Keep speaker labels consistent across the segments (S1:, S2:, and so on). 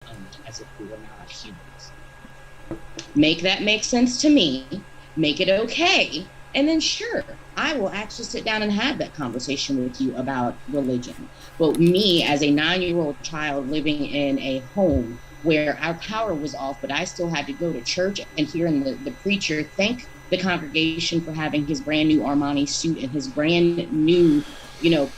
S1: owned, as if we were not humans. Make that make sense to me, make it okay, and then sure, I will actually sit down and have that conversation with you about religion. But me, as a 9-year-old child living in a home where our power was off, but I still had to go to church and hearing the preacher thank the congregation for having his brand new Armani suit and his brand new,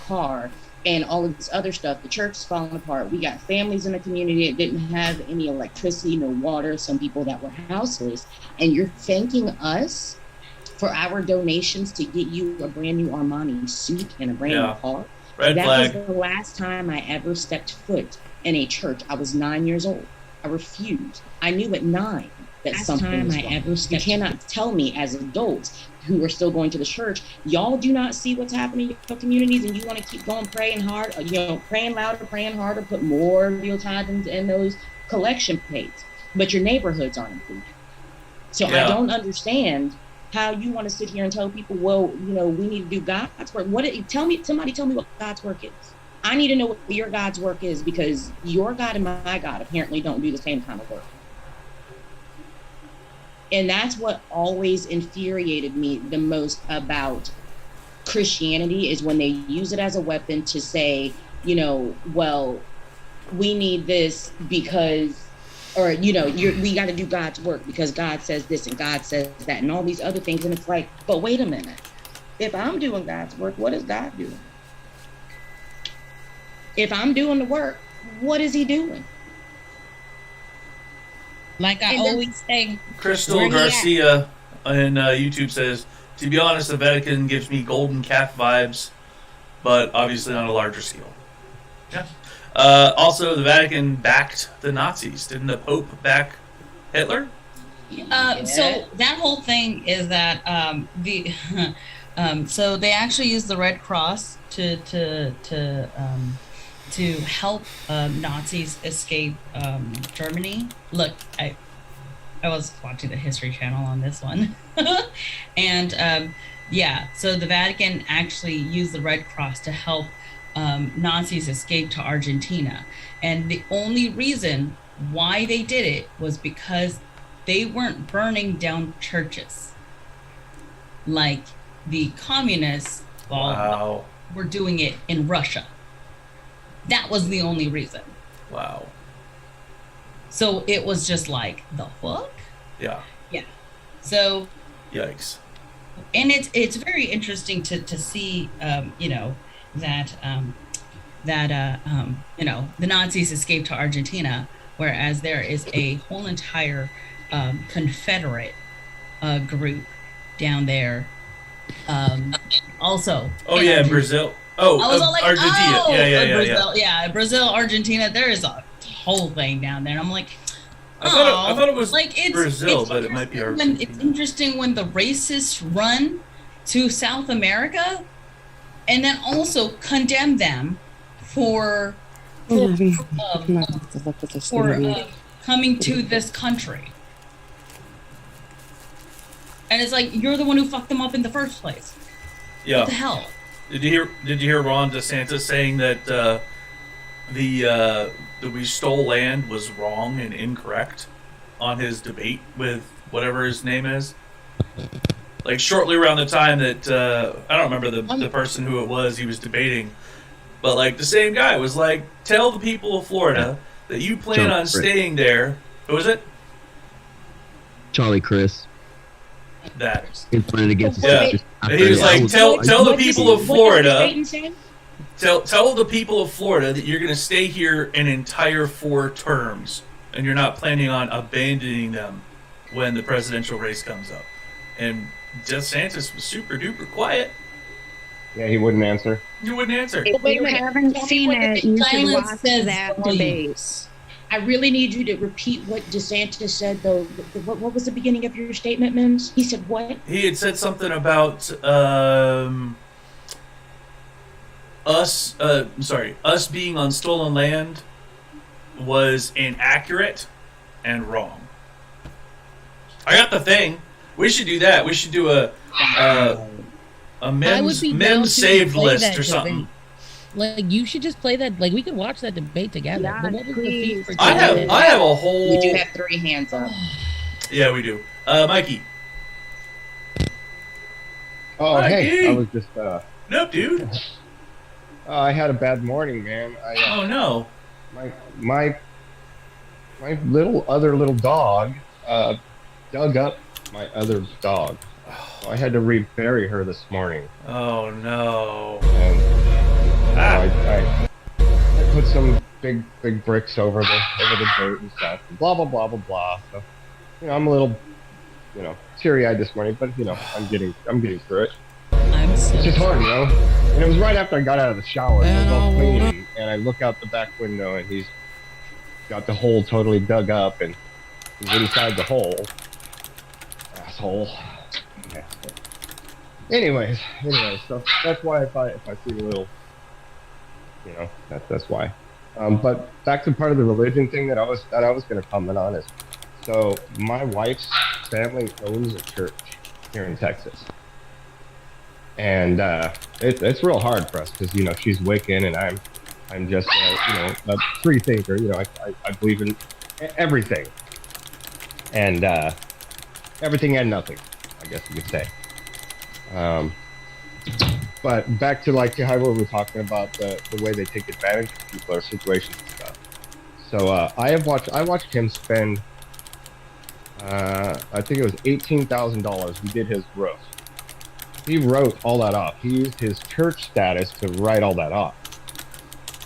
S1: car and all of this other stuff. The church is falling apart. We got families in the community that didn't have any electricity, no water, some people that were houseless. And you're thanking us for our donations to get you a brand new Armani suit and a brand new car.
S2: Red
S1: that
S2: flag.
S1: was the last time I ever stepped foot in a church. I was 9 years old. I refused. I knew at 9 that something was wrong. You cannot tell me as adults who are still going to the church, y'all do not see what's happening in your communities and you want to keep going praying hard, praying louder, praying harder, put more of your time in those collection plates, but your neighborhoods aren't improving. So I don't understand how you want to sit here and tell people, well, we need to do God's work. Somebody tell me what God's work is. I need to know what your God's work is, because your God and my God apparently don't do the same kind of work. And that's what always infuriated me the most about Christianity, is when they use it as a weapon to say, well, we need this because, or, we got to do God's work because God says this and God says that and all these other things. And it's like, but wait a minute. If I'm doing God's work, what is God doing? If I'm doing the work, what is he doing?
S3: Like I always say,
S2: Crystal Garcia on YouTube says, to be honest, the Vatican gives me golden calf vibes, but obviously on a larger scale. Yeah. Also, the Vatican backed the Nazis. Didn't the Pope back Hitler?
S3: So that whole thing is that so they actually used the Red Cross to help Nazis escape Germany. Look, I was watching the History Channel on this one. And so the Vatican actually used the Red Cross to help Nazis escape to Argentina. And the only reason why they did it was because they weren't burning down churches like the communists were doing it in Russia. That was the only reason.
S2: Wow.
S3: So it was just like, the fuck?
S2: Yeah.
S3: Yeah. So.
S2: Yikes.
S3: And it's very interesting to see, that the Nazis escaped to Argentina, whereas there is a whole entire Confederate group down there. Also.
S2: Oh yeah, Brazil. Oh, I was all like, Argentina.
S3: Brazil, yeah, Brazil, Argentina. There is a whole thing down there. And I'm like,
S2: I thought it was like Brazil, but it might be Argentina.
S3: It's interesting when the racists run to South America, and then also condemn them for coming to this country. And it's like, you're the one who fucked them up in the first place.
S2: Yeah.
S3: What the hell?
S2: Did you hear Ron DeSantis saying that that we stole land was wrong and incorrect on his debate with whatever his name is? Like shortly around the time that I don't remember the person who it was he was debating, but like the same guy was like, tell the people of Florida that you plan on staying there. Who was it?
S4: Charlie Chris.
S2: That.
S4: He planted against
S2: he was like, tell the people of Florida. Tell the people of Florida that you're going to stay here an entire 4 terms, and you're not planning on abandoning them when the presidential race comes up. And DeSantis was super duper quiet.
S5: Yeah, he wouldn't answer.
S2: You wouldn't answer.
S6: If you haven't seen it, you should watch that debate.
S1: I really need you to repeat what DeSantis said, though. What was the beginning of your statement, Mims? He said what?
S2: He had said something about us being on stolen land was inaccurate and wrong. I got the thing. We should do that. We should do a MIMS saved list or something.
S7: Like, you should just play that. Like, we could watch that debate together.
S6: Yeah,
S7: But what was the
S6: please.
S7: fee for
S2: I
S7: doing it?
S2: have a whole.
S1: We do have 3 hands up.
S2: Yeah, we do. Mikey.
S5: Oh, hey,
S2: Mikey.
S5: I was just,
S2: Nope, dude.
S5: I had a bad morning, man.
S2: Oh no.
S5: My other little dog, dug up my other dog. So I had to rebury her this morning.
S2: Oh no.
S5: And I put some big bricks over the dirt and stuff. And blah blah blah blah blah. So, I'm a little, teary-eyed this morning, but I'm getting through it.
S3: I'm so
S5: It's just hard, And it was right after I got out of the shower. And I was all clean, and I look out the back window, and he's got the hole totally dug up, and he's inside the hole. Asshole. Yeah. Anyways, so that's why if I see a little, that's why. But back to part of the religion thing that I was going to comment on is, so my wife's family owns a church here in Texas, and it's real hard for us because she's Wiccan and I'm just a free thinker. I believe in everything, and everything and nothing, I guess you could say. But back to how we were talking about the way they take advantage of people or situations and stuff. So I watched him spend I think it was $18,000. He did his roof. He wrote all that off. He used his church status to write all that off.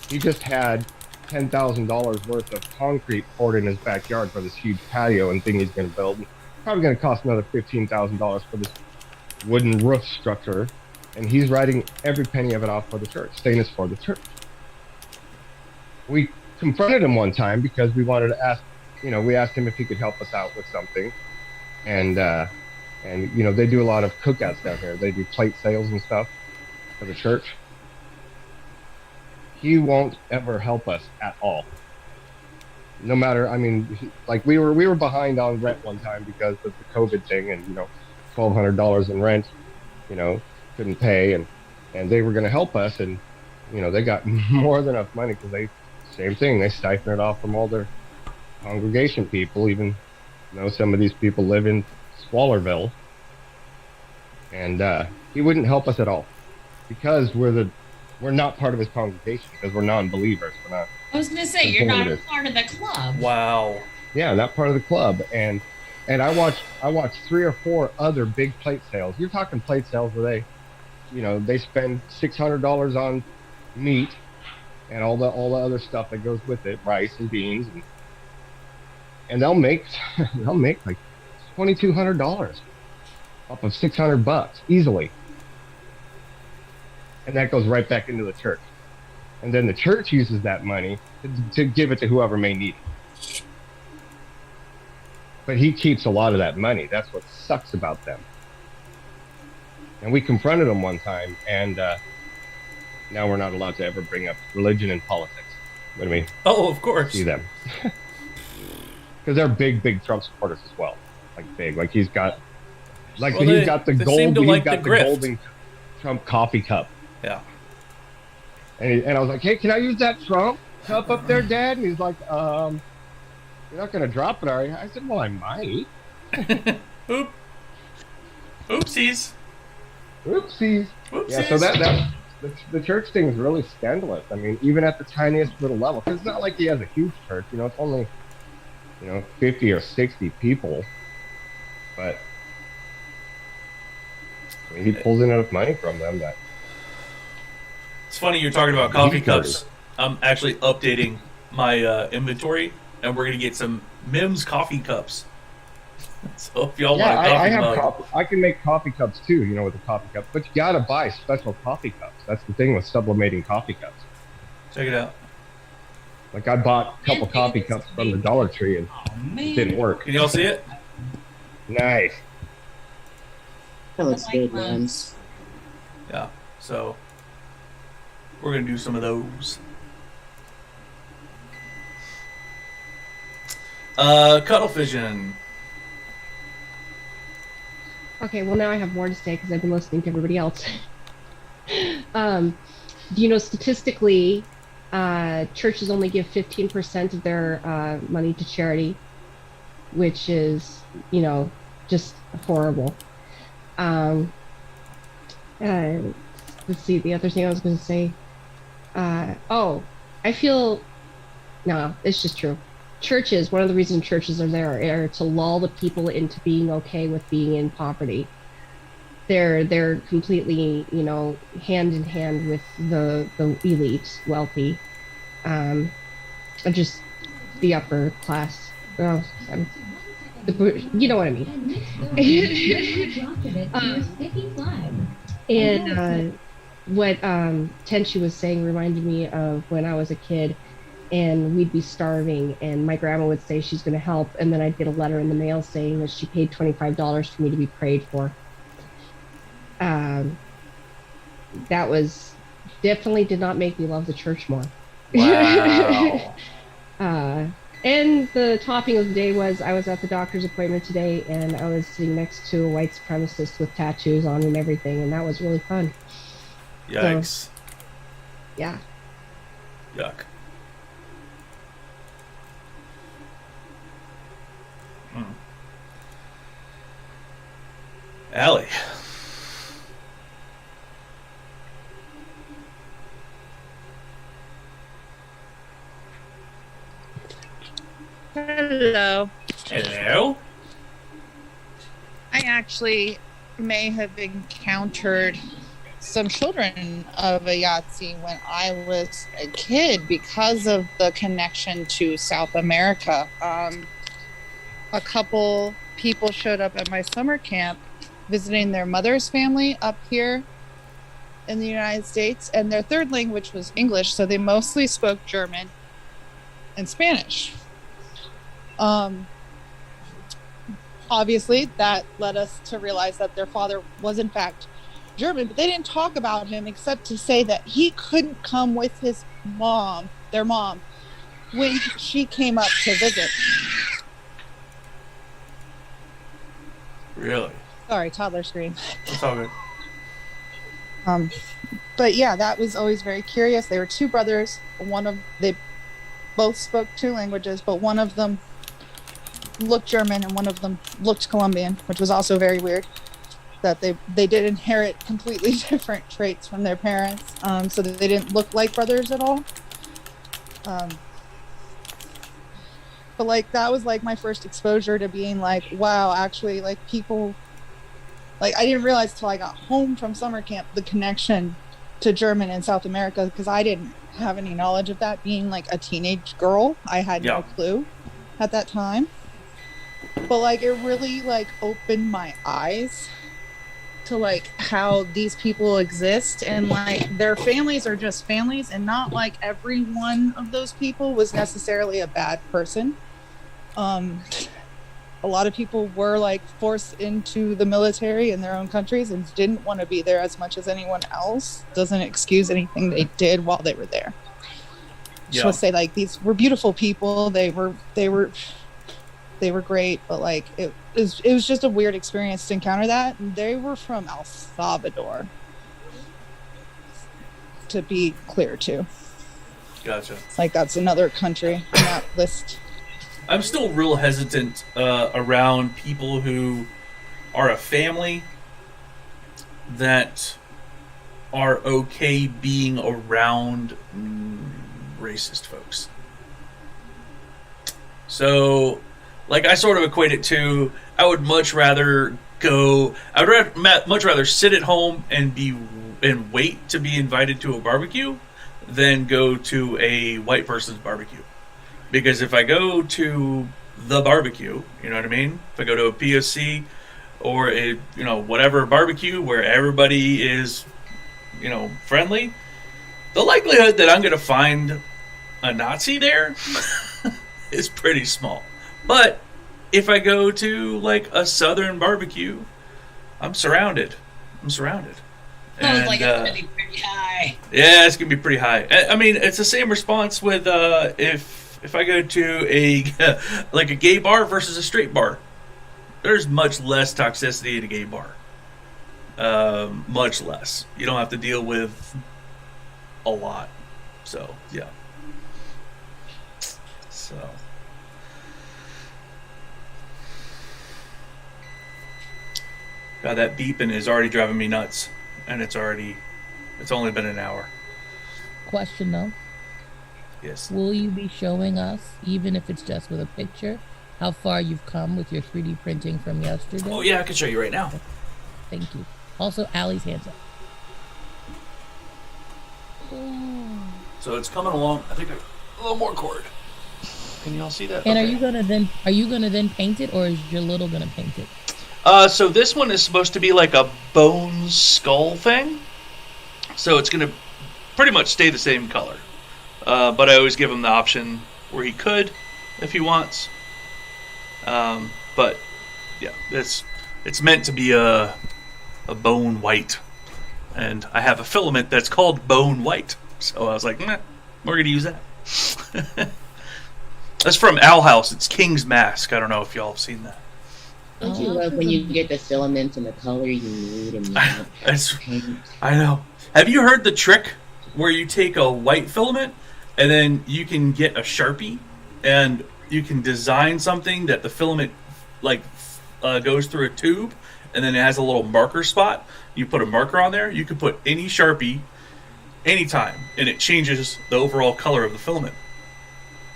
S5: He just had $10,000 worth of concrete poured in his backyard for this huge patio and thing he's going to build. Probably going to cost another $15,000 for this wooden roof structure, and he's writing every penny of it off for the church, saying it's for the church. We confronted him one time because we wanted to ask, we asked him if he could help us out with something, and they do a lot of cookouts down here. They do plate sales and stuff for the church. He won't ever help us at all. No matter, we were behind on rent one time because of the COVID thing, and $1,200 in rent, couldn't pay, and they were going to help us, and they got more than enough money because same thing, they siphon it off from all their congregation people, even though some of these people live in Swallerville, and he wouldn't help us at all because we're not part of his congregation because we're non-believers. We're not.
S3: I was gonna say you're not a part of the club.
S2: Wow.
S5: Yeah, not part of the club, and I watched 3 or 4 other big plate sales. You're talking plate sales where they spend $600 on meat and all the other stuff that goes with it, rice and beans, and they'll make like $2,200 off of $600 easily, and that goes right back into the church, and then the church uses that money to give it to whoever may need it. But he keeps a lot of that money. That's what sucks about them. And we confronted him one time, and now we're not allowed to ever bring up religion and politics. What I mean?
S2: Oh, of course.
S5: See them. Because they're big Trump supporters as well. Like he's got, he's got the golden Trump coffee cup.
S2: Yeah.
S5: And I was like, hey, can I use that Trump cup up there, Dad? And he's like, you're not going to drop it, are you? I said, well, I might.
S2: Oopsies.
S5: Yeah, so the church thing is really scandalous. Even at the tiniest little level, because it's not like he has a huge church. It's only, 50 or 60 people. But he pulls in enough money from them that.
S2: It's funny you're talking about coffee cups. I'm actually updating my inventory, and we're gonna get some MIMS coffee cups. So if y'all want a coffee mug,
S5: I can make coffee cups too, with a coffee cup. But you gotta buy special coffee cups. That's the thing with sublimating coffee cups.
S2: check it out.
S5: I bought a couple coffee cups from the Dollar Tree, and it didn't work.
S2: Can y'all see it?
S5: Nice.
S1: That looks good, ones.
S2: Yeah. So we're gonna do some of those. Cuddle Vision.
S6: Okay, well now I have more to say because I've been listening to everybody else. statistically, churches only give 15% of their money to charity, which is, just horrible. Let's see, the other thing I was going to say. I feel, no, it's just true. Churches, one of the reasons churches are there are to lull the people into being okay with being in poverty. They're completely, hand in hand with the elite, wealthy, and just the upper class. Well, you know what I mean. What Tenchi was saying reminded me of when I was a kid, and we'd be starving, and my grandma would say she's going to help, and then I'd get a letter in the mail saying that she paid $25 for me to be prayed for. That was definitely did not make me love the church more.
S2: Wow.
S6: And the topping of the day was I was at the doctor's appointment today, and I was sitting next to a white supremacist with tattoos on and everything, and that was really fun.
S2: Yikes.
S6: So, yeah.
S2: Yuck. Allie.
S8: Hello.
S2: Hello.
S8: I actually may have encountered some children of a Yahtzee when I was a kid because of the connection to South America. A couple people showed up at my summer camp visiting their mother's family up here in the United States, and their third language was English, so they mostly spoke German and Spanish. Obviously, that led us to realize that their father was in fact German, but they didn't talk about him except to say that he couldn't come with his mom, their mom, when she came up to visit.
S2: Really?
S8: Sorry, toddler scream.
S2: It's all good.
S8: But yeah, that was always very curious. They were two brothers. They both spoke two languages, but one of them looked German and one of them looked Colombian, which was also very weird. That they did inherit completely different traits from their parents, so that they didn't look like brothers at all. But like that was like my first exposure to being like, wow, actually, like people, like I didn't realize till I got home from summer camp the connection to German in South America, because I didn't have any knowledge of that. Being like a teenage girl, I had no clue at that time. But like it really like opened my eyes to like how these people exist, and like their families are just families, and not like every one of those people was necessarily a bad person. A lot of people were like forced into the military in their own countries and didn't want to be there as much as anyone else. Doesn't excuse anything they did while they were there. Just want to say, like, these were beautiful people. They were great, but like it was just a weird experience to encounter that. And they were from El Salvador, to be clear too.
S2: Gotcha.
S8: Like that's another country on that list.
S2: I'm still real hesitant around people who are a family that are okay being around racist folks. So, like, I sort of equate it to, I would much rather much rather sit at home and wait to be invited to a barbecue than go to a white person's barbecue. Because if I go to the barbecue, you know what I mean? If I go to a POC or a, whatever barbecue where everybody is, friendly, the likelihood that I'm going to find a Nazi there is pretty small. But if I go to like a southern barbecue, I'm surrounded.
S3: Sounds like it's gonna be pretty high.
S2: Yeah, it's gonna be pretty high. I mean, it's the same response with if I go to a like a gay bar versus a straight bar. There's much less toxicity in a gay bar. Much less. You don't have to deal with a lot. So, yeah. So. God, that beeping is already driving me nuts. And it's only been an hour.
S7: Question though.
S2: Yes.
S7: Will you be showing us, even if it's just with a picture, how far you've come with your 3D printing from yesterday?
S2: Oh, yeah, I can show you right now.
S7: Thank you. Also, Allie's hands up.
S2: So it's coming along. I think a little more cord. Can you all see that?
S7: And
S2: Okay.
S7: are you gonna then paint it, or is your little gonna paint it?
S2: So this one is supposed to be like a bone skull thing. So it's going to pretty much stay the same color. But I always give him the option where he could, if he wants. But yeah, it's meant to be a bone white. And I have a filament that's called bone white. So I was like, we're going to use that. That's from Owl House. It's King's Mask. I don't know if y'all have seen that.
S1: Don't you love when you get the filament and the color you need and you
S2: I know. Have you heard the trick where you take a white filament and then you can get a Sharpie and you can design something that the filament goes through a tube and then it has a little marker spot. You put a marker on there. You can put any Sharpie anytime and it changes the overall color of the filament.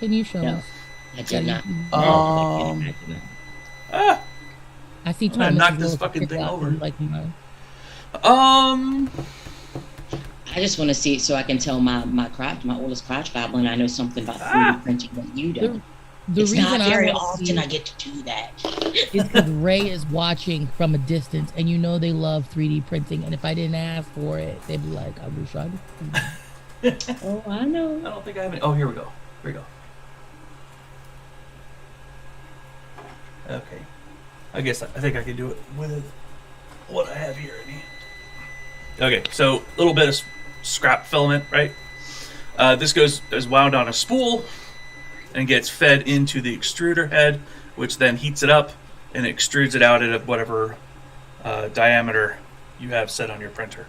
S7: Can you show
S1: No,
S7: us?
S1: I did not.
S7: I see
S2: I'm gonna
S7: Thomas
S2: knock
S7: is
S2: this
S7: little
S2: fucking
S7: picture
S2: thing
S7: out
S2: over.
S7: and like mine.
S1: I just want to see it so I can tell my oldest craft goblin I know something about 3D printing that you don't.
S7: The
S1: It's
S7: reason
S1: not very
S7: I wanna see
S1: often I
S7: it
S1: get to do that.
S7: is because Ray is watching from a distance, and you know they love 3D printing. And if I didn't ask for it, they'd be like, "I wish I did."
S1: Oh, I know.
S2: I don't think I have it. Oh, here we go. Here we go. Okay. I think I can do it with what I have here in hand. Okay, so a little bit of scrap filament, right? This is wound on a spool and gets fed into the extruder head, which then heats it up and extrudes it out at whatever diameter you have set on your printer.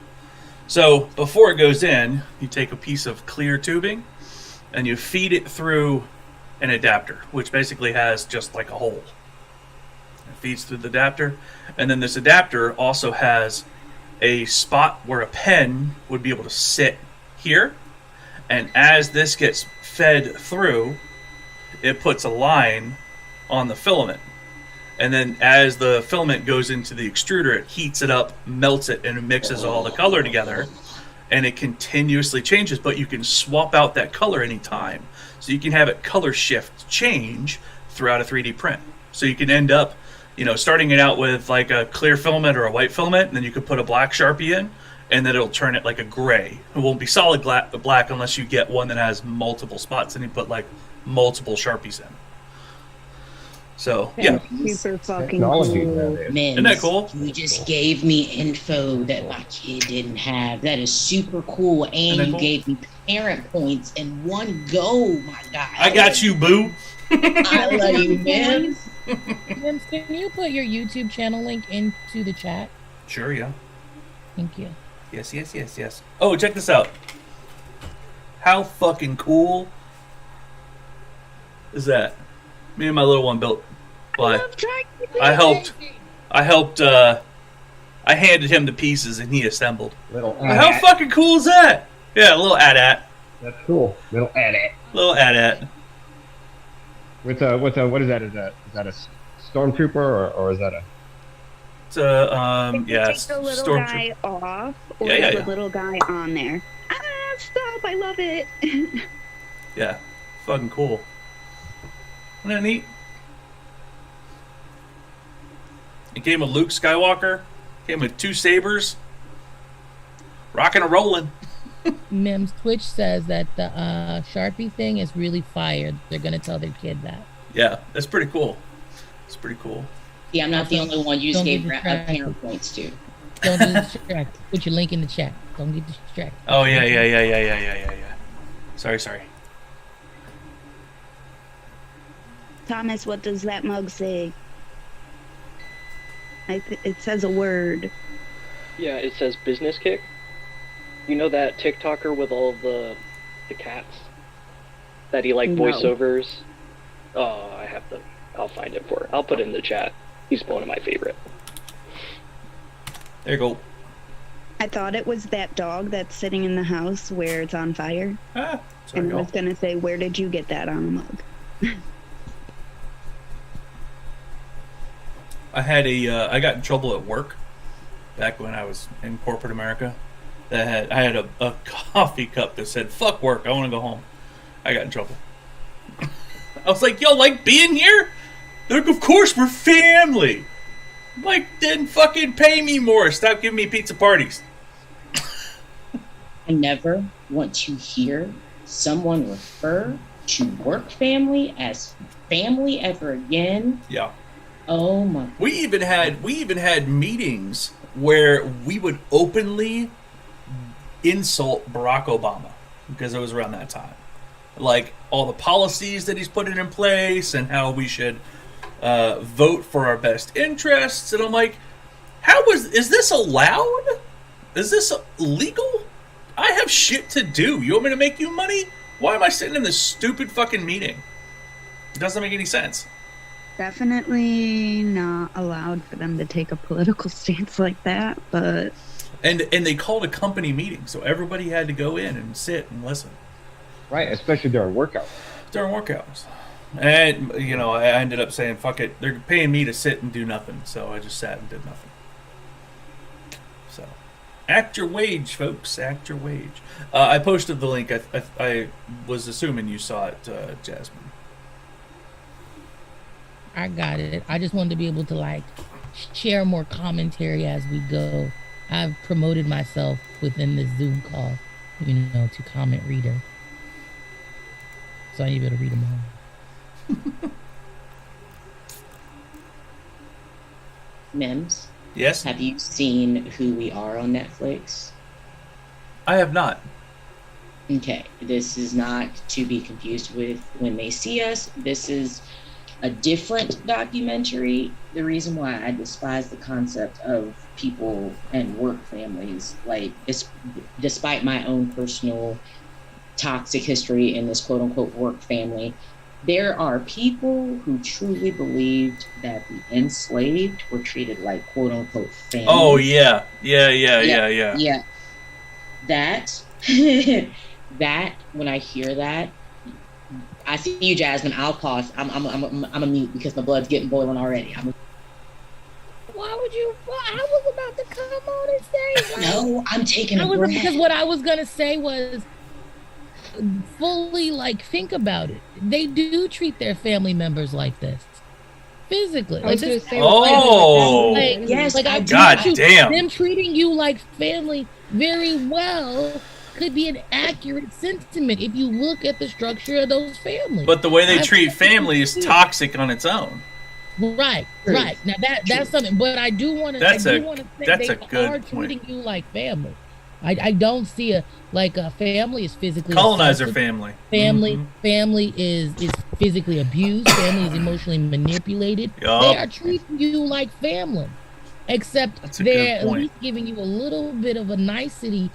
S2: So before it goes in, you take a piece of clear tubing and you feed it through an adapter, which basically has just like a hole. It feeds through the adapter, and then this adapter also has a spot where a pen would be able to sit here, and as this gets fed through, it puts a line on the filament, and then as the filament goes into the extruder, it heats it up, melts it, and it mixes all the color together, and it continuously changes, but you can swap out that color anytime. So you can have it color shift change throughout a 3D print. So you can end up, starting it out with like a clear filament or a white filament, and then you could put a black Sharpie in, and then it'll turn it like a gray. It won't be solid black unless you get one that has multiple spots, and you put like multiple Sharpies in. So, yeah.
S9: Super fucking
S5: Technology
S9: cool.
S5: nowadays.
S1: Mims,
S2: Isn't that cool?
S1: You just gave me info that my kid didn't have. That is super cool. And
S2: Isn't that
S1: you
S2: cool?
S1: gave me parent points in one go, my guy.
S2: I got you, boo.
S1: I love you, Mims.
S7: Mims, can you put your YouTube channel link into the chat?
S2: Sure, yeah.
S7: Thank you.
S2: Yes. Oh, check this out. How fucking cool is that? Me and my little one built. I handed him the pieces and he assembled.
S5: Little
S2: How
S5: AT-AT.
S2: fucking cool is that? Yeah, a little AT-AT.
S5: That's cool. Little AT-AT.
S2: Little AT-AT.
S5: What is that? Is that a stormtrooper or is that a?
S2: It's a, yeah,
S9: Take the little guy off, or
S2: Yeah.
S9: the little guy on there. Stop! I love it.
S2: Yeah, fucking cool. Isn't that neat? It came with Luke Skywalker. Came with 2 sabers. Rockin' and rolling.
S7: Mims, Twitch says that the Sharpie thing is really fired. They're gonna tell their kid that.
S2: Yeah, that's pretty cool. It's pretty cool.
S1: Yeah, I'm not the only one you just
S7: Don't
S1: gave
S7: get distracted.
S1: parent points to.
S7: Don't get distracted. Put your link in the chat. Don't get distracted.
S2: Oh yeah. Sorry.
S9: Thomas, what does that mug say? It says a word.
S10: Yeah, it says business kick. You know that TikToker with all of the cats that he like
S6: No.
S10: voiceovers? Oh, I'll find it for. I'll put it in the chat. He's one of my favorite.
S2: There you go.
S9: I thought it was that dog that's sitting in the house where it's on fire.
S2: Ah, sorry,
S9: And I
S2: y'all.
S9: was gonna say, where did you get that on a mug?
S2: I got in trouble at work back when I was in corporate America. I had a coffee cup that said "fuck work, I want to go home." I got in trouble. I was like, "Y'all like being here?" They're like, "Of course, we're family." I'm like, then fucking pay me more. Stop giving me pizza parties.
S1: I never want to hear someone refer to work family as family ever again.
S2: Yeah.
S1: Oh my.
S2: We even had meetings where we would openly insult Barack Obama because it was around that time. Like all the policies that he's putting in place and how we should vote for our best interests. And I'm like, is this allowed? Is this legal? I have shit to do. You want me to make you money? Why am I sitting in this stupid fucking meeting? It doesn't make any sense.
S9: Definitely not allowed for them to take a political stance like that, but...
S2: And they called a company meeting, so everybody had to go in and sit and listen.
S5: Right, especially during workout.
S2: During workouts. And, you know, I ended up saying, fuck it, they're paying me to sit and do nothing, so I just sat and did nothing. So, act your wage, folks, act your wage. I posted the link. I was assuming you saw it, Jasmine.
S7: I got it. I just wanted to be able to like share more commentary as we go. I've promoted myself within the Zoom call, you know, to comment reader. So I need to be able to read them all.
S1: Mims,
S2: Yes?
S1: have you seen Who We Are on Netflix?
S2: I have not.
S1: Okay, this is not to be confused with When They See Us. This is a different documentary. The reason why I despise the concept of people and work families, like despite my own personal toxic history in this quote unquote work family, there are people who truly believed that the enslaved were treated like quote unquote family.
S2: Oh, yeah. Yeah.
S1: That, that, when I hear that, I see you, Jasmine. I'll pause. I'm a mute because my blood's getting boiling already.
S7: Why would you? I was about to come on and say. Like,
S1: No, I'm taking a breath.
S7: Because what I was gonna say was fully like think about it. They do treat their family members like this, physically. Like this.
S2: Oh,
S7: like,
S1: yes.
S7: Like I
S2: God damn.
S7: Them treating you like family very well could be an accurate sentiment if you look at the structure of those families.
S2: But the way they treat family is toxic on its own.
S7: Right. Now that's something. But I do want to say
S2: that's
S7: they
S2: a good
S7: are
S2: point.
S7: treating you like family. I don't see a family is physically
S2: Colonizer
S7: assaulted.
S2: family.
S7: Family is physically abused. Family is emotionally manipulated.
S2: Yup.
S7: They are treating you like family, except
S2: That's a
S7: they're
S2: good
S7: at
S2: point.
S7: least giving you a little bit of a nicety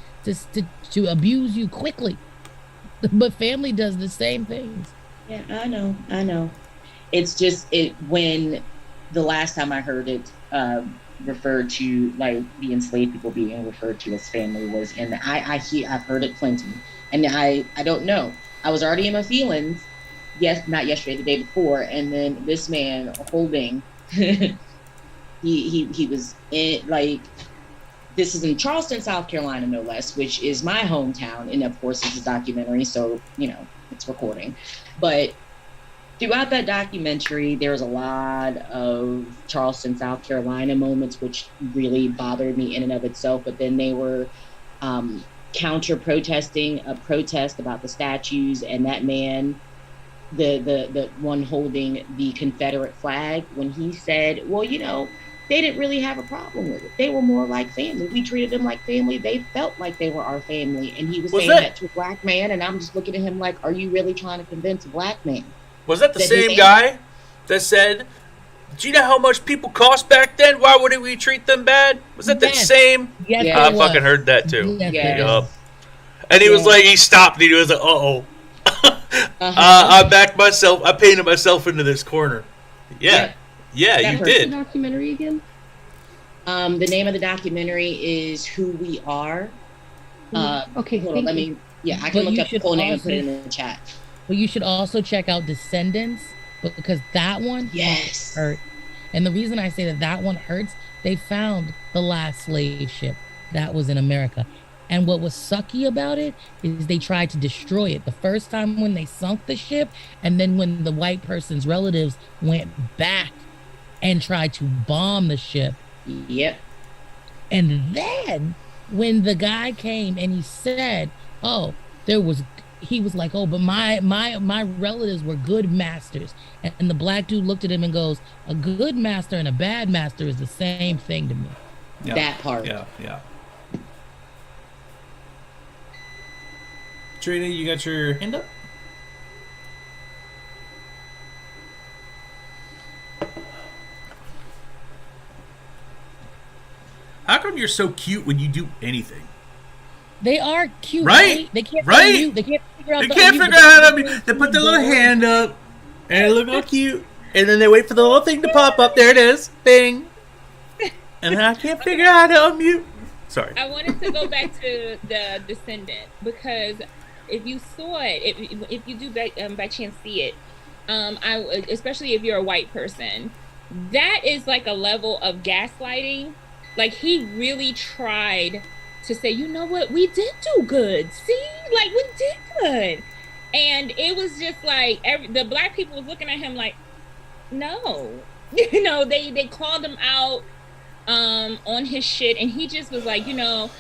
S7: to abuse you quickly. But family does the same things.
S1: Yeah, I know. It's just when the last time I heard it referred to, like the enslaved people being referred to as family, was in the I've heard it plenty, and I don't know. I was already in my feelings. Yes, not yesterday, the day before, and then this man holding he was in, like, this is in Charleston, South Carolina, no less, which is my hometown, and of course it's a documentary, so you know it's recording, but throughout that documentary, there was a lot of Charleston, South Carolina moments, which really bothered me in and of itself. But then they were counter-protesting a protest about the statues, and that man, the one holding the Confederate flag, when he said, well, you know, they didn't really have a problem with it. They were more like family. We treated them like family. They felt like they were our family. And he was saying that to a black man, and I'm just looking at him like, are you really trying to convince a black man?
S2: Was that the same guy that said, do you know how much people cost back then? Why wouldn't we treat them bad? Was that the same?
S7: Yes,
S2: I fucking heard that too.
S7: Yes,
S1: Yeah.
S2: Yup. And he was
S1: Yeah.
S2: like, he stopped and he was like, uh-oh. I backed myself, I painted myself into this corner. Yeah. Yeah,
S1: That
S2: you
S1: person-
S6: The
S2: did.
S6: documentary again?
S1: The name of the documentary is Who We Are.
S6: Okay,
S1: Hold on,
S6: thank
S1: let
S6: you.
S1: me. Yeah, I
S7: But
S1: can look
S7: you
S1: up the
S7: should
S1: full name and put it
S7: also-
S1: in the chat.
S7: But you should also check out Descendants because that one
S1: Yes.
S7: hurt. And the reason I say that one hurts, they found the last slave ship that was in America. And what was sucky about it is they tried to destroy it the first time when they sunk the ship, and then when the white person's relatives went back and tried to bomb the ship.
S1: Yep.
S7: And then when the guy came and he said, "Oh, he was like, oh, but my relatives were good masters," and the black dude looked at him and goes, "A good master and a bad master is the same thing to me."
S2: Yeah.
S1: That part.
S2: Yeah. Trina, you got your hand up? How come you're so cute when you do anything?
S7: They are cute,
S2: Right?
S7: right? They can't
S2: Right?
S7: unmute. They can't figure out.
S2: They
S7: the
S2: can't
S7: unmute,
S2: figure out how to be. They put their little hand up, and they look all cute, and then they wait for the little thing to pop up. There it is, bing. And then I can't figure out how to unmute. Sorry.
S11: I wanted to go back to the Descendant because if you saw it, if you do by chance see it, especially if you're a white person, that is like a level of gaslighting. Like he really tried to say, you know what, we did do good. See, like we did good, and it was just like the black people was looking at him like, no, you know, they called him out on his shit, and he just was like, you know,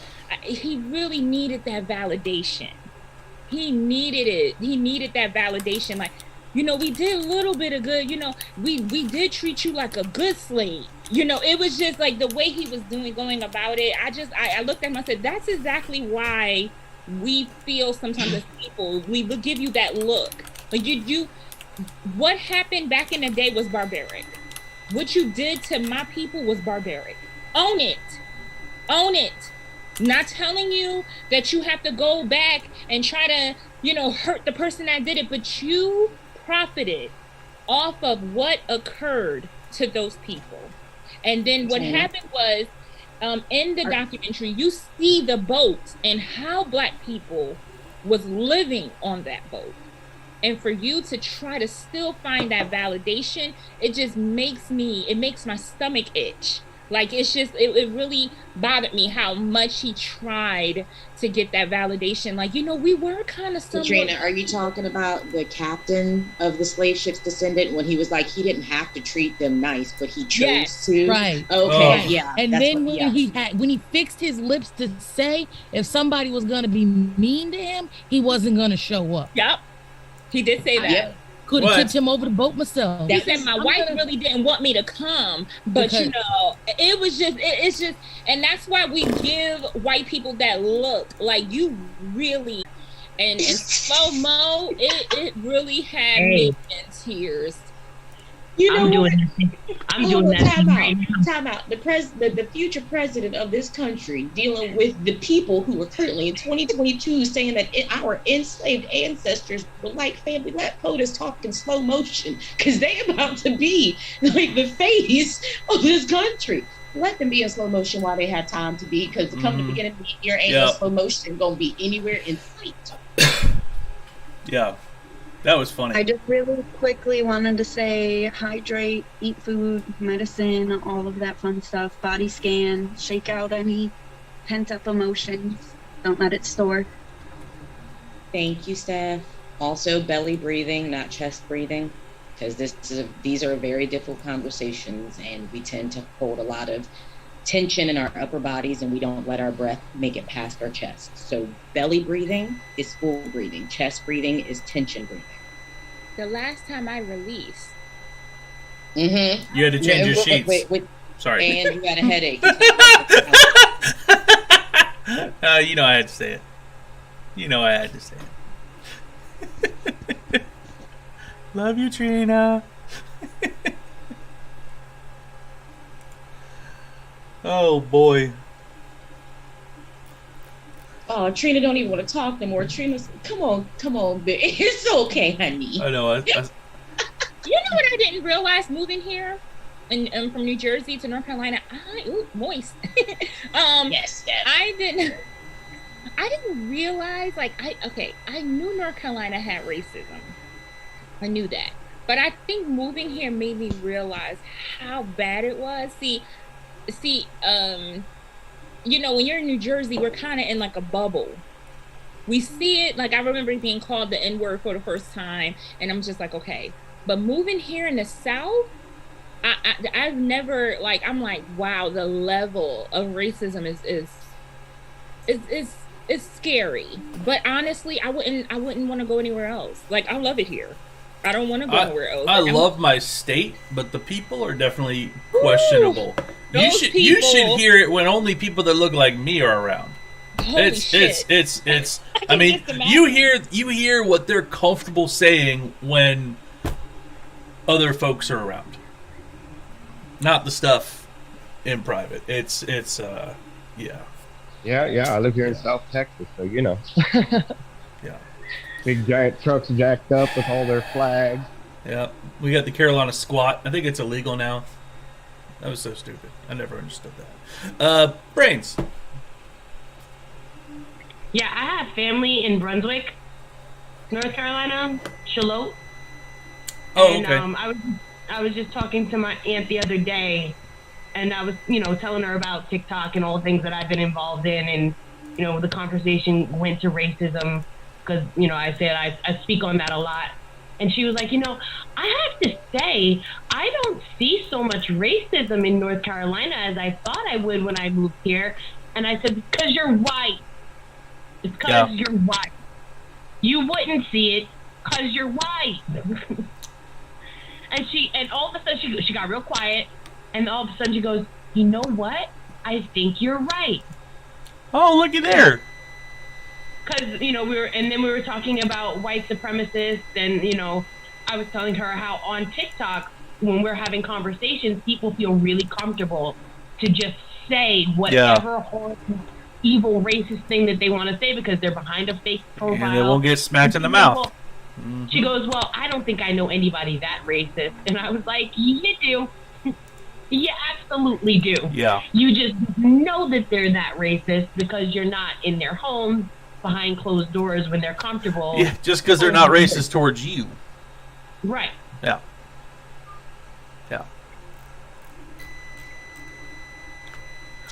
S11: he really needed that validation. He needed it. He needed that validation. Like, you know, we did a little bit of good. You know, we did treat you like a good slave. You know, it was just like the way he was going about it. I looked at him. I said, that's exactly why we feel sometimes as people, we will give you that look. Like what happened back in the day was barbaric. What you did to my people was barbaric. Own it. Own it. Not telling you that you have to go back and try to, you know, hurt the person that did it, but you profited off of what occurred to those people. And then what happened was, in the documentary, you see the boat and how black people was living on that boat. And for you to try to still find that validation, it just makes my stomach itch. Like, it's just, it really bothered me how much he tried to get that validation. Like, you know, we were kind of somewhat...
S1: Katrina, are you talking about the captain of the slave ship's Descendant when he was like, he didn't have to treat them nice, but he chose to?
S7: Right.
S1: Okay,
S7: Oh.
S1: yeah.
S7: And then when he fixed his lips to say if somebody was going to be mean to him, he wasn't going to show up.
S11: Yep. He did say that.
S1: Yep.
S7: Could have tipped him over the boat myself.
S11: He said, my wife really didn't want me to come, but you know, it was just, it's just, and that's why we give white people that look, like you really, and slow-mo, it really had me in tears.
S1: You know,
S9: I'm doing that.
S1: Time out. The future president of this country dealing with the people who are currently in 2022 saying that our enslaved ancestors were like family. Let POTUS talk in slow motion because they about to be like the face of this country. Let them be in slow motion while they have time to be, because come the beginning of the year, ain't no slow motion gonna be anywhere in sight.
S2: Yeah. That was funny.
S9: I just really quickly wanted to say hydrate, eat food, medicine, all of that fun stuff. Body scan, shake out any pent up emotions. Don't let it store.
S1: Thank you, Steph. Also, belly breathing, not chest breathing, because these are very difficult conversations, and we tend to hold a lot of tension in our upper bodies, and we don't let our breath make it past our chest. So belly breathing is full breathing. Chest breathing is tension breathing.
S11: The last time I released,
S2: you had to change your sheets.
S1: Wait.
S2: Sorry.
S1: And you had a headache.
S2: You know I had to say it. Love you, Trina. Oh boy.
S1: Oh, Trina don't even want to talk no more. Trina's, come on, babe. It's okay, honey.
S2: I know.
S11: You know what I didn't realize moving here, and from New Jersey to North Carolina? Moist.
S1: Yes,
S11: I didn't realize, like, I knew North Carolina had racism. I knew that. But I think moving here made me realize how bad it was. See, you know, when you're in New Jersey, we're kind of in like a bubble. We see it, like, I remember being called the N-word for the first time, and I'm just like, okay. But moving here in the South, I've never, like, I'm like, wow, the level of racism is scary. But honestly, I wouldn't want to go anywhere else. Like, I love it here. I don't want to go anywhere else.
S2: I love my state, but the people are definitely questionable. You should hear it when only people that look like me are around.
S11: Holy shit.
S2: It's I mean, you hear what they're comfortable saying when other folks are around. Not the stuff in private. It's yeah.
S5: Yeah, I live here in South Texas, so you know.
S2: Yeah.
S5: Big giant trucks jacked up with all their flags.
S2: Yeah. We got the Carolina squat. I think it's illegal now. That was so stupid. I never understood that. Brains.
S12: Yeah, I have family in Brunswick, North Carolina, Charlotte.
S2: Oh, okay.
S12: And I was just talking to my aunt the other day, and I was, you know, telling her about TikTok and all the things that I've been involved in, and, you know, the conversation went to racism, because, you know, I said I speak on that a lot. And she was like, you know, I have to say, I don't see so much racism in North Carolina as I thought I would when I moved here. And I said, because you're white. It's because you're white. You wouldn't see it because you're white. And all of a sudden she got real quiet. And all of a sudden she goes, you know what? I think you're right.
S2: Oh, looky there.
S12: Because, you know, we were talking about white supremacists, and, you know, I was telling her how on TikTok, when we're having conversations, people feel really comfortable to just say whatever horrible, evil, racist thing that they want to say because they're behind a fake profile.
S2: And they won't get smacked in the mouth.
S12: She goes, well, I don't think I know anybody that racist. And I was like, you do. You absolutely do.
S2: Yeah.
S12: You just know that they're that racist because you're not in their homes behind closed doors when they're comfortable.
S2: Yeah, just because they're not racist towards you.
S12: Right.
S2: Yeah. Yeah.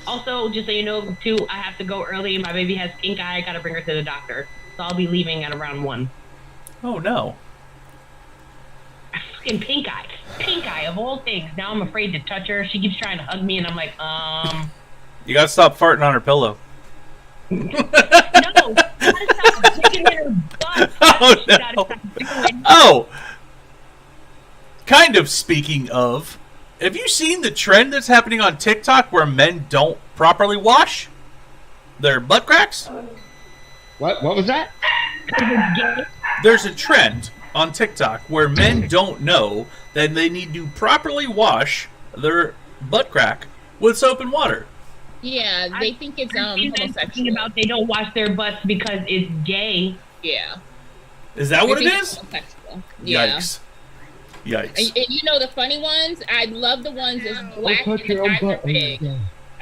S12: Also, just so you know, too, I have to go early. My baby has pink eye. I got to bring her to the doctor. So I'll be leaving at around 1.
S2: Oh, no.
S12: Fucking pink eye. Pink eye, of all things. Now I'm afraid to touch her. She keeps trying to hug me, and I'm like,
S2: You gotta stop farting on her pillow.
S12: No, gotta stop digging in her butt.
S2: Oh, no. Oh! Kind of speaking of, have you seen the trend that's happening on TikTok where men don't properly wash their butt cracks?
S5: What was that?
S2: There's a trend on TikTok where men don't know that they need to properly wash their butt crack with soap and water.
S11: Yeah, they think it's homosexual.
S12: About they don't wash their butts because it's gay.
S11: Yeah.
S2: Is that what it is?
S11: Yeah.
S2: Yikes. Yikes.
S11: And you know the funny ones? I love the ones that's black and the guys are big.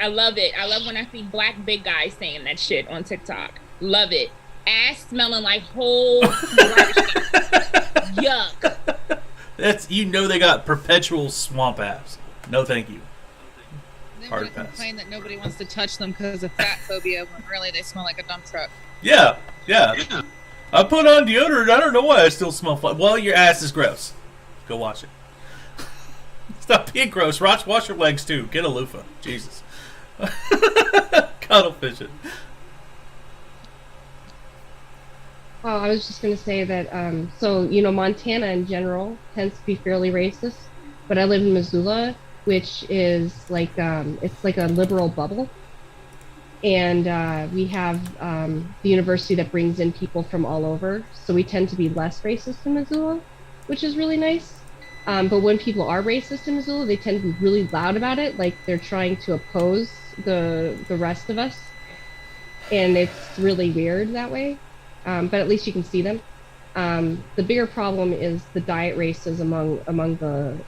S11: I love it. I love when I see black big guys saying that shit on TikTok. Love it. Ass smelling like whole yuck.
S2: That's, you know, they got perpetual swamp ass. No thank you.
S13: They want to complain that nobody wants to touch them because of fat phobia when really they smell like a dump truck.
S2: Yeah. I put on deodorant. I don't know why I still smell fun. Well, your ass is gross. Go wash it. Stop being gross. Wash your legs too. Get a loofah. Jesus. Cuddle fishing.
S6: Oh, I was just going to say that, so, you know, Montana in general tends to be fairly racist, but I live in Missoula, which is like, it's like a liberal bubble. And we have the university that brings in people from all over, so we tend to be less racist in Missoula, which is really nice. But when people are racist in Missoula, they tend to be really loud about it, like they're trying to oppose the rest of us. and it's really weird that way. But at least you can see them. The bigger problem is the diet racism among the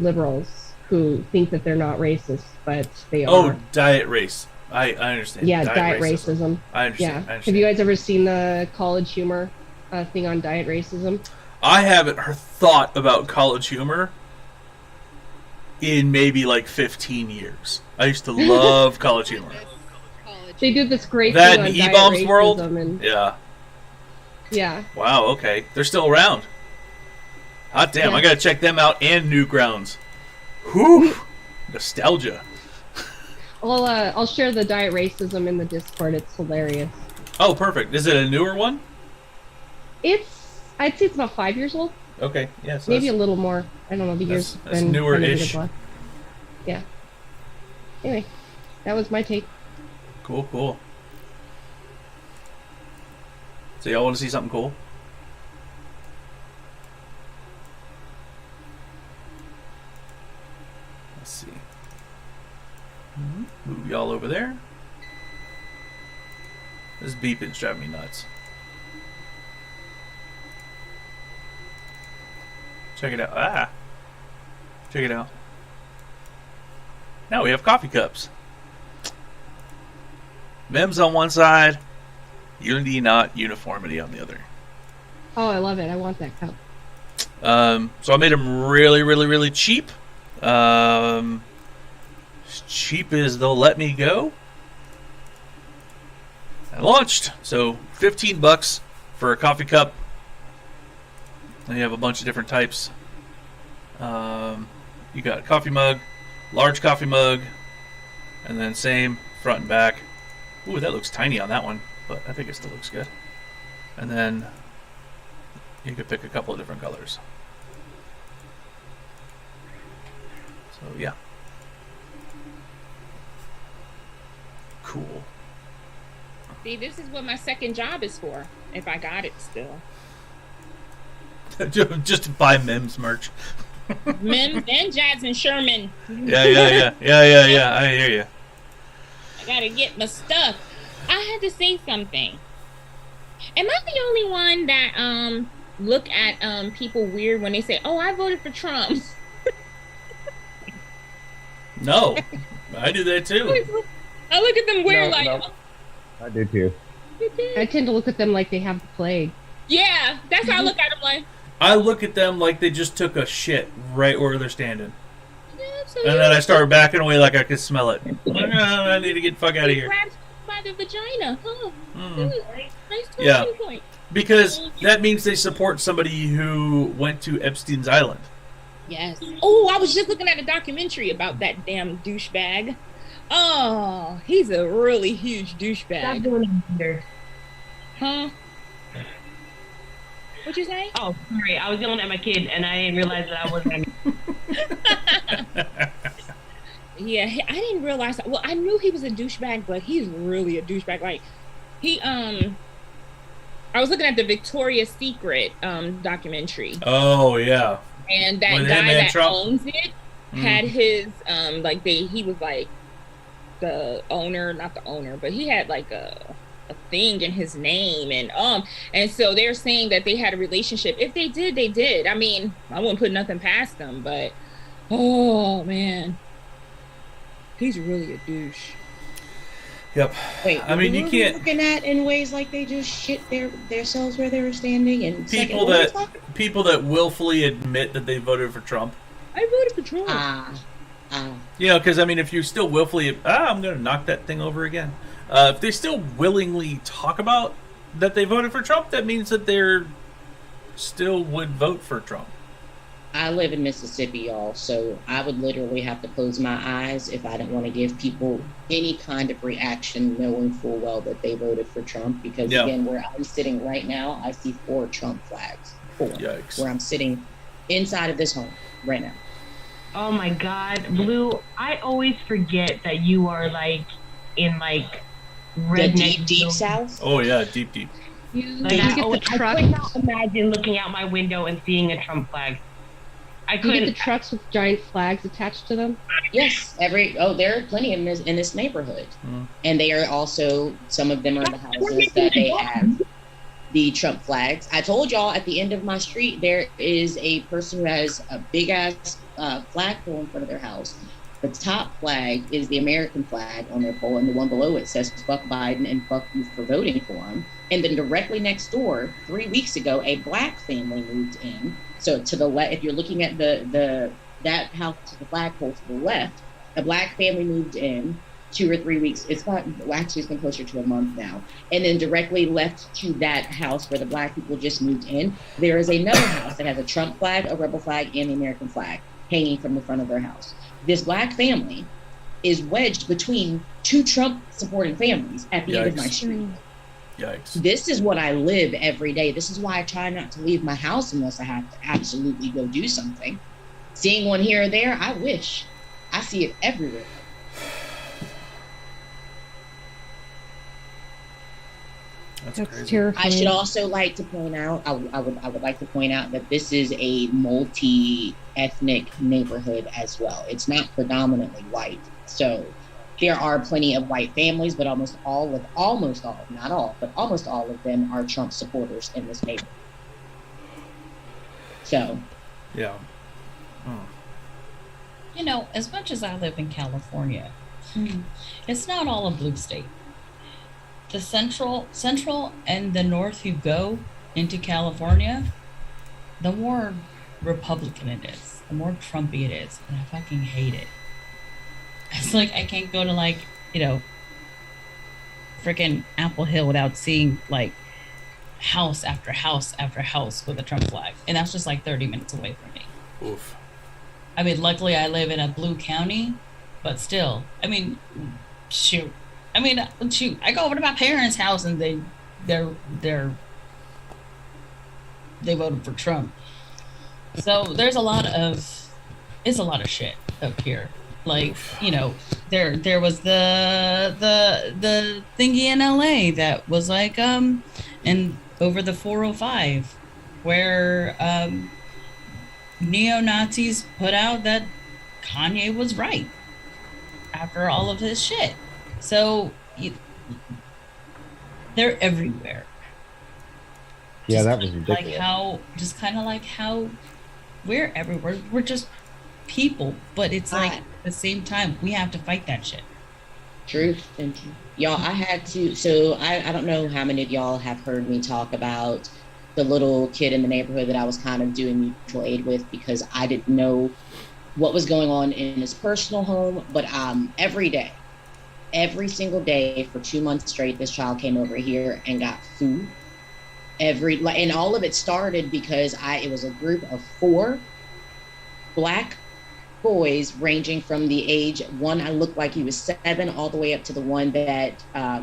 S6: liberals who think that they're not racist, but they are.
S2: Oh, diet race. I understand.
S6: Yeah, diet racism.
S2: I understand.
S6: Yeah.
S2: I understand.
S6: Have you guys ever seen the College Humor thing on diet racism?
S2: I haven't thought about College Humor in maybe like 15 years. I used to love College Humor.
S6: They did this great
S2: That
S6: thing on
S2: and
S6: diet
S2: E-Bombs
S6: racism
S2: World?
S6: and
S2: Yeah.
S6: yeah.
S2: Wow, okay. They're still around. Hot damn,
S6: Yeah.
S2: I gotta check them out and Newgrounds. Whew! Nostalgia.
S6: I'll share the diet racism in the Discord. It's hilarious.
S2: Oh, perfect. Is it a newer one?
S6: I'd say it's about 5 years old.
S2: Okay, yeah. So
S6: Maybe a little more. I don't know the years.
S2: that's
S6: been
S2: newer-ish.
S6: kind of yeah. Anyway, that was my take.
S2: Cool, cool. So y'all want to see something cool? Let's see. Move y'all over there. This beeping's driving me nuts. Check it out. Ah! Check it out. Now we have coffee cups. MIMS on one side, unity not uniformity on the other.
S6: Oh, I love it. I want that cup.
S2: So I made them really, really, really cheap. As cheap as they'll let me go. I launched. So $15 for a coffee cup. And you have a bunch of different types. You got a coffee mug, large coffee mug, and then same front and back. Ooh, that looks tiny on that one, but I think it still looks good. And then you could pick a couple of different colors. So yeah. Cool.
S11: See, this is what my second job is for, if I got it still.
S2: Just to buy MIMS merch.
S11: MIMS and Jasmine Sherman.
S2: Yeah. I hear you.
S11: I gotta get my stuff. I had to say something. Am I the only one that look at people weird when they say, "Oh, I voted for Trump"?
S2: No, I do that too.
S11: I look at them weird, like.
S5: No. I do too.
S6: I tend to look at them like they have the plague.
S11: Yeah, that's how I look at them, like.
S2: I look at them like they just took a shit right where they're standing.
S11: Yeah, so
S2: And then I start backing away like I could smell it. I need to get the fuck out of here.
S11: Grabs by the vagina. Huh. Nice
S2: Yeah.
S11: talking point.
S2: Because that means they support somebody who went to Epstein's Island.
S11: Yes. Oh, I was just looking at a documentary about that damn douchebag. Oh, he's a really huge douchebag.
S12: Stop doing it here.
S11: Huh? What'd you say?
S12: Oh, sorry. I was yelling at my kid, and I didn't realize that I wasn't.
S11: Yeah, I didn't realize that. Well, I knew he was a douchebag, but he's really a douchebag. Like, he, I was looking at the Victoria's Secret documentary.
S2: Oh, yeah.
S11: And that
S2: With
S11: guy
S2: him and
S11: that
S2: Trump?
S11: owns it had his, he was like the owner, not the owner, but he had like a thing in his name, and so they're saying that they had a relationship. If they did, they did. I mean, I wouldn't put nothing past them, but oh man, he's really a douche.
S2: Yep.
S1: Wait,
S2: I mean, you can't.
S1: Looking at in ways like they just shit themselves where they were standing, and
S2: People that willfully admit that they voted for Trump.
S11: I voted for Trump.
S2: You know, because I mean, if you still willfully, I'm going to knock that thing over again. If they still willingly talk about that they voted for Trump, that means that they're still would vote for Trump.
S1: I live in Mississippi, y'all, so I would literally have to close my eyes if I didn't want to give people any kind of reaction knowing full well that they voted for Trump. Because, again, where I'm sitting right now, I see 4 Trump flags. 4.
S2: Yikes.
S1: Where I'm sitting inside of this home right now.
S12: Oh, my God. Blue, I always forget that you are, like, in, like, redneck.
S1: Deep South?
S2: Oh, yeah, deep.
S12: Like, I could not imagine looking out my window and seeing a Trump flag. I
S6: Do you get the
S12: couldn't.
S6: trucks with giant flags attached to them?
S1: Yes, there are plenty in this neighborhood, and they are also, some of them are in the houses that they have the Trump flags. I told y'all at the end of my street there is a person who has a big ass flagpole in front of their house. The top flag is the American flag on their pole, and the one below it says "Fuck Biden" and "Fuck you for voting for him." And then directly next door, 3 weeks ago, a black family moved in. So to the left, if you're looking at that house, the flagpole to the left, a black family moved in 2 or 3 weeks. It's been closer to a month now. And then directly left to that house where the black people just moved in, there is another house that has a Trump flag, a rebel flag, and the American flag hanging from the front of their house. This black family is wedged between two Trump supporting families at the end of my street.
S2: Yikes.
S1: This is what I live every day. This is why I try not to leave my house unless I have to absolutely go do something. Seeing one here or there, I wish. I see it everywhere.
S6: That's terrifying.
S1: I should also like to point out, I would like to point out that this is a multi-ethnic neighborhood as well. It's not predominantly white. So there are plenty of white families, but almost all, not all, but almost all of them are Trump supporters in this neighborhood. So.
S2: Yeah.
S3: You know, as much as I live in California, it's not all a blue state. The central and the north you go into California, the more Republican it is, the more Trumpy it is, and I fucking hate it. It's like I can't go to freaking Apple Hill without seeing house after house after house with a Trump flag, and that's just 30 minutes away from me.
S2: Oof.
S3: I mean, luckily I live in a blue county, but still, I mean, shoot. I go over to my parents' house and they voted for Trump. So there's a lot of shit up here. There was the thingy in LA that was and over the 405 where neo-Nazis put out that Kanye was right after all of his shit. So they're everywhere.
S5: Yeah, that was ridiculous.
S3: How we're everywhere. We're just people, but it's at the same time we have to fight that shit.
S1: Truth. And y'all, I had to. So I don't know how many of y'all have heard me talk about the little kid in the neighborhood that I was kind of doing mutual aid with because I didn't know what was going on in his personal home. But every single day for 2 months straight, this child came over here and got food. And all of it started because it was a group of 4 black boys ranging from the age, one I looked like he was 7 all the way up to the one that I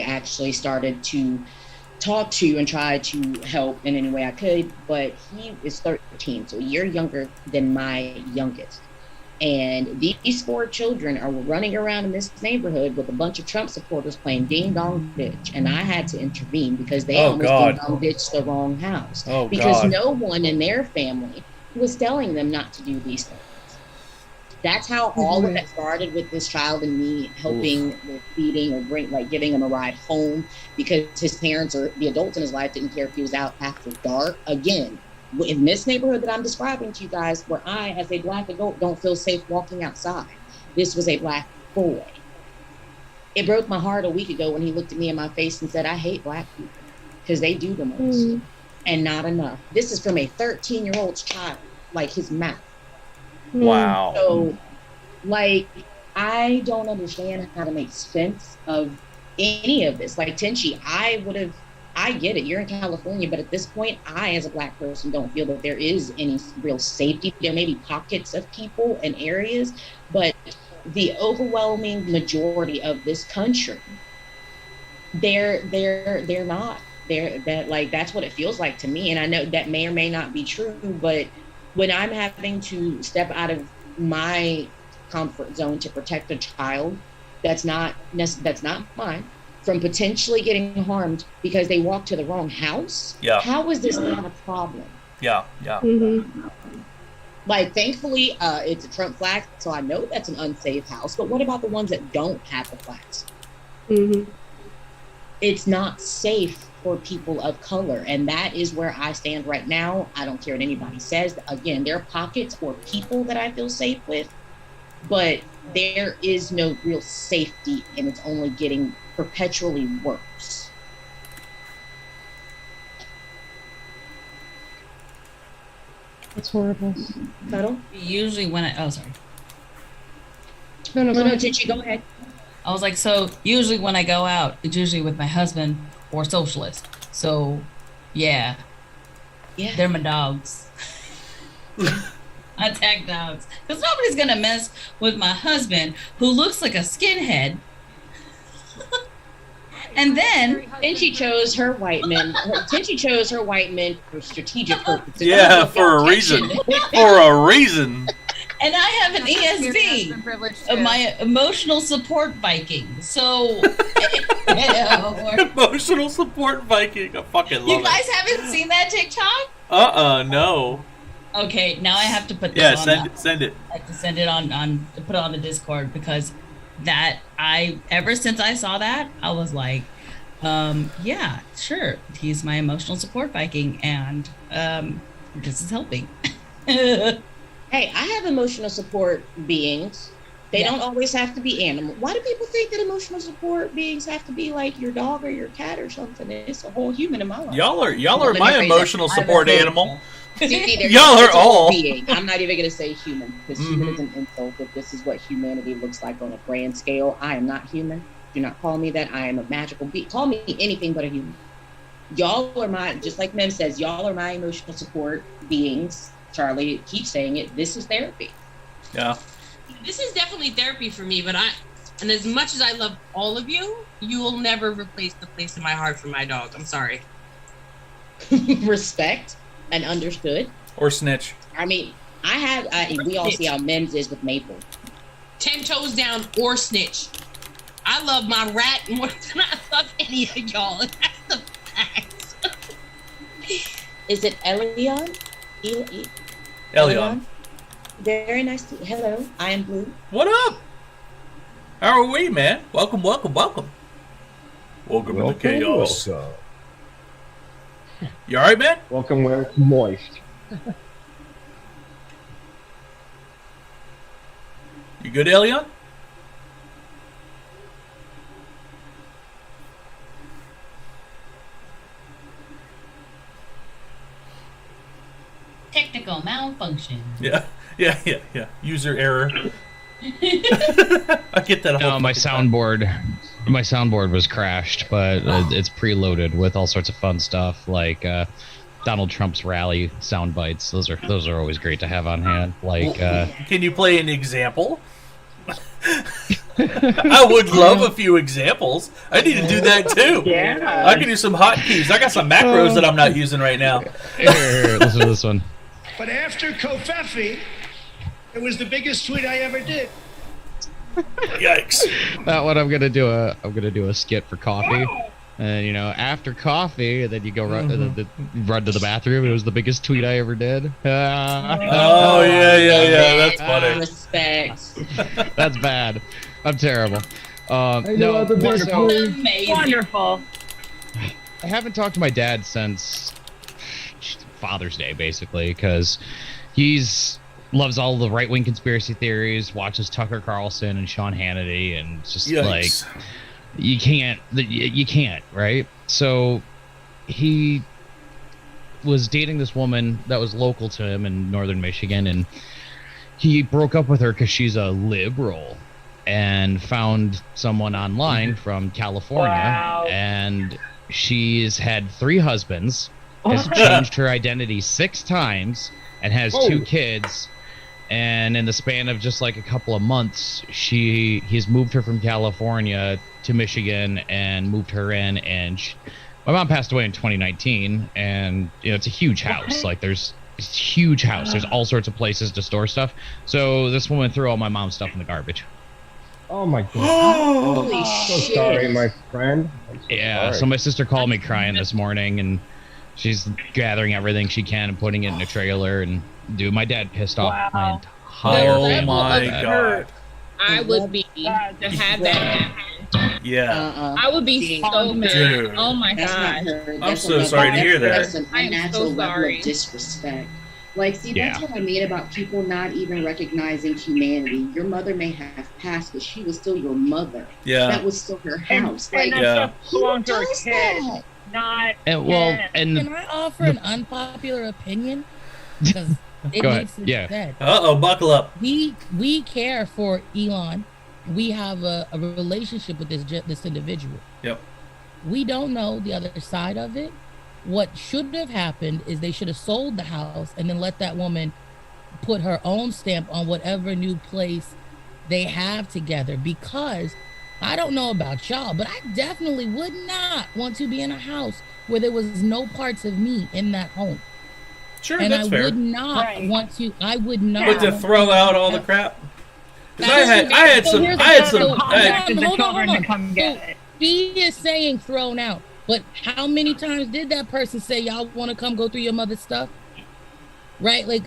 S1: actually started to talk to and try to help in any way I could. But he is 13, so a year younger than my youngest. And these 4 children are running around in this neighborhood with a bunch of Trump supporters playing ding dong ditch. And I had to intervene because they almost ding dong ditched the wrong house. Because no one in their family was telling them not to do these things. That's how all of that started with this child and me helping with feeding or giving him a ride home because his parents or the adults in his life didn't care if he was out after dark. Again, in this neighborhood that I'm describing to you guys, where I, as a black adult, don't feel safe walking outside. This was a black boy. It broke my heart a week ago when he looked at me in my face and said, "I hate black people because they do the most and not enough." This is from a 13-year-old's child, his mouth.
S2: Wow.
S1: So, I don't understand how to make sense of any of this. Tenchi, I get it. You're in California, but at this point, I, as a black person, don't feel that there is any real safety. There may be pockets of people and areas, but the overwhelming majority of this country, they're not. That's what it feels like to me. And I know that may or may not be true, but when I'm having to step out of my comfort zone to protect a child that's not mine from potentially getting harmed because they walked to the wrong house.
S2: Yeah.
S1: How is this not a problem?
S2: Yeah, yeah.
S6: Mm-hmm.
S1: Like, thankfully, it's a Trump flag, so I know that's an unsafe house. But what about the ones that don't have the flags?
S6: Mm-hmm.
S1: It's not safe for people of color, and that is where I stand right now. I don't care what anybody says. Again, there are pockets or people that I feel safe with, but there is no real safety, and it's only getting perpetually worse.
S6: It's horrible.
S1: Cuddle?
S3: Usually when I sorry.
S1: No, Gigi, go ahead.
S3: I was like, so usually when I go out, it's usually with my husband or socialist. So yeah. They're my dogs. I attack dogs. Because nobody's gonna mess with my husband who looks like a skinhead. And then
S1: she chose her white men. She chose her white men for strategic purposes.
S2: Yeah, for a reason. For a reason.
S3: And I have an ESV, my emotional support Viking. So,
S2: emotional support Viking. I fucking love it.
S3: You guys haven't seen that TikTok?
S2: No.
S3: Okay, now I have to put this on.
S2: Yeah, send it.
S3: I have to send it on put it on the Discord because that ever since I saw that, I was like, yeah, sure. He's my emotional support Viking, and this is helping.
S1: Hey, I have emotional support beings. They don't always have to be animal. Why do people think that emotional support beings have to be like your dog or your cat or something? It's a whole human in my life.
S2: Y'all are my emotional support animal.
S1: See,
S2: y'all are all.
S1: Being. I'm not even going to say human because human is an insult. If this is what humanity looks like on a grand scale, I am not human. Do not call me that. I am a magical being. Call me anything but a human. Y'all are my, just like Mem says, y'all are my emotional support beings. Charlie keeps saying it. This is therapy.
S2: Yeah.
S14: This is definitely therapy for me, but and as much as I love all of you, you will never replace the place in my heart for my dog. I'm sorry.
S1: Respect and understood.
S2: Or snitch.
S1: I mean, we all see how Mims is with Maple.
S14: 10 toes down or snitch. I love my rat more than I love any of y'all. That's the fact.
S1: Is it Elion?
S2: Elion.
S1: Very nice to hello. I am Blue.
S2: What up? How are we, man? Welcome. Welcome to the chaos.
S5: Welcome.
S2: You all right, man?
S5: Welcome where it's moist.
S2: You good, Elion?
S3: Technical malfunction.
S2: Yeah. User error. I get that.
S15: No, my soundboard was crashed, but it's preloaded with all sorts of fun stuff like Donald Trump's rally sound bites. Those are always great to have on hand. Like,
S2: can you play an example? I would love a few examples. I need to do that too.
S12: Yeah.
S2: I can do some hotkeys. I got some macros that I'm not using right now.
S15: Here, listen to this one.
S16: But after Kofefi, it was the biggest tweet I ever did.
S2: Yikes!
S15: That one I'm gonna do a skit for coffee, and after coffee, then you go run to the bathroom. It was the biggest tweet I ever did.
S2: Oh yeah. That's funny.
S1: Respect.
S15: That's bad. I'm terrible.
S12: No, wonderful.
S15: I haven't talked to my dad since Father's Day, basically, because he's loves all the right-wing conspiracy theories, watches Tucker Carlson and Sean Hannity, and it's just like you can't, right? So he was dating this woman that was local to him in northern Michigan, and he broke up with her because she's a liberal and found someone online from California, and she's had 3 husbands, has changed her identity 6 times, and has 2 kids. And in the span of just like a couple of months, he's moved her from California to Michigan and moved her in. And my mom passed away in 2019, and it's a huge house. Like it's a huge house. There's all sorts of places to store stuff. So this woman threw all my mom's stuff in the garbage.
S5: Oh my god!
S1: Holy
S5: so
S1: shit!
S5: sorry, my friend.
S15: Yeah.
S5: Sorry.
S15: So my sister called me crying this morning, and She's gathering everything she can and putting it in a trailer. And dude, my dad pissed off my entire family.
S2: My God.
S11: I would be to have that happen.
S2: Yeah.
S11: I would be so mad.
S2: Dude.
S11: Oh my
S1: That's not
S11: God.
S1: her.
S2: I'm so sorry to hear that.
S1: That's an
S11: I am
S1: unnatural
S11: so
S1: level
S11: sorry.
S1: of disrespect. Like, see,
S15: Yeah.
S1: that's what I mean about people not even recognizing humanity. Your mother may have passed, but she was still your mother.
S2: Yeah.
S1: That was still her house.
S12: And
S1: Like,
S2: Yeah.
S12: that stuff belongs to her
S1: does
S12: kid,
S1: that?
S12: not.
S15: And well,
S7: Can
S15: and
S7: I offer an unpopular opinion? Because it
S15: Go ahead.
S7: needs to be
S15: Yeah.
S7: said.
S2: Uh-oh, buckle up.
S7: We care for Elon. We have a relationship with this individual.
S2: Yep.
S7: We don't know the other side of it. What should have happened is they should have sold the house and then let that woman put her own stamp on whatever new place they have together. Because I don't know about y'all, but I definitely would not want to be in a house where there was no parts of me in that home.
S2: Sure,
S7: And
S2: that's
S7: I
S2: fair.
S7: would not
S12: Right.
S7: want to. I would not.
S2: But to throw out all the crap. 'Cause I had
S7: So
S2: some.
S7: here's
S2: I had
S7: the-
S2: some.
S7: so-
S2: I had-
S12: Contacted the
S7: hold on,
S12: children
S7: hold
S12: to come
S7: on.
S12: get
S7: So
S12: it.
S7: he is saying thrown out, but how many times did that person say y'all want to come go through your mother's stuff? Right? Like,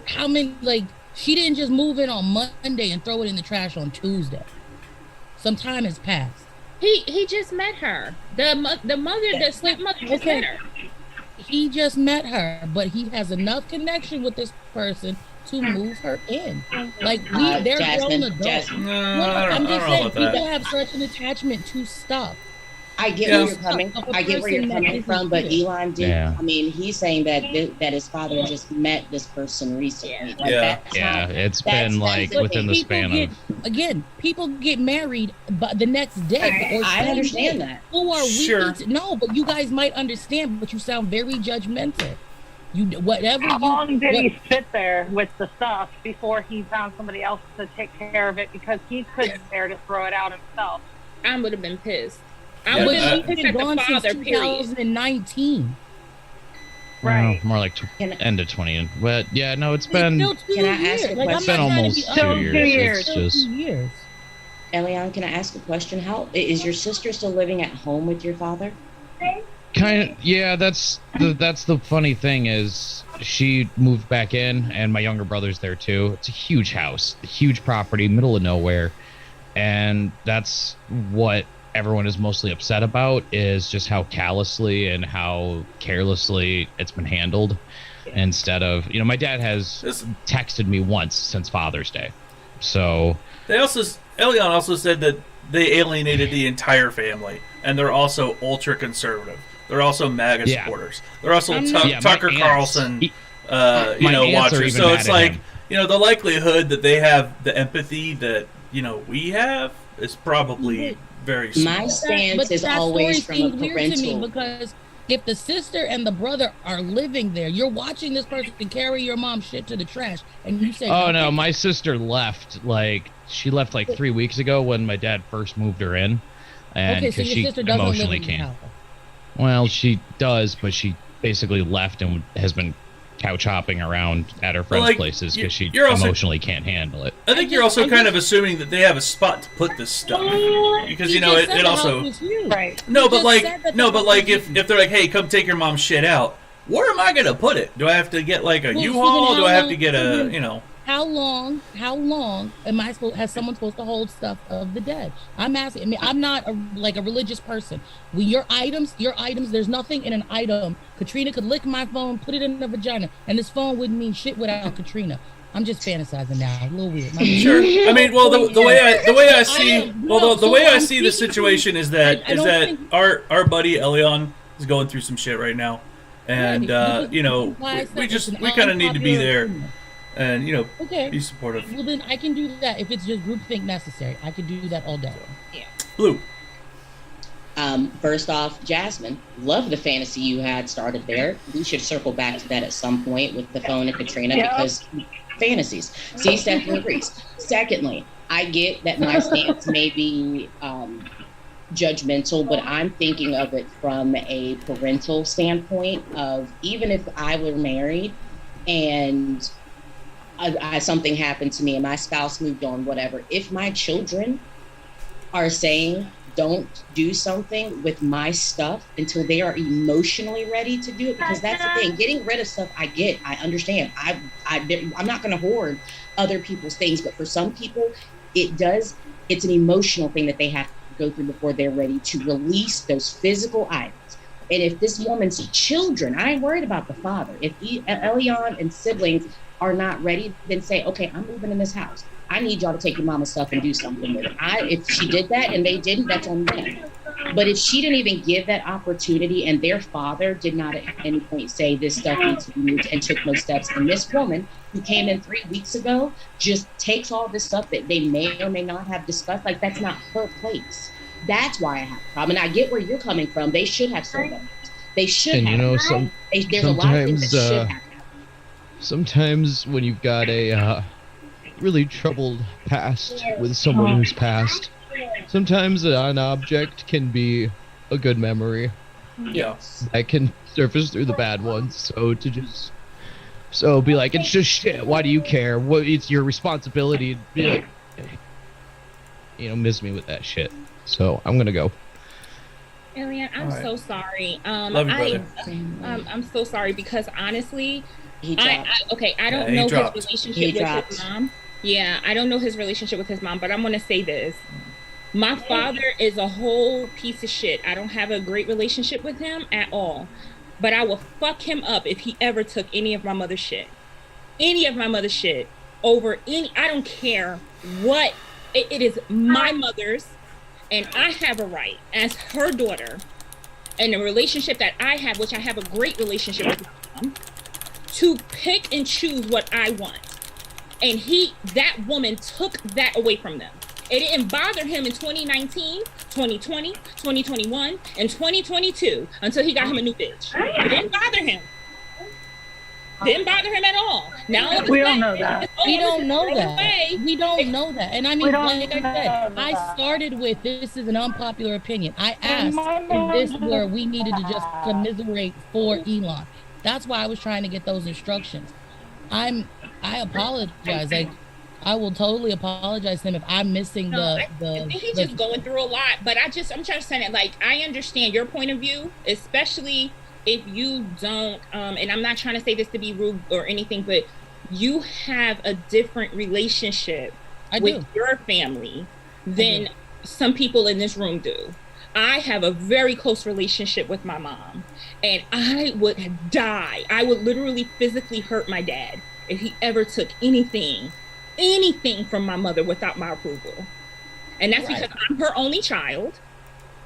S7: how many? Like, she didn't just move in on Monday and throw it in the trash on Tuesday. Some time has passed.
S11: He just met her. The mother, the stepmother just
S7: Okay.
S11: met her.
S7: He just met her, but he has enough connection with this person to move her in. Like, they're grown adults.
S1: Jasmine.
S2: No,
S7: No,
S2: I
S7: I'm
S2: don't
S7: just
S2: know
S7: saying,
S2: about that.
S7: people have such an attachment to stuff.
S1: I get
S2: Yeah.
S1: where you're coming. I get where you're
S7: person that
S1: coming
S7: isn't
S1: from, but
S7: here.
S1: Elon did.
S15: Yeah.
S1: I mean, he's saying that that his father just met this person recently. Like,
S2: Yeah.
S1: that's
S15: yeah,
S1: not-
S15: it's
S1: that's-
S15: been
S1: that's
S15: like
S1: the
S15: within
S1: thing.
S15: the
S7: People
S15: span
S7: get,
S15: of.
S7: again, people get married but the next day. Or
S1: I
S7: same
S1: understand
S7: day.
S1: that.
S7: Who are
S2: Sure.
S7: we? No, but you guys might understand, but you sound very judgmental. You whatever
S12: How
S7: you.
S12: long did
S7: what-
S12: he sit there with the stuff before he found somebody else to take care of it because he couldn't bear to throw it out himself?
S11: I would have been pissed. I
S2: Yeah,
S11: would
S7: But
S11: have
S7: she's
S11: been
S7: been
S11: pissed at
S7: gone
S11: the
S7: since
S11: father, period.
S7: 2019.
S12: Right.
S15: More like
S1: Can I-
S15: end of 20. But yeah, no, it's
S7: It's
S15: been.
S7: still 2
S1: Can I
S7: years.
S1: ask a
S7: Like, I'm
S15: It's
S1: question?
S15: been
S7: not trying to
S15: almost
S7: be
S15: 2
S12: Still
S15: years.
S12: 2 years.
S15: It's
S7: Still
S15: just
S7: 2 years.
S1: Elian, can I ask a question? How is your sister still living at home with your father?
S15: kind of. Yeah, that's the funny thing is she moved back in, and my younger brother's there too. It's a huge house, a huge property, middle of nowhere, and that's what everyone is mostly upset about is just how callously and how carelessly it's been handled. Instead of, my dad has texted me once since Father's Day, so
S2: Elian also said that they alienated the entire family, and they're also ultra conservative. They're also MAGA
S15: Yeah.
S2: supporters. They're also
S15: my
S2: Tucker
S15: aunts-
S2: Carlson,
S15: my aunts are
S2: watchers.
S15: even
S2: So
S15: mad
S2: it's
S15: at
S2: like,
S15: him.
S2: the likelihood that they have the empathy that we have is probably very small.
S1: My stance is
S7: that
S1: always
S7: story
S1: from a
S7: seems weird to me
S1: parental.
S7: because if the sister and the brother are living there, you're watching this person carry your mom's shit to the trash, and you say,
S15: Oh no, my sister left. She left 3 weeks ago when my dad first moved her in, and
S7: okay, so
S15: because
S7: your
S15: she
S7: sister doesn't live
S15: emotionally
S7: in the
S15: can't.
S7: house.
S15: Well, she does, but she basically left and has been couch hopping around at her friends' places because she
S2: you're also-
S15: emotionally can't handle it.
S2: I think you're also kind of assuming that they have a spot to put this stuff because
S7: He just said
S2: it
S7: the
S2: also
S7: house was huge.
S12: Right.
S2: no,
S7: He
S2: but
S7: just said that the house was
S2: if they're like, hey, come take your mom's shit out, where am I gonna put it? Do I have to get a
S7: Well, so
S2: U-Haul?
S7: then
S2: Do I
S7: how
S2: have to
S7: long-
S2: get
S7: so
S2: a
S7: then How long am I supposed? Has someone supposed to hold stuff of the dead? I'm asking. I mean, I'm not a religious person. Your items. There's nothing in an item. Katrina could lick my phone, put it in the vagina, and this phone wouldn't mean shit without Katrina. I'm just fantasizing now. A little weird.
S2: Sure. I mean, well, the way I see, the way I
S7: I'm
S2: see the
S7: speaking-
S2: situation is that
S7: I don't think-
S2: our buddy Elion is going through some shit right now, and
S7: Right.
S2: we kind of need to be there, and
S7: Okay.
S2: be supportive.
S7: Well, then I can do that if it's just groupthink necessary. I can do that all day.
S11: Yeah.
S2: Blue.
S1: First off, Jasmine, love the fantasy you had started there. We should circle back to that at some point with the phone and Katrina because fantasies. See, Stephanie agrees. Secondly, I get that my stance may be judgmental, but I'm thinking of it from a parental standpoint of even if I were married and something happened to me and my spouse moved on, whatever, if my children are saying, don't do something with my stuff until they are emotionally ready to do it, because that's the thing. Getting rid of stuff, I understand. I'm not going to hoard other people's things, but for some people, it's an emotional thing that they have to go through before they're ready to release those physical items. And if this woman's children, I ain't worried about the father. If Elion and siblings are not ready, then say, okay, I'm moving in this house. I need y'all to take your mama's stuff and do something with it. If she did that and they didn't, that's on them. But if she didn't even give that opportunity and their father did not at any point say this stuff needs to be moved and took no steps, and this woman who came in 3 weeks ago just takes all this stuff that they may or may not have discussed, like that's not her place. That's why I have a problem. And I get where you're coming from. They should have said that. They should
S15: and
S1: have. There's a lot of things that should have.
S15: Sometimes when you've got a really troubled past with someone who's passed, sometimes an object can be a good memory.
S2: Yes.
S15: That can surface through the bad ones. So be like, it's just shit. Why do you care? It's your responsibility to be like, miss me with that shit. So I'm gonna go.
S11: Elian, I'm so sorry.
S2: Love you, brother.
S11: I'm so sorry because honestly, I don't
S2: he
S11: know
S2: dropped.
S11: his relationship with his mom. Yeah, I don't know his relationship with his mom, but I'm gonna say this. My father is a whole piece of shit. I don't have a great relationship with him at all. But I will fuck him up if he ever took any of my mother's shit. Any of my mother's shit over any, I don't care what, it is my mother's, and I have a right as her daughter, and the relationship that I have, which I have a great relationship with my mom, to pick and choose what I want. And that woman took that away from them. It didn't bother him in 2019, 2020, 2021, and 2022 until he got him a new bitch. It didn't bother him. Didn't bother him at all. Now
S8: we don't know that.
S7: We don't know that. We don't know that. And I mean, like I said, I started with this is an unpopular opinion. I asked is this where we needed to just commiserate for Elon. That's why I was trying to get those instructions. I apologize. Like, I will totally apologize to him if I'm missing
S11: I think he's just going through a lot. But I'm trying to say that, like, I understand your point of view, especially if you don't, and I'm not trying to say this to be rude or anything, but you have a different relationship with your family than some people in this room do. I have a very close relationship with my mom, and I would die. I would literally physically hurt my dad if he ever took anything from my mother without my approval. And that's because I'm her only child,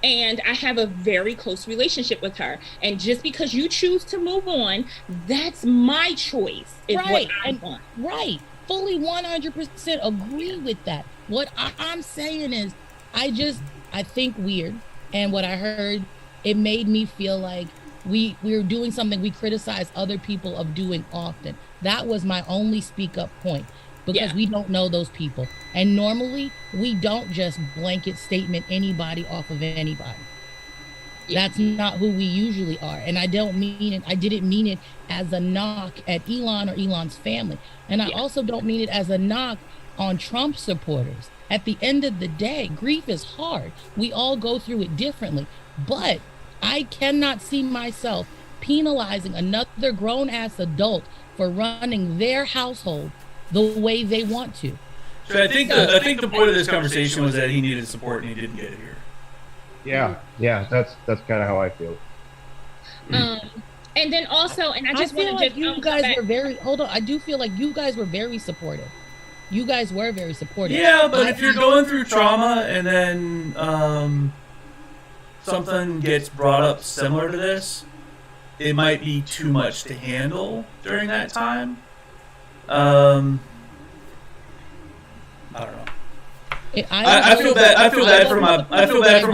S11: and I have a very close relationship with her. And just because you choose to move on, that's my choice, is what I want.
S7: Right. Fully 100% agree with that. What I'm saying is, I think weird. And what I heard, it made me feel like we were doing something we criticize other people of doing often. That was my only speak up point. Because we don't know those people. And normally, we don't just blanket statement anybody off of anybody. That's not who we usually are. And I didn't mean it as a knock at Elon or Elon's family. And I also don't mean it as a knock on Trump supporters. At the end of the day, grief is hard. We all go through it differently. But I cannot see myself penalizing another grown-ass adult for running their household the way they want to.
S2: So I think the point of this conversation was that he needed support and he didn't get it here.
S5: Yeah, that's kind of how I feel.
S11: And then also, and I just want to
S7: like you guys were very. Hold on, I do feel like you guys were very supportive. You guys were very supportive.
S2: Yeah, but if you're going through trauma and then something gets brought up similar to this, it might be too much to handle during that time. I don't know. I feel bad. I feel bad for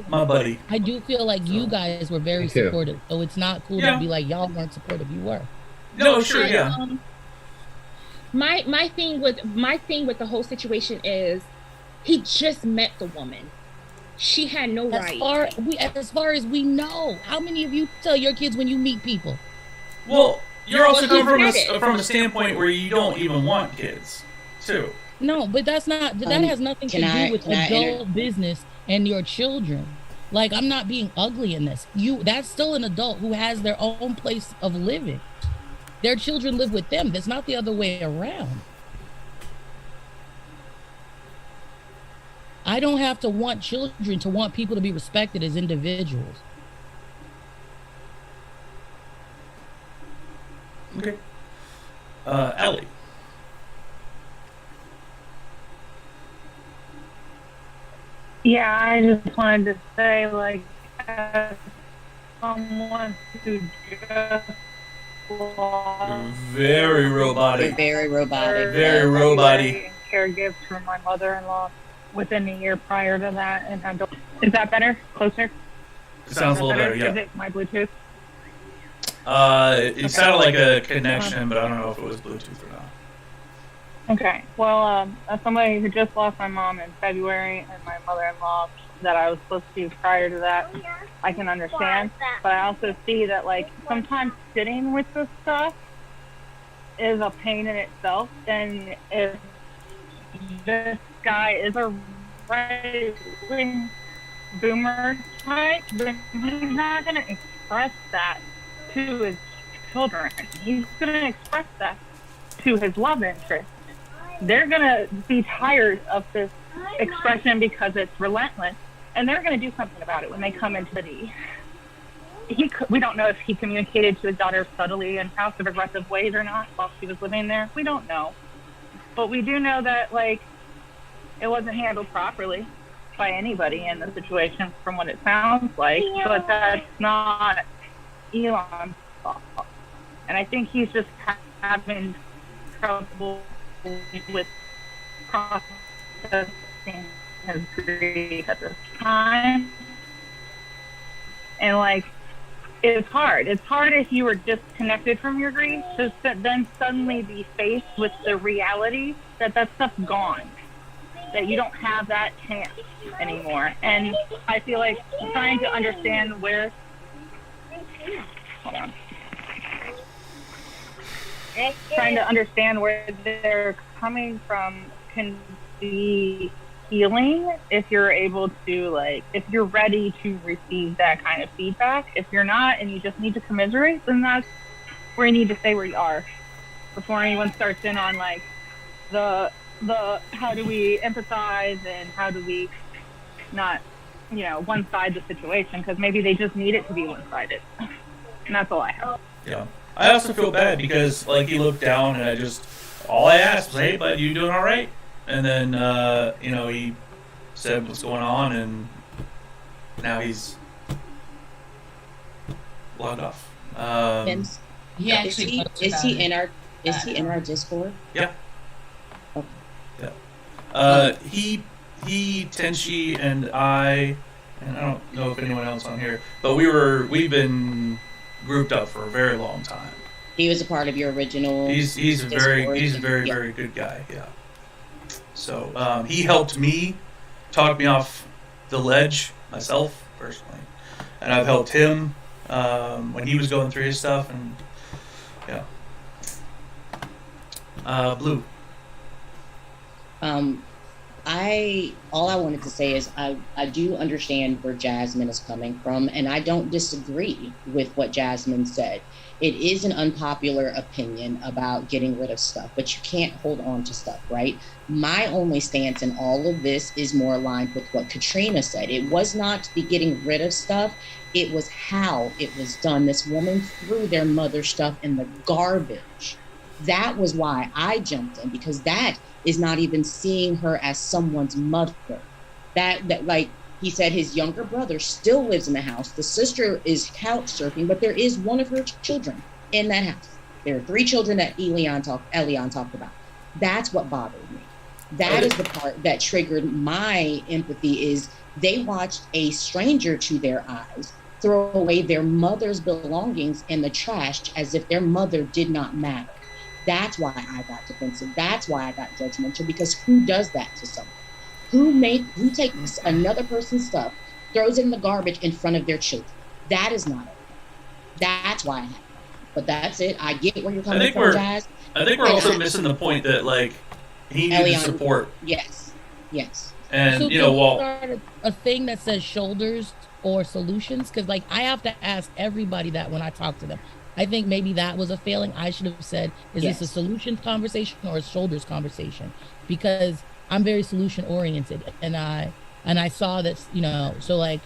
S2: my buddy.
S7: I do feel like you guys were very supportive, so it's not cool to be like y'all weren't supportive. You were.
S2: No, sure, yeah.
S11: My thing with the whole situation is, he just met the woman. She had no right.
S7: As far as we know, how many of you tell your kids when you meet people?
S2: Well, you're also coming from a standpoint where you don't even want kids, too.
S7: No, but that's not. That has nothing to do with adult business and your children. Like, I'm not being ugly in this. That's still an adult who has their own place of living. Their children live with them. That's not the other way around. I don't have to want children to want people to be respected as individuals.
S2: Okay. Ellie.
S17: Yeah, I just wanted to say, like, as someone who just lost
S2: Very robotic.
S1: Very robotic.
S2: Very robotic.
S17: caregivers for my mother-in-law within a year prior to that, and had to, is that better? Closer?
S2: It sounds a little better, yeah.
S17: Is it my Bluetooth?
S2: It sounded like a connection, but I don't know if it was Bluetooth or not.
S17: Okay. Well, as somebody who just lost my mom in February and my mother-in-law that I was supposed to prior to that, I can understand. But I also see that, like, sometimes sitting with this stuff is a pain in itself. And if this guy is a right-wing boomer type, then he's not going to express that to his children. He's going to express that to his love interest. They're going to be tired of this expression because it's relentless, and they're going to do something about it when they come into the... We don't know if he communicated to his daughter subtly in passive-aggressive ways or not while she was living there. We don't know. But we do know that, like, it wasn't handled properly by anybody in the situation from what it sounds like, but that's not Elon's fault. And I think he's just having trouble with processing his grief at this time. And, like, it's hard. It's hard if you were disconnected from your grief to then suddenly be faced with the reality that that stuff's gone, that you don't have that chance anymore. And I feel like trying to understand where... Hold on. Trying to understand where they're coming from can be healing if you're able to, like, if you're ready to receive that kind of feedback. If you're not and you just need to commiserate, then that's where you need to stay where you are before anyone starts in on, like, the how do we empathize and how do we not, you know, one-side the situation, because maybe they just need it to be one-sided. And that's all I have.
S2: Yeah. I also feel bad because, like, he looked down and all I asked was, hey, bud, you doing all right? And then, you know, he said what's going on, and now he's logged off.
S1: He actually is he in our Discord?
S2: Yeah.
S1: Okay.
S2: Yeah. He, Tenchi, and I don't know if anyone else on here, but we've been grouped up for a very long time.
S1: He was a part of your original.
S2: He's a very good guy. Yeah. So he helped me talk me off the ledge myself personally, and I've helped him when he was going through his stuff, and yeah. Blue.
S1: All I wanted to say is I do understand where Jasmine is coming from, and I don't disagree with what Jasmine said. It is an unpopular opinion about getting rid of stuff, but you can't hold on to stuff, right? My only stance in all of this is more aligned with what Katrina said. It was not the getting rid of stuff, it was how it was done. This woman threw their mother's stuff in the garbage. That was why I jumped in, because that is not even seeing her as someone's mother. That like he said, his younger brother still lives in the house. The sister is couch surfing, but there is one of her children in that house. There are 3 children that Elion talked about. That's what bothered me. That is the part that triggered my empathy, is they watched a stranger to their eyes throw away their mother's belongings in the trash as if their mother did not matter. That's why I got defensive. That's why I got judgmental, because who does that to someone? Who takes another person's stuff, throws it in the garbage in front of their children? That is not okay. That's why I have it. But that's it. I get where you're coming from, Jazz.
S2: I think we're also missing the point that, like, he needed support.
S1: Yes.
S2: And
S7: So
S2: you know,
S7: can we
S2: while
S7: start a thing that says shoulders or solutions, because like I have to ask everybody that when I talk to them. I think maybe that was a failing. I should have said, is this a solutions conversation or a shoulders conversation? Because I'm very solution oriented, and I saw that, you know, so like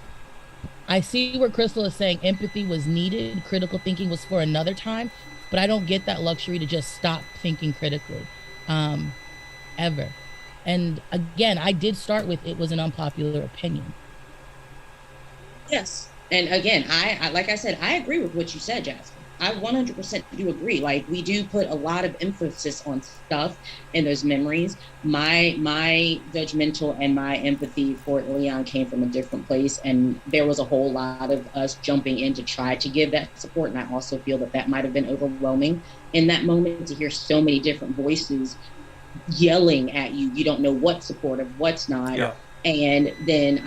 S7: I see where Crystal is saying empathy was needed, critical thinking was for another time, but I don't get that luxury to just stop thinking critically, ever. And again, I did start with it was an unpopular opinion.
S1: Yes. And again, I like I said, I agree with what you said, Jasmine. I 100% do agree. Like, we do put a lot of emphasis on stuff in those memories. My judgmental and my empathy for Leon came from a different place, and there was a whole lot of us jumping in to try to give that support. And I also feel that that might have been overwhelming in that moment to hear so many different voices yelling at you. You don't know what's supportive, what's not.
S2: Yeah.
S1: And then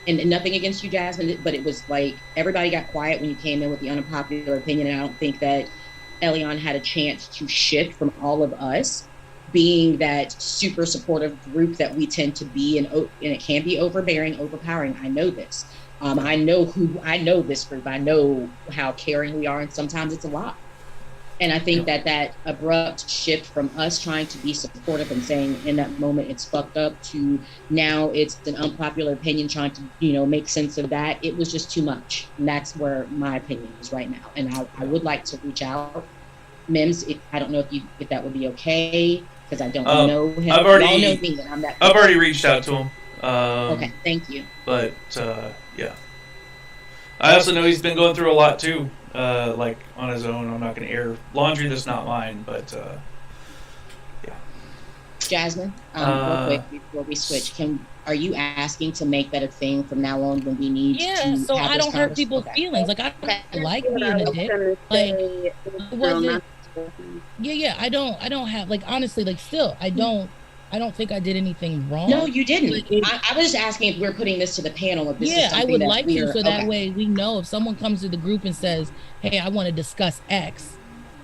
S1: and nothing against you, Jasmine, but it was like everybody got quiet when you came in with the unpopular opinion. And I don't think that Elion had a chance to shift from all of us being that super supportive group that we tend to be, and it can be overbearing, overpowering. I know this. I know this group. I know how caring we are, and sometimes it's a lot. And I think that abrupt shift from us trying to be supportive and saying in that moment it's fucked up to now it's an unpopular opinion trying to, you know, make sense of that. It was just too much. And that's where my opinion is right now. And I would like to reach out. Mims, I don't know if that would be okay, because I don't know him.
S2: I've already reached out to him.
S1: Okay, thank you.
S2: But yeah. I also know he's been going through a lot too. Like on his own. I'm not going to air laundry that's not mine, but yeah.
S1: Jasmine, real quick before we switch, are you asking to make that a thing from now on when we need to?
S7: Yeah, so I don't hurt people's feelings. Like I like being a dick. Like it wasn't. Yeah. I don't have, like, honestly, like, still I don't think I did anything wrong.
S1: No, you didn't. I was just asking if we're putting this to the panel. If this is
S7: I would like to, so that
S1: okay.
S7: way we know if someone comes to the group and says, hey, I want to discuss X,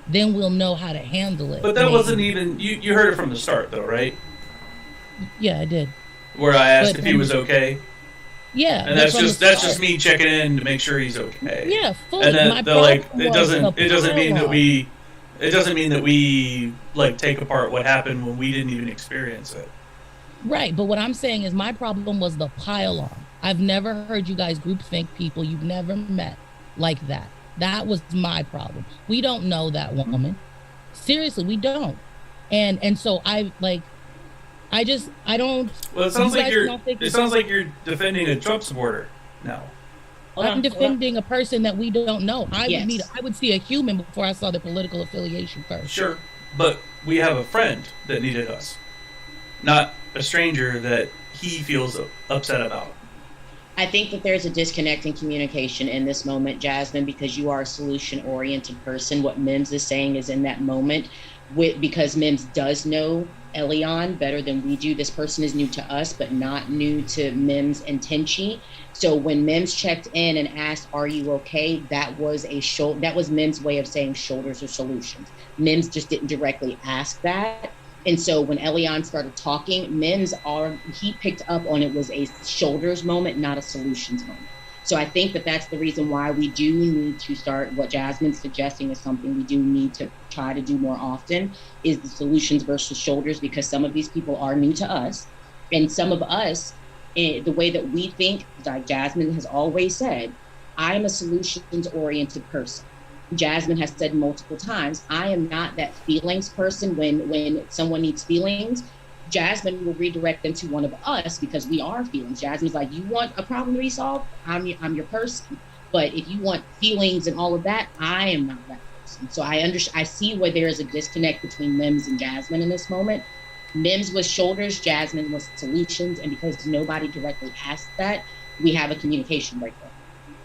S7: then we'll know how to handle it.
S2: But that wasn't even, you heard it from the start though, right?
S7: Yeah, I did.
S2: Where I asked if he was okay.
S7: Yeah.
S2: And that's just me checking in to make sure he's okay.
S7: Yeah, fully.
S2: And then it doesn't mean that we like take apart what happened when we didn't even experience it.
S7: Right, but what I'm saying is my problem was the pile-on. I've never heard you guys groupthink people you've never met like that. That was my problem. We don't know that woman. Seriously, we don't. And so I don't.
S2: Well, it sounds like you're defending a Trump supporter now.
S7: I'm defending a person that we don't know. I would see a human before I saw the political affiliation first.
S2: Sure, but we have a friend that needed us, not a stranger that he feels upset about.
S1: I think that there's a disconnect in communication in this moment, Jasmine, because you are a solution-oriented person. What Mims is saying is in that moment, because Mims does know Elion better than we do. This person is new to us, but not new to Mims and Tenchi. So when Mims checked in and asked, "Are you okay?" That was Mims' way of saying shoulders or solutions. Mims just didn't directly ask that. And so when Elion started talking, he picked up on it was a shoulders moment, not a solutions moment. So I think that that's the reason why we do need to start, what Jasmine's suggesting is something we do need to try to do more often, is the solutions versus shoulders, because some of these people are new to us. And some of us, the way that we think, like Jasmine has always said, I am a solutions-oriented person. Jasmine has said multiple times, I am not that feelings person. When someone needs feelings, Jasmine will redirect them to one of us because we are feelings. Jasmine's like, you want a problem to be solved? I'm your person. But if you want feelings and all of that, I am not that person. So I see where there is a disconnect between Mims and Jasmine in this moment. Mims was shoulders, Jasmine was solutions. And because nobody directly asked that, we have a communication break there.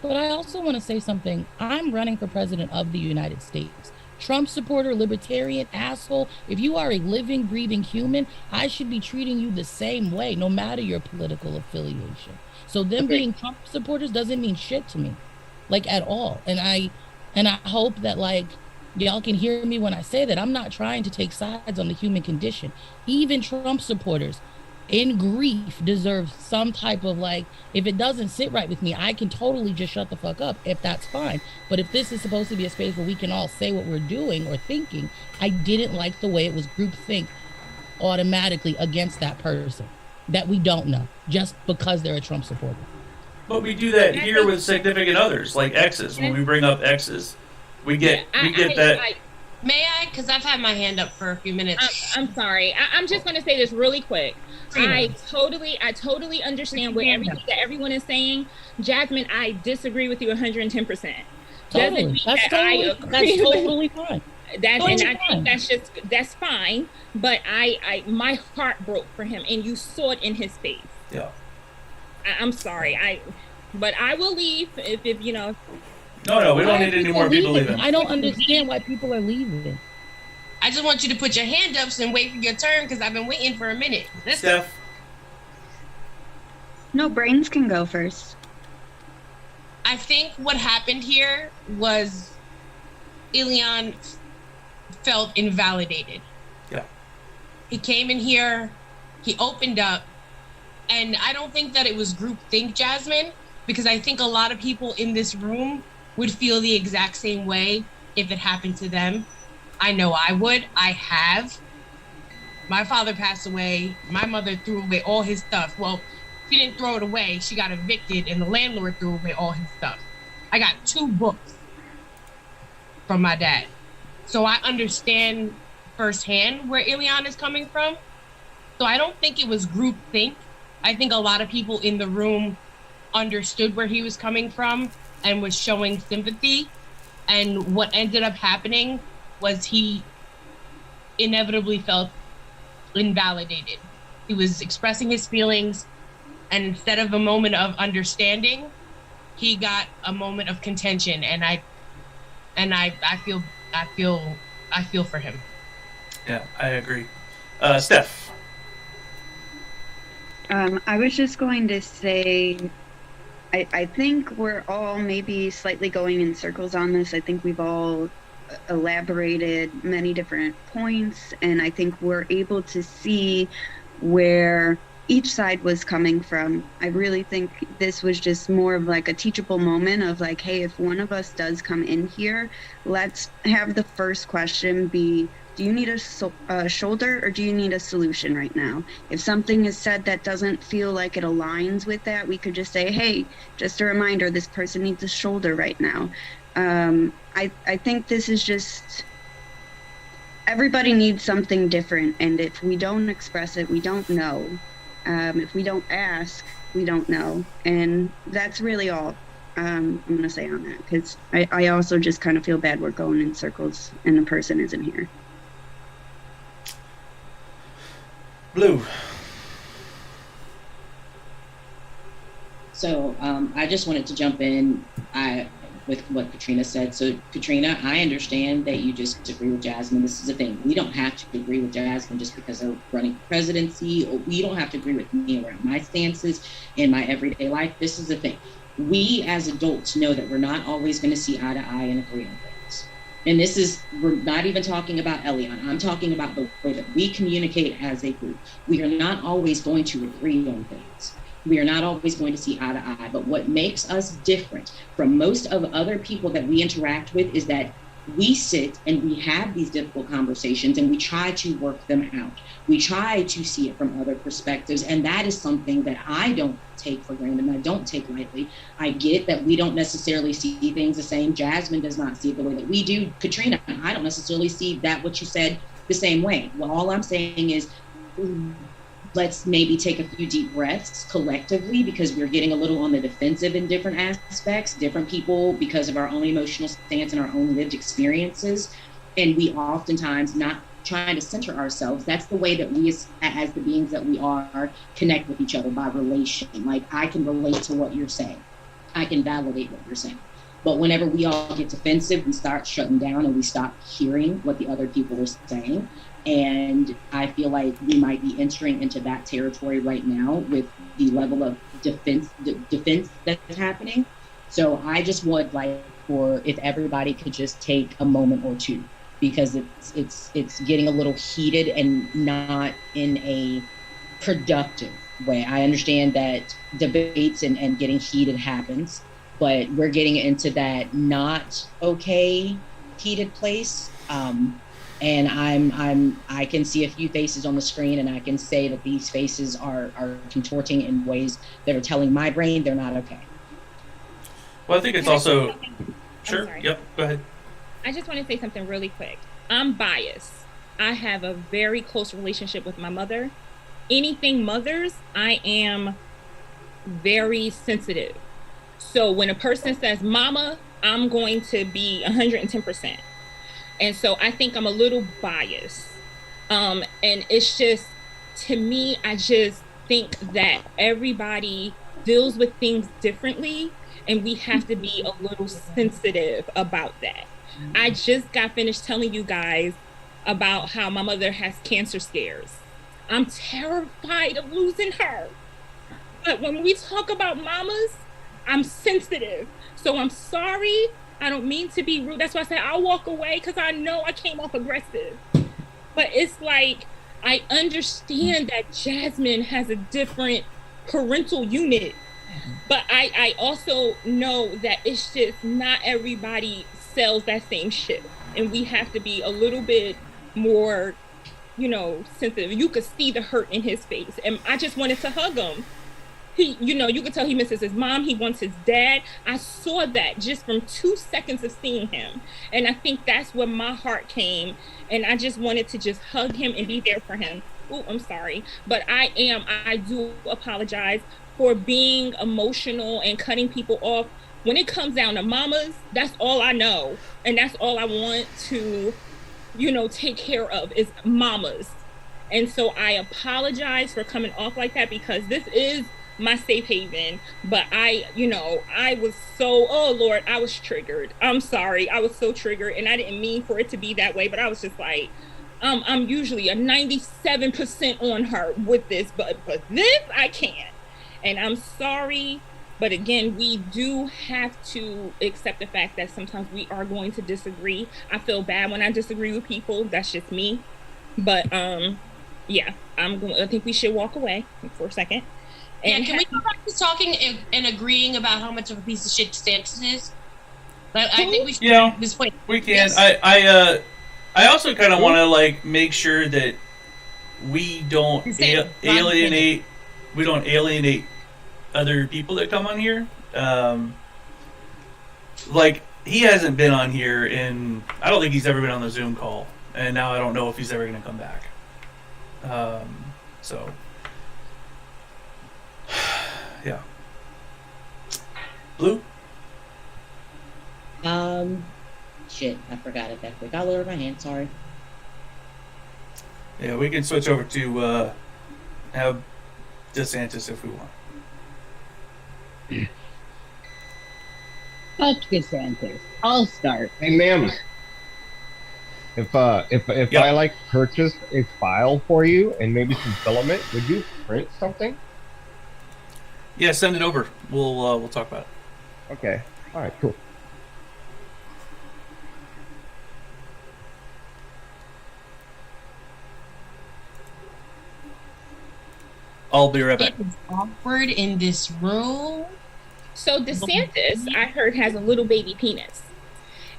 S7: But I also want to say something. I'm running for president of the United States. Trump supporter, libertarian, asshole. If you are a living, breathing human, I should be treating you the same way, no matter your political affiliation. So them being Trump supporters doesn't mean shit to me, like, at all. And I hope that, like, Y'all can hear me when I say that. I'm not trying to take sides on the human condition. Even Trump supporters in grief deserve some type of like, if it doesn't sit right with me, I can totally just shut the fuck up if that's fine. But if this is supposed to be a space where we can all say what we're doing or thinking, I didn't like the way it was groupthink automatically against that person that we don't know just because they're a Trump supporter.
S2: But we do that here with significant others, like exes. When we bring up exes, we get that.
S14: May I? Because I've had my hand up for a few minutes.
S11: I'm sorry. I'm just going to say this really quick. I totally understand what everything that everyone is saying. Jasmine, I disagree with you 110%.
S7: Totally. That's totally fine.
S11: I think that's fine. But my heart broke for him, and you saw it in his face.
S2: Yeah.
S11: I'm sorry. But I will leave if you know.
S2: No, we don't need any more people leaving.
S7: I don't understand why people are leaving.
S14: I just want you to put your hand up and wait for your turn because I've been waiting for a minute.
S2: Steph.
S9: No, brains can go first.
S14: I think what happened here was Ilian felt invalidated.
S2: Yeah.
S14: He came in here, he opened up, and I don't think that it was groupthink, Jasmine, because I think a lot of people in this room would feel the exact same way if it happened to them. I know I would. I have. My father passed away. My mother threw away all his stuff. Well, she didn't throw it away. She got evicted, and the landlord threw away all his stuff. I got 2 books from my dad. So I understand firsthand where Ilian is coming from. So I don't think it was groupthink. I think a lot of people in the room understood where he was coming from and was showing sympathy. And what ended up happening was he inevitably felt invalidated. He was expressing his feelings, and instead of a moment of understanding, he got a moment of contention. And I feel for him.
S2: Yeah, I agree. Steph.
S9: I was just going to say, I think we're all maybe slightly going in circles on this. I think we've all elaborated many different points, and I think we're able to see where each side was coming from. I really think this was just more of like a teachable moment of like, hey, if one of us does come in here, let's have the first question be, do you need a shoulder or do you need a solution right now? If something is said that doesn't feel like it aligns with that, we could just say, hey, just a reminder, this person needs a shoulder right now. I think this is just, everybody needs something different. And if we don't express it, we don't know. If we don't ask, we don't know. And that's really all I'm going to say on that. Because I also just kind of feel bad we're going in circles and the person isn't here.
S2: Blue.
S1: So I just wanted to jump in with what Katrina said. So Katrina, I understand that you just disagree with Jasmine. This is the thing. We don't have to agree with Jasmine just because of running for presidency, or we don't have to agree with me around my stances in my everyday life. This is the thing. We as adults know that we're not always going to see eye to eye and agree on things. And this is, we're not even talking about Elion. I'm talking about the way that we communicate as a group. We are not always going to agree on things. We are not always going to see eye to eye. But what makes us different from most of other people that we interact with is that we sit and we have these difficult conversations and we try to work them out. We try to see it from other perspectives. And that is something that I don't take for granted and I don't take lightly. I get that we don't necessarily see things the same. Jasmine does not see it the way that we do. Katrina, I don't necessarily see that what you said the same way. Well, all I'm saying is, let's maybe take a few deep breaths collectively, because we're getting a little on the defensive in different aspects, different people because of our own emotional stance and our own lived experiences. And we oftentimes not trying to center ourselves. That's the way that we as the beings that we are connect with each other, by relation. Like, I can relate to what you're saying. I can validate what you're saying. But whenever we all get defensive, we start shutting down and we stop hearing what the other people are saying. And I feel like we might be entering into that territory right now with the level of defense that's happening. So I just would like for if everybody could just take a moment or two, because it's getting a little heated and not in a productive way. I understand that debates and getting heated happens, but we're getting into that not okay heated place. And I can see a few faces on the screen, and I can say that these faces are contorting in ways that are telling my brain they're not okay.
S2: Well, I think it's also sure. Yep. Go ahead.
S11: I just want to say something really quick. I'm biased. I have a very close relationship with my mother. Anything mothers, I am very sensitive. So when a person says mama, I'm going to be 110%. And so I think I'm a little biased. And it's just, to me, I just think that everybody deals with things differently, and we have to be a little sensitive about that. I just got finished telling you guys about how my mother has cancer scares. I'm terrified of losing her. But when we talk about mamas, I'm sensitive. So I'm sorry. I don't mean to be rude. That's why I said I'll walk away, because I know I came off aggressive. But it's like, I understand that Jasmine has a different parental unit. But I also know that it's just not everybody sells that same shit. And we have to be a little bit more, sensitive. You could see the hurt in his face. And I just wanted to hug him. He, you could tell he misses his mom. He wants his dad. I saw that just from 2 seconds of seeing him. And I think that's where my heart came. And I just wanted to just hug him and be there for him. Oh, I'm sorry. But I do apologize for being emotional and cutting people off. When it comes down to mamas, that's all I know. And that's all I want to, take care of is mamas. And so I apologize for coming off like that, because this is my safe haven. But I was so, oh Lord, I was triggered. I'm sorry. I was so triggered, and I didn't mean for it to be that way, but I was just like, I'm usually a 97% on her with this, but this I can't. And I'm sorry. But again, we do have to accept the fact that sometimes we are going to disagree. I feel bad when I disagree with people. That's just me. But yeah, I think we should walk away for a second.
S14: And can we go back to talking and agreeing about how much of a piece of shit DeSantis is? But I think we should at this point.
S2: We can.
S14: Yes.
S2: I also kind of want to make sure that we don't alienate. We don't alienate other people that come on here. He hasn't been on here I don't think he's ever been on the Zoom call, and now I don't know if he's ever going to come back. So yeah. Blue?
S1: Shit, I forgot it that quick. I'll lower my hand, sorry.
S2: Yeah, we can switch over to have DeSantis if we want.
S18: Fuck DeSantis. I'll start.
S5: Hey, ma'am. If I purchase a file for you and maybe some filament, would you print something?
S2: Yeah, send it over. We'll talk about it.
S5: Okay. All right. Cool.
S2: I'll be right back.
S14: It is awkward in this room.
S11: So DeSantis, I heard, has a little baby penis.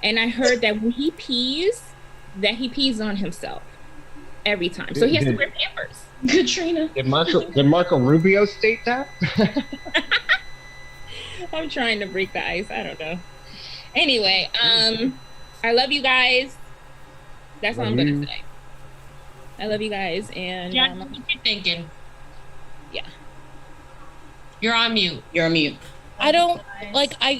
S11: And I heard that when he pees, that he pees on himself every time. So he has to wear Pampers.
S1: Katrina.
S5: Did Marco Rubio state that?
S11: I'm trying to break the ice. I don't know. Anyway, I love you guys. That's all I'm going to say. I love you guys. And
S14: yeah, what you thinking?
S11: Yeah.
S14: You're on mute.
S1: You're on mute.
S7: I don't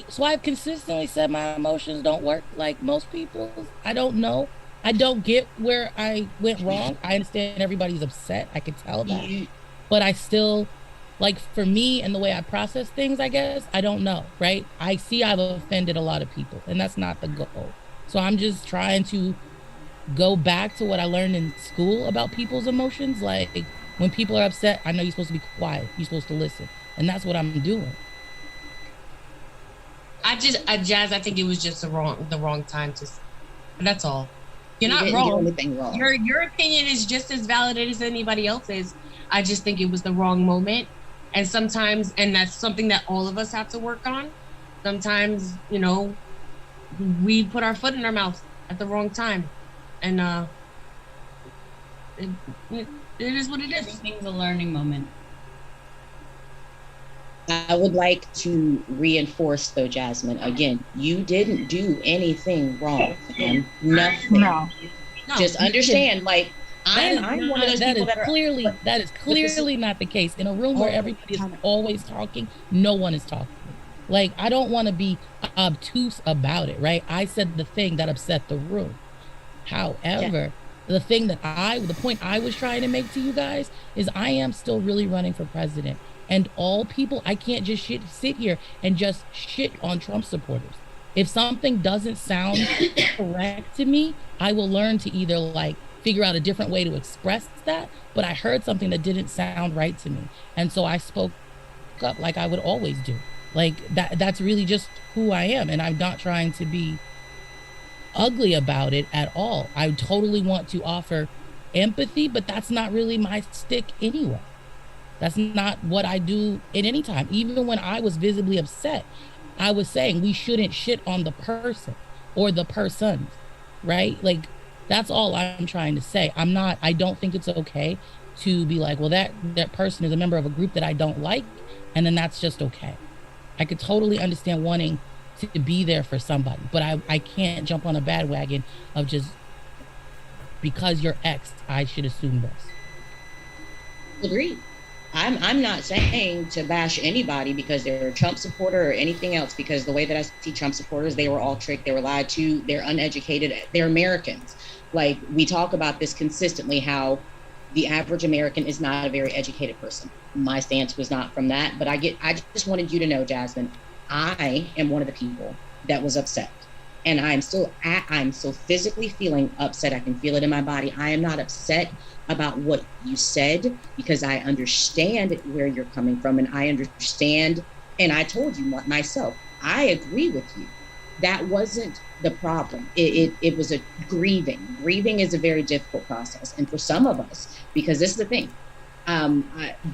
S7: so I've consistently said my emotions don't work like most people. I don't know. I don't get where I went wrong. I understand everybody's upset. I can tell that. But I still, for me and the way I process things, I guess, I don't know, right? I see I've offended a lot of people, and that's not the goal. So I'm just trying to go back to what I learned in school about people's emotions. Like, when people are upset, I know you're supposed to be quiet. You're supposed to listen. And that's what I'm doing.
S14: Jazz, I think it was just the wrong time to. That's all. You're not
S1: didn't
S14: wrong.
S1: do anything wrong.
S14: Your opinion is just as valid as anybody else's. I just think it was the wrong moment, and sometimes, and that's something that all of us have to work on. Sometimes, we put our foot in our mouth at the wrong time, and it is what it is.
S3: Everything's a learning moment.
S1: I would like to reinforce, though, Jasmine, again, you didn't do anything wrong, man. Nothing.
S17: No.
S1: Just understand, like, I'm one of those people
S7: that is clearly not the case. In a room where everybody is always talking, no one is talking. Like, I don't want to be obtuse about it, right? I said the thing that upset the room. However, the point I was trying to make to you guys is I am still really running for president. And all people, I can't just sit here and just shit on Trump supporters. If something doesn't sound correct to me, I will learn to either figure out a different way to express that. But I heard something that didn't sound right to me. And so I spoke up like I would always do. That's really just who I am. And I'm not trying to be ugly about it at all. I totally want to offer empathy, but that's not really my stick anyway. That's not what I do at any time. Even when I was visibly upset, I was saying we shouldn't shit on the person or the persons, right? That's all I'm trying to say. I don't think it's okay to be like, well, that person is a member of a group that I don't like, and then that's just okay. I could totally understand wanting to be there for somebody, but I can't jump on a bandwagon of just because you're X, I should assume this.
S1: Agreed. I'm not saying to bash anybody because they're a Trump supporter or anything else, because the way that I see Trump supporters, they were all tricked, they were lied to, they're uneducated, they're Americans. We talk about this consistently, how the average American is not a very educated person. My stance was not from that, but I just wanted you to know, Jasmine, I am one of the people that was upset. And I'm still physically feeling upset. I can feel it in my body. I am not upset about what you said because I understand where you're coming from, and I understand, and I told you myself, I agree with you. That wasn't the problem. It was a grieving. Grieving is a very difficult process. And for some of us, because this is the thing,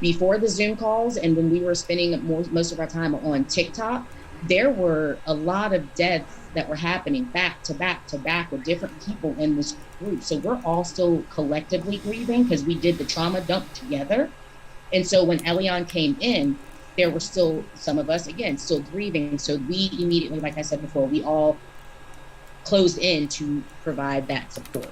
S1: before the Zoom calls and when we were spending most of our time on TikTok, there were a lot of deaths that were happening back to back to back with different people in this group. So we're all still collectively grieving because we did the trauma dump together. And so when Elion came in, there were still some of us, again, still grieving. So we immediately, like I said before, we all closed in to provide that support.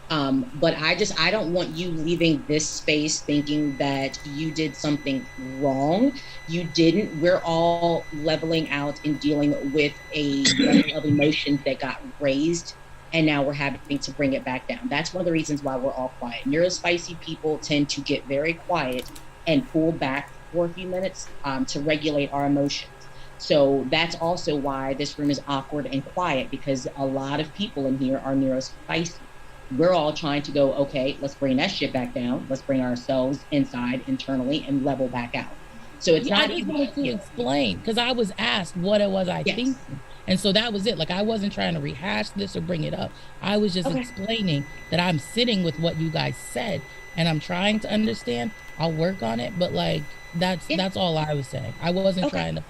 S1: But I don't want you leaving this space thinking that you did something wrong. You didn't. We're all leveling out and dealing with a level of emotions that got raised, and now we're having to bring it back down. That's one of the reasons why we're all quiet. Neurospicy people tend to get very quiet and pull back for a few minutes to regulate our emotions. So that's also why this room is awkward and quiet, because a lot of people in here are neurospicy. We're all trying to go, okay, let's bring that shit back down. Let's bring ourselves inside internally and level back out. So it's not
S7: I just wanted to explain, because I was asked what it was I think. And so that was it. I wasn't trying to rehash this or bring it up. I was just explaining that I'm sitting with what you guys said and I'm trying to understand. I'll work on it. But that's all I was saying. I wasn't trying to.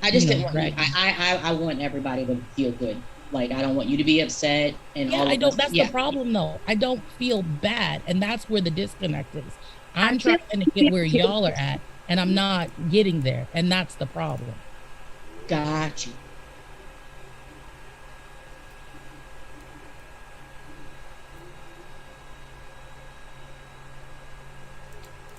S1: I just didn't want I want everybody to feel good. I don't want you to be upset. And
S7: I don't. That's the problem, though. I don't feel bad, and that's where the disconnect is. I'm trying to get where y'all are at, and I'm not getting there, and that's the problem.
S1: Got you.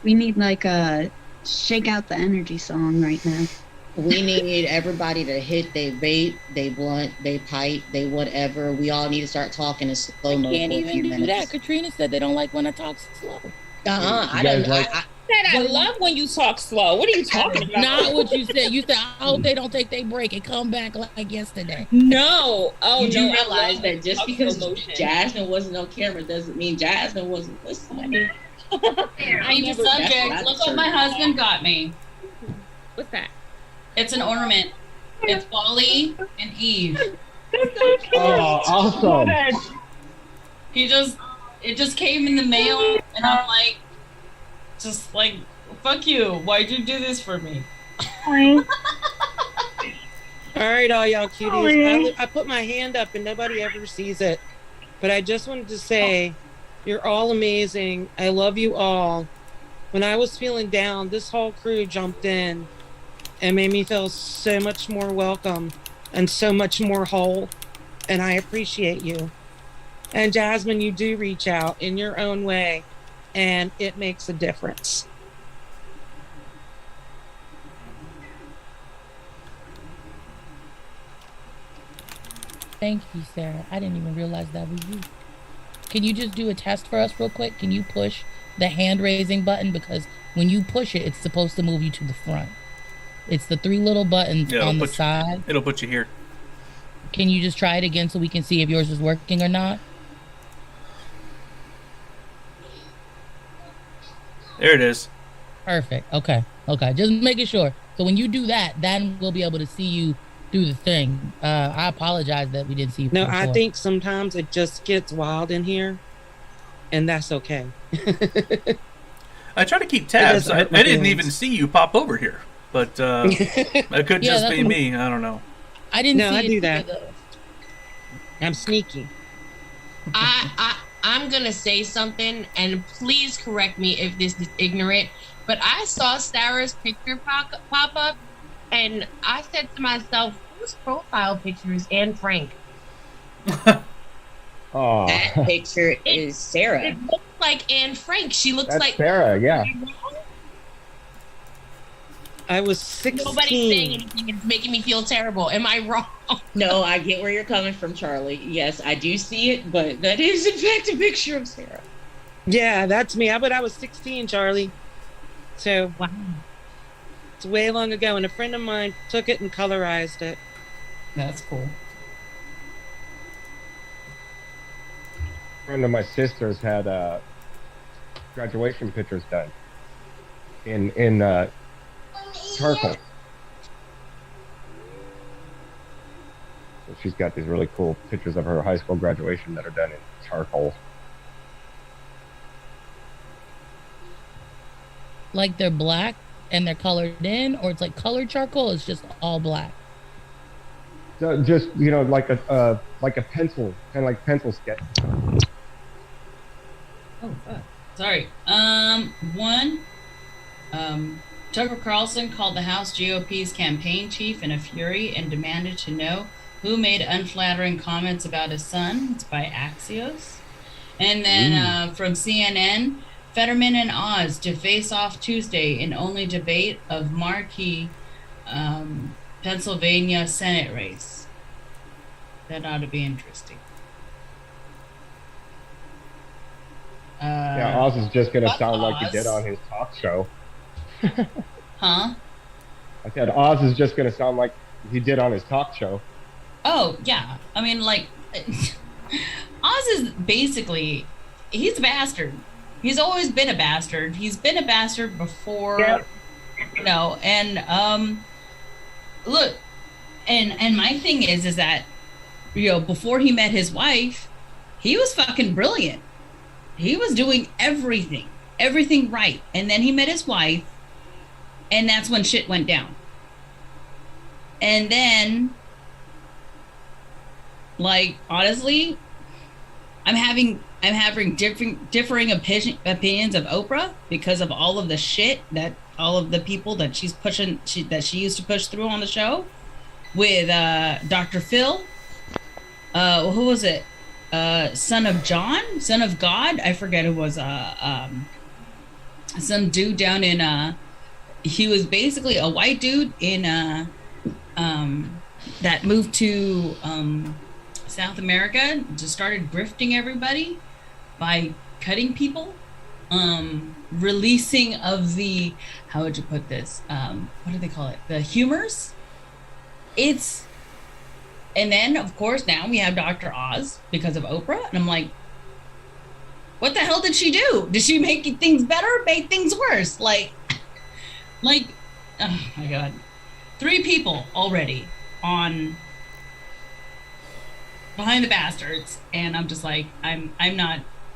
S9: We need a shake out the energy song right now.
S1: We need everybody to hit they vape, they blunt, they pipe, they whatever. We all need to start talking in slow mo for a few minutes. Can't even do that.
S7: Katrina said they don't like when I talk slow.
S1: I don't like.
S11: I love when you talk slow. What are you talking about?
S7: Not what you said. You said, I hope they don't take their break and come back like yesterday.
S11: No. Oh,
S1: you do realize that just because Jasmine wasn't on camera doesn't mean Jasmine wasn't listening.
S3: I'm the subject. Look what my husband got me.
S11: What's that?
S3: It's an ornament. It's Wally and Eve.
S5: Oh, awesome.
S3: It just came in the mail, and I'm like, just like, fuck you. Why'd you do this for me?
S19: All right, all y'all cuties. I put my hand up and nobody ever sees it. But I just wanted to say, you're all amazing. I love you all. When I was feeling down, this whole crew jumped in and made me feel so much more welcome and so much more whole. And I appreciate you. And Jasmine, you do reach out in your own way, and it makes a difference.
S7: Thank you, Sarah. I didn't even realize that was you. Can you just do a test for us real quick? Can you push the hand raising button? Because when you push it, it's supposed to move you to the front. It's the 3 little buttons on the side.
S2: It'll put you here.
S7: Can you just try it again so we can see if yours is working or not?
S2: There it is.
S7: Perfect. Okay. Just making sure. So when you do that, then we'll be able to see you do the thing. I apologize that we didn't see you.
S19: No,
S7: before.
S19: I think sometimes it just gets wild in here, and that's okay.
S2: I try to keep tabs. I didn't even see you pop over here, but it could just be me. I don't know.
S7: I didn't.
S19: No,
S7: see
S19: I
S7: it
S19: do that.
S7: either.
S19: I'm sneaky.
S14: I'm gonna say something, and please correct me if this is ignorant, but I saw Sarah's picture pop up, and I said to myself, whose profile picture is Anne Frank?
S5: Oh,
S1: That picture is Sarah.
S14: It looks like Anne Frank. She looks
S5: that's
S14: like
S5: Sarah. Yeah.
S19: I was 16.
S14: Nobody's saying anything. It's making me feel terrible. Am I wrong?
S1: No, I get where you're coming from, Charlie. Yes, I do see it, but that is in fact a picture of Sarah.
S19: Yeah, that's me. But I was 16, Charlie. So
S3: Wow.
S19: it's way long ago, and a friend of mine took it and colorized it.
S3: That's cool.
S5: A friend of my sister's had graduation pictures done in charcoal. So she's got these really cool pictures of her high school graduation that are done in charcoal.
S7: Like they're black and they're colored in, or it's like colored charcoal. It's just all black.
S5: So just like a pencil, kind of like pencil sketch.
S3: Oh, fuck. Sorry. Tucker Carlson called the House GOP's campaign chief in a fury and demanded to know who made unflattering comments about his son. It's by Axios. And then from CNN, Fetterman and Oz to face off Tuesday in only debate of marquee Pennsylvania Senate race. That ought to be interesting.
S5: Yeah, Oz is just going to
S3: fuck
S5: sound like he
S3: Oz.
S5: did on his talk show.
S3: Huh?
S5: I said Oz is just going to sound like he did on his talk show.
S3: Oh, yeah. I mean, like, Oz is basically, he's a bastard. He's always been a bastard. He's been a bastard before, and, look, and my thing is that, before he met his wife, he was fucking brilliant. He was doing everything right. And then he met his wife, and that's when shit went down. And then, like, honestly, I'm having differing opinions of Oprah because of all of the shit that all of the people that she's pushing, that she used to push through on the show with Dr. Phil. Who was it? Son of God. I forget who was. Some dude down in. He was basically a white dude in that moved to South America, just started grifting everybody by cutting people, releasing of the, how would you put this? What do they call it? The humors. And then of course now we have Dr. Oz because of Oprah, and I'm like, what the hell did she do? Did she make things better? Make things worse? Like, oh my God. 3 people already on Behind the Bastards, and I'm just like, I'm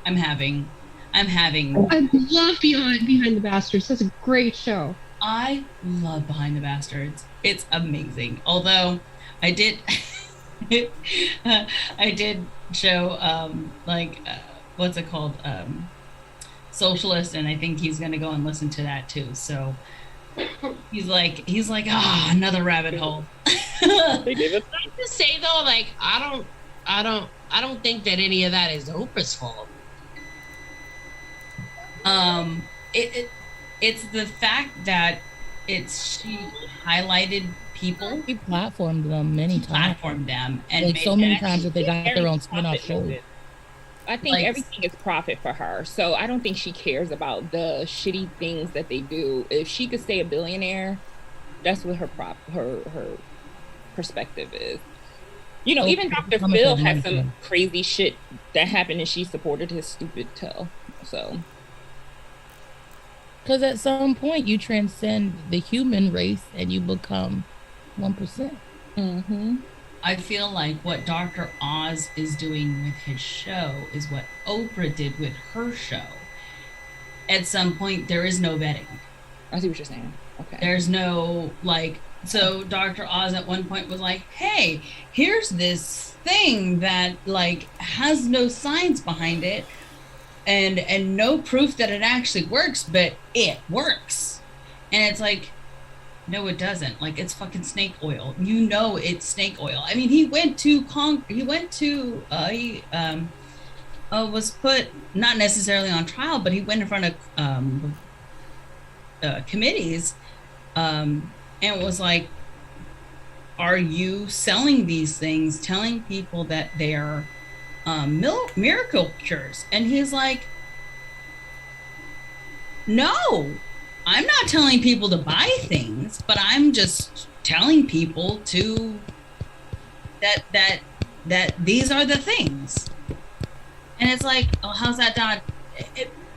S3: having.
S6: I love Behind the Bastards. That's a great show.
S3: I love Behind the Bastards. It's amazing. Although I did, I did show what's it called, Socialist, and I think he's gonna go and listen to that too. So he's like, another rabbit hole.
S10: Hey, David.
S14: I have to say though, like I don't think that any of that is Oprah's fault.
S3: It's the fact that she highlighted people.
S7: She platformed them many times.
S3: Platformed them, and
S7: like so many times that they got their own spin-off shows.
S11: I think everything is profit for her, so I don't think she cares about the shitty things that they do. If she could stay a billionaire, that's what her perspective is. You know, even Dr. Phil had some crazy shit that happened, and she supported his stupid tell. So,
S7: because at some point you transcend the human race and you become 1%.
S3: Mm-hmm. I feel like what Dr. Oz is doing with his show is what Oprah did with her show. At some point, there is no vetting.
S11: I see what you're saying. Okay.
S3: There's no, so Dr. Oz at one point was like, hey, here's this thing that, has no science behind it and no proof that it actually works, but it works. And it's like, no, it doesn't. It's fucking snake oil. You know it's snake oil. I mean, he was put not necessarily on trial, but he went in front of committees and was like, are you selling these things, telling people that they're miracle cures? And he's like, no, I'm not telling people to buy things, but I'm just telling people that these are the things. And it's like, oh, how's that not?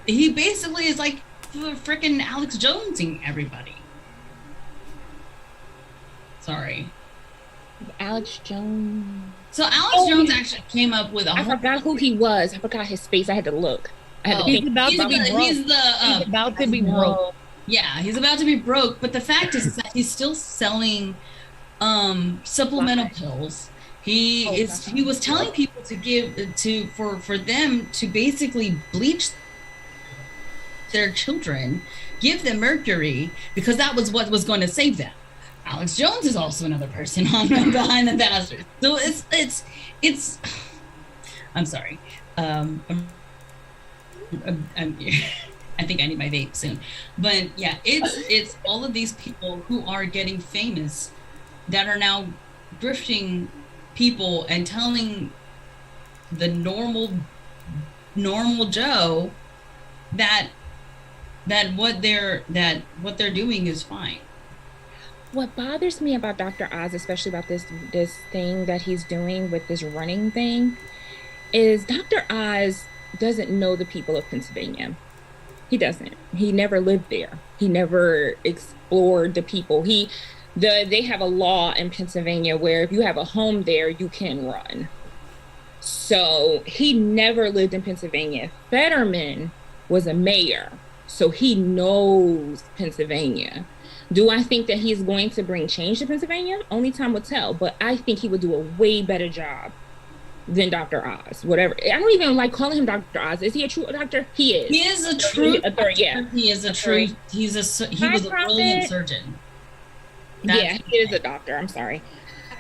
S3: He basically is like freaking Alex Jonesing everybody. Sorry.
S11: Alex Jones.
S3: So Alex Jones actually came up with
S11: I forgot who he was. I forgot his face. I had to look.
S7: He's about to be broke. He's about to be broke.
S3: Yeah, he's about to be broke, but the fact is that he's still selling supplemental pills. He was telling people for them to basically bleach their children, give them mercury, because that was what was going to save them. Alex Jones is also another person on Behind the Bastards. So it's I'm sorry. I think I need my vape soon. But yeah, it's all of these people who are getting famous that are now grifting people and telling the normal Joe that what they're doing is fine.
S11: What bothers me about Dr. Oz, especially about this thing that he's doing with this running thing, is Dr. Oz doesn't know the people of Pennsylvania. He doesn't. He never lived there. He never explored the people. They have a law in Pennsylvania where if you have a home there, you can run. So he never lived in Pennsylvania. Fetterman was a mayor, so he knows Pennsylvania. Do I think that he's going to bring change to Pennsylvania? Only time will tell, but I think he would do a way better job than Dr. Oz. Whatever. I don't even like calling him Dr. Oz. Is he a true doctor? He is.
S3: He is a true doctor.
S11: Yeah.
S3: He is a true. He was a brilliant surgeon.
S11: Yeah, he is a doctor. I'm sorry.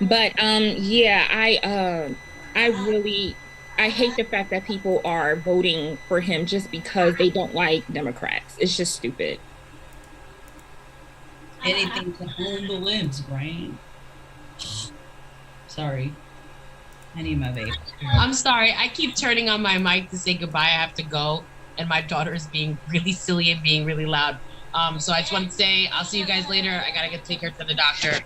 S11: But I hate the fact that people are voting for him just because they don't like Democrats. It's just stupid.
S3: Anything to hold the limbs, right? Sorry. I need my vape.
S14: I'm sorry. I keep turning on my mic to say goodbye. I have to go. And my daughter is being really silly and being really loud. So I just want to say, I'll see you guys later. I got to go take her to the doctor.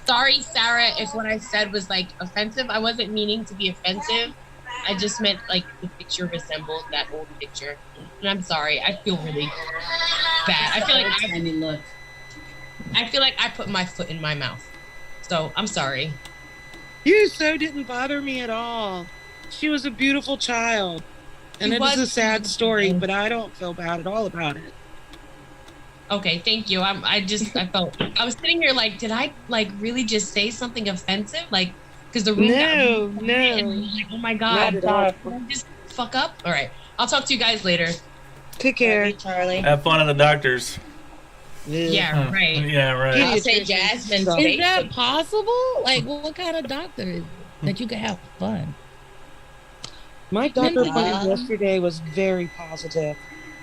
S14: Sorry, Sarah, if what I said was offensive. I wasn't meaning to be offensive. I just meant the picture resembled that old picture. And I'm sorry. I feel really bad. I feel like I put my foot in my mouth. So I'm sorry.
S19: You so didn't bother me at all. She was a beautiful child. And it is a sad story, but I don't feel bad at all about it.
S14: Okay, thank you. I was sitting here like, did I like really just say something offensive? Like, because the room
S19: No.
S14: like, oh my god,
S19: Not at all.
S14: did I just fuck up? All right, I'll talk to you guys later.
S19: Take care,
S6: Charlie.
S2: Have fun at the doctor's.
S14: Yeah, right.
S2: Yeah, right.
S14: I'll say Jasmine.
S7: Is that possible? Like, what kind of doctor is that you can have fun?
S19: My doctor appointment yesterday was very positive.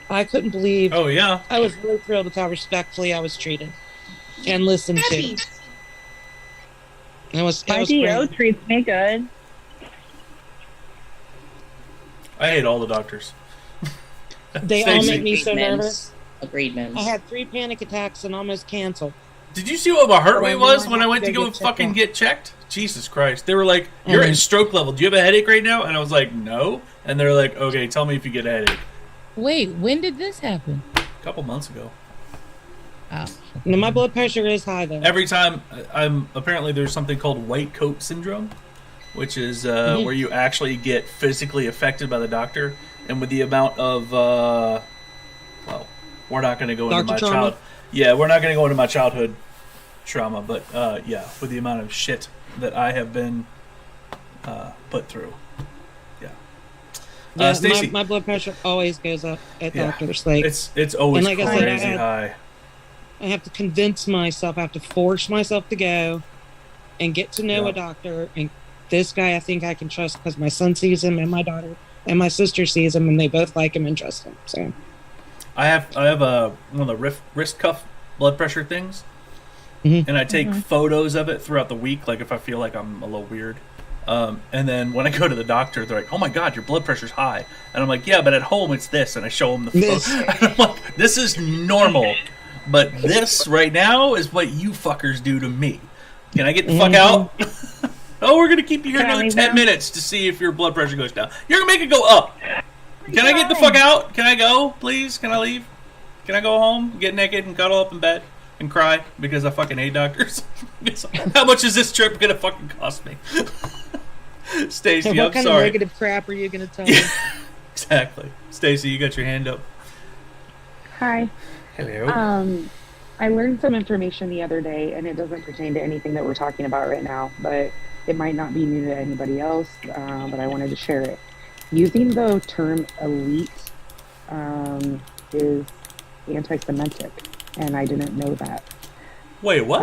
S19: I couldn't believe.
S2: Oh yeah.
S19: I was really thrilled with how respectfully I was treated and listened to. It was
S17: My DO treats me good.
S2: I hate all the doctors.
S19: They all make me so
S1: Agreed,
S19: nervous.
S1: Agreed, Mims.
S19: I had 3 panic attacks and almost canceled.
S2: Did you see what my heart rate was when I went to
S19: They
S2: go
S19: get checked
S2: fucking
S19: out.
S2: get checked? Jesus Christ. They were like, you're at stroke level. Do you have a headache right now? And I was like, no. And they're like, okay, tell me if you get a headache.
S7: Wait, when did this happen?
S2: A couple months ago.
S7: Oh.
S19: No, my blood pressure is high though.
S2: Every time, apparently there's something called white coat syndrome, which is where you actually get physically affected by the doctor. And with the amount of, well, we're not going to go into my child. Yeah, we're not going to go into my childhood trauma, but yeah, with the amount of shit that I have been put through.
S19: Yeah,
S2: Stacey,
S19: my blood pressure always goes up at doctors. Like
S2: it's always
S19: and like
S2: crazy
S19: I said,
S2: high.
S19: I have to convince myself. I have to force myself to go and get to know a doctor. And this guy, I think I can trust because my son sees him, and my daughter and my sister sees him, and they both like him and trust him. So
S2: I have one of the wrist cuff blood pressure things, and I take photos of it throughout the week. Like if I feel like I'm a little weird. And then when I go to the doctor, they're like, "Oh my God, your blood pressure's high," and I'm like, "Yeah, but at home it's this," and I show them the photo. I'm like, "This is normal, but this right now is what you fuckers do to me. Can I get the fuck out?" Oh, we're gonna keep you here another 10 minutes to see if your blood pressure goes down. You're gonna make it go up. Can I get the fuck out? Can I go, please? Can I leave? Can I go home, get naked, and cuddle up in bed and cry because I fucking hate doctors? How much is this trip gonna fucking cost me? Stacey,
S19: what
S2: I'm
S19: kind
S2: sorry.
S19: of negative crap are you going to tell me?
S2: Exactly. Stacey, you got your hand up.
S20: Hi.
S2: Hello.
S20: I learned some information the other day, and it doesn't pertain to anything that we're talking about right now, but it might not be new to anybody else, but I wanted to share it. Using the term elite is anti-Semitic, and I didn't know that.
S2: Wait, what?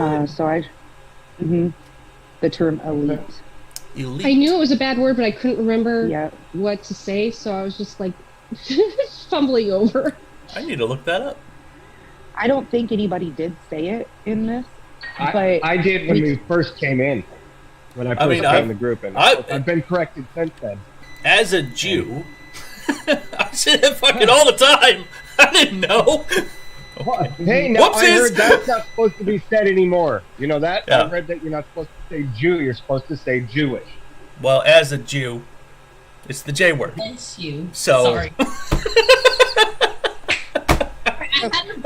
S20: The term elite.
S2: Elite.
S6: I knew it was a bad word, but I couldn't remember what to say, so I was just like fumbling over.
S2: I need to look that up.
S20: I don't think anybody did say it in this, but
S5: I did when we first came in, when I first came in the group, and I've been corrected since then.
S2: As a Jew, I say that fucking all the time. I didn't know.
S5: Hey, now I heard that's not supposed to be said anymore. You know that?
S2: Yeah.
S5: I read that you're not supposed to say Jew, you're supposed to say Jewish.
S2: Well, as a Jew, it's the J word.
S14: That's you.
S2: So,
S14: Sorry.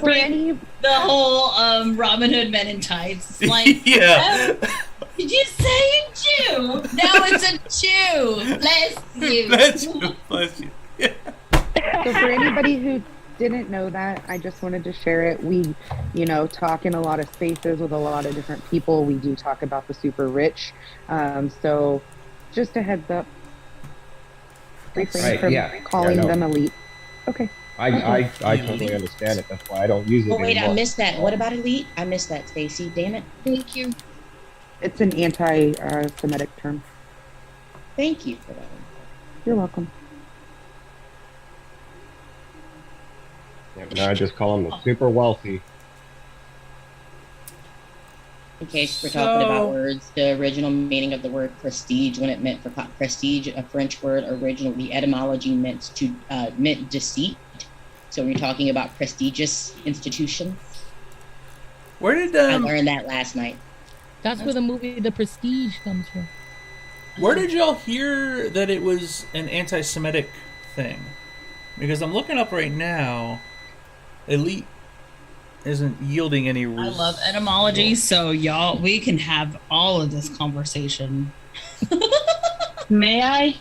S14: The whole Robin Hood Men in Tights. It's like,
S2: yeah.
S14: Did you say Jew? Now it's a Jew. Bless you.
S2: Bless you.
S20: So for anybody who didn't know that, I just wanted to share it. We, talk in a lot of spaces with a lot of different people. We do talk about the super rich. So just a heads up. Refrain from calling them elite. Okay.
S5: I totally understand it. That's why I don't use it
S1: Oh, wait,
S5: anymore.
S1: I missed that. What about elite? I missed that, Stacey. Damn it.
S14: Thank you.
S20: It's an anti-Semitic term.
S1: Thank you for that.
S20: You're welcome.
S5: Yeah, but now I just call them the super wealthy.
S1: In case we're talking about words, the original meaning of the word prestige, when it meant for prestige, a French word, originally the etymology meant deceit. So when you're talking about prestigious institutions,
S2: where did
S1: I learned that last night.
S7: That's where the movie The Prestige comes from.
S2: Where did y'all hear that it was an anti-Semitic thing? Because I'm looking up right now, elite isn't yielding any
S3: I
S2: results.
S3: love etymology, so y'all, we can have all of this conversation.
S18: May I?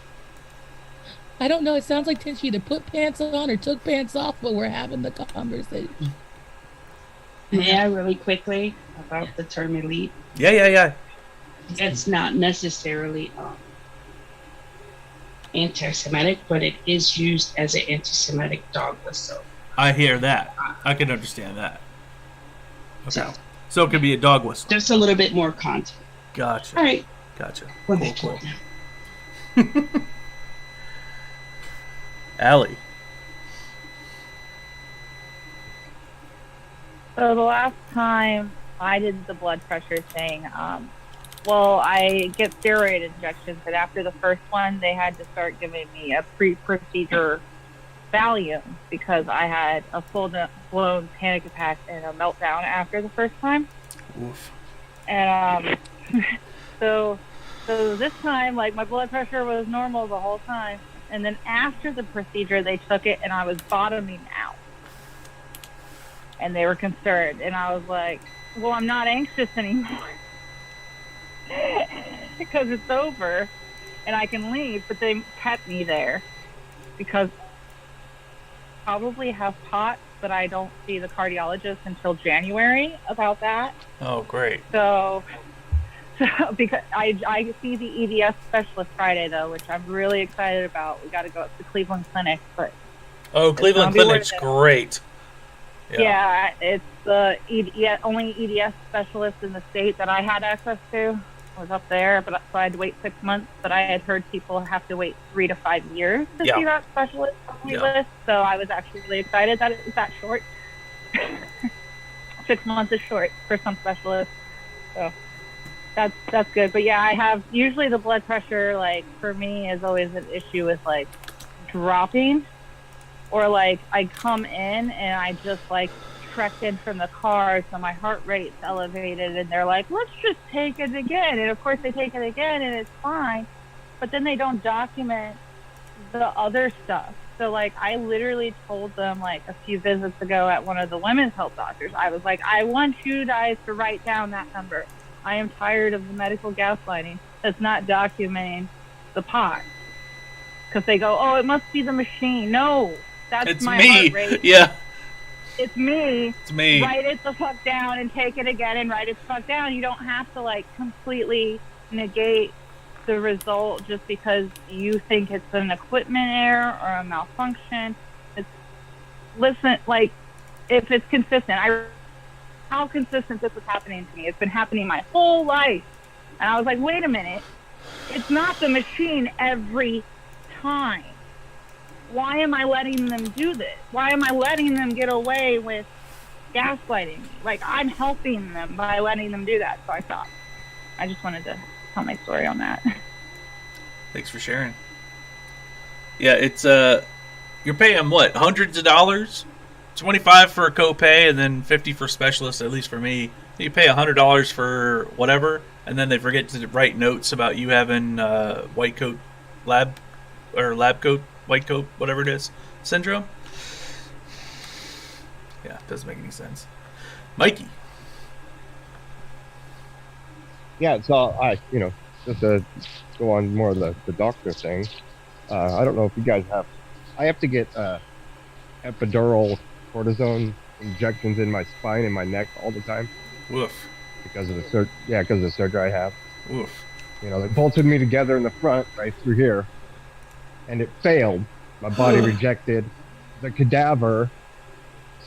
S7: I don't know. It sounds like Tish either put pants on or took pants off, but we're having the conversation.
S18: May I really quickly about the term elite?
S2: Yeah.
S18: That's not necessarily anti-Semitic, but it is used as an anti-Semitic dog whistle.
S2: I hear that. I can understand that. Okay. So it could be a dog whistle.
S18: Just a little bit more content.
S2: Gotcha.
S18: All right.
S2: Gotcha.
S18: We're
S2: Cool,
S18: back to
S2: cool.
S18: it now.
S2: Allie.
S17: So the last time I did the blood pressure thing, well, I get steroid injections, but after the first one, they had to start giving me a pre-procedure Valium because I had a full-blown panic attack and a meltdown after the first time.
S2: Oof.
S17: And so this time, like, my blood pressure was normal the whole time. And then after the procedure, they took it and I was bottoming out. And they were concerned. And I was like, well, I'm not anxious anymore. Because it's over and I can leave. But they kept me there because I probably have POTS, but I don't see the cardiologist until January about that.
S2: Oh, great.
S17: So because I see the EDS specialist Friday, though, which I'm really excited about. We got to go up to Cleveland Clinic. But
S2: Cleveland Clinic's great.
S17: Yeah, it's the only EDS specialist in the state that I had access to. Was up there, but so I had to wait 6 months. But I had heard people have to wait 3 to 5 years to see that specialist on the list. So I was actually really excited that it was that short. 6 months is short for some specialists, so that's good. But yeah, I have usually the blood pressure, like, for me is always an issue with like dropping, or like I come in and I just like trekked in from the car, so my heart rate's elevated, and they're like, let's just take it again. And of course they take it again and it's fine, but then they don't document the other stuff. So like I literally told them like a few visits ago at one of the women's health doctors, I was like, I want you guys to write down that number. I am tired of the medical gaslighting that's not documenting the pot. Because they go, oh, it must be the machine. No, that's
S2: It's
S17: my
S2: me.
S17: heart rate.
S2: Yeah.
S17: It's me.
S2: It's me.
S17: Write it the fuck down and take it again and write it the fuck down. You don't have to like completely negate the result just because you think it's an equipment error or a malfunction. Listen, like, if it's consistent, how consistent this was happening to me. It's been happening my whole life. And I was like, wait a minute. It's not the machine every time. Why am I letting them do this? Why am I letting them get away with gaslighting me? Like, I'm helping them by letting them do that. So I stopped. I just wanted to tell my story on that.
S2: Thanks for sharing. Yeah, it's you're paying what, hundreds of dollars? $25 for a copay and then $50 for specialists, at least for me. You pay $100 for whatever, and then they forget to write notes about you having white coat lab coat, white coat, whatever it is, syndrome. Yeah, it doesn't make any sense. Mikey.
S5: Yeah, so just to go on more of the doctor thing, I don't know if you guys have, I have to get epidural cortisone injections in my spine and my neck all the time.
S2: Woof.
S5: Because of the surgery I have.
S2: Woof.
S5: They bolted me together in the front, right through here, and it failed. My body rejected the cadaver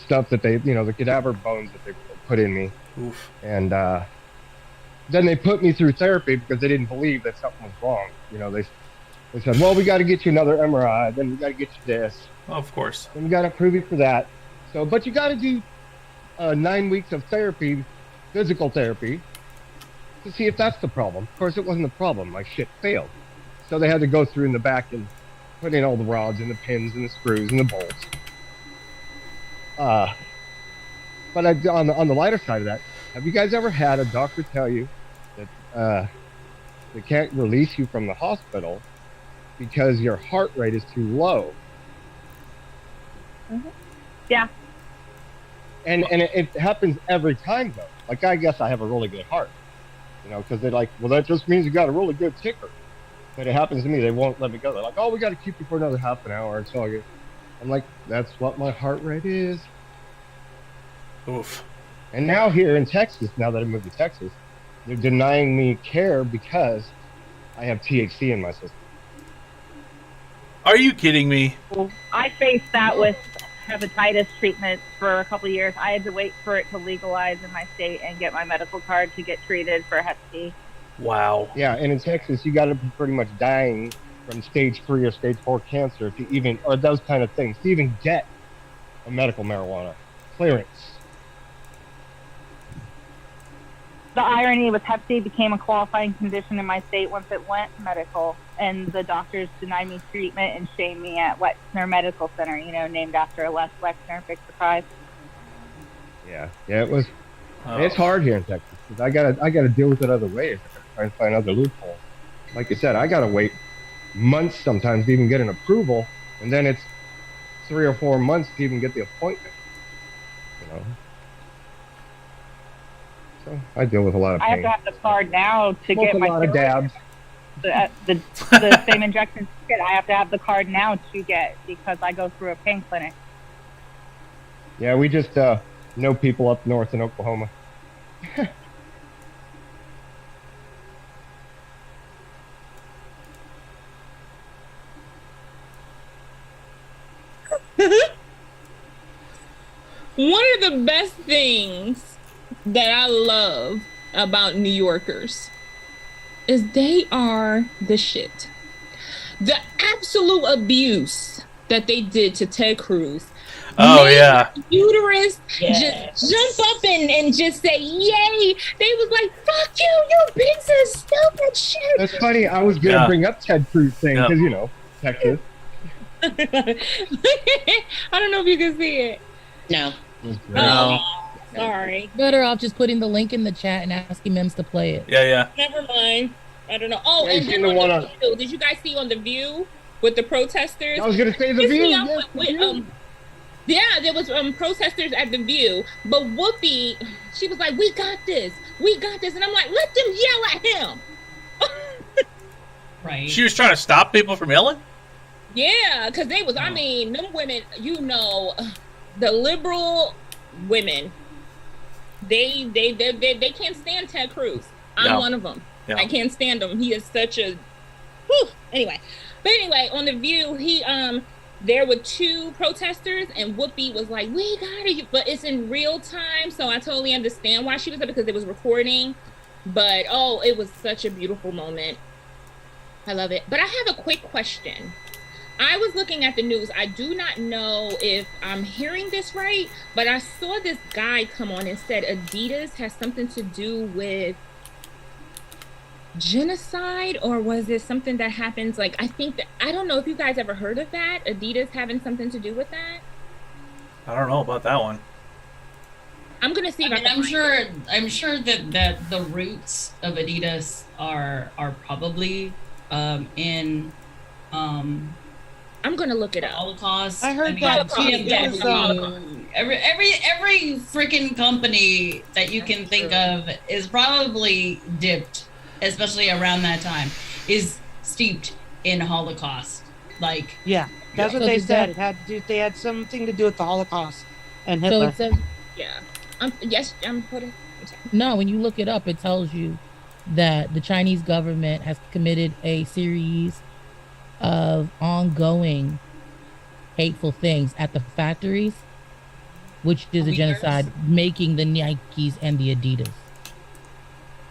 S5: stuff that they, the cadaver bones that they put in me.
S2: Oof.
S5: And then they put me through therapy because they didn't believe that something was wrong. They said, well, we got to get you another MRI, then we got to get you this.
S2: Oh, of course.
S5: Then we got to approve you for that. So, but you got to do 9 weeks of therapy, physical therapy, to see if that's the problem. Of course, it wasn't the problem. My shit failed. So they had to go through in the back and put in all the rods and the pins and the screws and the bolts. But on the lighter side of that, have you guys ever had a doctor tell you that they can't release you from the hospital because your heart rate is too low?
S17: Mm-hmm. Yeah.
S5: And it happens every time though. Like I guess I have a really good heart, because they're like, well, that just means you got a really good ticker. But it happens to me. They won't let me go. They're like, oh, we got to keep you for another half an hour until I get. I'm like, that's what my heart rate is.
S2: Oof.
S5: And now here in Texas, now that I moved to Texas, they're denying me care because I have THC in my system.
S2: Are you kidding me?
S17: I faced that with hepatitis treatment for a couple of years. I had to wait for it to legalize in my state and get my medical card to get treated for Hep C.
S2: Wow.
S5: Yeah, and in Texas, you got to be pretty much dying from stage 3 or stage 4 cancer to even, or those kind of things, to even get a medical marijuana clearance.
S17: The irony was Hep C became a qualifying condition in my state once it went medical, and the doctors denied me treatment and shamed me at Wexner Medical Center, named after Les Wexner, big surprise.
S5: Yeah, it was. It's hard here in Texas. I gotta deal with it other ways. I gotta try and find other loopholes. Like you said, I gotta wait months sometimes to even get an approval, and then it's 3 or 4 months to even get the appointment. So I deal with a lot of pain.
S17: I have to have the card now to
S5: Smoke
S17: get my
S5: a lot of dabs.
S17: The same injections. I have to have the card now to get because I go through a pain clinic.
S5: Yeah, we just know people up north in Oklahoma.
S11: One of the best things that I love about New Yorkers is they are the shit. The absolute abuse that they did to Ted Cruz.
S2: Oh, yeah.
S11: Uterus just jump up and just say, yay. They was like, fuck you, you piece of stupid shit.
S5: That's funny. I was going to bring up Ted Cruz thing because, Texas.
S11: I don't know if you can see it.
S1: No.
S2: No.
S11: Sorry.
S7: Better off just putting the link in the chat and asking Mims to play it.
S2: Yeah.
S11: Never mind. I don't know. Oh,
S5: Yeah,
S11: and
S5: you
S11: then
S5: seen the
S11: on
S5: one
S11: the View, did you guys see on The View with the protesters?
S5: I was going to say The
S11: Pissed
S5: View.
S11: me off
S5: Yes,
S11: with,
S5: The View.
S11: yeah, there was protesters at The View, but Whoopi, she was like, we got this, and I'm like, let them yell at him.
S3: Right.
S2: She was trying to stop people from yelling?
S11: Yeah, because they was, I mean, them women, the liberal women, they can't stand Ted Cruz. I'm one of them.
S2: Yeah.
S11: I can't stand him. He is such a, whew. Anyway, on The View, he there were 2 protesters, and Whoopi was like, we got it, but it's in real time, so I totally understand why she was there because it was recording. But it was such a beautiful moment. I love it. But I have a quick question. I was looking at the news. I do not know if I'm hearing this right, but I saw this guy come on and said Adidas has something to do with genocide, or was it something that happens? Like, I don't know if you guys ever heard of that. Adidas having something to do with that.
S2: I don't know about that one.
S11: I'm gonna see.
S3: I'm sure that the roots of Adidas are probably in.
S11: I'm gonna look it up.
S3: Holocaust.
S17: I heard that too.
S3: Every freaking company that you can think of is probably dipped, especially around that time, is steeped in Holocaust. Like,
S19: yeah, that's what they said. They had something to do with the Holocaust and Hitler.
S7: So it says,
S11: yeah. I'm putting.
S7: No, when you look it up, it tells you that the Chinese government has committed a series of ongoing hateful things at the factories, which is a genocide, making the Nikes and the Adidas.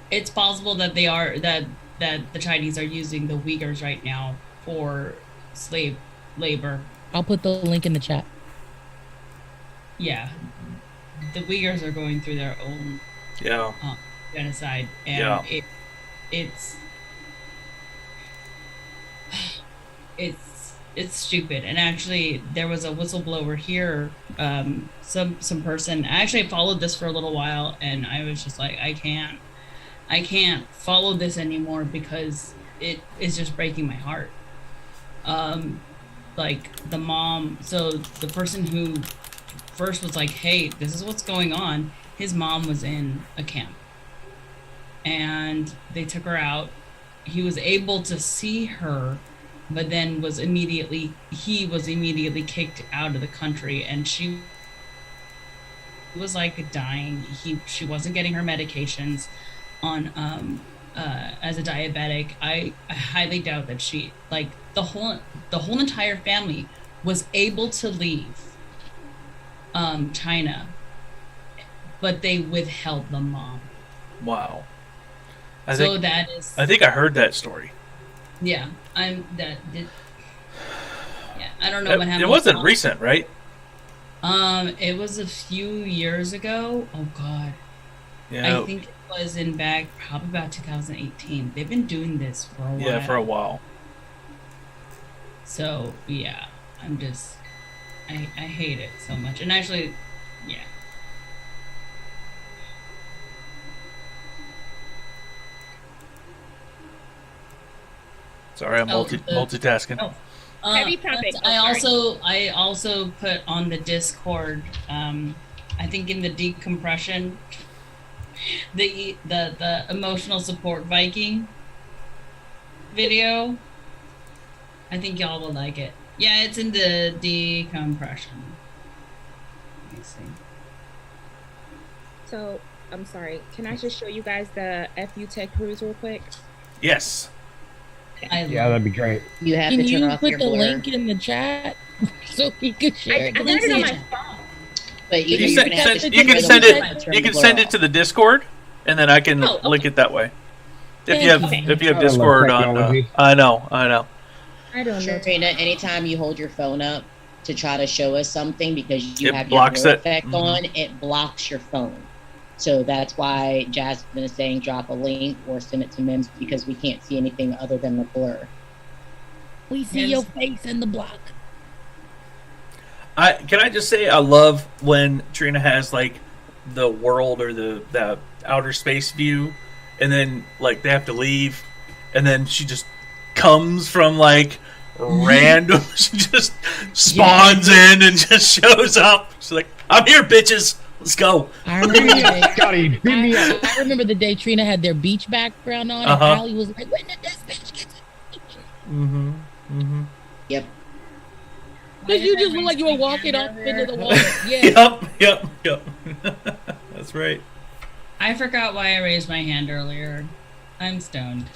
S3: It's possible that that the Chinese are using the Uyghurs right now for slave labor.
S7: I'll put the link in the chat.
S3: Yeah, the Uyghurs are going through their own genocide, and it's stupid. And actually, there was a whistleblower here. Some person. I actually followed this for a little while, and I was just like, I can't follow this anymore because it is just breaking my heart. Like the mom. So the person who first was like, hey, this is what's going on. His mom was in a camp and they took her out. He was able to see her, but then he was immediately kicked out of the country, and she was like dying. She wasn't getting her medications on as a diabetic. I highly doubt that she, like, the whole entire family was able to leave China, but they withheld the mom.
S2: Wow.
S3: I
S2: think I heard that story.
S3: Yeah, I don't know what happened.
S2: It wasn't recent, right?
S3: It was a few years ago. Oh God.
S2: Yeah.
S3: I think it was probably about 2018. They've been doing this for a while.
S2: Yeah, for a while.
S3: So yeah, I hate it so much. And actually, yeah.
S2: Sorry, I'm multitasking.
S11: Heavy topic.
S3: I also put on the Discord. I think in the decompression, the emotional support Viking video. I think y'all will like it. Yeah, it's in the decompression. Let me see.
S11: So I'm sorry. Can I just show you guys the FU Tech Cruise real quick?
S2: Yes.
S5: Yeah, that'd be great.
S1: You have
S7: Can
S1: to turn
S7: you
S1: off
S7: put
S1: your
S7: the
S1: blur.
S7: link in the chat so we can share it?
S11: I got it on my phone.
S1: But
S2: You can send it to the Discord, and then I can link it that way. If you have Discord on, I know.
S11: I don't know.
S1: Trina, anytime you hold your phone up to try to show us something because you
S2: It
S1: have your
S2: blocks
S1: blur
S2: it.
S1: effect
S2: Mhm.
S1: on, it blocks your phone. So that's why Jasmine is saying drop a link or send it to MIMS, because we can't see anything other than the blur.
S7: We see your face in the block.
S2: Can I just say I love when Trina has like the world or the outer space view, and then like they have to leave, and then she just comes from like random. She just spawns in and just shows up. She's like, "I'm here, bitches. Let's go."
S7: I remember,
S5: Scotty, beat me up.
S7: I remember the day Trina had their beach background on, and
S2: Uh-huh.
S7: Allie was like, "When did this bitch get to the beach?"
S2: Mm-hmm. Mm-hmm.
S1: Yep.
S7: Because you just look like you were walking off into the water. Yeah.
S2: Yep. That's right.
S3: I forgot why I raised my hand earlier. I'm stoned.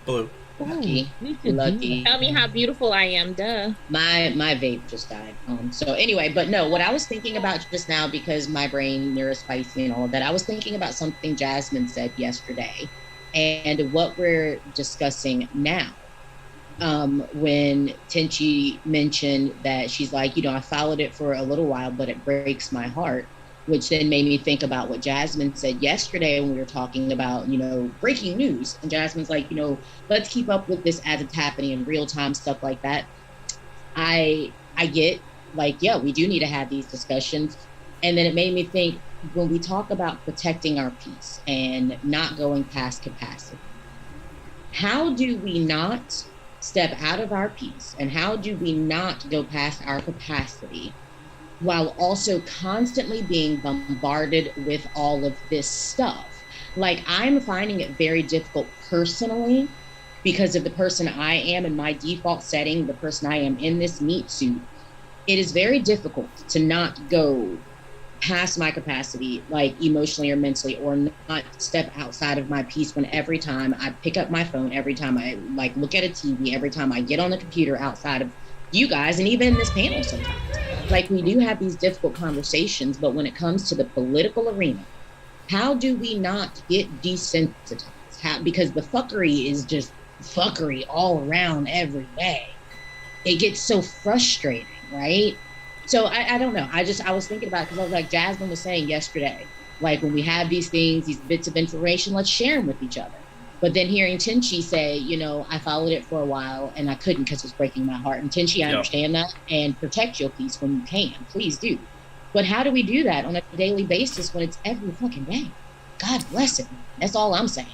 S2: Blue.
S1: Lucky.
S7: we could
S1: Lucky.
S11: Tell me how beautiful I am. Duh.
S1: My vape just died. So anyway, but no, what I was thinking about just now, because my brain neurospicy and all of that, I was thinking about something Jasmine said yesterday, and what we're discussing now. When Tenchi mentioned that she's like, I followed it for a little while, but it breaks my heart, which then made me think about what Jasmine said yesterday when we were talking about, breaking news. And Jasmine's like, let's keep up with this as it's happening in real time, stuff like that. I get like, yeah, we do need to have these discussions. And then it made me think, when we talk about protecting our peace and not going past capacity, how do we not step out of our peace, and how do we not go past our capacity while also constantly being bombarded with all of this stuff? Like, I'm finding it very difficult personally because of the person I am in my default setting, the person I am in this meat suit. It is very difficult to not go past my capacity, like emotionally or mentally, or not step outside of my peace when every time I pick up my phone, every time I like look at a TV, every time I get on the computer outside of you guys, and even in this panel sometimes. Like, we do have these difficult conversations, but when it comes to the political arena, how do we not get desensitized? Because the fuckery is just fuckery all around every day. It gets so frustrating, right? So I don't know. I was thinking about it because I was like, Jasmine was saying yesterday, like, when we have these things, these bits of information, let's share them with each other. But then hearing Tenchi say, I followed it for a while and I couldn't because it was breaking my heart. And Tenchi, I understand that, and protect your peace when you can. Please do. But how do we do that on a daily basis when it's every fucking day? God bless it. That's all I'm saying.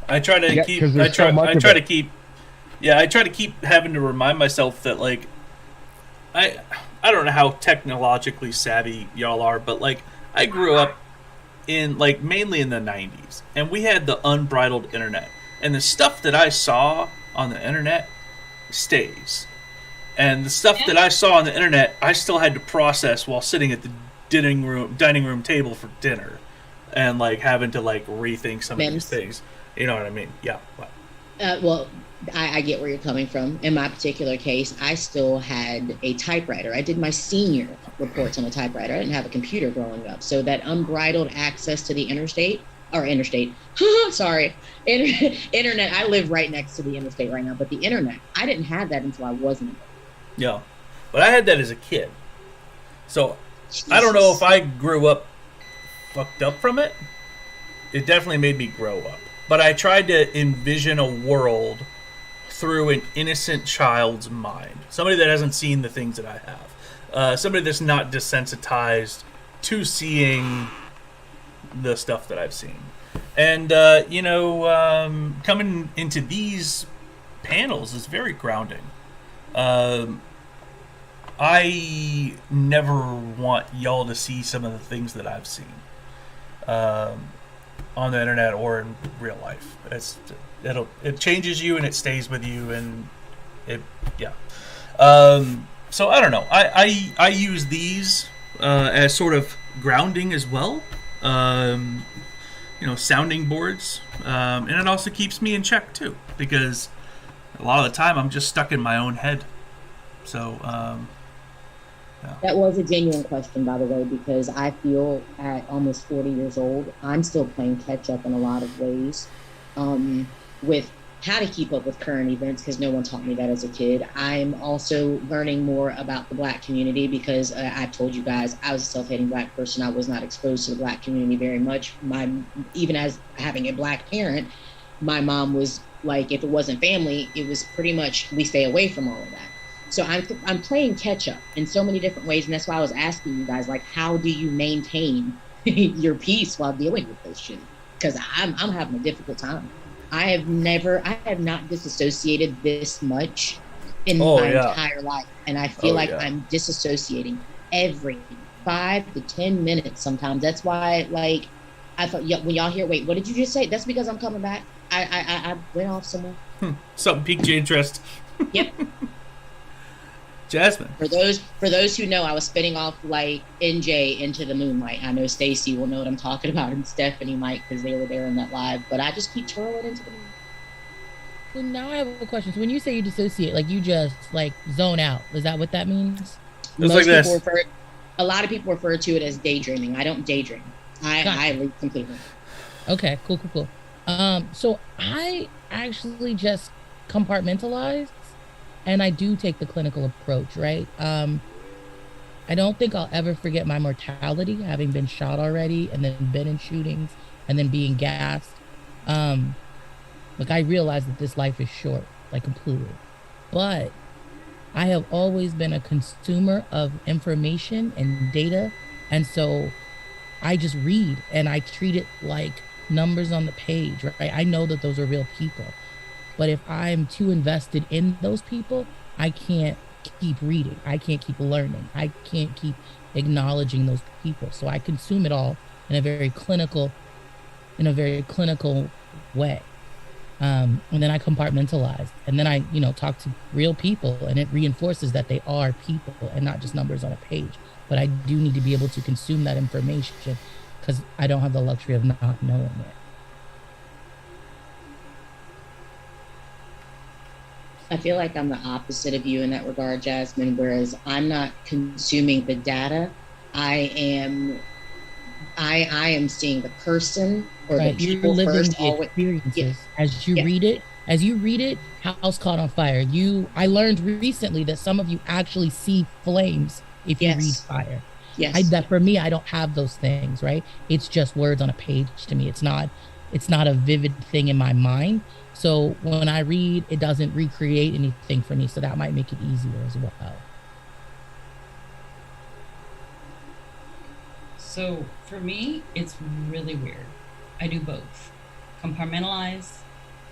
S2: I try to keep having to remind myself that, like, I don't know how technologically savvy y'all are, but like I grew up in like mainly in the 90s, and we had the unbridled internet, and the stuff that I saw on the internet stays, and the stuff that I saw on the internet I still had to process while sitting at the dining room table for dinner, and like having to like rethink some of these things. You know what I mean? Yeah.
S1: Well, I get where you're coming from. In my particular case, I still had a typewriter. I did my senior reports on a typewriter. I didn't have a computer growing up. So that unbridled access to the interstate, sorry, internet. I live right next to the interstate right now, but the internet, I didn't have that until I wasn't.
S2: Yeah. But I had that as a kid. So I don't know if I grew up fucked up from it. It definitely made me grow up. But I tried to envision a world through an innocent child's mind. Somebody that hasn't seen the things that I have. Somebody that's not desensitized to seeing the stuff that I've seen. And, coming into these panels is very grounding. I never want y'all to see some of the things that I've seen. On the internet or in real life. It changes you and it stays with you, and so I don't know. I use these as sort of grounding as well. Sounding boards, and it also keeps me in check too, because a lot of the time I'm just stuck in my own head. So
S1: that was a genuine question, by the way, because I feel at almost 40 years old, I'm still playing catch up in a lot of ways with how to keep up with current events, because no one taught me that as a kid. I'm also learning more about the Black community because I've told you guys, I was a self-hating Black person. I was not exposed to the Black community very much. Even as having a Black parent, my mom was like, if it wasn't family, it was pretty much, we stay away from all of that. So I'm playing catch up in so many different ways, and that's why I was asking you guys, like, how do you maintain your peace while dealing with this shit? Because I'm having a difficult time. I have not disassociated this much in my entire life, and I feel I'm disassociating every 5 to 10 minutes sometimes. That's why, like, I thought, when y'all hear, wait, what did you just say? That's because I'm coming back. I went off somewhere.
S2: Something piqued your interest.
S1: Yep.
S2: Jasmine.
S1: For those who know, I was spinning off like NJ into the moonlight. I know Stacy will know what I'm talking about, and Stephanie might, because they were there in that live. But I just keep twirling into the moonlight.
S7: So now I have a question. So when you say you dissociate, like you just like zone out, is that what that means?
S1: A lot of people refer to it as daydreaming. I don't daydream. I leave completely.
S7: Okay, cool. So I actually just compartmentalize. And I do take the clinical approach, right? I don't think I'll ever forget my mortality, having been shot already and then been in shootings and then being gassed. Like, I realize that this life is short, like, completely. But I have always been a consumer of information and data. And so I just read and I treat it like numbers on the page, right? I know that those are real people. But if I'm too invested in those people, I can't keep reading. I can't keep learning. I can't keep acknowledging those people. So I consume it all in a very clinical way. And then I compartmentalize. And then I, talk to real people, and it reinforces that they are people and not just numbers on a page. But I do need to be able to consume that information because I don't have the luxury of not knowing it.
S1: I feel like I'm the opposite of you in that regard, Jasmine, whereas I'm not consuming the data. I am seeing the person or the people
S7: You're living
S1: first.
S7: the experiences. As you read it, house caught on fire. I learned recently that some of you actually see flames if you read fire.
S1: Yes.
S7: That for me, I don't have those things, right? It's just words on a page to me. It's not a vivid thing in my mind. So when I read, it doesn't recreate anything for me. So that might make it easier as well.
S3: So for me, it's really weird. I do both. Compartmentalize.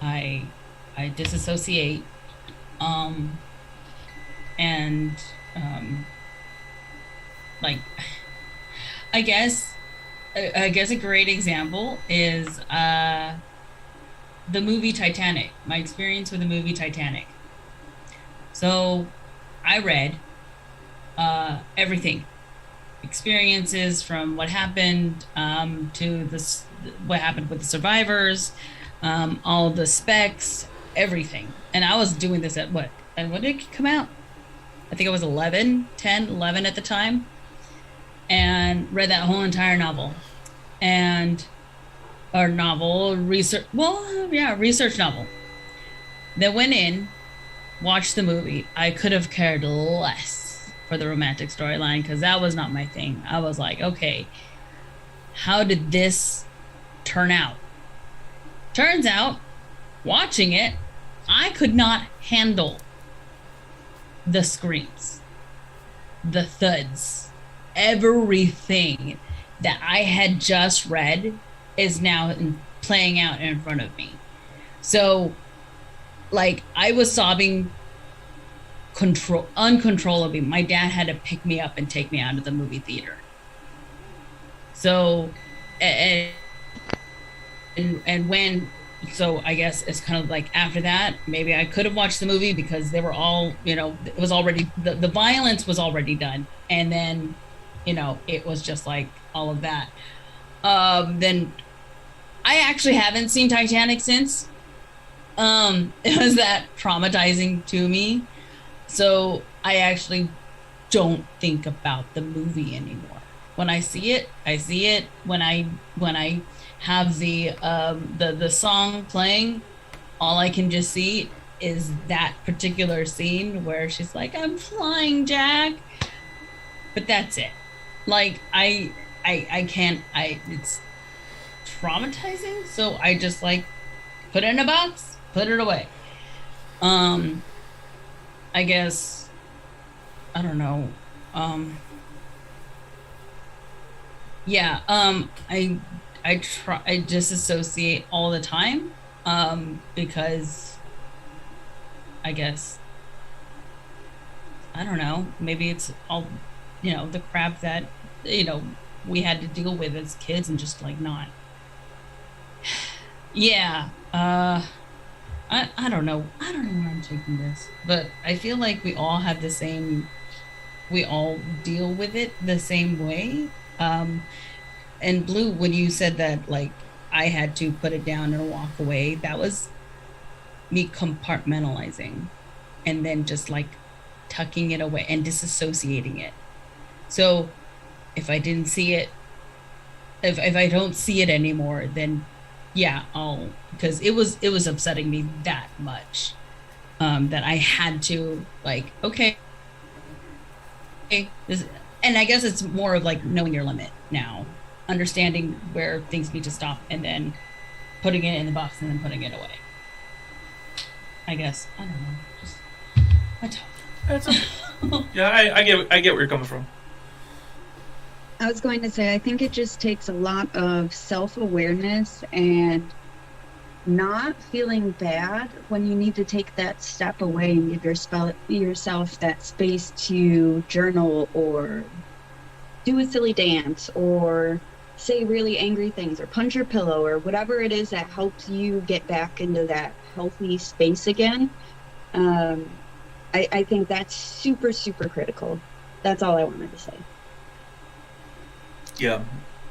S3: I disassociate. like, I guess a great example is the movie Titanic. My experience with the movie Titanic. So, I read everything, experiences from what happened to what happened with the survivors, all the specs, everything. And I was doing this at what? And when did it come out? I think I was 11 at the time, and read that whole entire novel. Research novel. Then went in, watched the movie. I could have cared less for the romantic storyline because that was not my thing. I was like, okay, how did this turn out? Turns out, watching it, I could not handle the screams, the thuds, everything that I had just read is now playing out in front of me. So, like, I was sobbing uncontrollably. My dad had to pick me up and take me out of the movie theater. So, and when, so I guess it's kind of like after that, maybe I could have watched the movie because they were all, it was already, the violence was already done. And then, it was just like all of that. Then I actually haven't seen Titanic since. It was that traumatizing to me. So I actually don't think about the movie anymore. When I see it, I see it. When I have the song playing, all I can just see is that particular scene where she's like, "I'm flying, Jack." But that's it. Like I can't. It's traumatizing. So I just like put it in a box, put it away. I guess I don't know. I disassociate all the time because I guess I don't know, maybe it's all the crap that we had to deal with as kids and just like not I don't know where I'm taking this, but I feel like we all have we all deal with it the same way. And Blue, when you said that, like, I had to put it down and walk away, that was me compartmentalizing and then just like tucking it away and disassociating it. So if I didn't see it, if I don't see it anymore, then I'll, because it was upsetting me that much that I had to like, okay, and I guess it's more of like knowing your limit now, understanding where things need to stop, and then putting it in the box and then putting it away. I guess I don't know. Just
S2: I get where you're coming from.
S9: I was going to say, I think it just takes a lot of self-awareness and not feeling bad when you need to take that step away and give yourself that space to journal or do a silly dance or say really angry things or punch your pillow or whatever it is that helps you get back into that healthy space again. I think that's super, super critical. That's all I wanted to say.
S2: Yeah,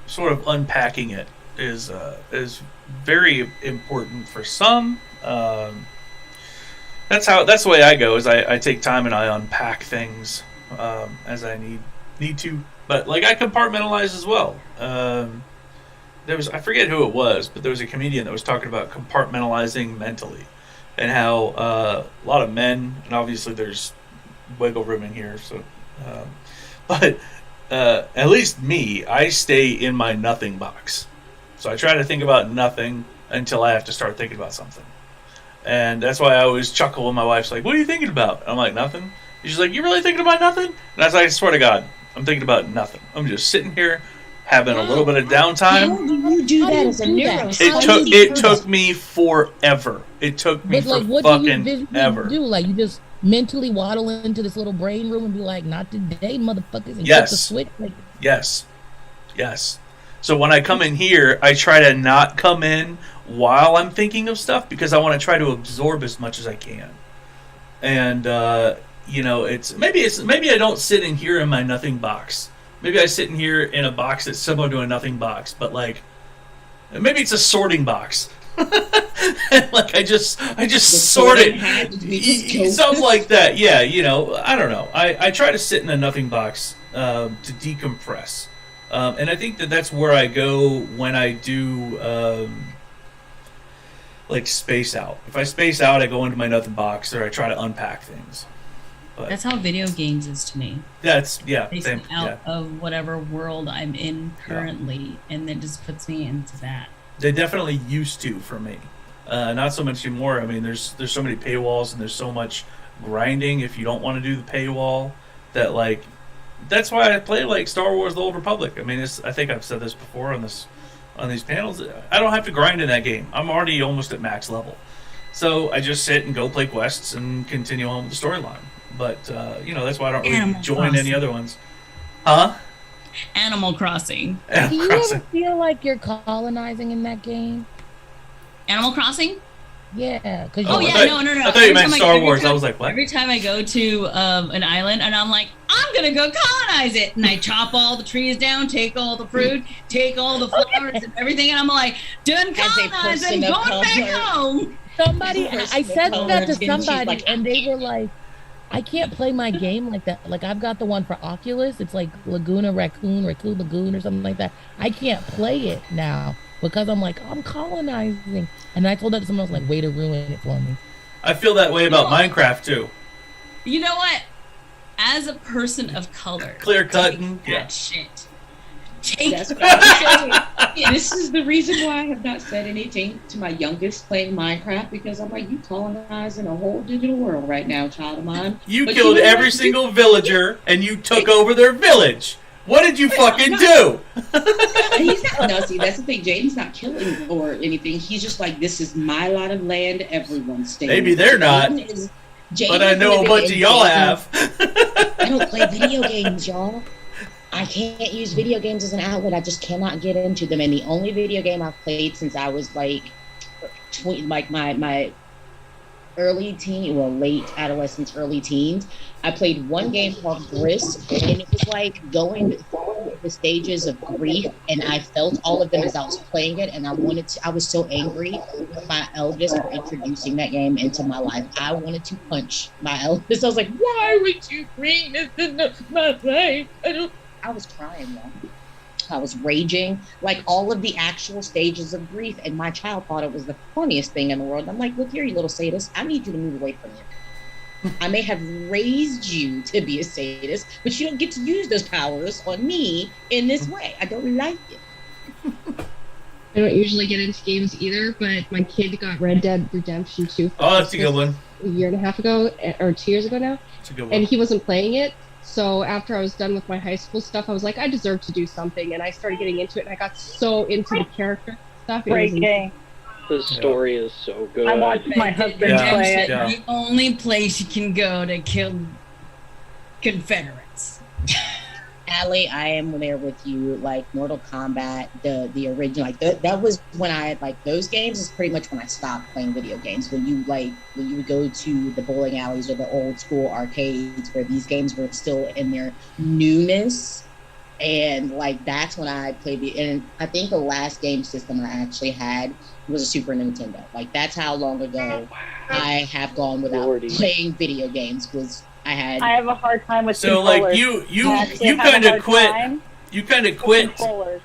S2: sort of unpacking it is very important for some. That's the way I go. Is I take time and I unpack things as I need to. But like I compartmentalize as well. I forget who it was, but there was a comedian that was talking about compartmentalizing mentally, and how a lot of men, and obviously there's wiggle room in here. So, but. At least me, I stay in my nothing box. So I try to think about nothing until I have to start thinking about something. And that's why I always chuckle when my wife's like, "What are you thinking about?" And I'm like, "Nothing." And she's like, "You really thinking about nothing?" And I was like, "I swear to God, I'm thinking about nothing. I'm just sitting here having a little bit of downtime."
S1: How do you do that as a
S2: It took me forever. It took me for fucking ever.
S7: Do like you mentally waddle into this little brain room and be like, not today, motherfuckers, and
S2: Yes.
S7: flip the switch. Like,
S2: Yes. Yes. So when I come in here, I try to not come in while I'm thinking of stuff because I want to try to absorb as much as I can. And you know, maybe I don't sit in here in my nothing box. Maybe I sit in here in a box that's similar to a nothing box, but like maybe it's a sorting box. Like I just sort it. Something like that. Yeah, you know, I don't know. I try to sit in a nothing box to decompress. And I think that's where I go when I do like space out. If I space out, I go into my nothing box or I try to unpack things. But
S3: That's how video games is to me.
S2: that's
S3: Takes
S2: same.
S3: me out
S2: Yeah.
S3: of whatever world I'm in currently, and then just puts me into that.
S2: They definitely used to for me. Not so much anymore. I mean, there's so many paywalls and there's so much grinding if you don't want to do the paywall that like that's why I play like Star Wars: The Old Republic. I mean, I think I've said this before on these panels. I don't have to grind in that game. I'm already almost at max level, so I just sit and go play quests and continue on with the storyline. But you know, that's why I don't really
S3: Animal
S2: join
S3: Crossing.
S2: any other ones. Huh?
S3: Animal Crossing.
S7: do you ever feel like you're colonizing in that game?
S3: Animal Crossing?
S7: Yeah. Cause
S3: Oh,
S7: you-
S3: yeah, no.
S2: I thought you
S3: Every
S2: meant
S3: time
S2: Star
S3: every
S2: Wars. I
S3: time-
S2: was like, what?
S3: Every time I go to an island and I'm like, I'm gonna go colonize it, and I chop all the trees down, take all the fruit, take all the flowers and everything, and I'm like, done colonized and
S1: person of
S3: going back
S1: color.
S3: home.
S7: Somebody, I said that to
S1: And she's
S7: somebody,
S1: like,
S7: and they were like, I can't play my game like that. Like, I've got the one for Oculus. It's like Raccoon Lagoon or something like that. I can't play it now because I'm like, I'm colonizing. And I told that to someone else, like, way to ruin it for me.
S2: I feel that way about Minecraft too.
S3: You know what? As a person of color,
S2: Clear cutting.
S3: take that
S2: Yeah.
S3: shit. Take
S1: That's what I was saying. This is the reason why I have not said anything to my youngest playing Minecraft, because I'm like, you colonizing a whole digital world right now, child of mine.
S2: You
S1: But
S2: killed
S1: know
S2: every
S1: what?
S2: single villager and you took over their village. What did you fucking do?
S1: He's not. No, see, that's the thing. Jaden's not killing or anything. He's just like, this is my lot of land. Everyone's staying.
S2: Maybe they're not. But I know a bunch of y'all have.
S1: I don't play video games, y'all. I can't use video games as an outlet. I just cannot get into them. And the only video game I've played since I was like, my early teen, well, late adolescence, early teens, I played one game called Gris, and it was like going through the stages of grief, and I felt all of them as I was playing it, and I was so angry with my eldest for introducing that game into my life. I wanted to punch my eldest. I was like, why would you bring this into my life? I was crying, y'all. I was raging, like all of the actual stages of grief, and my child thought it was the funniest thing in the world. I'm like, look here, you little sadist, I need you to move away from me. I may have raised you to be a sadist, but you don't get to use those powers on me in this way. I don't like it.
S6: I don't usually get into games either, but my kid got Red Dead Redemption 2 for
S2: Oh, that's a good
S6: Christmas
S2: one.
S6: a year and a half ago, or 2 years ago now.
S2: That's a good one.
S6: And he wasn't playing it. So after I was done with my high school stuff, I was like, I deserve to do something. And I started getting into it, and I got so into the character stuff. It
S17: Great
S6: was
S17: game.
S10: The story is so good.
S17: I watched my husband
S2: Yeah.
S17: play it.
S2: Yeah.
S3: The only place you can go to kill Confederates.
S1: Allie, I am there with you. Like Mortal Kombat, the original, like that was when I like those games is pretty much when I stopped playing video games. When you would go to the bowling alleys or the old school arcades where these games were still in their newness, and like that's when I played and I think the last game system I actually had was a Super Nintendo. Like that's how long ago I have gone without playing video games. Was I
S17: have a hard time with
S2: So
S17: controllers.
S2: like you
S17: I actually have
S2: kind
S17: a
S2: of
S17: hard
S2: quit.
S17: time
S2: You kind of
S17: with
S2: quit.
S17: controllers.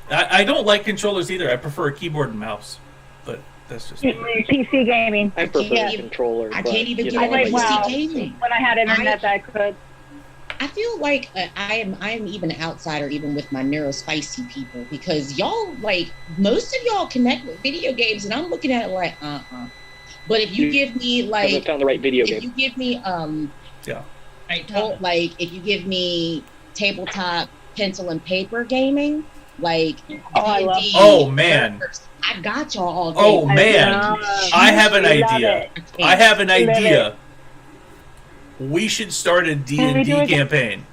S2: I don't like controllers either. I prefer a keyboard and mouse. But that's just me.
S17: PC gaming.
S10: I prefer
S17: Yeah.
S10: controller.
S1: I
S10: but,
S1: can't even
S10: you
S1: get
S10: know,
S1: on
S17: like,
S1: PC
S17: wow.
S1: gaming.
S17: When I had internet, I could.
S1: I feel like I am even an outsider, even with my neurospicy people, because y'all like most of y'all connect with video games, and I'm looking at it like But if you give me like,
S10: haven't found the right video
S1: if
S10: game.
S1: you give me
S2: Yeah.
S1: like if you give me tabletop pencil and paper gaming, like
S17: I love
S1: D&D,
S2: Oh man.
S1: I got y'all all day.
S2: Oh man.
S17: love
S2: I have an
S17: love
S2: idea.
S17: it.
S2: I have an
S17: Love
S2: idea. we should start a D&D campaign.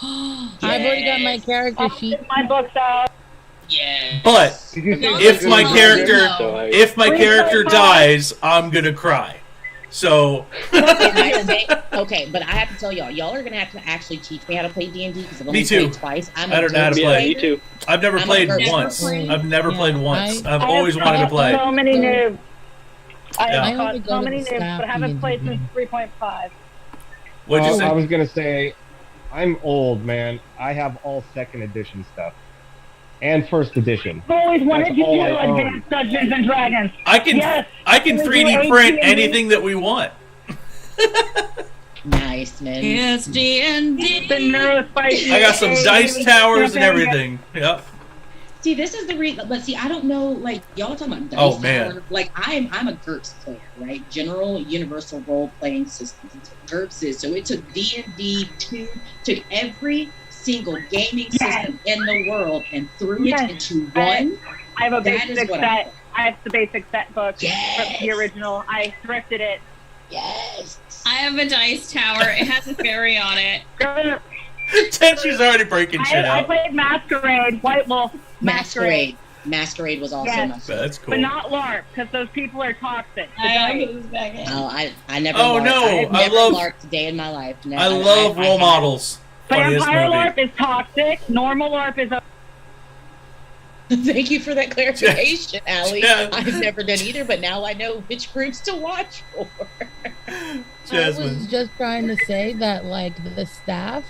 S7: I've already got my character sheet.
S17: My book's out.
S14: Yeah.
S2: But if my character dies, I'm gonna cry. So.
S1: Okay, but I have to tell y'all are gonna have to actually teach me how to play D&D because I've only played twice.
S2: I don't know how to play.
S10: Me too.
S2: I've never played once. I've never played once. I've always wanted to play.
S17: So many noobs. I
S2: Yeah.
S17: have caught so many noobs, but I haven't played since 3.5.
S2: What'd you say?
S5: I was gonna say, I'm old, man. I have all second edition stuff and first edition.
S17: I've always wanted
S5: That's
S17: to
S5: all
S17: do
S5: I own.
S17: Advanced Dungeons and Dragons.
S2: I can
S17: Yes.
S2: 3D print anything that we want.
S1: Nice, man.
S3: Yes, D&D.
S17: The neurospicy.
S2: I got some dice towers and everything. Yep.
S1: See, this is the reason. But see, I don't know. Like y'all talking about dice
S2: Oh, man.
S1: tower. Like I'm a GURPS player, right? General Universal Role Playing Systems. That's what GURPS is. So it took D&D took every single gaming system in the world and threw it into one.
S17: I have a
S1: That is
S17: basic
S1: what
S17: set. I have the basic set book from the original. I thrifted it.
S1: Yes.
S3: I have a dice tower. It has a fairy on it.
S2: Tenchi's already breaking shit
S17: I
S2: out.
S17: played Masquerade, White Wolf.
S1: Masquerade was also
S17: Yes.
S1: my favorite.
S2: That's cool.
S17: But not LARP, because those people are toxic.
S1: Oh, I never.
S2: Oh,
S1: LARPed.
S2: no,
S1: I've
S2: I
S1: never
S2: love-
S1: LARPed a day in my life. No,
S2: I love role models. Funniest
S17: Vampire
S2: movie.
S17: LARP is toxic. Normal LARP is
S1: Thank you for that clarification, Allie.
S2: Yeah.
S1: I've never done either, but now I know which groups to watch for.
S7: I was just trying to say that, like, the staff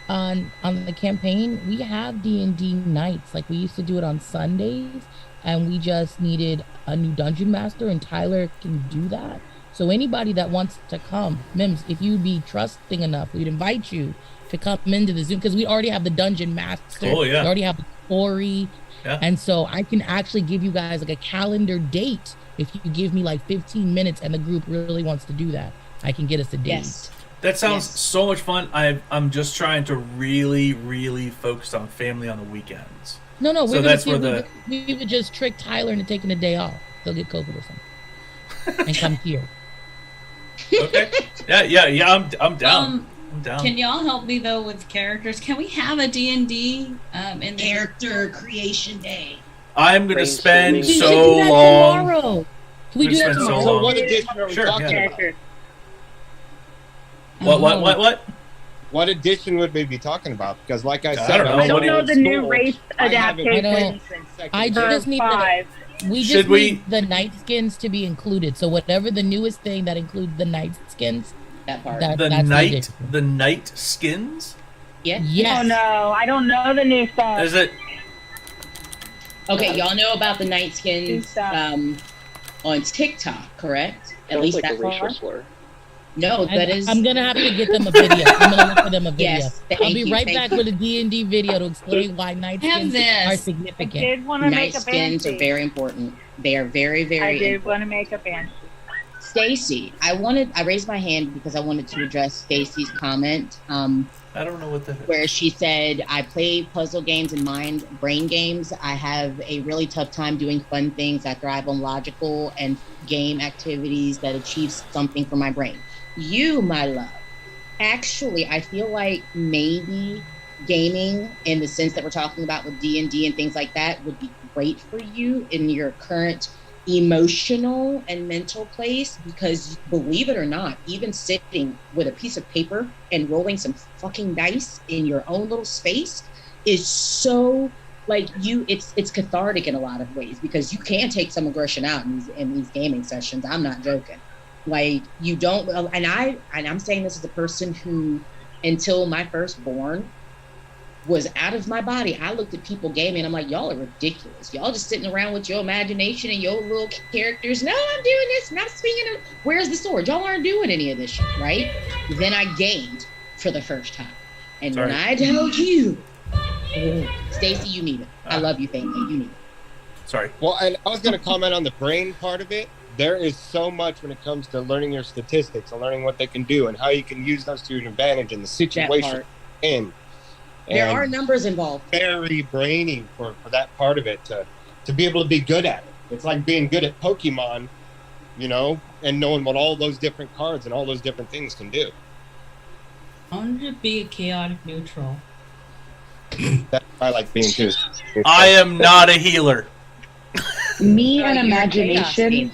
S7: on the campaign, we have D&D nights. Like, we used to do it on Sundays, and we just needed a new dungeon master, and Tyler can do that. So anybody that wants to come, Mims, if you'd be trusting enough, we'd invite you to come into the Zoom, because we already have the dungeon master.
S2: Oh, yeah.
S7: We already have the story.
S2: Yeah.
S7: And so I can actually give you guys like a calendar date if you give me like 15 minutes and the group really wants to do that. I can get us a date.
S1: Yes.
S2: That sounds so much fun. I'm just trying to really, really focus on family on the weekends.
S7: No,
S2: So
S7: we're gonna
S2: that's
S7: see
S2: where
S7: if we would just trick Tyler into taking a day off. They'll get COVID or something. And come here.
S2: Okay. Yeah. I'm down. I'm down.
S3: Can y'all help me though with characters? Can we have a D&D in
S1: Character creation day?
S2: I'm gonna spend
S7: We should
S2: so
S7: do that
S2: long.
S7: tomorrow. Can we do that
S2: spend so
S7: tomorrow?
S2: long.
S5: So what edition are we
S2: Sure,
S5: talking
S2: yeah.
S5: about?
S2: What?
S5: What edition would we be talking about? Because like I
S2: I
S5: said,
S2: don't know.
S17: I don't
S2: What do
S17: know
S2: you-
S17: the new race
S7: I
S17: adaptation.
S7: just need
S17: five.
S7: we
S2: Should
S7: just
S2: we-
S7: need the night skins to be included. So whatever the newest thing that includes the night skins,
S1: That part.
S7: that,
S2: The
S7: that's
S2: night,
S7: edition.
S2: the night skins.
S1: Yeah.
S7: Yes.
S17: Oh no, I don't know the new stuff.
S2: Is it?
S1: Okay, y'all know about the night skins on TikTok, correct? At
S10: Sounds
S1: least
S10: like
S1: that
S10: a racial
S1: far.
S10: slur.
S1: No, that is.
S7: I'm gonna have to get them a video. I'm gonna look for them a video.
S1: Yes,
S7: I'll
S1: thank
S7: be
S1: you,
S7: right
S1: thank
S7: back
S1: you.
S7: with a D&D video to explain why night
S3: Have
S7: skins
S3: this.
S7: are
S17: I
S7: significant.
S17: did want to
S1: Night
S17: make a
S1: skins are
S17: banshee.
S1: very important. They are very, very
S17: I did
S1: important.
S17: want to make a banshee.
S1: Stacy, I raised my hand because I wanted to address Stacy's comment.
S2: I don't know what that is.
S1: Where she said, I play puzzle games and brain games. I have a really tough time doing fun things. I thrive on logical and game activities that achieve something for my brain. You, my love, actually, I feel like maybe gaming in the sense that we're talking about with D&D and things like that would be great for you in your current emotional and mental place, because believe it or not, even sitting with a piece of paper and rolling some fucking dice in your own little space is so like it's cathartic in a lot of ways, because you can take some aggression out in these gaming sessions. I'm not joking. Like you don't, and I'm saying this as a person who, until my firstborn was out of my body, I looked at people gaming. I'm like, y'all are ridiculous. Y'all just sitting around with your imagination and your little characters. No, I'm doing this and I'm swinging. Where's the sword? Y'all aren't doing any of this shit, right? Then I gamed for the first time, and when I told you, Stacy, you need it. I love you, thank you. You need it.
S2: Sorry.
S5: Well, and I was going to comment on the brain part of it. There is so much when it comes to learning your statistics and learning what they can do and how you can use those to your advantage in the situation
S1: part.
S5: you're in.
S1: There
S5: And
S1: are numbers involved.
S5: very brainy for that part of it to be able to be good at it. It's like being good at Pokemon, you know, and knowing what all those different cards and all those different things can do.
S3: I want to be a chaotic neutral.
S5: That's what I like being too.
S2: I am not a healer.
S20: Me and
S6: You're
S20: imagination.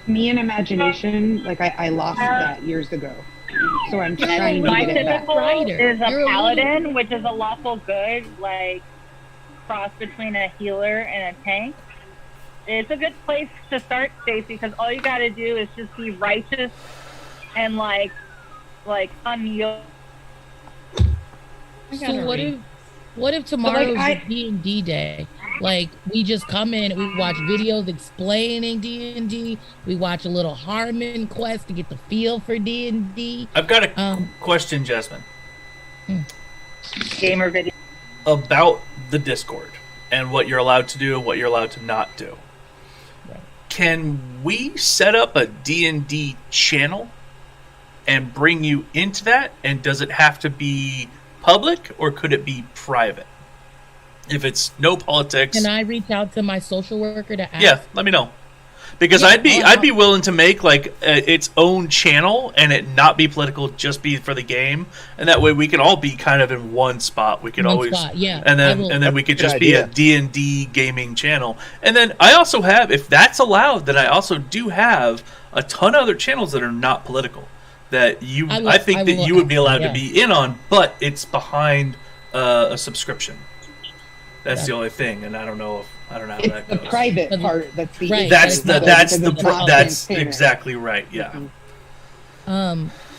S20: Me and imagination, like I lost that years ago. So I'm trying to
S12: My
S20: get it back.
S12: typical is a
S7: You're a
S12: paladin, which is a lawful good, like cross between a healer and a tank. It's a good place to start, Stacy, because all you gotta do is just be righteous and like unyielding.
S7: So what if tomorrow's D&D day? Like we just come in, we watch videos explaining D&D, we watch a little Harmon quest to get the feel for D&D.
S2: I've got a question, Jasmine.
S12: Gamer video.
S2: About the Discord and what you're allowed to do and what you're allowed to not do.
S7: Right.
S2: Can we set up a D&D channel and bring you into that? And does it have to be public or could it be private? If it's no politics,
S7: Can I reach out to my social worker to ask?
S2: yeah, let me know. Because
S7: Yeah,
S2: I'd be willing to make like its own channel and it not be political, just be for the game, and that way we can all be kind of in one spot. We could
S7: One
S2: always,
S7: spot, yeah,
S2: and
S7: I will.
S2: then we could
S5: That's a
S2: just
S5: good
S2: be a
S5: idea.
S2: D&D gaming channel. And then I also have, if that's allowed, then I also do have a ton of other channels that are not political that I think that you would be allowed to be in on, but it's behind a subscription. That's the only thing, and I don't know how
S20: It's
S2: that
S20: the
S2: goes.
S20: private part that's the
S7: Right.
S2: That's exactly right. Yeah.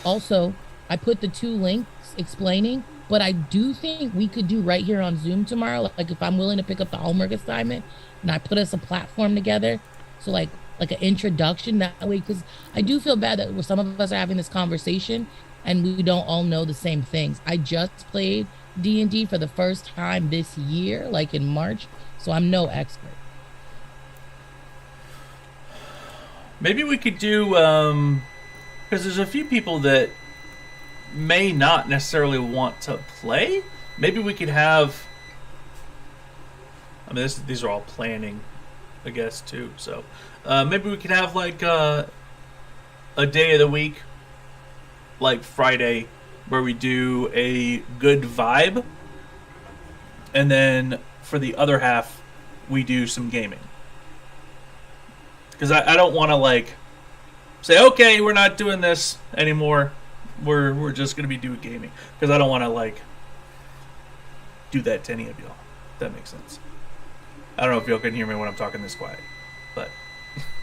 S7: Also, I put the 2 links explaining, but I do think we could do right here on Zoom tomorrow. Like if I'm willing to pick up the homework assignment and I put us a platform together. So like an introduction that way, because I do feel bad that some of us are having this conversation and we don't all know the same things. I just played D&D for the first time this year, like in March, so I'm no expert.
S2: Maybe we could do, because there's a few people that may not necessarily want to play. Maybe we could have, I mean, these are all planning, I guess, too. So maybe we could have like a day of the week, like Friday, where we do a good vibe, and then for the other half, we do some gaming. Because I don't want to like say, okay, we're not doing this anymore. We're just gonna be doing gaming. Because I don't want to like do that to any of y'all. If that makes sense. I don't know if y'all can hear me when I'm talking this quiet, but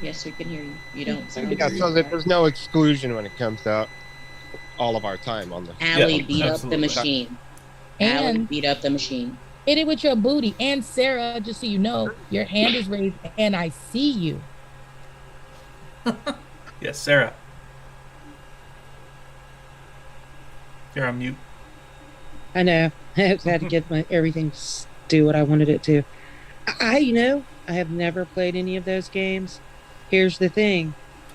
S1: Yes, we can hear you. You don't sound
S5: Yeah, so that there's no exclusion when it comes to all of our time on the.
S1: Allie beat up the machine. Allie beat up the machine.
S7: Hit it with your booty. And Sarah, just so you know, your hand is raised and I see you.
S2: yes, Sarah. You're on mute.
S19: I know. I had to get my everything to do what I wanted it to. I have never played any of those games. Here's the thing.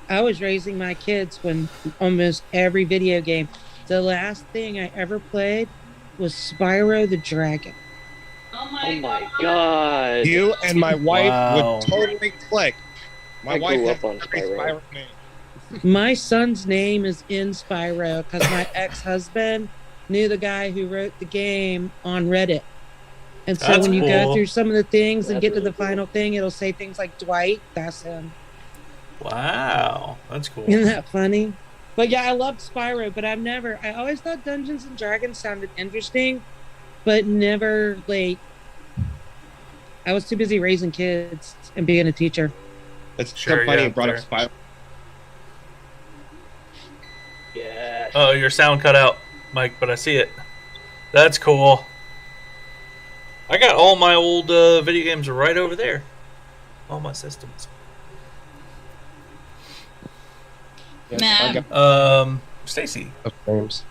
S19: I was raising my kids when almost every video game. The last thing I ever played was Spyro the Dragon.
S10: Oh my god.
S5: You and my wife
S10: Wow.
S5: would totally click. My
S10: I
S5: wife
S10: grew
S5: has
S10: up on
S5: every
S10: Spyro.
S5: Spyro name.
S19: My son's name is in Spyro because my ex-husband knew the guy who wrote the game on Reddit. And so
S2: That's
S19: when you
S2: cool.
S19: go through some of the things and
S10: That's
S19: get to
S10: really
S19: the final thing, it'll say things like Dwight. That's him.
S2: Wow, that's cool.
S19: Isn't that funny? But yeah, I loved Spyro, but I always thought Dungeons and Dragons sounded interesting, but never like, I was too busy raising kids and being a teacher.
S5: It's
S2: Sure,
S5: so funny
S2: yeah,
S5: you brought up
S2: fair.
S5: Spyro.
S10: Yeah.
S2: Oh, your sound cut out, Mike, but I see it. That's cool. I got all my old video games right over there. All my systems. Stacy.
S5: Games.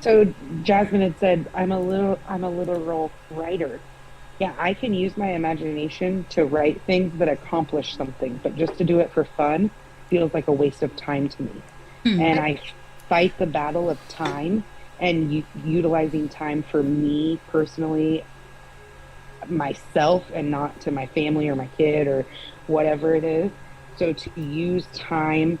S20: So Jasmine had said, I'm a literal writer. Yeah, I can use my imagination to write things that accomplish something, but just to do it for fun feels like a waste of time to me. And I fight the battle of time and utilizing time for me personally, myself, and not to my family or my kid or whatever it is. So to use time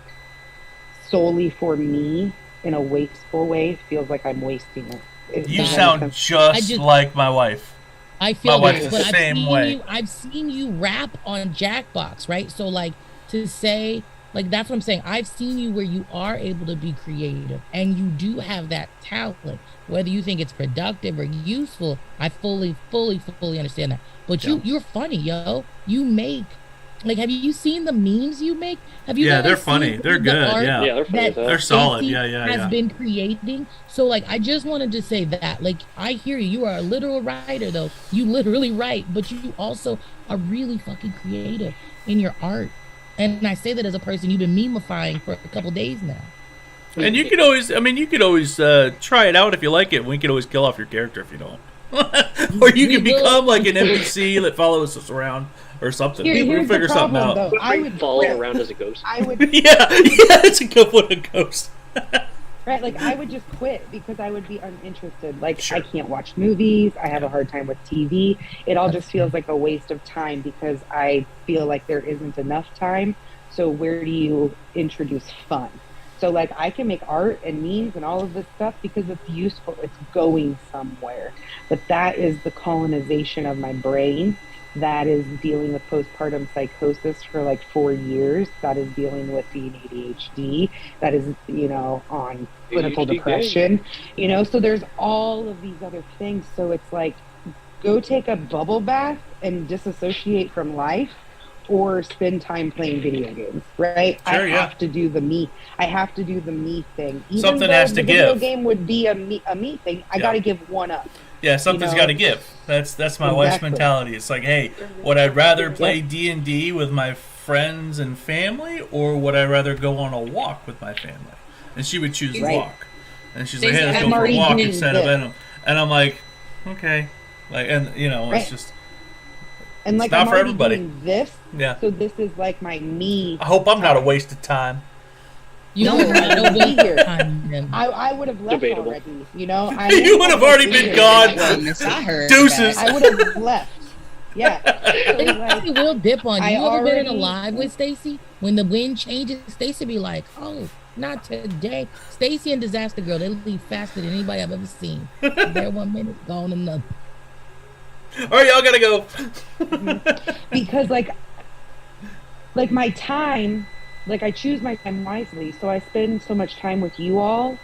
S20: solely for me in a wasteful way feels like I'm wasting it.
S2: You sound just like my wife.
S7: I feel
S2: my wife's
S7: that,
S2: the
S7: but
S2: same way.
S7: I've seen you rap on Jackbox, right? So like to say, like that's what I'm saying. I've seen you where you are able to be creative and you do have that talent. Whether you think it's productive or useful, I fully understand that. But you're funny, yo. You make, like, have you seen the memes you make? Have you?
S2: Yeah,
S7: ever
S2: they're
S7: seen
S2: funny. They're
S7: the
S2: good.
S7: art
S2: Yeah,
S10: they're funny.
S2: They're solid.
S7: Stacey
S2: Yeah.
S7: Has been creating. So like, I just wanted to say that, like, I hear you. You are a literal writer, though. You literally write, but you also are really fucking creative in your art. And I say that as a person you've been memifying for a couple days now.
S2: And you could always, try it out if you like it. We could always kill off your character if you don't. Or you can become like an NPC that follows us around or something. We'll figure something out.
S20: Though. I would
S10: follow around as a ghost.
S20: I would.
S2: yeah, it's a good one, a ghost.
S20: Right, like I would just quit because I would be uninterested. Like I can't watch movies. I have a hard time with TV. It all just feels like a waste of time because I feel like there isn't enough time. So where do you introduce fun? So like I can make art and memes and all of this stuff because it's useful. It's going somewhere. But that is the colonization of my brain. That is dealing with postpartum psychosis for like 4 years. That is dealing with being ADHD. That is, on clinical depression. So there's all of these other things. So it's like, go take a bubble bath and disassociate from life, or spend time playing video games, right?
S2: Sure,
S20: I have to do the me. I have to do the me thing. Even
S2: Something
S20: though
S2: has to
S20: the video
S2: give.
S20: game would be a me thing. I got to give one up.
S2: Yeah, something's got to give. That's my wife's
S20: Exactly.
S2: mentality. It's like, hey, would I rather play D&D with my friends and family, or would I rather go on a walk with my family? And she would choose
S20: Right.
S2: walk. And she's like, hey, let's
S20: I'm
S2: go for a
S20: already
S2: walk
S20: doing
S2: instead of
S20: this.
S2: Venom. And I'm like, okay. Like, and
S20: Right.
S2: it's just,
S20: And
S2: it's
S20: like
S2: not
S20: I'm
S2: for
S20: already
S2: everybody.
S20: doing this.
S2: Yeah.
S20: So this is like my me.
S2: I hope I'm not a waste of time.
S7: You
S20: No,
S7: don't
S20: I don't be here.
S7: time.
S20: I would have left
S2: Debatable.
S20: already.
S2: You would have already been gone. Deuces.
S20: I would have left. Yeah. So,
S7: Stacey will dip on you.
S20: I
S7: You ever been in a
S20: already-
S7: live with Stacey? When the wind changes, Stacey be like, oh, not today. Stacey and Disaster Girl, they leave faster than anybody I've ever seen. There 1 minute, gone another.
S2: All right, y'all gotta go.
S20: Because like my time, like I choose my time wisely, so I spend so much time with you all.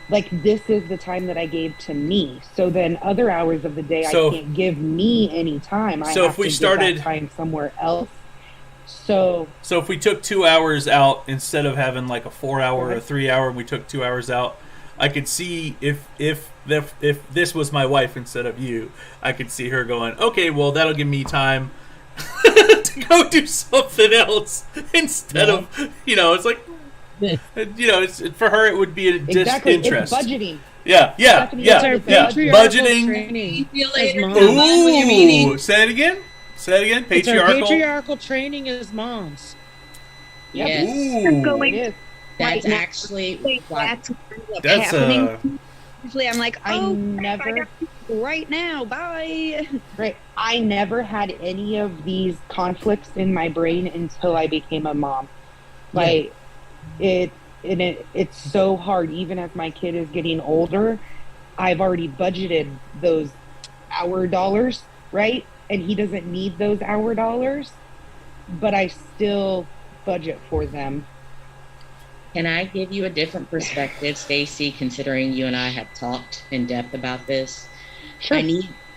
S20: Like this is the time that I gave to me. So then other hours of the day
S2: So-
S20: I can't give me any time. I
S2: So
S20: have
S2: if we
S20: to give
S2: started-
S20: that time somewhere else. So
S2: if we took 2 hours out instead of having like a 4 hour or 3 hour, and we took 2 hours out, I could see if this was my wife instead of you, I could see her going, okay, well that'll give me time to go do something else instead of it's like it's for her it would be a
S20: exactly,
S2: disinterest.
S20: it's budgeting.
S2: Yeah. Budgeting.
S19: Training.
S11: See you later.
S2: Ooh, say it again. Patriarchal.
S19: It's our patriarchal training as moms.
S1: Yes.
S2: Ooh.
S1: That's actually
S9: That's
S2: That's
S9: happening. Usually I'm like,
S20: I
S9: oh,
S20: never-
S9: I got to go right now. Bye.
S20: Right. I never had any of these conflicts in my brain until I became a mom. Like it's so hard. Even as my kid is getting older, I've already budgeted those hour dollars, right? And he doesn't need those hour dollars, but I still budget for them.
S1: Can I give you a different perspective, Stacey, considering you and I have talked in depth about this?
S20: Sure.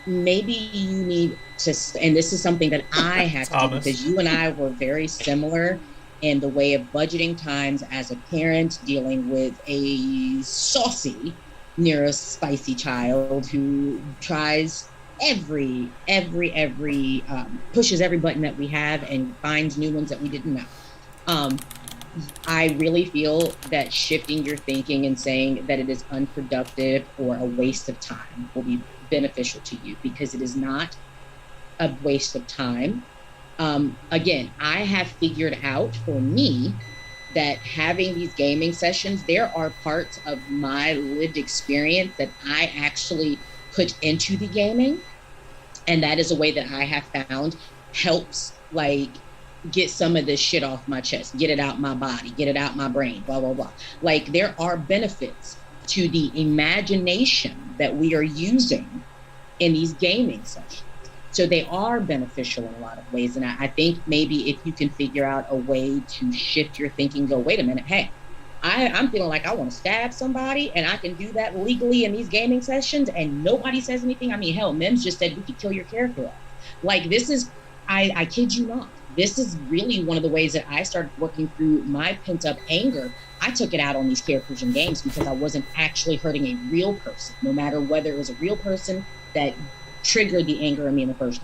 S1: Maybe you need to, and this is something that I have to do, because you and I were very similar in the way of budgeting times as a parent, dealing with a saucy, spicy child who tries every pushes every button that we have and finds new ones that we didn't know. I really feel that shifting your thinking and saying that it is unproductive or a waste of time will be beneficial to you, because it is not a waste of time. Again, I have figured out for me that having these gaming sessions, there are parts of my lived experience that I actually put into the gaming. And that is a way that I have found helps like get some of this shit off my chest, get it out my body, get it out my brain, blah, blah, blah. Like, there are benefits to the imagination that we are using in these gaming sessions. So they are beneficial in a lot of ways. And I think maybe if you can figure out a way to shift your thinking, go, wait a minute, hey, I'm feeling like I want to stab somebody, and I can do that legally in these gaming sessions, and nobody says anything. I mean, hell, Mims just said we could kill your character off. Like, this is, I kid you not, this is really one of the ways that I started working through my pent-up anger. I took it out on these characters in games because I wasn't actually hurting a real person, no matter whether it was a real person that triggered the anger in me in the first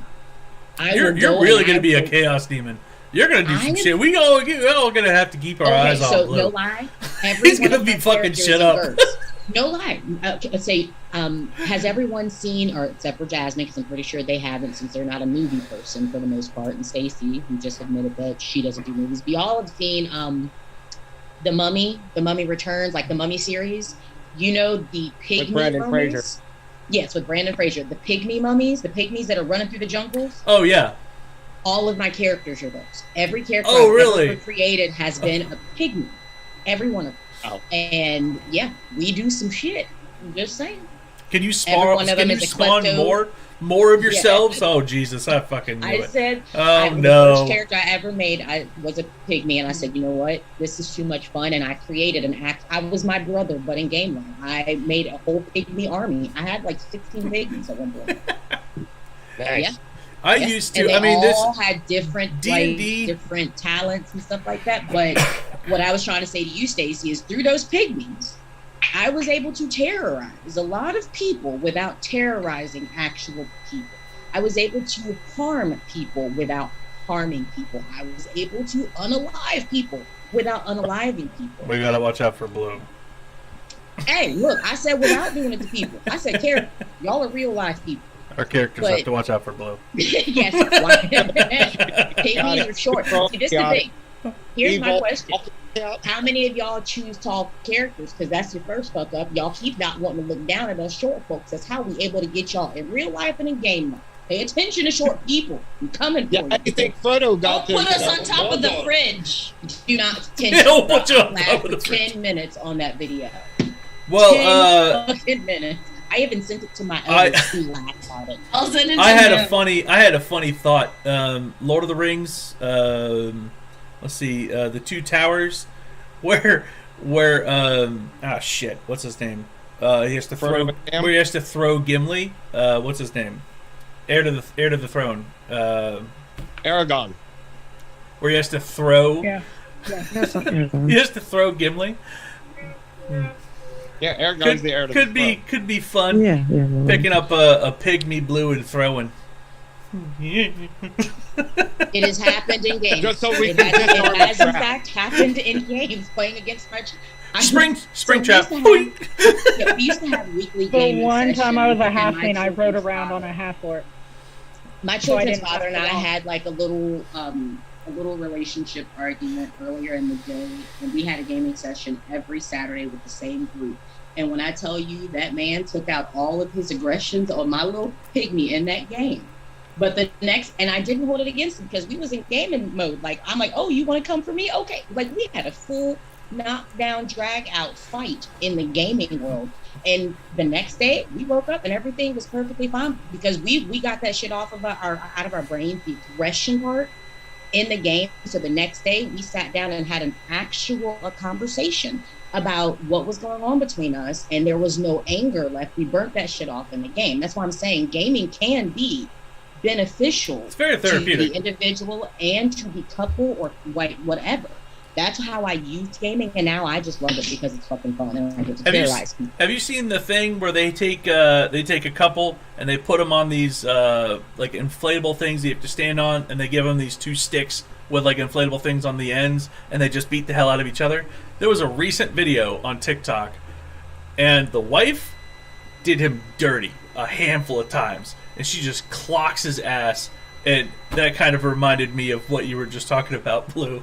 S1: time.
S2: You're really going to be a chaos demon. You're going to do some shit. We're all going to have to keep our eyes on
S1: so
S2: Blue.
S1: No lie.
S2: He's going to be fucking shit up.
S1: No lie. Let's say, has everyone seen, or except for Jasmine, because I'm pretty sure they haven't, since they're not a movie person for the most part, and Stacy, who just admitted that she doesn't do movies. We all have seen The Mummy Returns, like the Mummy series. You know, the pygmy
S5: With Brandon
S1: mummies?
S5: Fraser.
S1: Yes, with Brandon Fraser. The pygmy mummies, the pygmies that are running through the jungles.
S2: Oh, yeah.
S1: All of my characters are those. Every character I've ever created has been a pygmy. Every one of them.
S5: Oh.
S1: And yeah, we do some shit. I'm just saying.
S2: Can you spawn more of yourselves?
S1: Yeah.
S2: Oh, Jesus, I fucking knew it.
S1: Said,
S2: oh,
S1: the
S2: no.
S1: first character I ever made, I was a pygmy, and I said, you know what? This is too much fun, and I created an act. I was my brother, but in game land. I made a whole pygmy army. I had like 16 pygmies at one point.
S5: Nice.
S1: Yeah.
S2: I used to.
S1: And they
S2: I mean,
S1: all
S2: this
S1: had different
S2: D&D.
S1: different talents and stuff like that. But what I was trying to say to you, Stacey, is through those pygmies, I was able to terrorize a lot of people without terrorizing actual people. I was able to harm people without harming people. I was able to unalive people without unaliving people.
S2: We gotta watch out for Blue.
S1: Hey, look, I said without doing it to people. I said, character, y'all are real life people.
S2: Our characters have to watch out for Blue.
S1: Yes, pygmies are short. See, this is the thing. Here's my question. How many of y'all choose tall characters? Because that's your first fuck up. Y'all keep not wanting to look down at us short folks. That's how we able to get y'all in real life and in game life. Pay attention to short people. I'm coming for you.
S5: I think Frodo got
S3: Don't put us on top of the fridge.
S1: Do not
S2: put you on top of the
S1: for 10 minutes on that video.
S2: Well,
S1: 10 fucking minutes. I even sent it to my elders who laughed about it.
S3: I'll send it to
S2: I had
S3: him.
S2: a funny thought. Lord of the Rings. Let's see. The Two Towers, where shit. What's his name? He has to throw. Where he has to throw Gimli. What's his name? Heir to the throne.
S5: Aragon.
S2: Where he has to throw.
S17: Yeah. Aragorn.
S2: He has to throw Gimli.
S5: Yeah, Aragon's the heir to the throne.
S2: Could be fun.
S17: Yeah.
S2: Picking up a pygmy Blue and throwing.
S1: It has happened in games.
S5: Just so we
S1: it
S5: can
S1: has in fact happened in games playing against my
S2: Spring trap.
S1: We used to have weekly
S17: The
S1: gaming
S17: one time I was a
S1: sessions, and
S17: halfling,
S1: my
S17: I rode
S1: children's
S17: around
S1: father-
S17: on a half orc.
S1: My
S17: So I
S1: children's
S17: didn't
S1: father
S17: have
S1: and I
S17: to walk.
S1: had like a little relationship argument earlier in the day, and we had a gaming session every Saturday with the same group. And when I tell you that man took out all of his aggressions on my little pygmy in that game. But the next, and I didn't hold it against him because we was in gaming mode. Like, I'm like, oh, you want to come for me? Okay. Like, we had a full knockdown, drag out fight in the gaming world. And the next day we woke up and everything was perfectly fine because we got that shit off of out of our brain, the aggression part in the game. So the next day we sat down and had an actual conversation about what was going on between us, and there was no anger left. We burnt that shit off in the game. That's why I'm saying gaming can be beneficial.
S2: It's very therapeutic.
S1: To the individual and to the couple or whatever. That's how I used gaming, and now I just love it because it's fucking fun and I get to terrorize people.
S2: Have you seen the thing where they take a couple and they put them on these like inflatable things you have to stand on, and they give them these two sticks with like inflatable things on the ends, and they just beat the hell out of each other? There was a recent video on TikTok, and the wife did him dirty a handful of times, and she just clocks his ass, and that kind of reminded me of what you were just talking about, Blue.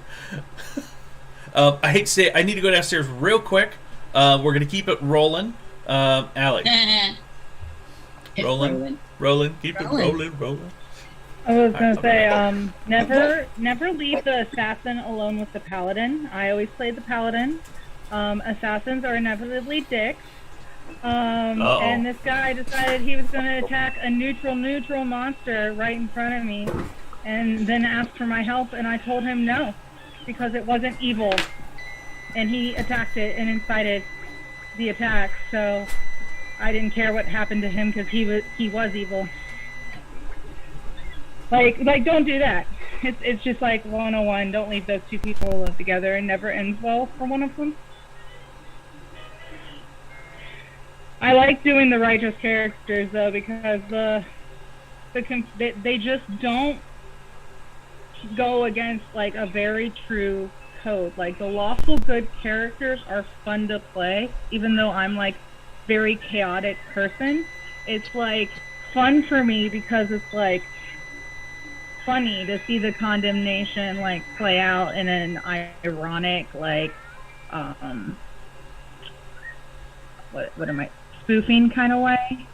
S2: I hate to say it, I need to go downstairs real quick. We're going to keep it rolling. Alec. Rolling. Keep it rolling.
S17: I was gonna say, never leave the assassin alone with the paladin. I always play the paladin. Assassins are inevitably dicks. And this guy decided he was gonna attack a neutral monster right in front of me, and then asked for my help, and I told him no, because it wasn't evil, and he attacked it and incited the attack. So I didn't care what happened to him because he was evil. Like, don't do that. It's just like 101. Don't leave those two people together. It never ends well for one of them. I like doing the righteous characters though, because they just don't go against like a very true code. Like the lawful good characters are fun to play, even though I'm like very chaotic person. It's like fun for me because it's like funny to see the condemnation like play out in an ironic like what am I spoofing kind of way,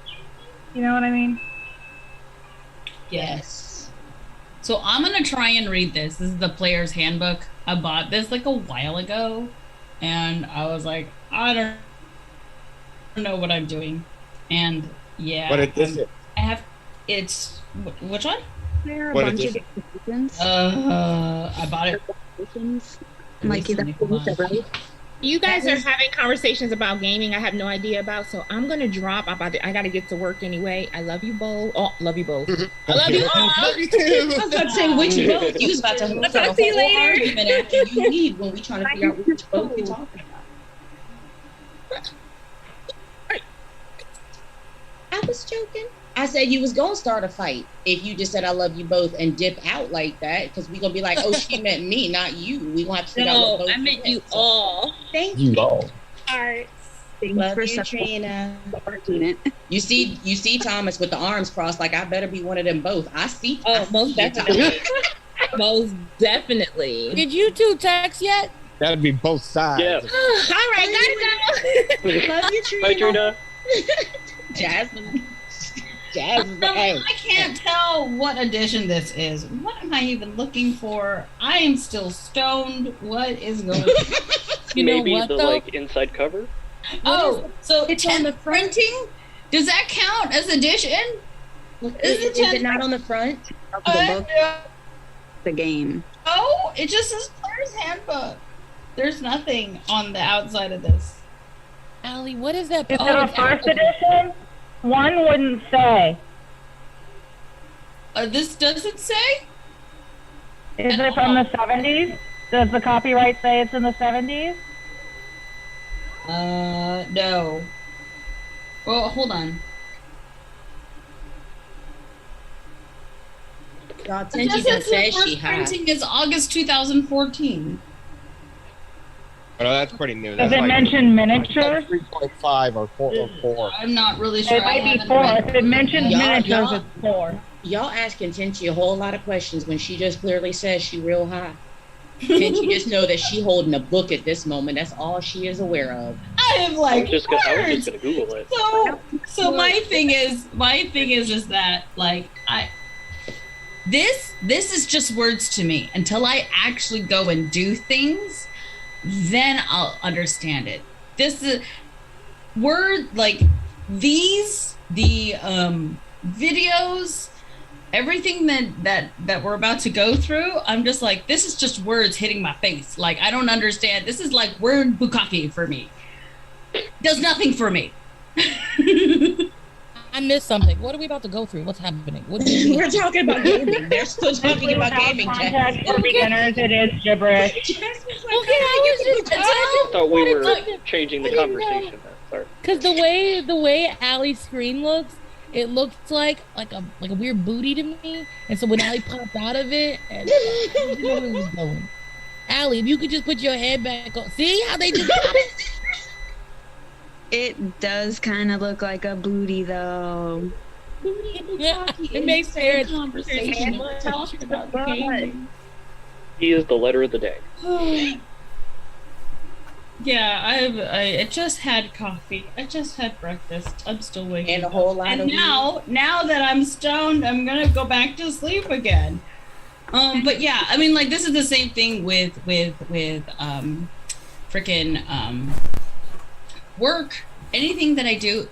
S17: you know what I mean?
S3: Yes. So I'm gonna try and read this. This is the player's handbook. I bought this like a while ago, and I was like, I don't know what I'm doing. And yeah,
S5: What is it?
S3: I have. It's which one?
S9: There are a
S5: What
S9: bunch of
S5: edition?
S9: editions.
S3: I bought it.
S9: Mikey, that's what you said, right?
S11: You guys are having conversations about gaming I have no idea about, so I'm gonna drop. I gotta get to work anyway. I love you both. Oh, love you both. I love you all.
S1: I was about to say which both. You was about to hold
S11: I'll
S1: a
S11: see you
S1: whole
S11: later.
S1: argument after you leave when we trying to figure out which both you're talking about. I was joking. I said you was gonna start a fight if you just said I love you both and dip out like that, because we gonna be like, oh, she meant me, not you. We gonna have to figure out what
S11: No,
S1: both
S11: I meant you
S1: so.
S11: all.
S1: Thank you.
S11: All right.
S1: Love you, Trina. You see Thomas with the arms crossed, like I better be one of them both. I see.
S11: Oh, most definitely. Most definitely.
S7: Did you two text yet?
S5: That'd be both sides.
S10: Yeah.
S11: All right, gotta go.
S1: Love you, Trina.
S10: Bye, Trina.
S1: Jasmine.
S3: I can't tell what edition this is. What am I even looking for? I am still stoned. What is going on? You
S10: Maybe
S3: know what,
S10: the
S3: though?
S10: like inside cover.
S3: Oh, so it's on the printing? Does that count as edition?
S1: Is it not on the front of the book?
S9: The game.
S3: Oh, it just says player's handbook. There's nothing on the outside of this.
S7: Allie, what is that?
S17: Is it a first edition? One wouldn't say.
S3: This doesn't say?
S17: Is it from the 70s? Does the copyright say it's in the 70s?
S3: No. Well, hold on.
S1: It just says
S3: the
S1: she
S3: first
S1: has.
S3: printing is August 2014.
S5: Oh, that's pretty new.
S17: Does
S5: That's
S17: it mention miniatures?
S5: 3.5 or 4.
S3: I'm not really sure.
S17: It might be 4. If it mentions miniatures, it's 4.
S1: Y'all ask Kentenchi a whole lot of questions when she just clearly says she real high. Kentenchi just know that she holding a book at this moment. That's all she is aware of.
S3: I am like,
S10: I was just gonna Google it.
S3: So my thing is that like this is just words to me until I actually go and do things, then I'll understand it. This is word like these the videos, everything that we're about to go through. I'm just like, this is just words hitting my face. Like I don't understand. This is like word bukkake for me. Does nothing for me.
S7: I missed something. What are we about to go through? What's happening? What do you mean?
S1: We're talking about gaming. They're still talking about gaming.
S17: Context for beginners, it is gibberish.
S10: I thought we were changing the conversation. Sorry.
S7: Because the way Allie's screen looks, it looks like a weird booty to me. And so when Allie popped out of it, and I didn't know where it was going. Allie, if you could just put your head back on. See how they just pop it?
S9: It does kind of look like a booty, though.
S7: Yeah, it makes sense.
S3: Conversation. Talking about gaming.
S10: He is the letter of the day.
S3: Yeah, I just had coffee. I just had breakfast. I'm still waking
S1: And a
S3: up.
S1: whole lot
S3: and
S1: of
S3: now that I'm stoned, I'm gonna go back to sleep again. But yeah, I mean, like, this is the same thing with freaking work. Anything that I do,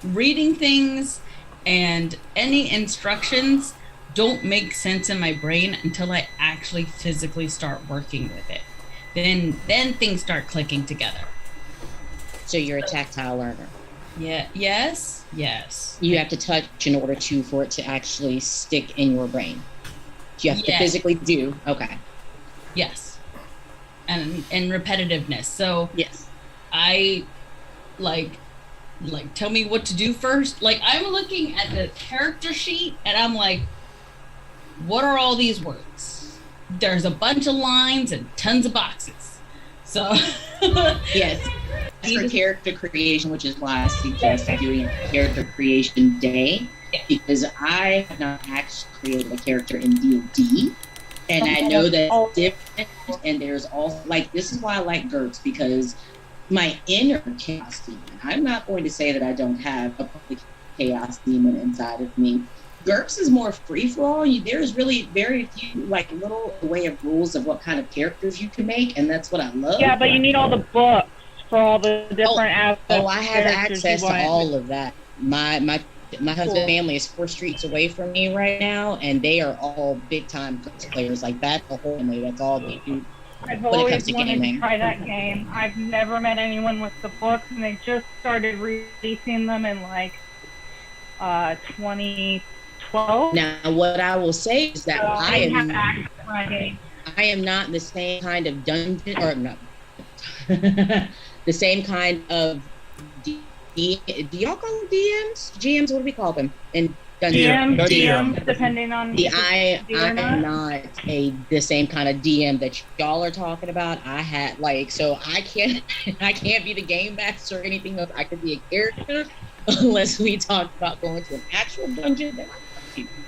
S3: reading things and any instructions don't make sense in my brain until I actually physically start working with it. Then things start clicking together.
S1: So you're a tactile learner.
S3: Yeah. Yes.
S1: You have to touch in order for it to actually stick in your brain. You have to physically do. Okay.
S3: Yes. And repetitiveness. So
S1: yes,
S3: I like tell me what to do first. Like, I'm looking at the character sheet and I'm like, what are all these words? There's a bunch of lines and tons of boxes. So
S1: yes. For character creation, which is why I suggest doing a character creation day, because I have not actually created a character in D&D, and I know that it's different. And there's also, like, this is why I like GURPS, because my inner chaos demon, I'm not going to say that I don't have a public chaos demon inside of me. GURPS is more free for all. There's really very few, like, little way of rules of what kind of characters you can make, and that's what I love.
S17: Yeah, but you need all the books for all the different aspects.
S1: Oh, I have access to all of that. My husband's family is 4 streets away from me right now, and they are all big time players. Like, that's the whole family. That's all they do.
S17: I've
S1: when it
S17: always
S1: comes to
S17: wanted
S1: gaming.
S17: to try that game. I've never met anyone with the books, and they just started releasing them in like 2012.
S1: Now, what I will say is that I
S17: have access to my game.
S1: am not the same kind of dungeon, or no, the same kind of do y'all call them DMs? GMs? What do we call them? In
S17: DMs, depending on
S1: I am not the same kind of DM that y'all are talking about. I had so I can't be the game master or anything else. I could be a character unless we talk about going to an actual dungeon.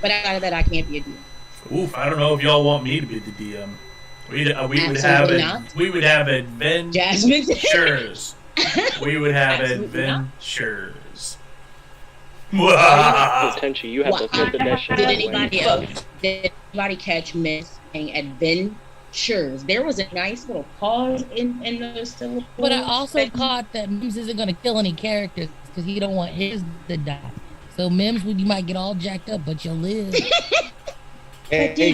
S1: But out of that, I can't be a DM.
S2: Oof, I don't know if y'all want me to be the DM. We would have adventures. We would have adventures.
S10: Tenchi, you have the fifth edition.
S1: Did anybody catch Miss saying adventures? There was a nice little pause in those syllables.
S7: But I also caught that Mims isn't going to kill any characters because he don't want his to die. So Mims, you might get all jacked up, but you'll live.
S2: Maybe.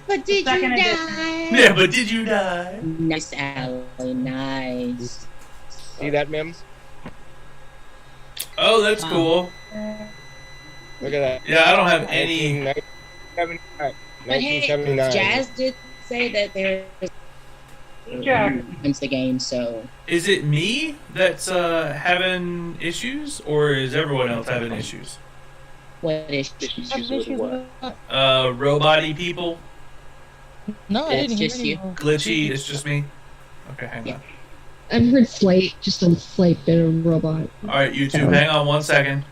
S1: But did you die?
S2: Yeah, but did you die?
S1: Nice, Allie. Nice.
S5: See that, Mims?
S2: Oh, that's cool.
S5: Look at that.
S2: Yeah, I don't have any.
S5: 1979.
S1: Jazz did say that there's the game, so.
S2: Is it me that's having issues, or is everyone else having issues?
S1: What issues?
S2: Robot-y people?
S7: No, I didn't hear
S1: just you.
S2: Glitchy, it's just me? Okay, hang on.
S6: I've heard slight, just a slight bit of robot.
S2: Alright, YouTube, hang on 1 second.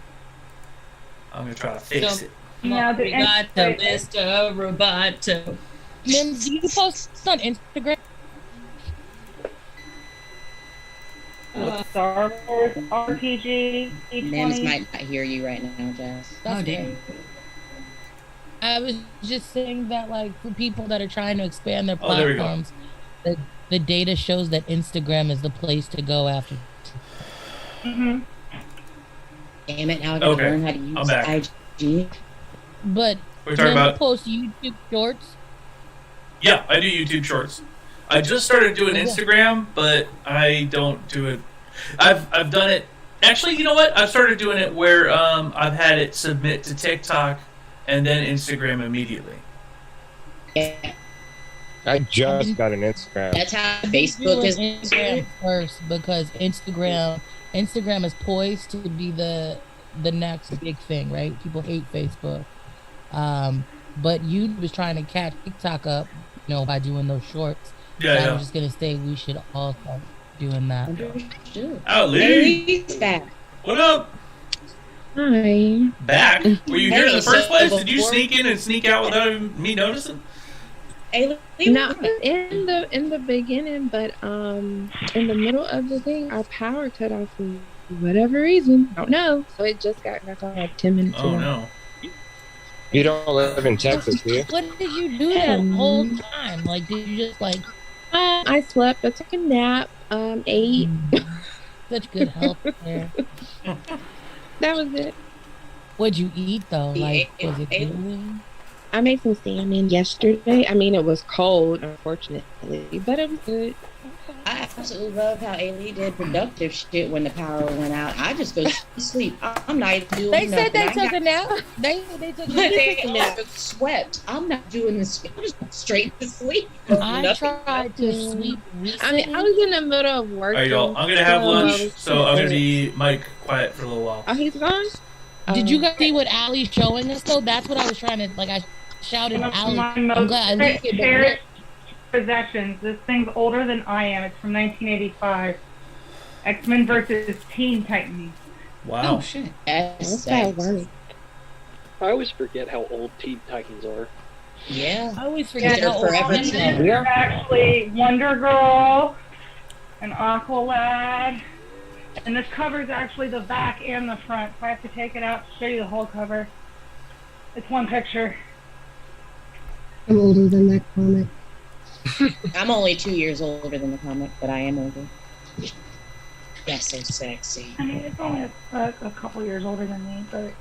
S2: I'm gonna try to fix it.
S3: Yeah, we got the Mr. Roboto.
S7: Mims, do you post on Instagram?
S17: Star Wars RPG.
S1: Mims might not hear you right now, Jazz.
S3: Oh, damn.
S7: I was just saying that, like, for people that are trying to expand their
S2: Oh, there we go.
S7: platforms, the data shows that Instagram is the place to go after.
S17: Mm-hmm.
S1: Damn it, now I gotta learn how to use
S2: I'm back.
S1: IG.
S7: But
S2: We're talking
S7: do you
S2: about-
S7: post YouTube shorts?
S2: Yeah, I do YouTube Shorts. I just started doing Instagram, but I don't do it. I've done it. Actually, you know what? I've started doing it where I've had it submit to TikTok and then Instagram immediately.
S1: Yeah.
S5: I just got an Instagram.
S1: That's how Facebook is.
S7: Instagram first, because Instagram is poised to be the next big thing, right? People hate Facebook, but YouTube was trying to catch TikTok up, by doing those shorts.
S2: Yeah,
S7: So
S2: yeah.
S7: I'm just gonna say we should all start doing that.
S2: Oh, Lee.
S1: Back.
S2: What up?
S6: Hi.
S2: Back? Were you here in the
S1: Hey,
S2: first
S1: so
S2: place? Did you
S1: before-
S2: sneak in and sneak out without me noticing?
S21: No, in the beginning, but in the middle of the thing, our power cut off for whatever reason. I don't know. So it just got back on like 10 minutes ago.
S2: Oh no.
S5: You don't live in Texas, do you?
S7: What did you do that whole time? Like, did you just like?
S21: I slept. I took a nap. Ate.
S7: Such good health there.
S21: That was it.
S7: What'd you eat though? Like, was it good?
S21: I made some salmon yesterday. I mean, it was cold, unfortunately, but it was good.
S1: I absolutely love how Ailey did productive shit when the power went out. I just go to sleep. I'm not even doing
S7: They
S1: nothing.
S7: said they took a nap. They took a nap.
S1: Swept. I'm not doing this. I'm just going straight to sleep.
S7: I tried to sleep recently.
S21: I mean, I was in the middle of work.
S2: All right, y'all. I'm gonna have lunch, so I'm gonna be Mike quiet for a little while.
S21: Oh, he's gone?
S7: Did you guys see what Allie's showing us though? That's what I was trying to like. I shouted Allie.
S17: My
S7: I'm
S17: most
S7: glad I
S17: cherished possessions. This thing's older than I am. It's from 1985. X-Men versus Teen Titans.
S2: Wow.
S1: Oh shit.
S21: That's that work.
S10: I always forget how old Teen Titans are.
S1: Yeah.
S7: I always forget
S1: They're
S7: how old
S1: forever
S7: I
S1: teen.
S7: am.
S17: They're actually Wonder Girl and Aqualad. And this covers actually the back and the front. So I have to take it out to show you the whole cover. It's one picture.
S6: I'm older than that comic.
S1: I'm only 2 years older than the comic, but I am older. That's so sexy.
S17: I mean, it's only a couple years older than me, but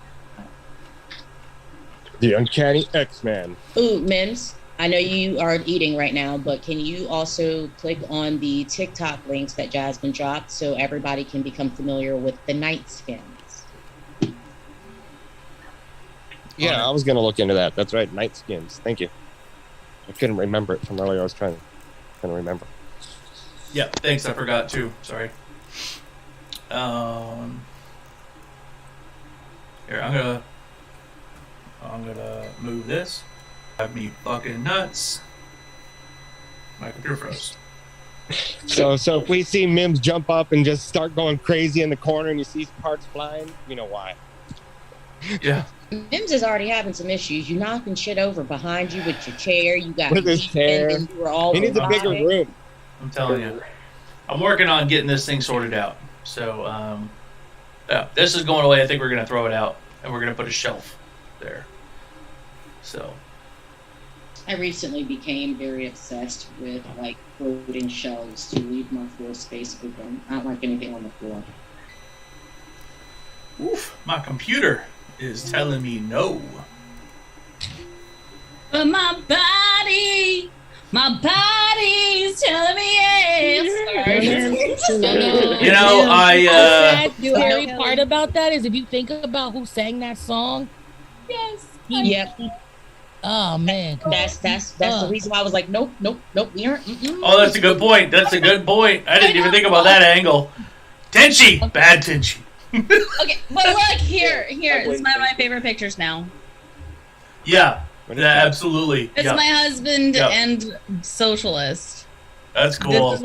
S5: The Uncanny X-Men.
S1: Ooh, Mims, I know you are eating right now, but can you also click on the TikTok links that Jasmine dropped so everybody can become familiar with the night skins?
S5: Yeah, I was gonna look into that. That's right, Night Skins. Thank you. I couldn't remember it from earlier. I was trying to remember.
S2: Yeah, thanks. I forgot too. Sorry. Here, I'm gonna move this. Have me fucking nuts. My computer froze.
S5: So if we see Mims jump up and just start going crazy in the corner and you see parts flying, you know why.
S2: Yeah.
S1: Mims is already having some issues. You knocking shit over behind you with your chair. You got
S5: With his chair.
S1: and you were all
S5: He needs a bigger
S1: alive.
S5: room.
S2: I'm telling you. I'm working on getting this thing sorted out. So, yeah, this is going away. I think we're going to throw it out and we're going to put a shelf there. So.
S1: I recently became very obsessed with like floating shelves to leave my floor space open. I don't like anything on the floor.
S2: Oof, my computer is telling me no.
S3: But my body's telling me yes.
S2: You know,
S7: The scary part about that is if you think about who sang that song.
S3: Yes.
S1: Yep.
S7: Oh man.
S1: That's the reason why I was like, nope, we aren't.
S2: Oh, that's a good point. That's a good point. I didn't even think about that angle. Tenchi! Bad Tenchi.
S3: Okay, but look here. It's one of my favorite pictures now.
S2: Yeah, absolutely.
S3: It's
S2: Yeah.
S3: my husband
S2: Yeah.
S3: and socialist.
S2: That's cool.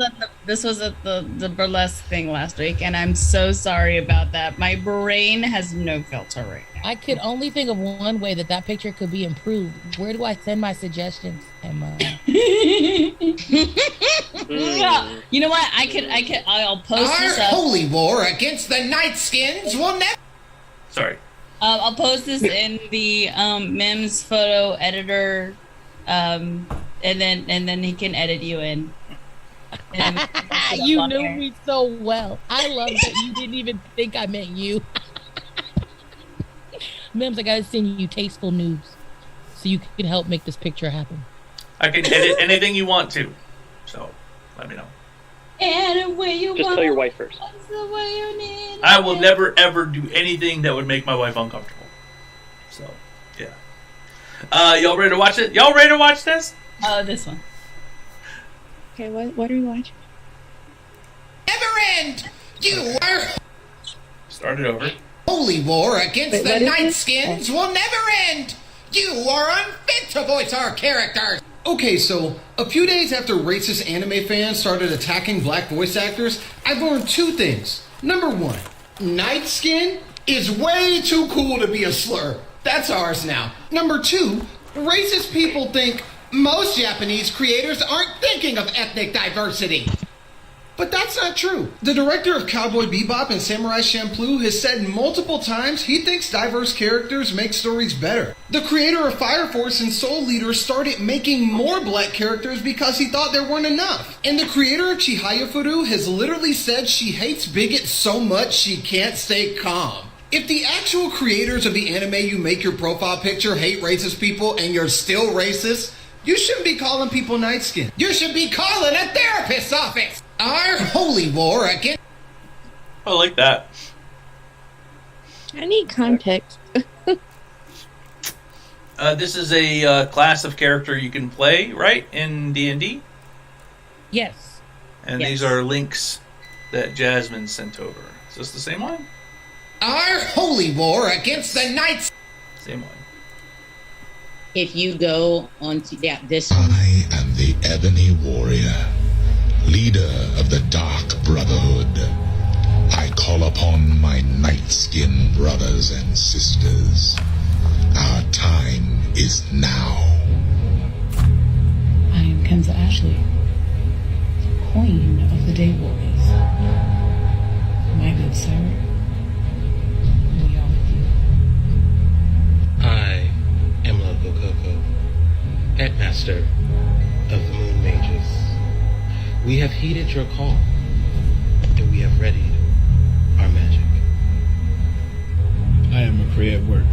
S3: This was at the burlesque thing last week, and I'm so sorry about that. My brain has no filter right now.
S7: I could only think of one way that picture could be improved. Where do I send my suggestions, Emma?
S3: Yeah. You know what? I'll post this up.
S22: Holy war against the Night Skins will never.
S2: Sorry.
S3: I'll post this in the MIMS photo editor, and then he can edit you in.
S7: You knew me so well. I love that you didn't even think I meant you. Mims, I gotta send you tasteful news so you can help make this picture happen.
S2: I can edit anything you want to. So, let me know.
S3: Anyway you
S10: Just
S3: want.
S10: tell your wife first.
S3: That's the way you need.
S2: I will never ever do anything that would make my wife uncomfortable. So, yeah. Y'all ready to watch it? Y'all ready to watch this?
S3: Oh, this one.
S21: Okay, what are we watching?
S22: Never end. You are.
S2: Start it over.
S22: Holy war against
S21: Wait,
S22: the
S21: what is
S22: Night
S21: this?
S22: Skins will never end. You are unfit to voice our characters.
S23: Okay, so a few days after racist anime fans started attacking black voice actors, I've learned two things. Number one, Night Skin is way too cool to be a slur. That's ours now. Number two, racist people think Most Japanese creators aren't thinking of ethnic diversity. But that's not true. The director of Cowboy Bebop and Samurai Champloo has said multiple times he thinks diverse characters make stories better. The creator of Fire Force and Soul Leader started making more black characters because he thought there weren't enough. And the creator of Chihaya Furu has literally said she hates bigots so much she can't stay calm. If the actual creators of the anime you make your profile picture hate racist people and you're still racist, you shouldn't be calling people night skin. You should be calling a therapist's office. Our holy war against...
S2: I like that.
S21: I need context.
S2: This is a class of character you can play, right, in D&D?
S7: Yes.
S2: And
S7: Yes.
S2: these are links that Jasmine sent over. Is this the same one?
S23: Our holy war against the knights.
S2: Same one.
S1: If you go on to this one.
S4: I am the Ebony Warrior, leader of the Dark Brotherhood. I call upon my night-skinned brothers and sisters. Our time is now.
S13: I am Kenza Ashley, Queen of the Day Warriors. My good sir, we are with you.
S16: I am Loco Coco, Headmaster of the Moon Mages. We have heeded your call, and we have readied our magic.
S24: I am McCray at work,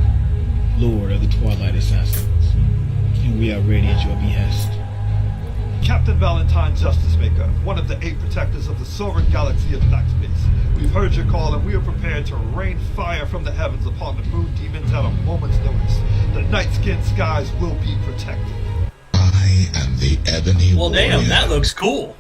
S24: Lord of the Twilight Assassins, and we are ready at your behest.
S25: Captain Valentine Justice Maker, one of the 8 protectors of the soaring galaxy of Blackspace. We've heard your call and we are prepared to rain fire from the heavens upon the moon demons at a moment's notice. The night-skinned skies will be protected.
S4: I am the Ebony
S2: Well,
S4: Warrior.
S2: damn, that looks cool.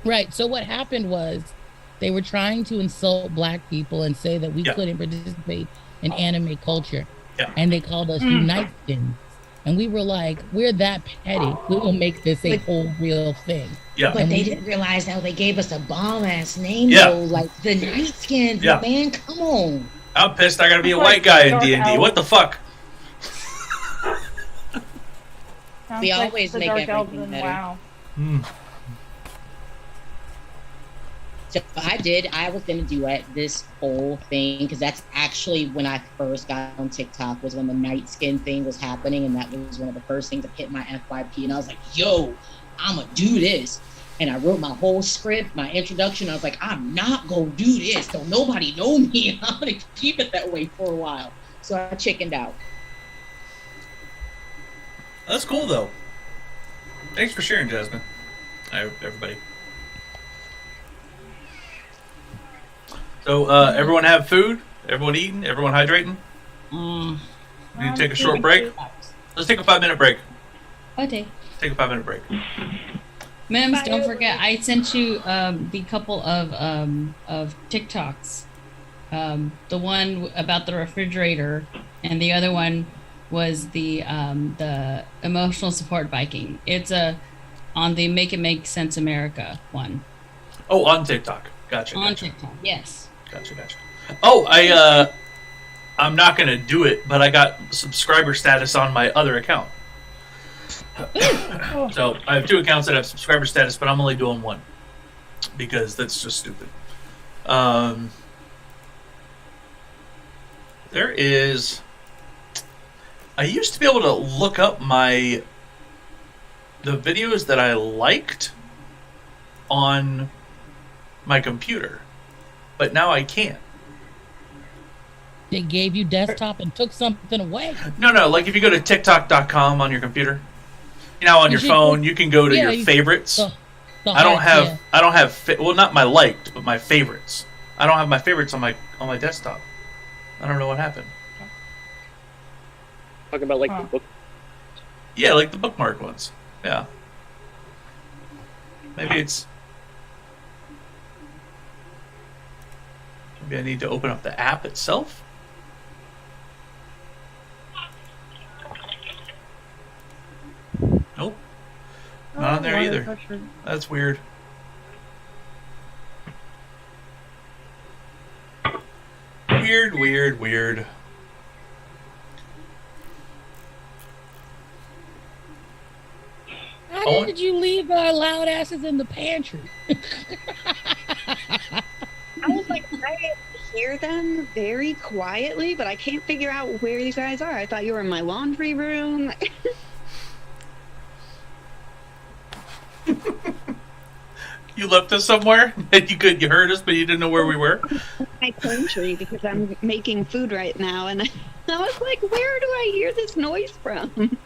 S7: Right. So what happened was they were trying to insult black people and say that we
S2: Yeah.
S7: couldn't participate in anime culture.
S2: Yeah.
S7: And they called us Uniteskins. And we were like, we're that petty. We will make this a whole real thing.
S2: Yeah.
S1: But
S7: And
S1: they
S7: we-
S1: didn't realize how they gave us a bomb ass name
S2: Yeah.
S1: though, like the Night Skins.
S2: Yeah.
S1: Man, come on.
S2: I'm pissed I gotta be a
S1: It's
S2: white
S1: like
S2: guy in
S1: Dark
S2: D&D.
S1: Elf.
S2: What the fuck?
S17: Sounds
S1: We
S17: like
S1: always
S17: the
S1: make
S17: Dark Elves
S1: everything
S17: in
S1: better.
S17: WoW.
S1: So I was gonna do this whole thing because that's actually when I first got on TikTok was when the night skin thing was happening, and that was one of the first things that hit my FYP, and I was like, yo, I'ma do this. And I wrote my whole script, my introduction. I was like, I'm not gonna do this. Don't nobody know me, and I'm gonna keep it that way for a while. So I chickened out.
S2: That's cool, though. Thanks for sharing, Jasmine. Hi, everybody. So, everyone have food? Everyone eating? Everyone hydrating? We need to take a short break? Let's take a 5-minute break.
S3: Okay.
S2: Take a 5-minute break.
S3: Mims, don't forget, I sent you the couple of TikToks. The one about the refrigerator, and the other one was the emotional support biking. It's on the Make It Make Sense America one.
S2: Oh, on TikTok. Gotcha.
S3: On
S2: Gotcha.
S3: TikTok, yes.
S2: Gotcha. Oh, I'm not gonna do it, but I got subscriber status on my other account. So I have 2 accounts that have subscriber status, but I'm only doing one because that's just stupid. There is. I used to be able to look up the videos that I liked on my computer, but now I can't.
S7: They gave you desktop and took something away.
S2: No. Like if you go to TikTok.com on your computer, on your phone, you can go to your favorites. I don't have. Well, not my liked, but my favorites. I don't have my favorites on my desktop. I don't know what happened.
S10: Talking about like the book.
S2: Yeah, like the bookmark ones. Yeah. Maybe I need to open up the app itself. Nope. Not on there either. That's weird. Weird. going.
S7: did you leave our loud asses in the pantry?
S9: I was like, I hear them very quietly, but I can't figure out where these guys are. I thought you were in my laundry room.
S2: You left us somewhere and you heard us, but you didn't know where we were.
S9: My pantry because I'm making food right now, and I was like, where do I hear this noise from?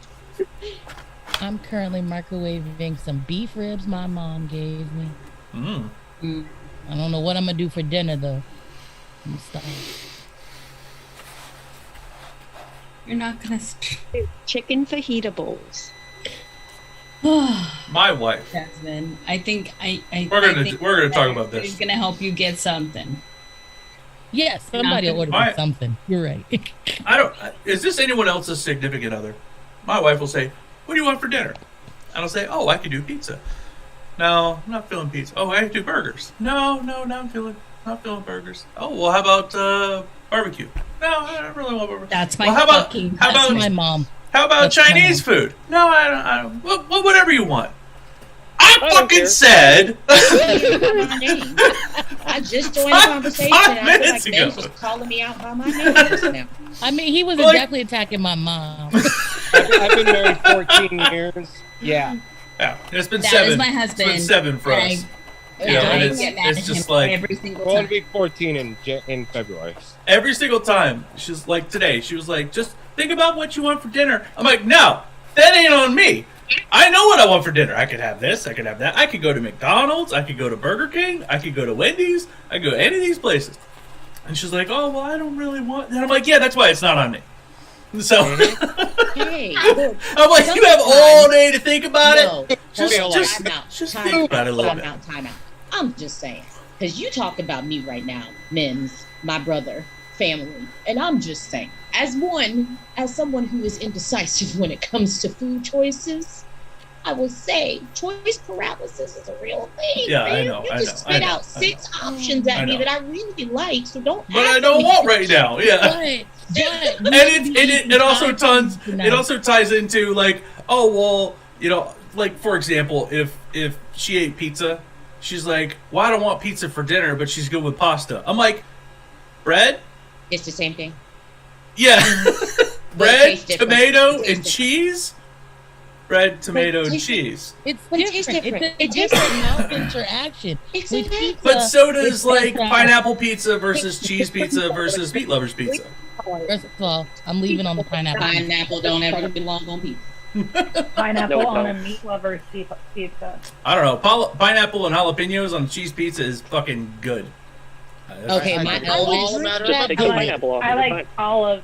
S7: I'm currently microwaving some beef ribs my mom gave me. I don't know what I'm gonna do for dinner though. I'm starving.
S3: You're not gonna
S9: chicken fajita bowls.
S2: My wife.
S3: Jasmine, I think
S2: We're gonna talk about this.
S3: He's gonna help you get something.
S7: Yes, somebody ordered something. You're right.
S2: Is this anyone else's significant other? My wife will say, "What do you want for dinner?" And I'll say, "Oh, I could do pizza." No, I'm not feeling pizza. Oh, I could do burgers. No, I'm not feeling burgers. Oh, well, how about barbecue? No, I don't really want barbecue.
S3: That's my
S7: That's my mom.
S2: How about Chinese food? No, I don't. Well, whatever you want. I fucking said.
S1: I just joined the conversation. I feel like Ben's just calling me out by my name just now.
S7: I mean, he was definitely attacking my mom.
S5: I've been married 14 years. Yeah.
S2: Yeah, it's been
S3: That
S2: 7.
S3: is my husband.
S2: It's been 7 for us. It's just like
S3: every single
S5: Going
S3: time.
S5: to be 14 in February.
S2: Every single time. She's like today. She was like, "Just think about what you want for dinner." I'm like, "No, that ain't on me. I know what I want for dinner. I could have this. I could have that. I could go to McDonald's. I could go to Burger King. I could go to Wendy's. I could go to any of these places." And she's like, "Oh, well, I don't really want." And I'm like, "Yeah, that's why it's not on me." So
S1: Hey,
S2: I'm like, "You have all day to think about it. Just think about it a little bit."
S1: Time out. I'm just saying, because you talked about me right now, MIMS, my brother, family, and I'm just saying, as someone who is indecisive when it comes to food choices, I will say choice paralysis is a real thing.
S2: Yeah,
S1: man.
S2: I know.
S1: You
S2: I
S1: just
S2: know,
S1: spit
S2: I know,
S1: out 6 options at me that I really like, so don't.
S2: But I don't want right now. Yeah. And it also ties into like, oh well, you know, like for example, if she ate pizza, she's like, "Well, I don't want pizza for dinner, but she's good with pasta." I'm like, bread?
S1: It's the same thing.
S2: Yeah. Bread,
S1: tastes different.
S2: tomato, and cheese? Bread, tomato, and cheese.
S7: It's
S1: tastes
S7: different. It's a different mouth interaction. With pizza,
S2: But so does
S7: it's
S2: like
S7: like,
S2: pineapple pizza versus cheese pizza versus meat lovers pizza.
S7: First of all, I'm leaving on the pineapple.
S1: Pineapple don't ever belong on pizza.
S17: Pineapple on a meat lover's pizza.
S2: I don't know. Pineapple and jalapenos on cheese pizza is fucking good.
S1: Okay, my eldest.
S17: I like olive.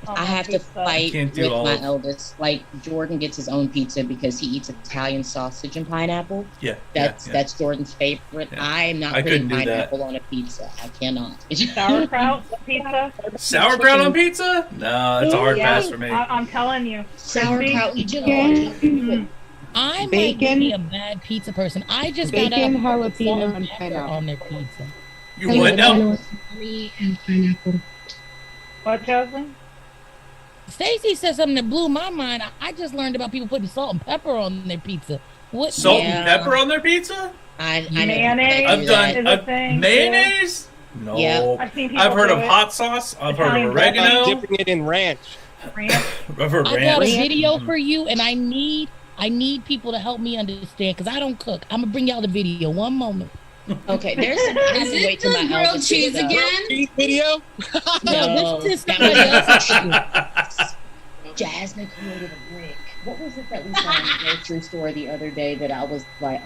S1: I have to fight
S2: Can't
S1: with
S2: do
S1: my
S2: olive.
S1: eldest. Like Jordan gets his own pizza because he eats Italian sausage and pineapple.
S2: Yeah,
S1: That's Jordan's favorite. I am not
S2: I
S1: putting
S2: couldn't do that.
S1: pineapple on a pizza. I cannot.
S17: Sauerkraut pizza.
S2: Sauerkraut on pizza? No, it's a hard pass for me.
S17: I'm telling you.
S1: Sauerkraut
S17: chicken.
S7: I
S20: Bacon.
S7: might be a bad pizza person. I just
S20: Bacon,
S7: found out
S20: jalapeno,
S7: salt and
S20: and
S7: pepper
S20: pineapple.
S7: on their pizza.
S2: You what now?
S21: And pineapple.
S17: What, Jasmine?
S7: Stacy said something that blew my mind. I just learned about people putting salt and pepper on their pizza. What?
S2: Salt and pepper on their pizza?
S17: Mayonnaise
S2: I've
S17: is
S2: done
S17: a thing,
S2: mayonnaise? No.
S1: Yeah.
S17: I've seen people
S2: I've heard
S17: do
S2: of
S17: it.
S2: hot sauce. I've heard
S17: Italian
S2: of oregano.
S5: Dipping it in ranch.
S2: I've heard
S7: I got a
S2: ranch.
S7: video for you, and I need people to help me understand because I don't cook. I'm gonna bring y'all the video. One moment.
S1: Okay, there's some. I
S3: Is
S1: need to wait
S3: it
S1: till
S3: the
S1: my
S3: grilled
S1: eldest
S3: cheese
S1: gets up.
S3: again?
S5: Cheese video?
S1: No,
S7: this is
S1: that
S7: somebody
S1: was-
S7: else's.
S1: Jasmine created a brick. What was it that we saw in the grocery store the other day that I was like,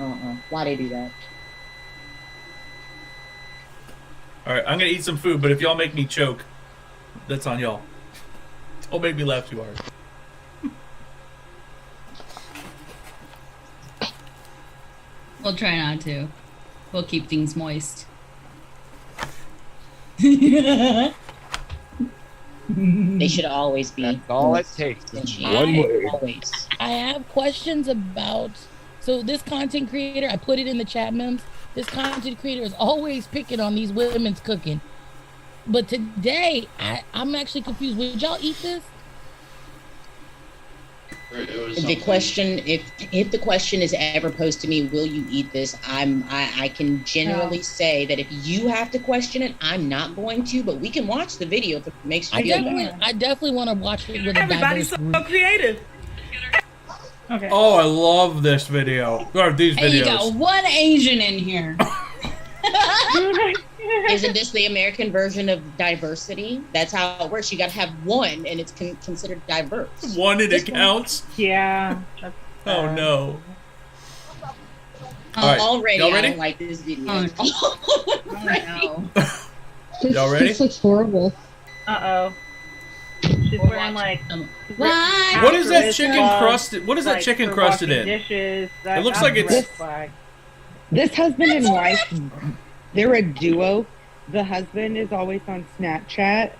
S1: why they do that?
S2: All right, I'm gonna eat some food, but if y'all make me choke, that's on y'all. Don't make me laugh too hard.
S3: We'll try not to. We'll keep things moist.
S1: They should always be.
S5: That's all it takes. One word.
S1: Always.
S7: I have questions about. So this content creator, I put it in the chat, MIMS. This content creator is always picking on these women's cooking. But today, I'm actually confused. Would y'all eat this?
S1: If the question, if the question is ever posed to me, will you eat this? I can generally say that if you have to question it, I'm not going to, but we can watch the video if it makes you feel better.
S7: I definitely want to watch it with a
S8: Everybody's
S7: diverse
S8: so
S7: group.
S8: creative.
S17: Okay.
S2: Oh, I love this video. Or these
S3: Hey, you got
S2: videos.
S3: one Asian in here.
S1: Isn't this the American version of diversity? That's how it works. You got to have one, and it's considered diverse.
S2: One and
S1: This
S2: it counts?
S17: Yeah.
S2: Oh, no. All right.
S1: Already,
S2: Y'all
S1: I
S2: ready?
S1: don't like this video.
S2: Y'all ready?
S6: This looks horrible.
S17: Uh-oh. She's wearing like
S2: What is that chicken crusted? What is that chicken crusted in?
S17: Dishes.
S2: It looks like it's.
S20: This husband and wife, they're a duo. The husband is always on Snapchat,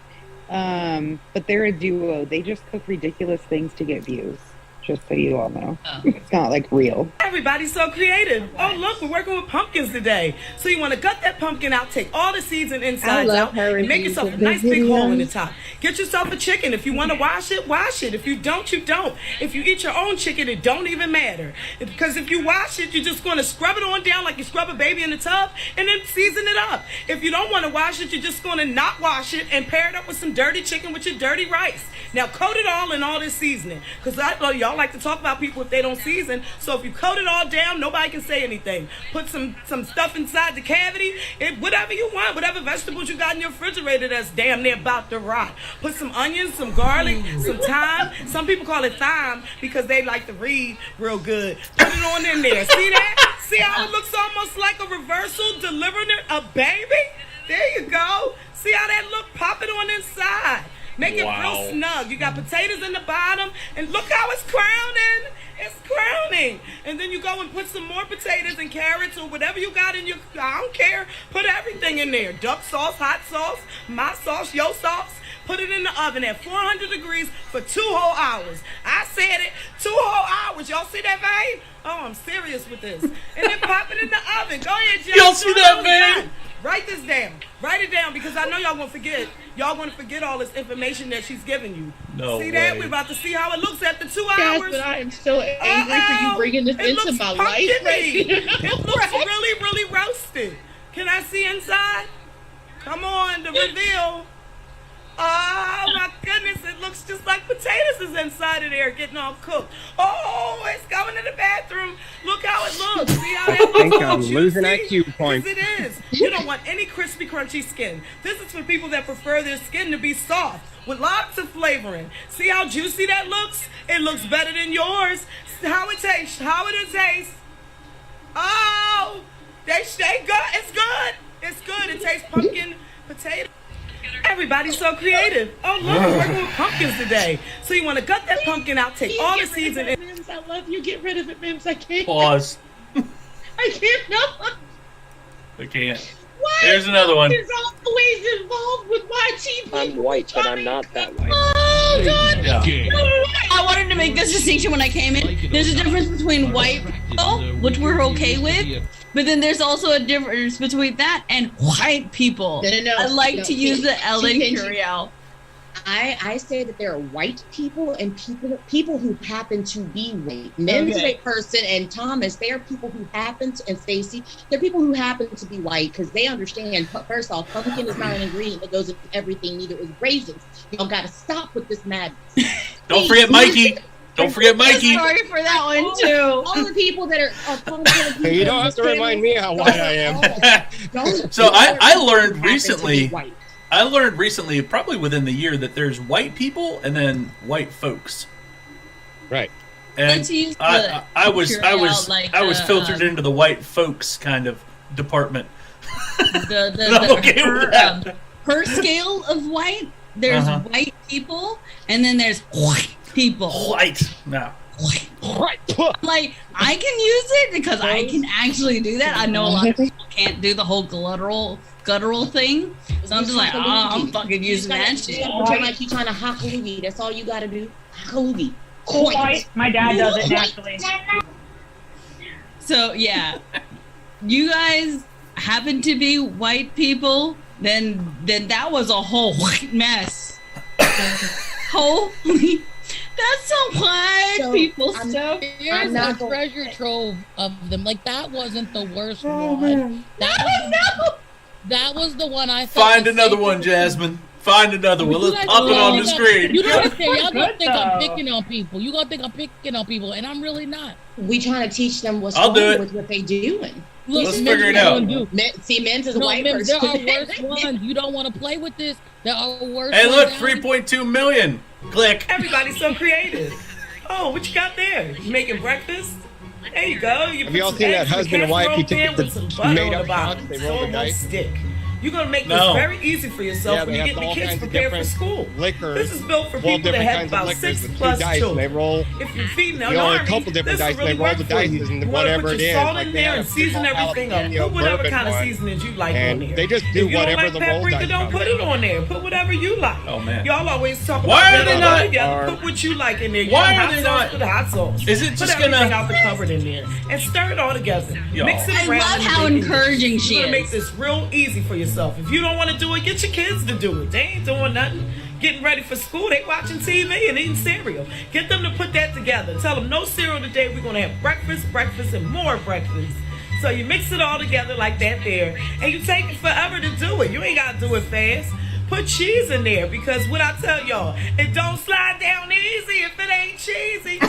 S20: but they're a duo. They just cook ridiculous things to get views, just so you all know. It's not like real.
S8: Everybody's so creative. Oh, look, we're working with pumpkins today. So you want to gut that pumpkin out, take all the seeds and insides
S21: love
S8: out,
S21: her
S8: and make
S21: reviews
S8: yourself a
S21: of the
S8: nice big hole in the
S21: videos.
S8: top. Get yourself a chicken. If you want to wash it, wash it. If you don't, you don't. If you eat your own chicken, it don't even matter. Because if you wash it, you're just going to scrub it on down like you scrub a baby in the tub and then season it up. If you don't want to wash it, you're just going to not wash it and pair it up with some dirty chicken with your dirty rice. Now coat it all in all this seasoning. Because I know y'all like to talk about people if they don't season. So if you coat it all down, nobody can say anything. Put some stuff inside the cavity, whatever you want, whatever vegetables you got in your refrigerator that's damn near about to rot. Put some onions, some garlic, some thyme. Some people call it thyme because they like to read real good. Put it on in there. See that? See how it looks almost like a reversal delivering a baby? There you go. See how that look? Pop it on inside. Make it real snug. You got potatoes in the bottom, and look how it's crowning. It's crowning. And then you go and put some more potatoes and carrots or whatever you got in your, I don't care. Put everything in there. Duck sauce, hot sauce, my sauce, your sauce. Put it in the oven at 400 degrees for 2 whole hours. I said it, 2 whole hours. Y'all see that vein? Oh, I'm serious with this. And then pop it in the oven. Go ahead, Jeff.
S2: Y'all see that vein?
S8: Write this down. Write it down because I know y'all gonna forget. Y'all gonna forget all this information that she's giving you.
S2: No
S8: See that?
S2: way.
S8: We're about to see how it looks after 2
S1: Yes,
S8: hours.
S1: but I am so angry for you bringing this
S8: It
S1: into
S8: looks
S1: my life
S8: pumpkin-y.
S1: right now.
S8: It looks really, really roasted. Can I see inside? Come on, the reveal. Oh my goodness, it looks just like potatoes is inside of there getting all cooked. Oh, it's going to the bathroom. Look how it looks. See how that
S5: I think
S8: looks all
S5: I'm losing
S8: juicy?
S5: IQ points.
S8: Yes, it is. You don't want any crispy, crunchy skin. This is for people that prefer their skin to be soft with lots of flavoring. See how juicy that looks? It looks better than yours. How it tastes. How it tastes. Oh, they good. It's good. It's good. It tastes pumpkin potato. Everybody's so creative. Oh, look, we're working with pumpkins today. So you want to gut that pumpkin out, take all the seeds and
S1: MIMS, I love you. Get rid of it, MIMS. I can't.
S2: Pause.
S1: I can't. No.
S2: I can't.
S1: Why
S2: Here's another one.
S1: is always involved with YT.
S10: I'm white, but I'm not that white.
S3: Oh, God.
S2: Yeah.
S3: I wanted to make this distinction when I came in. There's a difference between white people, which we're okay with, but then there's also a difference between that and white people.
S1: No.
S3: I like
S1: No,
S3: to use the Ellen
S1: Kenji.
S3: Curiel.
S1: I say that there are white people and people who happen to be white. Mim's a white person, and Thomas, they are people who happen to, and Stacy, they're people who happen to be white because they understand. First off, pumpkin is not an ingredient that goes into everything. Neither is raisins. Y'all got to stop with this madness.
S2: Don't forget Mikey. Don't forget Mikey.
S3: Sorry for that one too.
S1: All the people that are pumpkin.
S5: Hey, you don't have to remind me how white I am.
S2: So I learned recently. I learned recently, probably within the year, that there's white people and then white folks.
S5: Right.
S2: And
S3: Let's use
S2: I was
S3: like,
S2: filtered into the white folks kind of department.
S3: The
S2: okay with that.
S3: per scale of white, there's white people, and then there's white people.
S2: White. No.
S5: Right.
S3: I'm like, I can use it because I can actually do that. I know a lot of people can't do the whole guttural thing. So I'm just like, I'm fucking using that shit.
S1: Pretend like you're trying to hakalugi. That's all you gotta do. Hakalugi.
S17: White. My dad does it naturally.
S3: So yeah, you guys happen to be white people, then that was a whole white mess. Holy,
S12: That's a lot.
S7: So,
S12: People
S7: I'm-
S12: stuff.
S7: There's a treasure trove of them. Like that wasn't the worst one. That was the one I thought.
S2: Find another one, Jasmine. Find another one. Let's pop it on the screen.
S7: You don't understand. Y'all gonna think I'm picking on people. You gonna think I'm picking on people, and I'm really not.
S1: We trying to teach them what's
S2: I'll
S1: wrong
S2: do it.
S1: with what they doing.
S7: Look,
S2: Let's figure it out.
S1: See, Mims is a
S7: No,
S1: white
S7: Mims,
S1: person.
S7: there are worse ones. You don't want to play with this. There are worse.
S2: Hey,
S7: ones
S2: look,
S7: out
S2: 3.2 million. Click.
S8: Everybody's so creative. Oh, what you got there? You making breakfast? There you go. You
S5: Have
S8: put
S5: y'all
S8: some
S5: seen that
S8: eggs in a
S5: husband and wife?
S8: casserole
S5: He
S8: pan
S5: takes
S8: with some
S5: the
S8: butter
S5: made
S8: on the
S5: up
S8: bottom.
S5: shots, they
S8: So
S5: roll
S8: it
S5: the
S8: won't
S5: dice.
S8: stick. You're gonna make
S2: No.
S8: this very easy for yourself
S5: Yeah,
S8: when
S5: they
S8: you
S5: have
S8: get the
S5: all
S8: kids
S5: kinds of
S8: prepared for
S5: different
S8: school.
S5: liquors.
S8: This is built for
S5: 12
S8: people that
S5: different
S8: have
S5: kinds of
S8: about
S5: liquors
S8: 6
S5: with two
S8: plus
S5: dice, and
S8: children.
S5: they roll.
S8: If you're feeding an
S5: You know, a
S8: army,
S5: couple different
S8: this
S5: dice,
S8: will really
S5: they roll
S8: work
S5: the
S8: for
S5: dice
S8: you.
S5: and
S8: You wanna
S5: whatever
S8: put
S5: it
S8: your
S5: is,
S8: salt
S5: like
S8: in
S5: they
S8: there
S5: had
S8: and
S5: a
S8: season
S5: small
S8: everything up.
S5: jalapeno
S8: Put whatever
S5: bourbon
S8: kind of
S5: one,
S8: seasonings you like
S5: and
S8: on there.
S5: they just do
S8: If you don't
S5: whatever
S8: like
S5: the roll
S8: paprika,
S5: dice
S8: don't
S5: come
S8: put it on there. Put whatever you like.
S2: Oh, man.
S8: Y'all always talk
S2: Why
S8: about
S2: are they
S8: that
S2: not-
S8: together. Put what you like in there. You
S2: Why
S8: want
S2: are
S8: hot
S2: they
S8: sauce,
S2: not-
S8: Put hot sauce.
S2: Is it
S8: Put
S2: just
S8: everything
S2: gonna-
S8: out the cupboard in there and stir it all together.
S2: Y'all.
S8: Mix it
S12: I
S8: around.
S12: love
S8: in the
S12: how
S8: baking
S12: encouraging
S8: dish.
S12: she
S8: You're gonna
S12: is.
S8: make this real easy for yourself. If you don't want to do it, get your kids to do it. They ain't doing nothing. Getting ready for school, they watching TV and eating cereal. Get them to put that together. Tell them no cereal today. We're gonna have breakfast, and more breakfast. So you mix it all together like that there, and you take it forever to do it. You ain't gotta do it fast. Put cheese in there because what I tell y'all, it don't slide down easy if it ain't cheesy.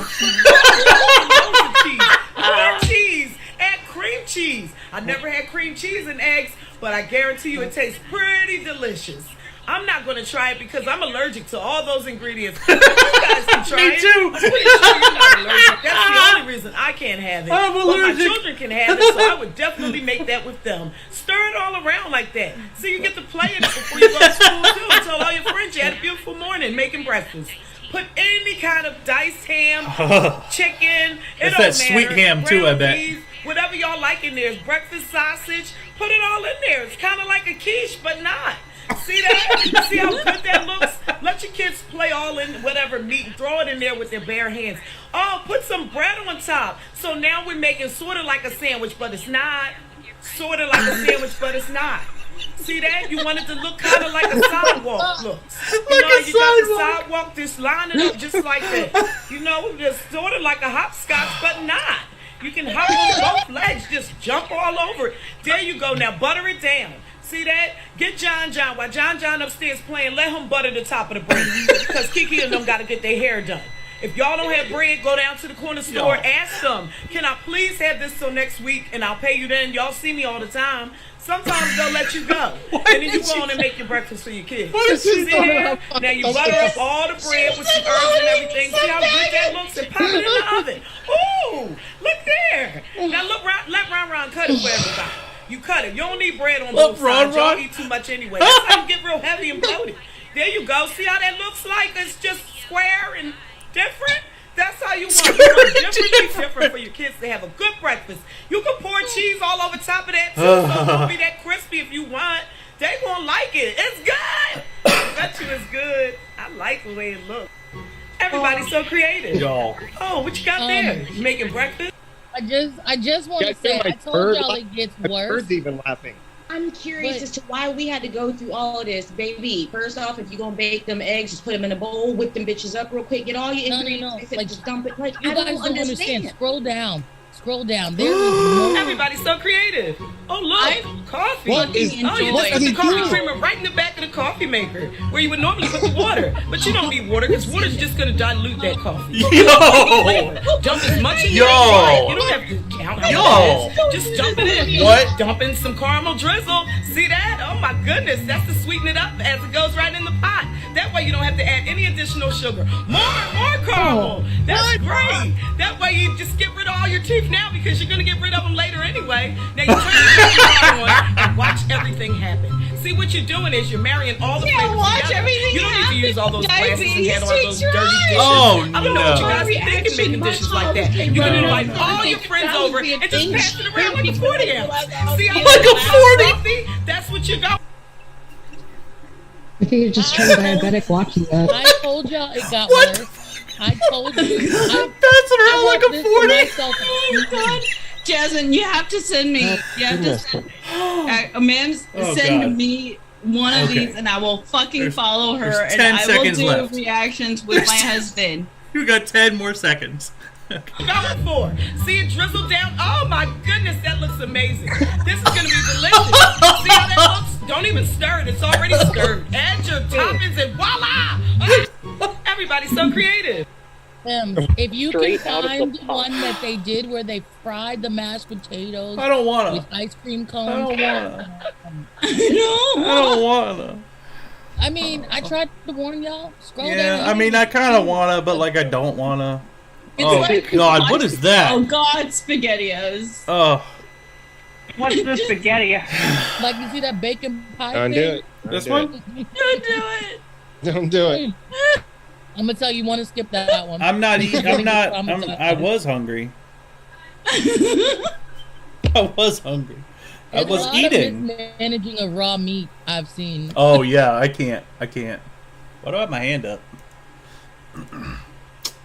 S8: More cheese. Add cream cheese. I never had cream cheese and eggs, but I guarantee you it tastes pretty delicious. I'm not going to try it because I'm allergic to all those ingredients. You guys can try
S2: Me
S8: it.
S2: too.
S8: I'm pretty sure you're not allergic. That's the only reason I can't have it.
S2: I'm
S8: But my
S2: allergic.
S8: children can have it, so I would definitely make that with them. Stir it all around like that. So you get to play in it before you go to school too. And tell all your friends you had a beautiful morning making breakfast. Put any kind of diced ham, chicken.
S2: It's
S8: It
S2: that
S8: don't
S2: sweet
S8: matter.
S2: ham too, I bet.
S8: Peas, whatever y'all like in there. Breakfast sausage. Put it all in there. It's kind of like a quiche, but not. See that? See how good that looks? Let your kids play all in whatever meat. Throw it in there with their bare hands. Oh, put some bread on top. So now we're making sort of like a sandwich, but it's not. Sort of like a sandwich, but it's not. See that? You want it to look kind of like a sidewalk looks. You know, you got the sidewalk, just line it up just like that. You know, just sort of like a hopscotch, but not. You can hop on both legs, just jump all over it. There you go. Now butter it down. See that? Get John while John upstairs playing. Let him butter the top of the bread because Kiki and them got to get their hair done. If y'all don't have bread, go down to the corner store. Ask them, can I please have this till next week and I'll pay you then. Y'all see me all the time. Sometimes they'll let you go. And then you go on and make your breakfast for your kids. See there? Now you butter up all the bread with some herbs and everything. See how good that looks? And pop it in the oven. Ooh, look there. Now look, let Ron cut it for everybody. You cut it. You don't need bread on both sides. Y'all eat too much anyway. That's how you get real heavy and bloated. There you go. See how that looks like? It's just square and different. That's how you want it. You want different for your kids to have a good breakfast. You can pour cheese all over top of that too, so don't be that crispy if you want. They won't like it. It's good. I bet you it's good. I like the way it looks. Everybody's so creative.
S2: Y'all.
S8: Oh, what you got there? You making breakfast?
S7: I just want to say, I told y'all it gets worse.
S5: Bird's even laughing.
S1: I'm curious as to why we had to go through all of this, baby. First off, if you're gonna bake them eggs, just put them in a bowl, whip them bitches up real quick, get all your ingredients,
S7: Like,
S1: just dump it. Like,
S7: You
S1: I
S7: guys
S1: don't
S7: don't
S1: understand.
S7: Scroll down. There is more.
S8: Everybody's so creative. Oh look, coffee.
S7: What is-
S8: Oh, you just put the coffee creamer right in the back of the coffee maker, where you would normally put the water. But you don't need water because water's just gonna dilute that coffee.
S2: Yo!
S8: Dump as much in
S2: Yo!
S8: your You don't have to count how
S2: Yo!
S8: much it is. Just dump it in.
S2: What?
S8: Dump in some caramel drizzle. See that? Oh my goodness, that's to sweeten it up as it goes right in the pot. That way you don't have to add any additional sugar. More caramel. That's great. That way you just get rid of all your teeth now because you're gonna get rid of them later anyway. Now you turn the on and watch everything happen. See what you're doing is you're marrying all the flavors
S12: watch
S8: together.
S12: everything
S8: You don't need to use all those glasses and
S12: Diabetes
S8: handle all those
S12: takes
S8: dirty dishes.
S2: Oh,
S8: I don't know what you
S2: no.
S8: guys are thinking making dishes like that. You're gonna invite all your friends over and just pass it around like a 40 ounce. See how
S2: Like a 40?
S8: That's what you got.
S6: I think you're just turned diabetic watching that.
S7: I told y'all it got worse. I told you.
S2: That's around like a 40.
S12: Oh God, Jasmine, you have to send me. You have to send. Mims,
S2: Oh,
S12: send
S2: God.
S12: me one of
S2: Okay.
S12: these, and I will fucking
S2: There's-
S12: follow her,
S2: there's
S12: and
S2: 10
S12: I will
S2: seconds
S12: do
S2: left.
S12: reactions with my husband.
S2: You got 10 more seconds.
S8: Going for. See it drizzle down. Oh my goodness, that looks amazing. This is gonna be delicious. See how that looks? Don't even stir it. It's already stirred. Add your toppings and voila! Everybody's so creative.
S7: If you
S10: Straight
S7: can
S10: out of
S7: find
S10: the
S7: the
S10: pot.
S7: one that they did where they fried the mashed potatoes
S2: I don't wanna.
S7: with ice cream cones.
S2: I don't wanna.
S7: I
S2: I don't wanna.
S7: I mean, I tried to warn y'all. Scroll
S2: Yeah,
S7: down.
S2: I mean, I kind of wanna, but like I don't wanna.
S12: It's
S2: Oh
S12: like-
S2: God, what is that?
S12: Oh God, SpaghettiOs.
S2: Oh,
S17: What's the spaghetti?
S7: Like you see that bacon pie
S5: Don't
S7: thing?
S5: do it.
S2: this
S5: Don't
S2: one?
S12: Don't do it.
S5: Don't do it.
S7: I'm gonna tell you, want to skip that one.
S2: I'm not eating. I'm not. I was hungry. I was hungry. I
S7: There's
S2: was
S7: a lot
S2: eating.
S7: of mismanaging of raw meat I've seen.
S2: Oh yeah, I can't. Why do I have my hand up?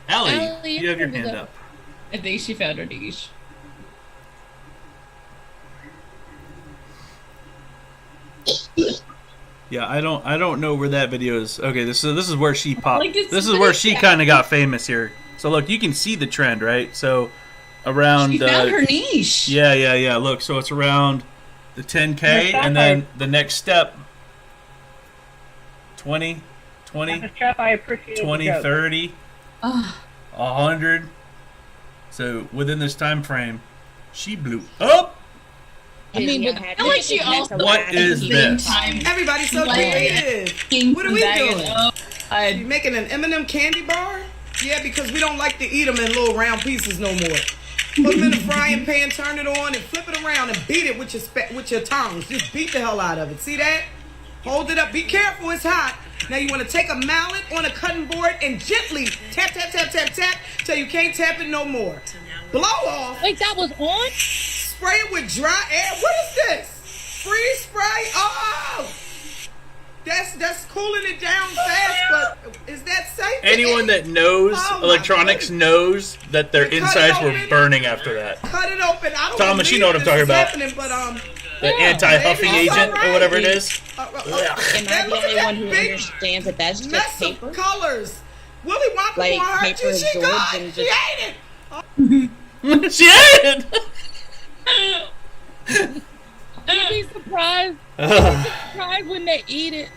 S2: Allie, you have your hand up.
S12: I think she found her niche.
S2: Yeah, I don't know where that video is. Okay, this is where she popped.
S12: Like it's
S2: This is where she kind of got famous here. So look, you can see the trend, right? So around
S12: She found her niche.
S2: Yeah. Look, so it's around the 10K, and then the next step 20, 20,
S17: Chef, I appreciate
S2: 20,
S17: the joke.
S2: 30, 100. So within this time frame, she blew up.
S7: I mean, but
S12: I feel like she also
S2: What is this?
S8: Everybody's so
S12: Like,
S8: creative. What are we
S12: bag
S8: doing?
S12: it up.
S8: You making an M&M candy bar? Yeah, because we don't like to eat them in little round pieces no more. Put them in the frying pan, turn it on, and flip it around and beat it with your tongs. Just beat the hell out of it. See that? Hold it up. Be careful. It's hot. Now you want to take a mallet on a cutting board and gently tap, tap, tap, tap, tap till you can't tap it no more. Blow off.
S7: Wait, that was on?
S8: Spray it with dry air. What is this? Freeze spray? Oh! That's cooling it down fast, but is that safe?
S2: Anyone that knows
S8: Oh, my
S2: electronics knows that their
S8: Cut it
S2: insides were
S8: open.
S2: burning after that.
S8: Cut it open. I don't
S2: Thomas, you know what I'm
S8: believe
S2: talking
S8: this is
S2: about.
S8: happening, but
S2: The anti-huffing
S8: maybe it's
S2: agent or whatever it
S8: alright.
S2: is.
S1: Am I the only one who understands that that's just
S8: Mess
S1: paper?
S8: of colors. Willy Wonka
S1: Like,
S8: want her
S1: paper
S8: too. She
S1: absorbs
S8: got
S1: and
S8: it. She
S1: just-
S8: ate it.
S2: She ate it.
S7: You'd be surprised. You'd
S2: Ugh.
S7: be surprised when they eat it.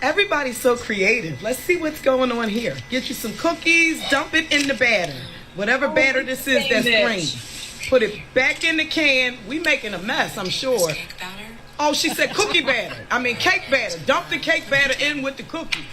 S8: Everybody's so creative. Let's see what's going on here. Get you some cookies, dump it in the batter. Whatever batter this is that's green. Put it back in the can. We making a mess, I'm sure. Oh, she said cookie batter. I mean cake batter. Dump the cake batter in with the cookies.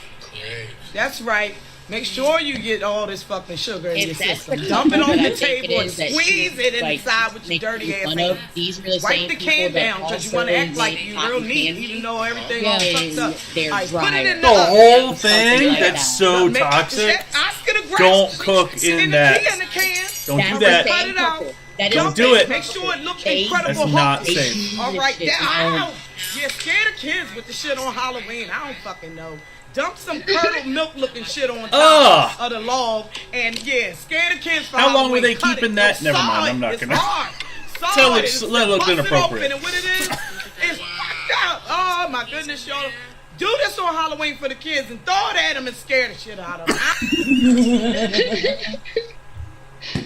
S8: That's right. Make sure you get all this fucking sugar in your
S1: If that's
S8: system.
S1: the
S8: Dump it
S1: couple
S8: on
S1: that
S8: the
S1: I think it
S8: table and
S1: is that
S8: squeeze
S1: she's,
S8: it
S1: like,
S8: inside with your
S1: making
S8: dirty ass
S1: fun of,
S8: hands.
S1: these are the
S8: Wipe
S1: same
S8: the
S1: people
S8: can
S1: that
S8: down because you
S1: also
S8: want to act like
S1: make
S8: you
S1: cotton
S8: real neat,
S1: candy.
S8: even though everything
S1: Yeah,
S8: all fucked up.
S1: they're
S8: All right, put it
S1: drier.
S8: in
S2: The
S8: the
S2: whole
S1: Something
S2: thing
S1: like
S2: that's
S1: that.
S2: so
S8: Make-
S2: toxic.
S8: Oscar the Grouch.
S2: Don't cook
S8: In
S2: in
S8: the
S2: that.
S8: key in the can.
S2: Don't
S1: That's
S2: do
S1: the
S2: that.
S1: same
S8: Cut it out.
S1: couple. That
S2: Don't
S1: is
S2: do it.
S8: Make sure it looks
S1: They-
S8: incredible.
S2: That's not
S8: hungry.
S2: safe.
S8: All right,
S1: Shit,
S8: that,
S1: no.
S8: ow. Yeah, scare the kids with the shit on Halloween. I don't fucking know. Dump some curdled milk looking shit on top of the log, and yeah, scare the kids for
S2: How long were
S8: Halloween.
S2: they
S8: Cut
S2: keeping
S8: it.
S2: that?
S8: Don't
S2: Never mind,
S8: saw
S2: I'm
S8: it.
S2: not
S8: It's
S2: gonna-
S8: hard. Saw
S2: Tell
S8: it.
S2: it-
S8: It's
S2: let it look
S8: bust
S2: inappropriate.
S8: Open, and what it is fucked up. Oh my goodness, y'all. Do this on Halloween for the kids and throw it at them and scare the shit out of them.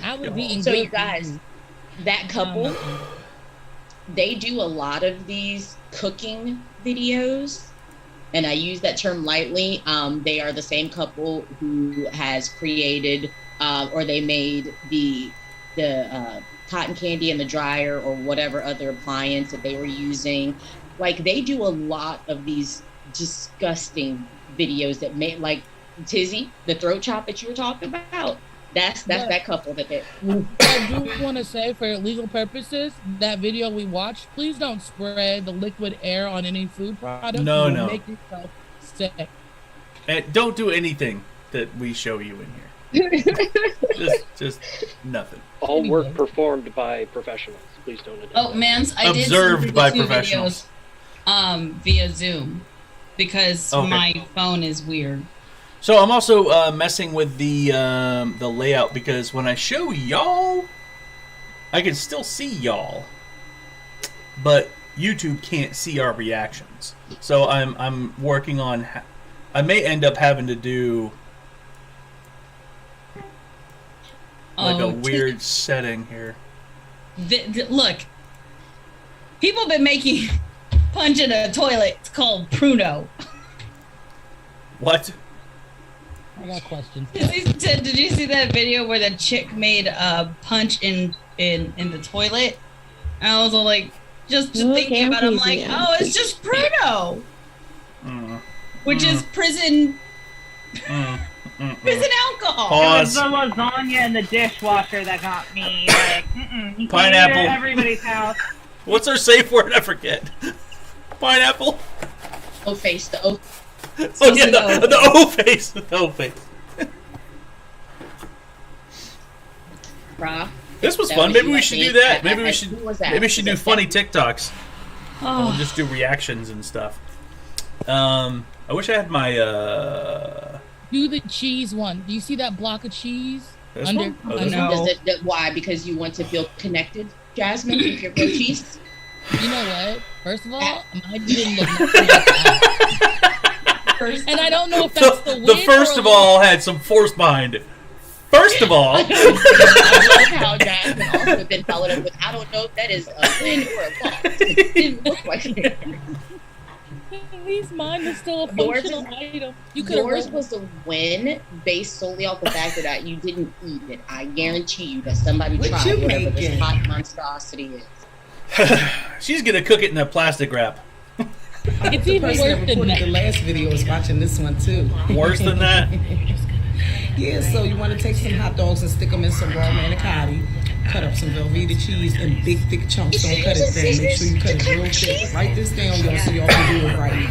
S7: I was eating
S1: So
S7: good
S1: you guys, that couple, they do a lot of these cooking videos, and I use that term lightly. They are the same couple who has created, or they made the cotton candy in the dryer or whatever other appliance that they were using. Like, they do a lot of these disgusting videos that make, like Tizzy, the throat chop that you were talking about. That's that couple that they.
S7: I do want to say, for legal purposes, that video we watched, please don't spray the liquid air on any food product.
S2: No,
S7: You'll
S2: no.
S7: Make yourself sick.
S2: And don't do anything that we show you in here. just nothing.
S10: All work performed by professionals. Please don't identify.
S12: Oh, Mans, I did
S2: Observed
S12: some
S2: by
S12: two
S2: professionals.
S12: videos, via Zoom because
S2: Okay.
S12: my phone is weird.
S2: So I'm also messing with the layout because when I show y'all, I can still see y'all, but YouTube can't see our reactions. So I'm working on. I may end up having to do like a weird setting here.
S3: Look, people have been making punch in a toilet. It's called Pruno.
S2: What?
S7: I got questions.
S3: Did you see that video where the chick made a punch in the toilet? And I was all like, just thinking about it, I'm like, oh, it's just Pruno, which is prison alcohol.
S2: Pause.
S17: It was the lasagna in the dishwasher that got me. Like, you can't
S2: Pineapple.
S17: eat it at everybody's house.
S2: What's our safe word? I forget. Pineapple.
S1: O-face, the O.
S2: Oh yeah, the O-face. The O-face. This was fun. Maybe we should do that. Maybe we should. Maybe we should do funny TikToks.
S3: Oh.
S2: We'll just do reactions and stuff. I wish I had my.
S7: Do the cheese one. Do you see that block of cheese?
S2: This
S7: Under.
S2: one? Oh, this one?
S1: Why? Because you want to feel connected, Jasmine, with your goat cheese.
S7: You know what? First of all, mine didn't look nothing like that. And I don't know if that's the win.
S2: The first of all had some force behind it. First of all,
S1: I love how Jasmine also been followed up with, I don't know if that is a win or a loss. It didn't look like it.
S7: At least mine was still a functional item.
S1: Yours was a win based solely off the fact that you didn't eat it. I guarantee you that somebody tried whatever this hot monstrosity is.
S2: she's gonna cook it in a plastic wrap.
S7: It's even worse than that.
S11: The last video was watching this one too.
S2: Worse than that?
S11: Yeah, so you want to take some hot dogs and stick them in some raw manicotti, cut up some Velveeta cheese in big thick chunks. Don't cut it thin. Make sure you cut it real thick. Write this down, y'all, so y'all can do it right.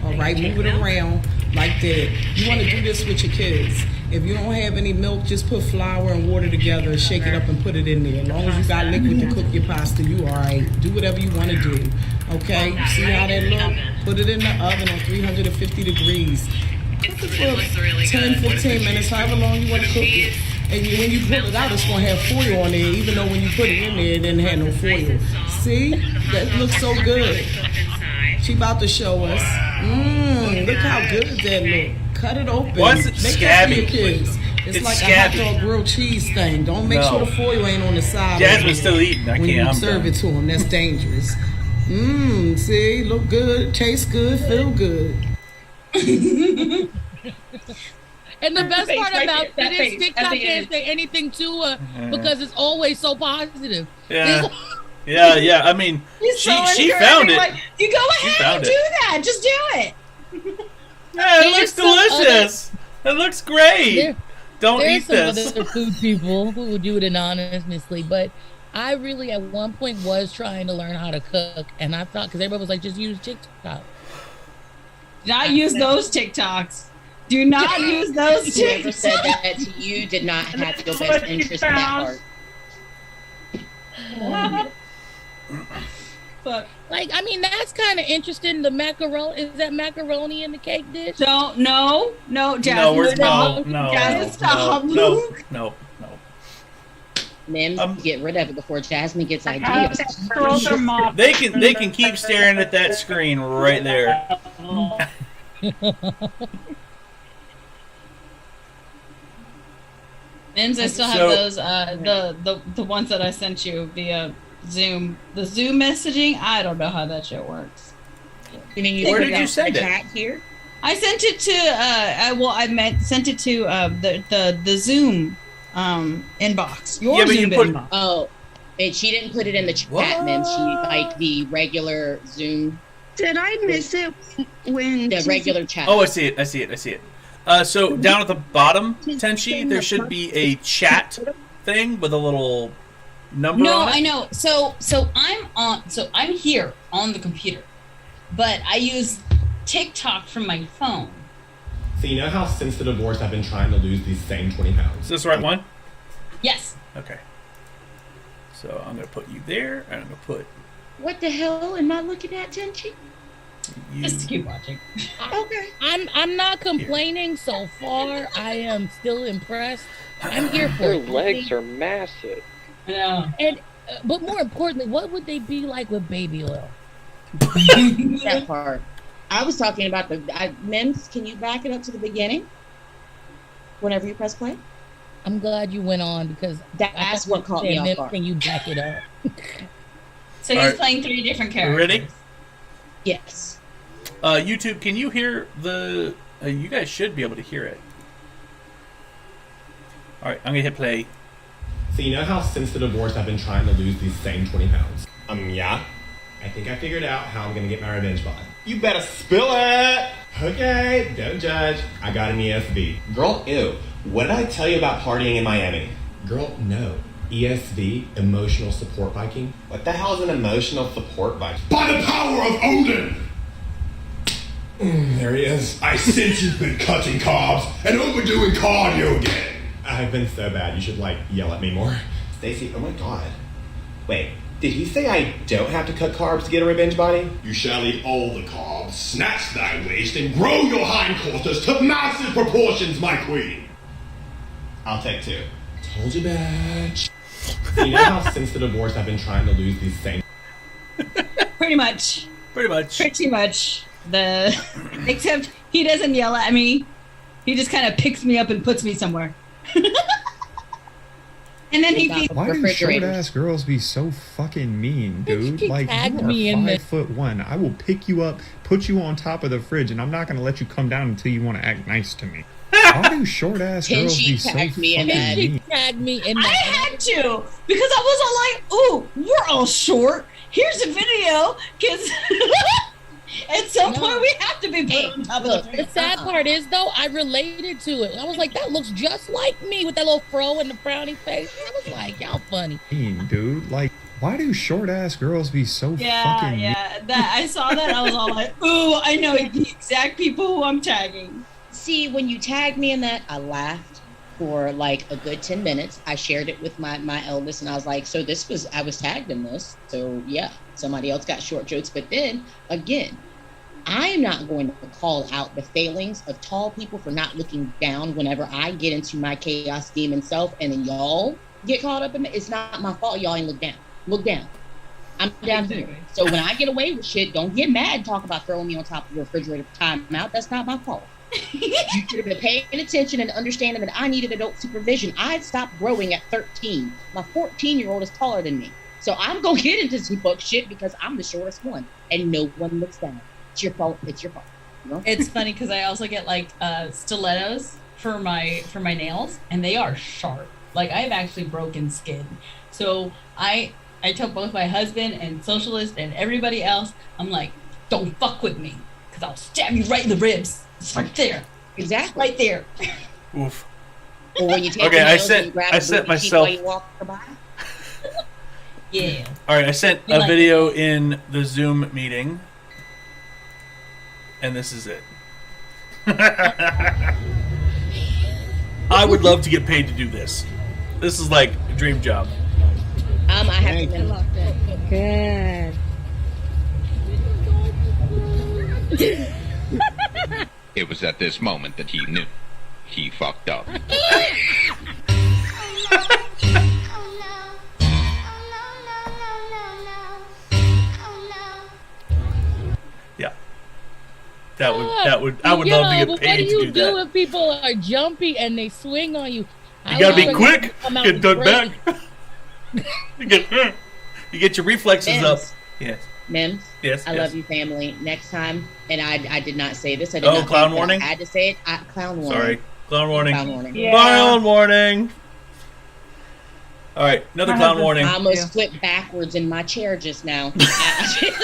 S11: All right, move it around like that. You want to do this with your kids. If you don't have any milk, just put flour and water together, shake it up and put it in there. As long as you got liquid to cook your pasta, you all right. Do whatever you want to do. Okay, see how that look? Put it in the oven on 350 degrees. Cook it for 10, 15 minutes, however long you want to cook it. And when you pull it out, it's going to have foil on there, even though when you put it in there, it didn't have no foil. See? That looks so good. She about to show us. Look how good that look. Cut it open.
S2: Why is it
S11: Make
S2: scabby?
S11: that for your kids. It's like
S2: scabby.
S11: a hot dog grilled cheese thing. Don't make sure the foil ain't on the side.
S2: Jasmine's still eating. I
S11: when
S2: can't.
S11: you
S2: I'm
S11: serve
S2: done.
S11: it to them, that's dangerous. See, look good, taste good, feel good.
S7: And the best part
S3: right
S7: about
S3: there, that
S7: it
S3: face
S7: is TikTok
S3: at the
S7: can't
S3: end.
S7: say anything to her because it's always so positive.
S2: Yeah. Yeah. I mean,
S3: He's
S2: she
S3: so
S2: found it.
S3: encouraging, like, you go
S2: She
S3: ahead
S2: found
S3: and
S2: it.
S3: do that. Just do it.
S2: Yeah, it looks
S7: There's some
S2: delicious. It looks great. Don't
S7: There's
S2: eat
S7: some
S2: this.
S7: other food people who would do it anonymously, but I really at one point was trying to learn how to cook, and I thought because everybody was like, just use TikTok.
S12: Not use those TikToks. Do not use those
S1: Whoever said
S12: TikToks.
S1: that to you did not have your best interest in that part.
S12: But
S7: like, I mean, that's kind of interesting. The macaroni, is that macaroni in the cake dish?
S12: Don't, no, Jasmine.
S2: No, we're
S12: stop.
S2: no.
S12: Jasmine, stop.
S2: No.
S1: Mims, get rid of it before Jasmine gets ideas.
S2: They can keep staring at that screen right there.
S12: Mims, I still have those the ones that I sent you via Zoom. The Zoom messaging, I don't know how that shit works.
S1: You mean
S2: Where did you send it?
S1: Here?
S12: I sent it to sent it to the Zoom inbox. Your Zoom inbox.
S1: Oh, she didn't put it in the chat, Mims. She like the regular Zoom.
S9: Did I miss it when
S1: the regular chat?
S2: Oh, I see it. So down at the bottom, Tenchi, there should be a chat thing with a little number on it.
S3: I know. So I'm here on the computer, but I use TikTok from my phone.
S14: So you know how since the divorce I've been trying to lose these same 20 pounds?
S2: Is this the right one?
S3: Yes.
S2: Okay. So I'm going to put you there, and I'm going to put
S1: What the hell am I looking at, Tenchi?
S2: you.
S3: Just to keep watching.
S1: Okay.
S7: I'm not complaining so far. I am still impressed. I'm here for
S10: Their
S7: it.
S10: legs are massive.
S3: I know.
S7: And but more importantly, what would they be like with baby oil?
S1: That part. I was talking about the Mims. Can you back it up to the beginning? Whenever you press play.
S7: I'm glad you went on because
S1: that's what caught me off guard.
S7: Can you back it up?
S12: So he's playing 3 different characters.
S2: Ready?
S1: Yes.
S2: YouTube, can you hear the... you guys should be able to hear it. Alright, I'm going to hit play.
S14: So you know how sensitive wars have been trying to lose these same 20 pounds? Yeah. I think I figured out how I'm going to get my revenge bod. You better spill it! Okay, don't judge. I got an ESV. Girl, ew. What did I tell you about partying in Miami? Girl, no. ESV, Emotional Support Viking. What the hell is an Emotional Support Viking?
S4: By the power of Odin!
S14: There he is.
S4: I sense you've been cutting carbs and overdoing cardio again.
S14: I've been so bad, you should, yell at me more. Stacy, oh my god. Wait, did he say I don't have to cut carbs to get a revenge body?
S4: You shall eat all the carbs, snatch thy waist, and grow your hindquarters to massive proportions, my queen.
S14: I'll take 2. Told you, bitch. You know how sensitive wars have been trying to lose these same...
S12: Pretty much. Except he doesn't yell at me. He just kind of picks me up and puts me somewhere. And then he feeds
S15: Why do short-ass girls be so fucking mean, dude?
S7: You
S15: like,
S7: tagged
S15: you
S7: me
S15: are
S7: in
S15: 5'1". I will pick you up, put you on top of the fridge, and I'm not going to let you come down until you want to act nice to me. Why do short-ass girls be so fucking mean?
S7: Tagged me in that.
S12: I had to, because I was all like, ooh, we're all short. Here's a video, because at some point we have to be put on top of the fridge.
S7: The sad part is, though, I related to it. I was like, that looks just like me with that little fro and the frowny face. I was like, y'all funny.
S15: Dude, like, why do short-ass girls be so fucking mean?
S12: That I saw that, I was all like, ooh, I know the exact people who I'm tagging.
S1: See, when you tagged me in that, I laughed for like a good 10 minutes. I shared it with my eldest, and I was like, so I was tagged in this. So yeah, somebody else got short jokes. But then again, I am not going to call out the failings of tall people for not looking down whenever I get into my chaos demon self, and then y'all get caught up in it. It's not my fault y'all ain't look down. Look down. I'm down here. So when I get away with shit, don't get mad and talk about throwing me on top of the refrigerator for time out. That's not my fault. You should have been paying attention and understanding that I needed adult supervision. I stopped growing at 13. My 14-year-old is taller than me. So I'm going to get into some fuck shit because I'm the shortest one. And no one looks down. It's your fault. It's your fault. You know?
S12: It's funny because I also get stilettos for my nails, and they are sharp. Like, I have actually broken skin. So I tell both my husband and Socialist and everybody else, I'm like, don't fuck with me because I'll stab you right in the ribs. It's right there.
S1: Exactly.
S12: Right there.
S2: Oof.
S1: Or when you take
S2: okay, I sent myself.
S12: Yeah.
S2: All right, I sent a video in the Zoom meeting, and this is it. I would love to get paid to do this. This is like a dream job.
S1: I have to lock that.
S18: Good. It was at this moment that he knew. He fucked up.
S2: Yeah. I would love to get paid to do that.
S7: What do you do when people are jumpy and they swing on you?
S2: You gotta be quick. Get done back. You get your reflexes
S1: Mims.
S2: up. Yes.
S1: Mims.
S2: Yes.
S1: I love you, family. Next time, and I did not say this. I did not
S2: clown warning.
S1: I had to say it. Clown warning.
S2: Sorry. Clown warning.
S1: Clown warning.
S2: Yeah. Clown warning. All right, another clown warning.
S1: I almost flipped backwards in my chair just now.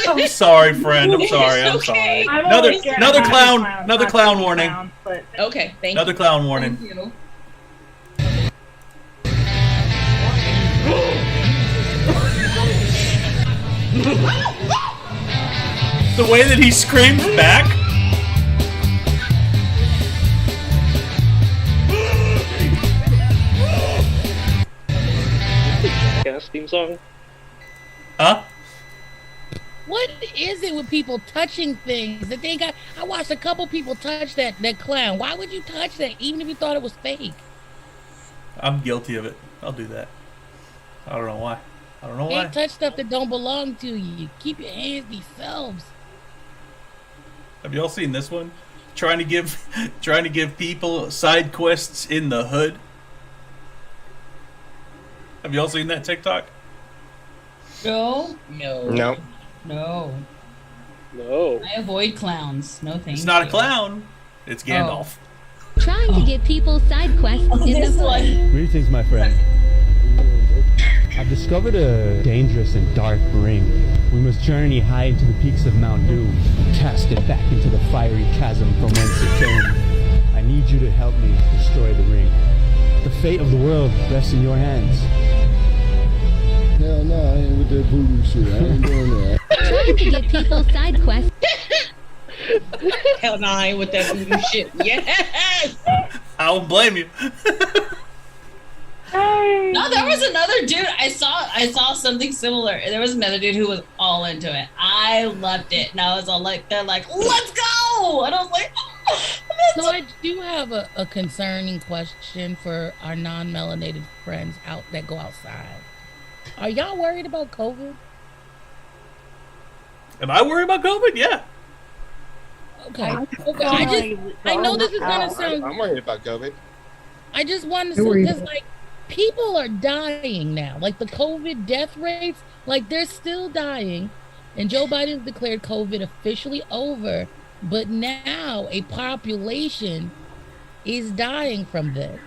S2: I'm sorry, friend. I'm sorry. I'm sorry. Another clown warning.
S1: Okay, thank you.
S2: Another clown warning.
S1: Thank you.
S2: The way that he screams back.
S10: Gas theme song.
S2: Huh?
S7: What is it with people touching things that they got? I watched a couple people touch that clown. Why would you touch that, even if you thought it was fake?
S2: I'm guilty of it. I'll do that. I don't know why.
S7: Can't touch stuff that don't belong to you. Keep your hands to yourselves.
S2: Have y'all seen this one? Trying to give people side quests in the hood. Have y'all seen that TikTok?
S12: No.
S5: No.
S12: I avoid clowns. No thanks.
S2: It's not a clown. It's Gandalf.
S13: Trying to get people side quests in the hood.
S16: Greetings, my friend. I've discovered a dangerous and dark ring. We must journey high into the peaks of Mount Doom, cast it back into the fiery chasm from whence it came. I need you to help me destroy the ring. The fate of the world rests in your hands.
S19: Hell no, I ain't with that voodoo shit. I ain't doing that.
S13: Trying to get people side quests.
S1: Hell no, I ain't with that voodoo shit. Yes!
S2: I don't blame you.
S12: No, there was another dude. I saw something similar. There was another dude who was all into it. I loved it, and I was all like, "They're like, let's go!" And I was like,
S7: So I do have a concerning question for our non-melanated friends out that go outside. Are y'all worried about COVID?
S2: Am I worried about COVID? Yeah.
S7: Okay. I know this is gonna sound.
S5: I'm worried about COVID.
S7: I just want to say, because like people are dying now. Like the COVID death rates, like they're still dying. And Joe Biden's declared COVID officially over. But now a population is dying from this.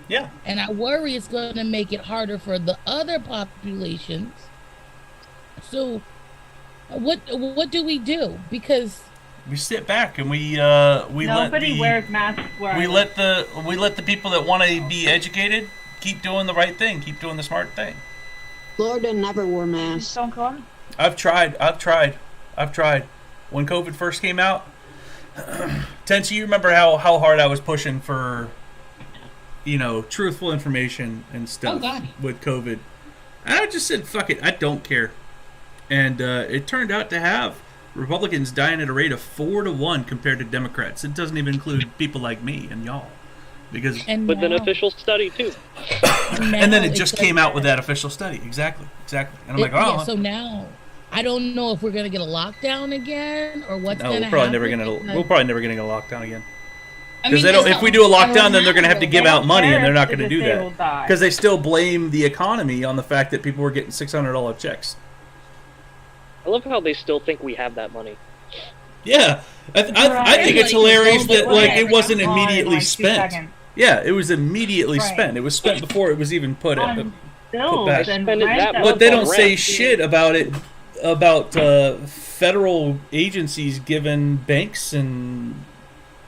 S2: Yeah.
S7: And I worry it's going to make it harder for the other populations. So what do we do? Because
S2: we sit back and we
S17: Nobody wears masks.
S2: We let the people that want to be educated keep doing the right thing, keep doing the smart thing.
S22: Florida never wore masks.
S17: Don't go on.
S2: I've tried. When COVID first came out, Tensi, you remember how hard I was pushing for, truthful information and stuff with COVID. I just said, fuck it, I don't care. And it turned out to have Republicans dying at a rate of 4-1 compared to Democrats. It doesn't even include people like me and y'all. With
S10: an official study, too.
S2: And then it just came out with that official study. Exactly. And I'm like, oh.
S7: Yeah, so now I don't know if we're going to get a lockdown again or what's going to happen.
S2: We're probably never going to get a lockdown again. Because if we do a lockdown, then they're going to have to give out money, and they're not going to do that. Because they still blame the economy on the fact that people were getting $600 checks.
S10: I love how they still think we have that money.
S2: Yeah. I think it's hilarious that it wasn't immediately spent. Yeah, it was immediately spent. It was spent before it was even put back. But they don't say shit about it, about federal agencies giving banks and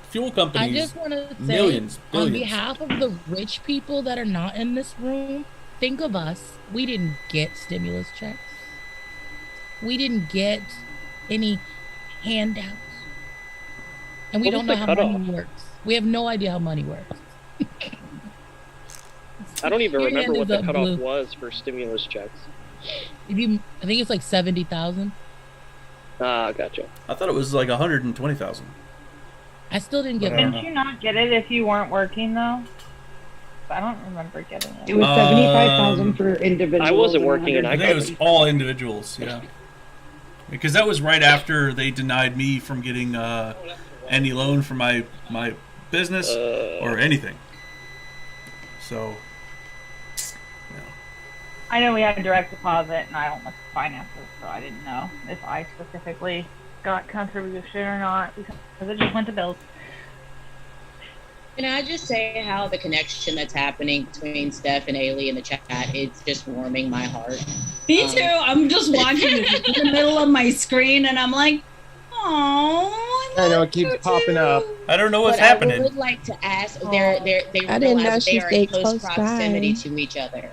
S2: fuel companies
S7: I just want to say,
S2: billions.
S7: On behalf of the rich people that are not in this room, think of us. We didn't get stimulus checks. We didn't get any handouts. And we don't know how money works. We have no idea how money works.
S10: I don't even remember what the cutoff was for stimulus checks.
S7: I think it's like 70,000.
S10: Ah, gotcha.
S2: I thought it was like 120,000.
S7: I still didn't get one.
S17: Didn't you not get it if you weren't working though? I don't remember getting it.
S20: It was 75,000 for individuals.
S10: I wasn't working, and
S2: I think it was all individuals. Yeah, because that was right after they denied me from getting any loan for my business or anything. So,
S17: I know we had a direct deposit, and I don't look at finances, so I didn't know if I specifically got contribution or not because it just went to bills.
S1: Can I just say how the connection that's happening between Steph and Ailey in the chat, it's just warming my heart.
S12: Me too. I'm just watching it in the middle of my screen, and I'm like, oh.
S5: I know, it keeps popping up.
S2: I don't know what's happening.
S1: I would like to ask, they
S21: I didn't know
S1: realize they
S21: she
S1: are in
S21: stayed
S1: close
S21: close
S1: proximity
S21: by.
S1: to each other.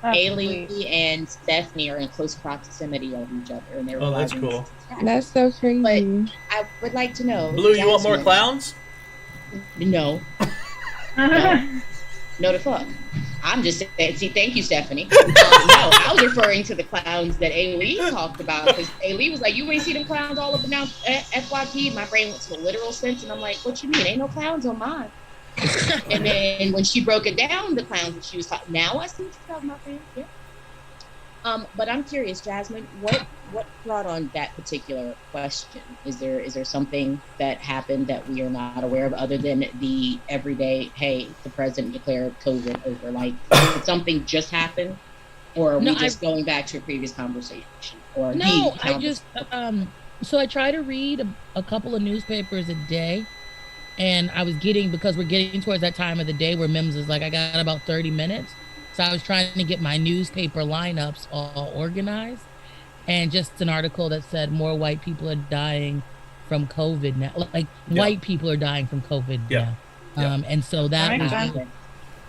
S17: That's
S1: Ailey
S17: sweet.
S1: and Stephanie are in close proximity of each other, and they're
S2: Oh, that's
S1: driving
S2: cool.
S21: That's so crazy.
S1: But I would like to know.
S2: Blue, you want more
S1: Jasmine-
S2: clowns?
S1: No. No to fuck. I'm just saying, see, thank you, Stephanie. No, I was referring to the clowns that Ailey talked about, because Ailey was like, you ain't see them clowns all up and down FYP. My brain went to the literal sense, and I'm like, what you mean? Ain't no clowns on mine. And then when she broke it down, the clowns that she was talking, now I see what you're talking about, man. But I'm curious, Jasmine, what brought on that particular question? Is there something that happened that we are not aware of other than the everyday, hey, the president declared COVID over? Like, did something just happen? Or are we just going back to a previous conversation? Or
S7: no, I just so I try to read a couple of newspapers a day, and I was because we're getting towards that time of the day where MIMS is like, I got about 30 minutes. So I was trying to get my newspaper lineups all organized, and just an article that said more white people are dying from COVID now. Like white people are dying from COVID now. And so that was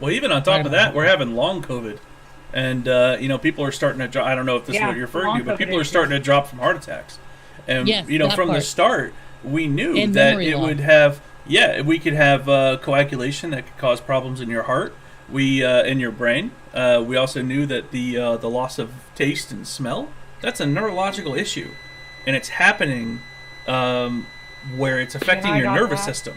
S2: well, even on top of that, we're having long COVID. And, people are starting to drop. I don't know if this is what you're referring to, but people are starting to drop from heart attacks. And, from the start, we knew that it would have, we could have coagulation that could cause problems in your heart. In your brain. We also knew that the loss of taste and smell, that's a neurological issue, and it's happening where it's affecting your nervous system.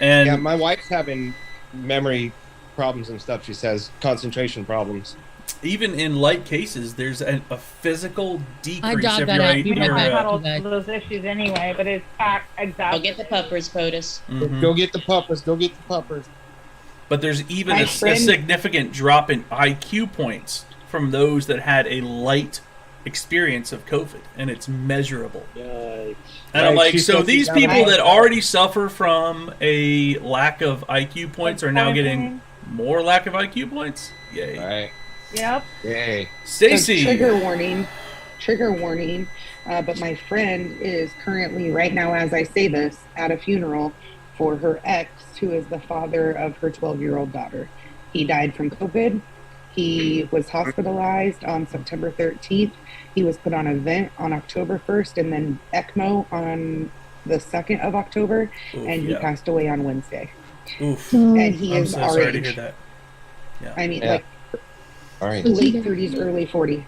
S2: And
S5: yeah, my wife's having memory problems and stuff. She says concentration problems.
S2: Even in light cases, there's a physical decrease
S17: of
S2: your
S17: those issues anyway, but it's exactly.
S1: Go get the puppers, POTUS.
S2: Mm-hmm.
S5: Go get the puppers. Go get the puppers.
S2: But there's even a significant drop in IQ points from those that had a light experience of COVID, and it's measurable.
S10: Yikes.
S2: And I'm like, so these people that already suffer from a lack of IQ points are now getting more lack of IQ points? Yay.
S5: Right.
S17: Yep.
S5: Yay.
S2: Stacy.
S20: So trigger warning. But my friend is currently, right now as I say this, at a funeral for her ex, who is the father of her 12-year-old daughter. He died from COVID. He was hospitalized on September 13th. He was put on a vent on October 1st and then ECMO on the 2nd of October. And he passed away on Wednesday.
S2: Oof.
S20: And he is
S2: so
S20: our
S2: sorry
S20: age.
S2: to hear that. Yeah.
S20: I mean,
S5: all right.
S20: Late 30s, early 40.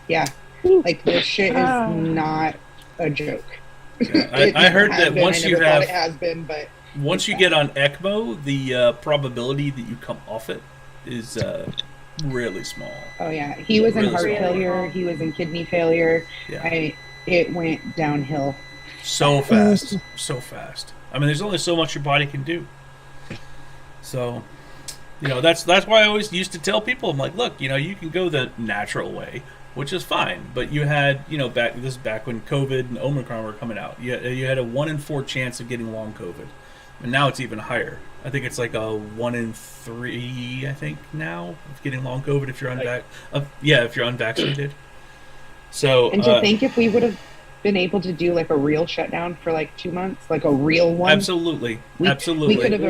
S20: Yeah. Like, this shit is not a joke.
S2: Yeah. I heard that once you have...
S20: It has been, but...
S2: Once you get on ECMO, the probability that you come off it is really small.
S20: Oh yeah, he was in heart failure. He was in kidney failure.
S2: Yeah.
S20: It went downhill.
S2: So fast, so fast. I mean, there's only so much your body can do. So, that's why I always used to tell people, I'm like, look, you can go the natural way, which is fine. But you had, back when COVID and Omicron were coming out, you had a 1 in 4 chance of getting long COVID. And now it's even higher. I think it's like a 1 in 3. I think now of getting long COVID if you're if you're unvaccinated. So
S20: and to think if we would have been able to do like a real shutdown for like 2 months, like a real one.
S2: Absolutely,
S20: we could have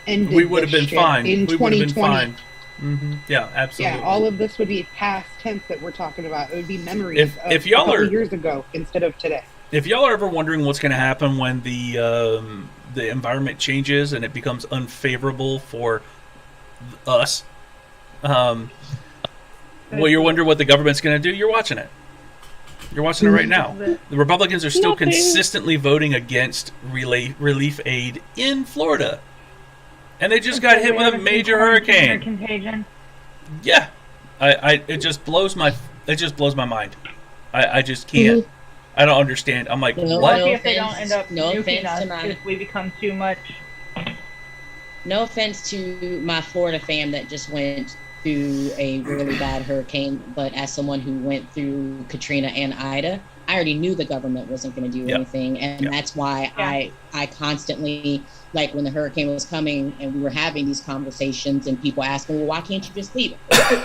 S20: ended.
S2: We would have been fine.
S20: In 2020.
S2: Mm-hmm. Yeah, absolutely.
S20: Yeah, all of this would be past tense that we're talking about. It would be memories
S2: if y'all
S20: a couple years ago instead of today.
S2: If y'all are ever wondering what's going to happen when the environment changes and it becomes unfavorable for us, well, you're wondering what the government's going to do. You're watching it. You're watching it right now. The Republicans are still consistently voting against relief aid in Florida, and they just got hit with a major hurricane.
S17: Contagion.
S2: Yeah, it just blows my mind. I just can't. I don't understand. I'm like, what?
S17: If they don't end up nuking us if we become too much.
S1: No offense to my Florida fam that just went through a really bad hurricane, but as someone who went through Katrina and Ida, I already knew the government wasn't going to do anything, and that's why I constantly, like when the hurricane was coming and we were having these conversations and people asking, well, why can't you just leave?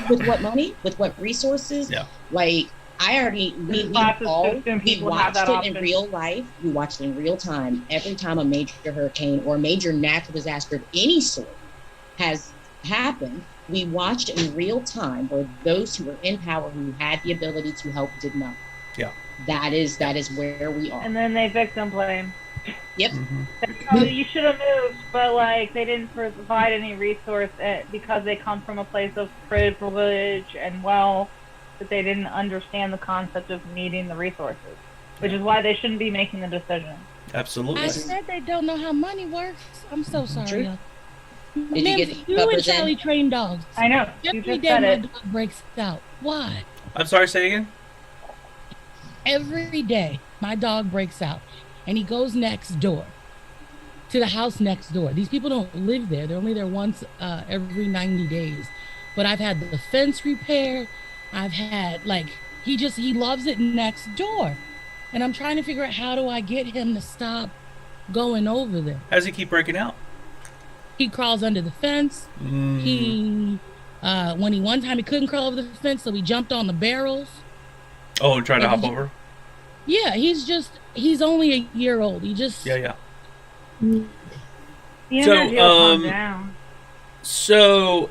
S1: With what money? With what resources?
S2: Yeah.
S1: Like, I already, we watched it in real life. We watched it in real time. Every time a major hurricane or a major natural disaster of any sort has happened, we watched in real time where those who were in power, who had the ability to help, did not.
S2: Yeah.
S1: That is where we are.
S17: And then they victim blame.
S1: Yep.
S17: Mm-hmm. You should have moved, but they didn't provide any resource because they come from a place of privilege and wealth. That they didn't understand the concept of needing the resources, which is why they shouldn't be making the decision.
S2: Absolutely.
S7: I said they don't know how money works. I'm so sorry. Y'all.
S1: Did you get
S7: you and Charlie train dogs.
S17: I know.
S7: Every day my dog breaks out. Why?
S2: I'm sorry, say again?
S7: Every day, my dog breaks out, and he goes next door to the house next door. These people don't live there. They're only there once every 90 days. But I've had the fence repaired. I've had, like, he loves it next door. And I'm trying to figure out, how do I get him to stop going over there?
S2: How does he keep breaking out?
S7: He crawls under the fence. He, one time he couldn't crawl over the fence, so he jumped on the barrels.
S2: Oh, and trying to hop over?
S7: Yeah, he's only a year old. He just...
S2: Yeah.
S7: So,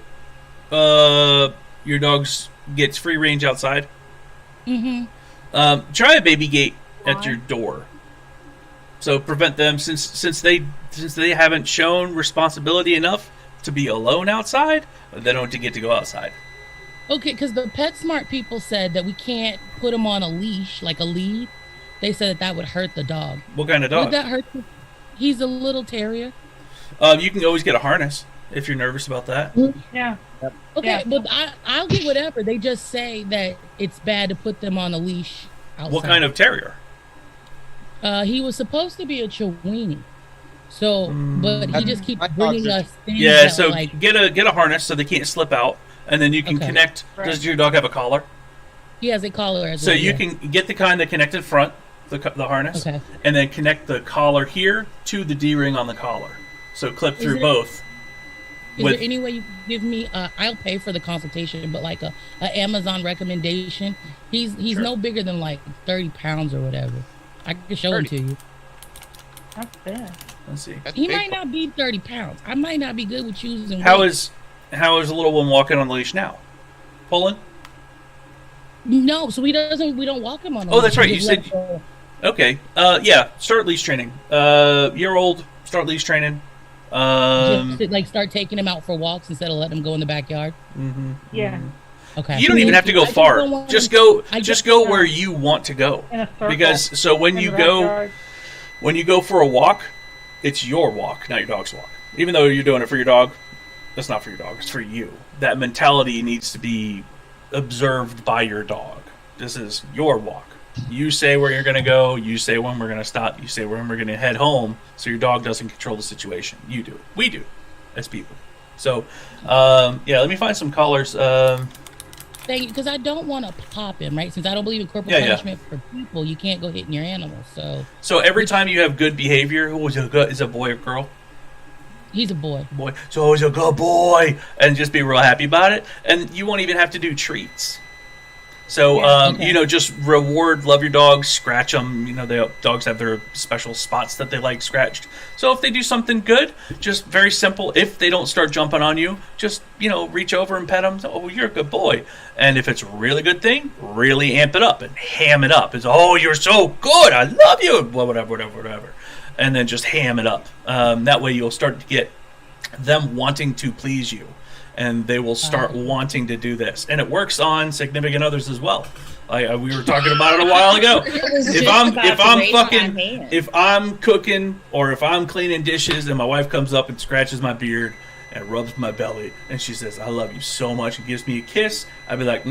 S2: your dog gets free range outside?
S7: Mm-hmm.
S2: Try a baby gate at your door. So prevent them, since they haven't shown responsibility enough to be alone outside, they don't get to go outside.
S7: Okay, because the PetSmart people said that we can't put him on a leash, like a lead. They said that would hurt the dog.
S2: What kind of dog?
S7: Would that hurt? He's a little terrier.
S2: You can always get a harness if you're nervous about that.
S17: Yeah.
S7: Okay, but I'll get whatever. They just say that it's bad to put them on a leash outside.
S2: What kind of terrier?
S7: He was supposed to be a Chiweenie. So, but he just keeps bringing us things.
S2: Yeah,
S7: that
S2: so
S7: like,
S2: get a harness so they can't slip out, and then you can connect.
S7: Right.
S2: Does your dog have a collar?
S7: He has a collar as
S2: So
S7: well.
S2: you can get the kind that connected front, the harness, and then connect the collar here to the D-ring on the collar. So clip through both.
S7: Is there any way you can give me? I'll pay for the consultation, but like a Amazon recommendation. He's no bigger than like 30 pounds or whatever. I can show him to you.
S17: That's bad.
S2: Let's see.
S7: He might not be 30 pounds. I might not be good with choosing.
S2: How is the little one walking on the leash now? Pulling?
S7: No, so we don't walk him on the
S2: Oh,
S7: leash.
S2: that's right.
S7: We
S2: You
S7: just
S2: said.
S7: let him go.
S2: Okay. Yeah. Start leash training. Year-old. Start leash training.
S7: Just like start taking him out for walks instead of letting him go in the backyard.
S2: Mm-hmm.
S17: Yeah.
S7: Okay.
S2: You don't even have to go far. Just go where you want to go.
S17: In a circle.
S2: Because when you go for a walk, it's your walk, not your dog's walk. Even though you're doing it for your dog, that's not for your dog. It's for you. That mentality needs to be observed by your dog. This is your walk. You say where you're going to go. You say when we're going to stop. You say when we're going to head home. So your dog doesn't control the situation. You do. We do, as people. So, let me find some collars.
S7: Thank you, because I don't want to pop him, right? Since I don't believe in corporal punishment for people, you can't go hitting your animals. So
S2: every time you have good behavior, is it a boy or girl?
S7: He's a boy.
S2: Boy. So he's a good boy, and just be real happy about it. And you won't even have to do treats. So, just reward, love your dog, scratch them. Dogs have their special spots that they like scratched. So if they do something good, just very simple. If they don't start jumping on you, just, reach over and pet them. Oh, you're a good boy. And if it's a really good thing, really amp it up and ham it up. It's, oh, you're so good. I love you. Whatever. And then just ham it up. That way you'll start to get them wanting to please you. And they will start wanting to do this, and it works on significant others as well. We were talking about it a while ago. If I'm cooking or if I'm cleaning dishes and my wife comes up and scratches my beard and rubs my belly and she says, "I love you so much," and gives me a kiss, I'd be like,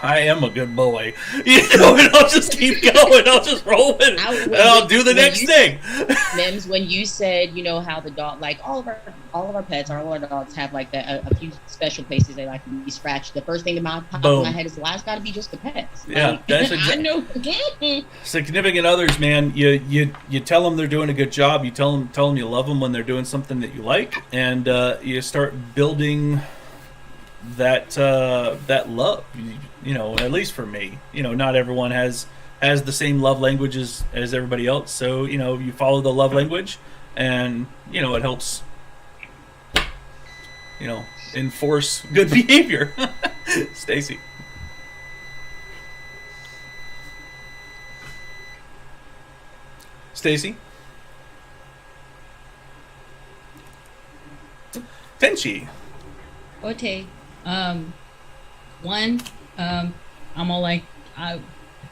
S2: I am a good boy. And I'll just keep going. I'll just roll with it. And I'll do the next thing.
S1: Mims, when you said, how the dog, like all of our pets, all our dogs have like a few special places they like to be scratched. The first thing that popped in my head is, well, it's got to be just the pets.
S2: Yeah, that's
S1: I know.
S2: Significant others, man. You tell them they're doing a good job. You tell them you love them when they're doing something that you like, and you start building that love. At least for me, not everyone has the same love languages as everybody else. So, you follow the love language and, it helps, enforce good behavior. Stacy. Stacy. Tenchi.
S12: Okay. I'm all like,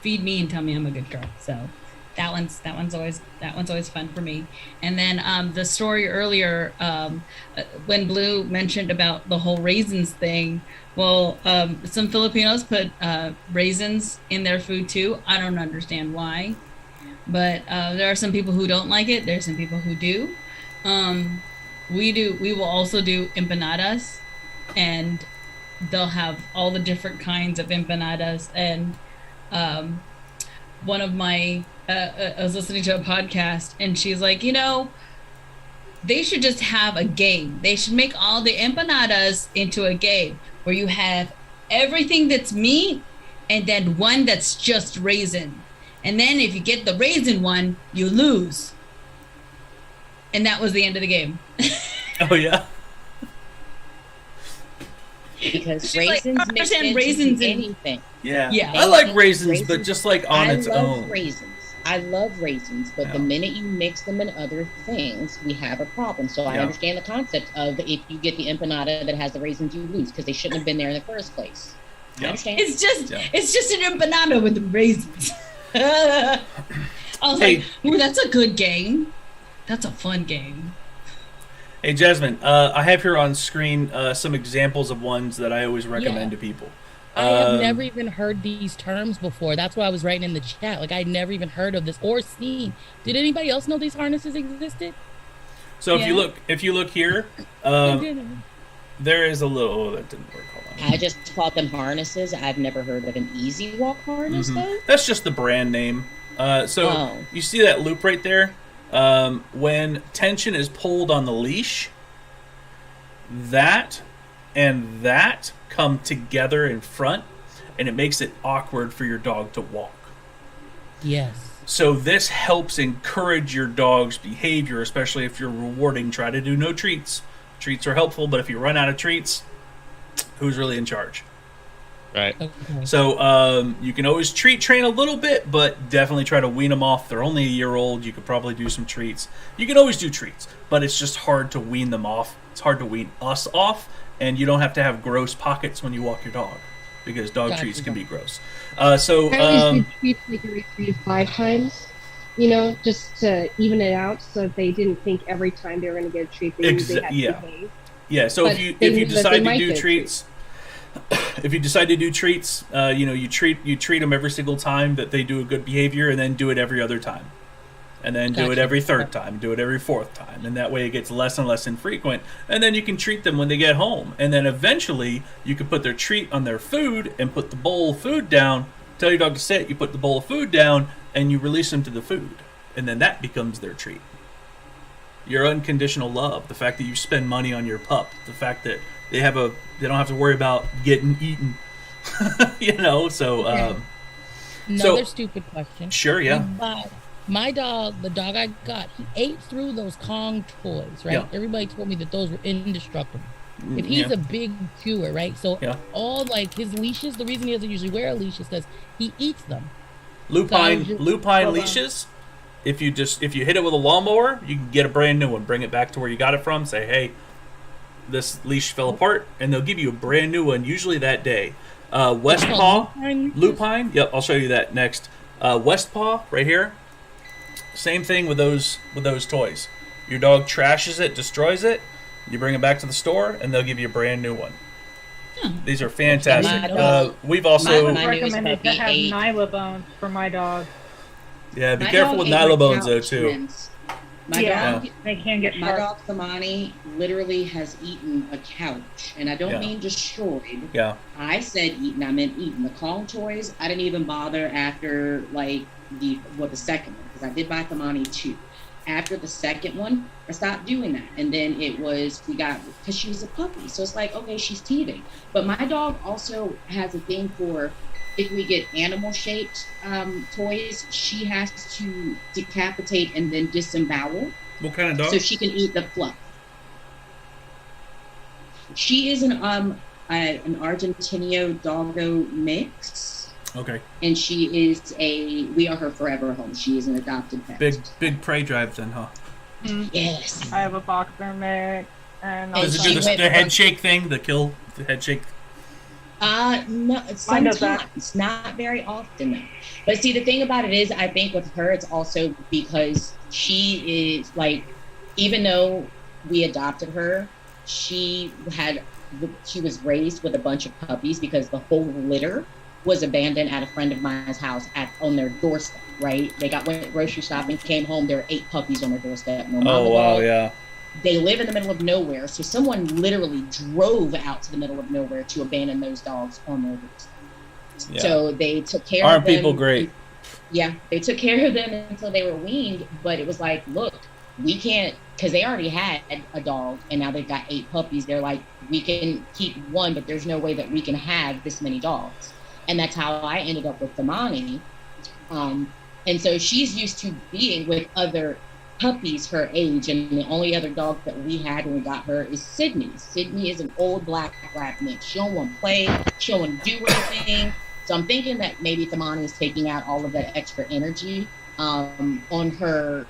S12: feed me and tell me I'm a good girl. So,
S3: that one's always fun for me. And then the story earlier when Blue mentioned about the whole raisins thing. Well, some Filipinos put raisins in their food too. I don't understand why, but there are some people who don't like it. There's some people who do. We will also do empanadas, and they'll have all the different kinds of empanadas. And one of my I was listening to a podcast, and she's like, they should just have a game. They should make all the empanadas into a game where you have everything that's meat and then one that's just raisin. And then if you get the raisin one, you lose. And that was the end of the game.
S2: Oh, yeah?
S1: Because raisins mix into
S3: raisins
S1: anything.
S2: Yeah.
S3: Yeah.
S2: I like raisins, but just like on its own.
S1: I love raisins, but the minute you mix them in other things, we have a problem. So I understand the concept of if you get the empanada that has the raisins, you lose because they shouldn't have been there in the first place. I understand.
S3: It's just an empanada with the raisins. I was like, ooh, that's a good game. That's a fun game.
S2: Hey, Jasmine, I have here on screen some examples of ones that I always recommend to people.
S7: I have never even heard these terms before. That's why I was writing in the chat. Like, I'd never even heard of this or seen. Did anybody else know these harnesses existed?
S2: So if you look here, there is a little. Oh, that didn't work. Hold on.
S1: I just called them harnesses. I've never heard of an Easy Walk harness though.
S2: That's just the brand name. You see that loop right there? When tension is pulled on the leash, that and that come together in front, and it makes it awkward for your dog to walk.
S7: Yes.
S2: So this helps encourage your dog's behavior, especially if you're rewarding. Try to do no treats. Treats are helpful, but if you run out of treats, who's really in charge?
S5: Right.
S7: Okay.
S2: So you can always treat train a little bit, but definitely try to wean them off. They're only a year old. You could probably do some treats. You can always do treats, but it's just hard to wean them off. It's hard to wean us off, and you don't have to have gross pockets when you walk your dog, because dog treats can be gross.
S6: I always did treats like every 3 to 5 times, just to even it out, so that they didn't think every time they were going to get a treat they knew they had to behave.
S2: Yeah. So
S6: But
S2: if
S6: they
S2: you
S6: knew that
S2: decide
S6: they
S2: to
S6: might
S2: do
S6: get
S2: treats. If you decide to do treats, you treat them every single time that they do a good behavior, and then do it every other time, and then do it every third time, do it every fourth time, and that way it gets less and less infrequent. And then you can treat them when they get home, and then eventually you can put their treat on their food and put the bowl of food down. Tell your dog to sit. You put the bowl of food down, and you release them to the food, and then that becomes their treat. Your unconditional love, the fact that you spend money on your pup, the fact that they don't have to worry about getting eaten, So
S7: another stupid question.
S2: Sure, yeah.
S7: My dog, the dog I got, he ate through those Kong toys, right?
S2: Yeah.
S7: Everybody told me that those were indestructible. If he's a big chewer, right? So all his leashes, the reason he doesn't usually wear a leash is because he eats them.
S2: Lupine leashes. If you hit it with a lawnmower, you can get a brand new one. Bring it back to where you got it from. Say, hey, this leash fell apart, and they'll give you a brand new one, usually that day. Westpaw, lupine. Yep, I'll show you that next. Westpaw, right here. Same thing with those toys. Your dog trashes it, destroys it. You bring it back to the store, and they'll give you a brand new one. These are fantastic. We've also
S17: recommended to have Nyla bones for my dog.
S2: Yeah, be careful with Nyla bones though too.
S17: They can get sharp.
S1: My dog Samani literally has eaten a couch, and I don't mean destroyed.
S2: Yeah.
S1: I said eaten, I meant eaten. The Kong toys, I didn't even bother after the second one, because I did buy Samani 2. After the second one, I stopped doing that, and then because she was a puppy, so it's like, okay, she's teething. But my dog also has a thing for, if we get animal-shaped toys, she has to decapitate and then disembowel.
S2: What kind of dog?
S1: So she can eat the fluff. She is an Argentino Doggo mix.
S2: Okay.
S1: And she is we are her forever home. She is an adopted pet.
S2: Big prey drive then, huh?
S1: Yes.
S17: I have a boxer mix. And
S2: does it do the head shake thing? The head shake?
S1: No,
S17: Mine does that.
S1: sometimes, not very often though. But see, the thing about it is, I think with her, it's also because she is like, even though we adopted her, she was raised with a bunch of puppies because the whole litter was abandoned at a friend of mine's house on their doorstep. Right? They went grocery shopping, came home, there were 8 puppies on their doorstep. No mama dog.
S2: Yeah.
S1: They live in the middle of nowhere, so someone literally drove out to the middle of nowhere to abandon those dogs on their doorstep.
S2: Yeah.
S1: So they took care
S2: Aren't
S1: of them.
S2: people great?
S1: Yeah, they took care of them until they were weaned, but it was like, look, we can't, because they already had a dog, and now they've got 8 puppies. They're like, we can keep one, but there's no way that we can have this many dogs. And that's how I ended up with Damani. And so she's used to being with other puppies her age, and the only other dog that we had when we got her is Sydney. Sydney is an old black lab mix. She don't want to play. She don't want to do anything. So I'm thinking that maybe Damani is taking out all of that extra energy on her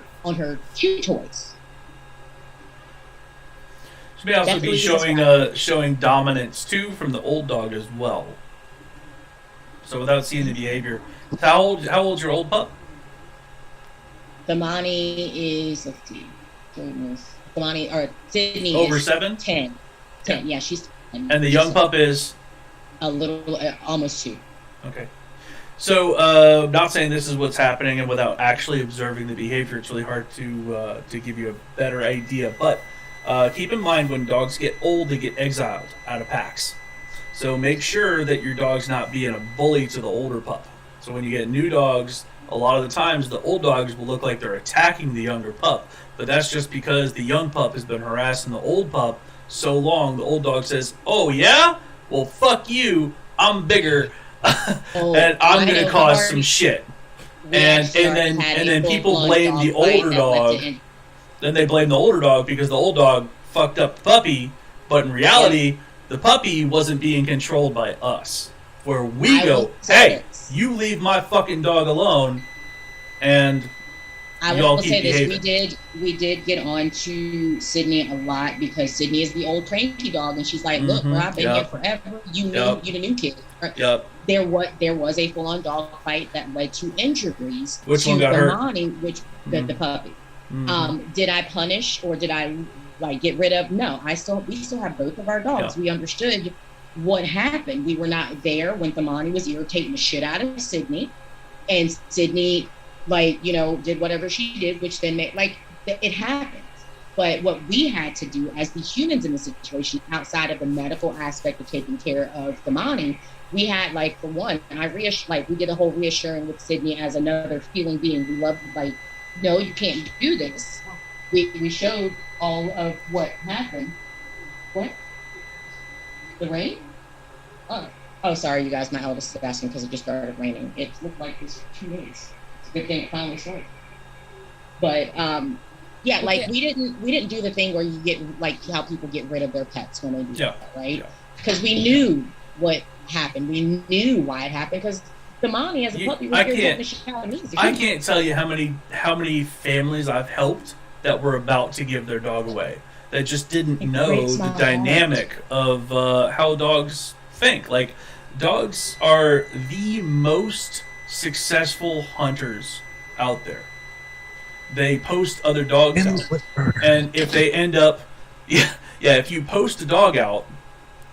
S1: chew toys.
S2: She may also be showing dominance too from the old dog as well. So without seeing the behavior, how old's your old pup?
S1: Damani is, let's see, Sydney
S2: over
S1: is
S2: 7?
S1: 10. Yeah, she's 10.
S2: And the young pup is?
S1: A little, almost 2.
S2: Okay. So, not saying this is what's happening, and without actually observing the behavior, it's really hard to give you a better idea. But keep in mind, when dogs get old, they get exiled out of packs. So make sure that your dog's not being a bully to the older pup. So when you get new dogs, a lot of the times the old dogs will look like they're attacking the younger pup, but that's just because the young pup has been harassing the old pup so long. The old dog says, "Oh yeah, well fuck you, I'm bigger, and I'm gonna cause some shit." And then people blame the older dog. Then they blame the older dog because the old dog fucked up the puppy, but in reality, the puppy wasn't being controlled by us. Where we go, hey, you leave my fucking dog alone, and
S1: I
S2: y'all
S1: will
S2: keep
S1: say this:
S2: behaving.
S1: we did get on to Sydney a lot because Sydney is the old cranky dog, and she's like, "Look, bro, I've been here forever. You the new kid."
S2: Yep.
S1: There was a full-on dog fight that led to injuries.
S2: Which one got hurt?
S1: The puppy.
S2: Mhm.
S1: Did I punish or did I get rid of? No, we still have both of our dogs.
S2: Yeah.
S1: We understood what happened. We were not there when Damani was irritating the shit out of Sydney, and Sydney did whatever she did, which then it happens. But what we had to do as the humans in the situation, outside of the medical aspect of taking care of Damani, we had for one, we did a whole reassuring with Sydney as another feeling being. We loved no, you can't do this. We showed all of what happened. What? The rain? Oh, sorry, you guys. My eldest is asking because it just started raining. It looked like this for 2 days. It's a good thing it finally started. But we didn't do the thing where you get how people get rid of their pets when they do that, right? Because we knew what happened. We knew why it happened because Damani as a puppy was here getting the shit out of me.
S2: I can't tell you how many families I've helped that were about to give their dog away that just didn't know the dynamic of how dogs think. Dogs are the most successful hunters out there. They post other dogs out. And if they end up if you post a dog out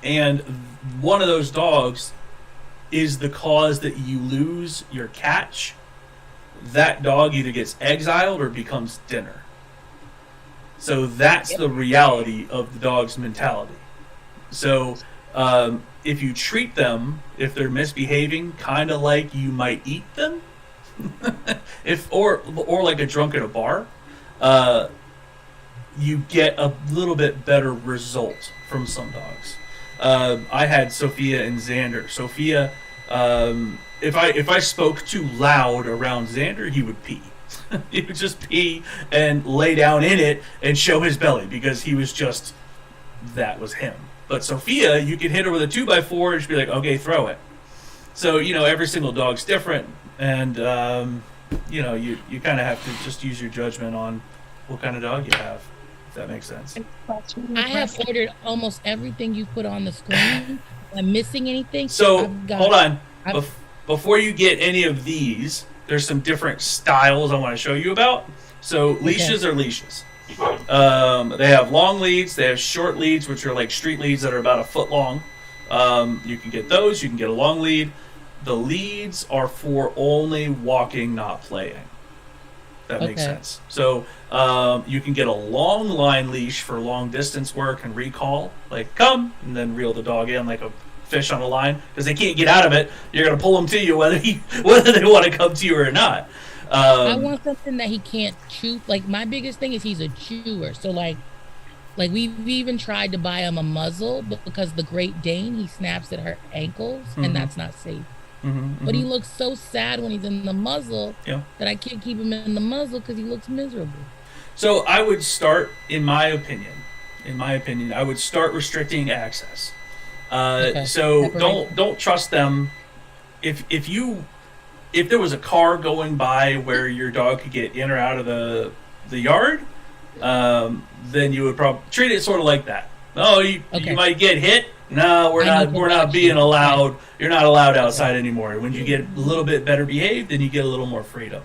S2: and one of those dogs is the cause that you lose your catch, that dog either gets exiled or becomes dinner. So that's the reality of the dog's mentality. So if you treat them, if they're misbehaving, kind of like you might eat them, or like a drunk at a bar, you get a little bit better result from some dogs. I had Sophia and Xander. Sophia, if I spoke too loud around Xander, he would pee. He would just pee and lay down in it and show his belly because he was just, that was him. But Sophia, you could hit her with a 2x4 and she'd be like, okay, throw it. So, every single dog's different. And, you kind of have to just use your judgment on what kind of dog you have, if that makes sense.
S7: I have ordered almost everything you put on the screen I'm missing anything.
S2: So hold on. Before you get any of these, there's some different styles I want to show you about. So leashes are leashes. They have long leads. They have short leads, which are like street leads that are about a foot long. You can get those. You can get a long lead. The leads are for only walking, not playing. That makes sense. So you can get a long line leash for long distance work and recall, like come, and then reel the dog in like a fish on a line, because they can't get out of it. You're going to pull them to you whether they want to come to you or not.
S7: I want something that he can't chew. Like, my biggest thing is he's a chewer. So like we've even tried to buy him a muzzle, but because the Great Dane, he snaps at her ankles, and that's not safe. But he looks so sad when he's in the muzzle that I can't keep him in the muzzle because he looks miserable.
S2: So I would start, in my opinion, I would start restricting access. So don't trust them. If there was a car going by where your dog could get in or out of the yard, then you would probably treat it sort of like that. Oh, you might get hit. No, we're not being allowed. You're not allowed outside anymore. When you get a little bit better behaved, then you get a little more freedom.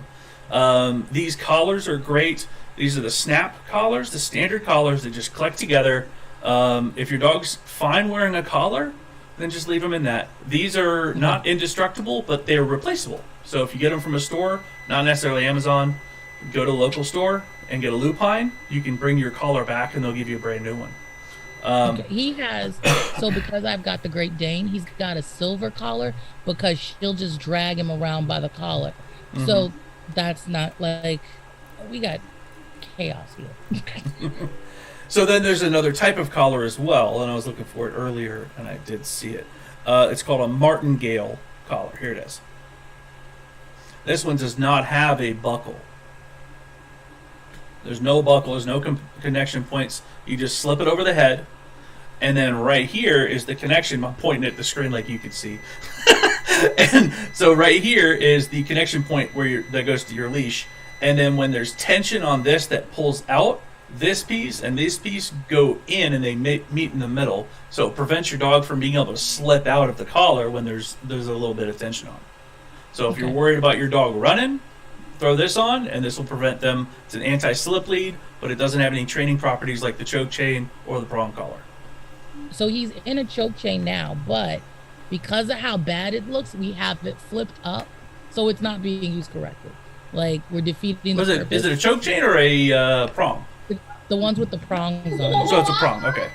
S2: These collars are great. These are the snap collars, the standard collars that just click together. If your dog's fine wearing a collar, then just leave them in that. These are not indestructible, but they're replaceable. So if you get them from a store, not necessarily Amazon, go to a local store and get a lupine. You can bring your collar back, and they'll give you a brand new one.
S7: He has, so because I've got the Great Dane, he's got a silver collar because she'll just drag him around by the collar. So that's not like, we got chaos here.
S2: So then there's another type of collar as well, and I was looking for it earlier, and I did see it. It's called a martingale collar. Here it is. This one does not have a buckle. There's no buckle. There's no connection points. You just slip it over the head, and then right here is the connection. I'm pointing at the screen like you can see. And so right here is the connection point that goes to your leash. And then when there's tension on this that pulls out, this piece and this piece go in, and they meet in the middle. So it prevents your dog from being able to slip out of the collar when there's a little bit of tension on. So if you're worried about your dog running, throw this on, and this will prevent them. It's an anti-slip lead, but it doesn't have any training properties like the choke chain or the prong collar.
S7: So he's in a choke chain now, but because of how bad it looks, we have it flipped up, so it's not being used correctly. Like, we're defeating the purpose.
S2: Is it a choke chain or a prong?
S7: The ones with the prongs on.
S2: So it's a prong, okay.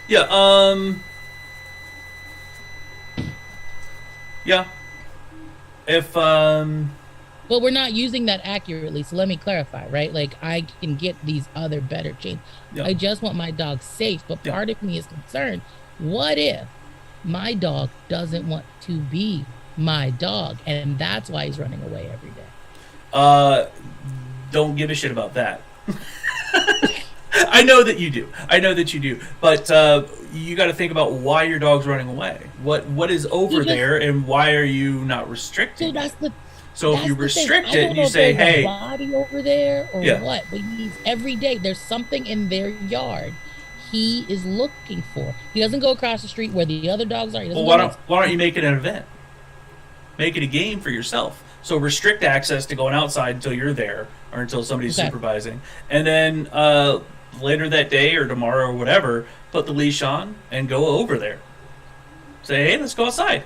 S2: Yeah, yeah. If
S7: But we're not using that accurately, so let me clarify, right? Like, I can get these other better chains. I just want my dog safe, but part of me is concerned. What if my dog doesn't want to be my dog, and that's why he's running away every day?
S2: Don't give a shit about that. I know that you do. But you got to think about why your dog's running away. What is over there, and why are you not restricting? So if you restrict it, and you say, "Hey,
S7: body over there," or what? But he's every day. There's something in their yard he is looking for. He doesn't go across the street where the other dogs are.
S2: Well, why don't you make it an event? Make it a game for yourself. So restrict access to going outside until you're there, or until somebody's supervising, and then later that day or tomorrow or whatever, put the leash on and go over there. Say, "Hey, let's go outside."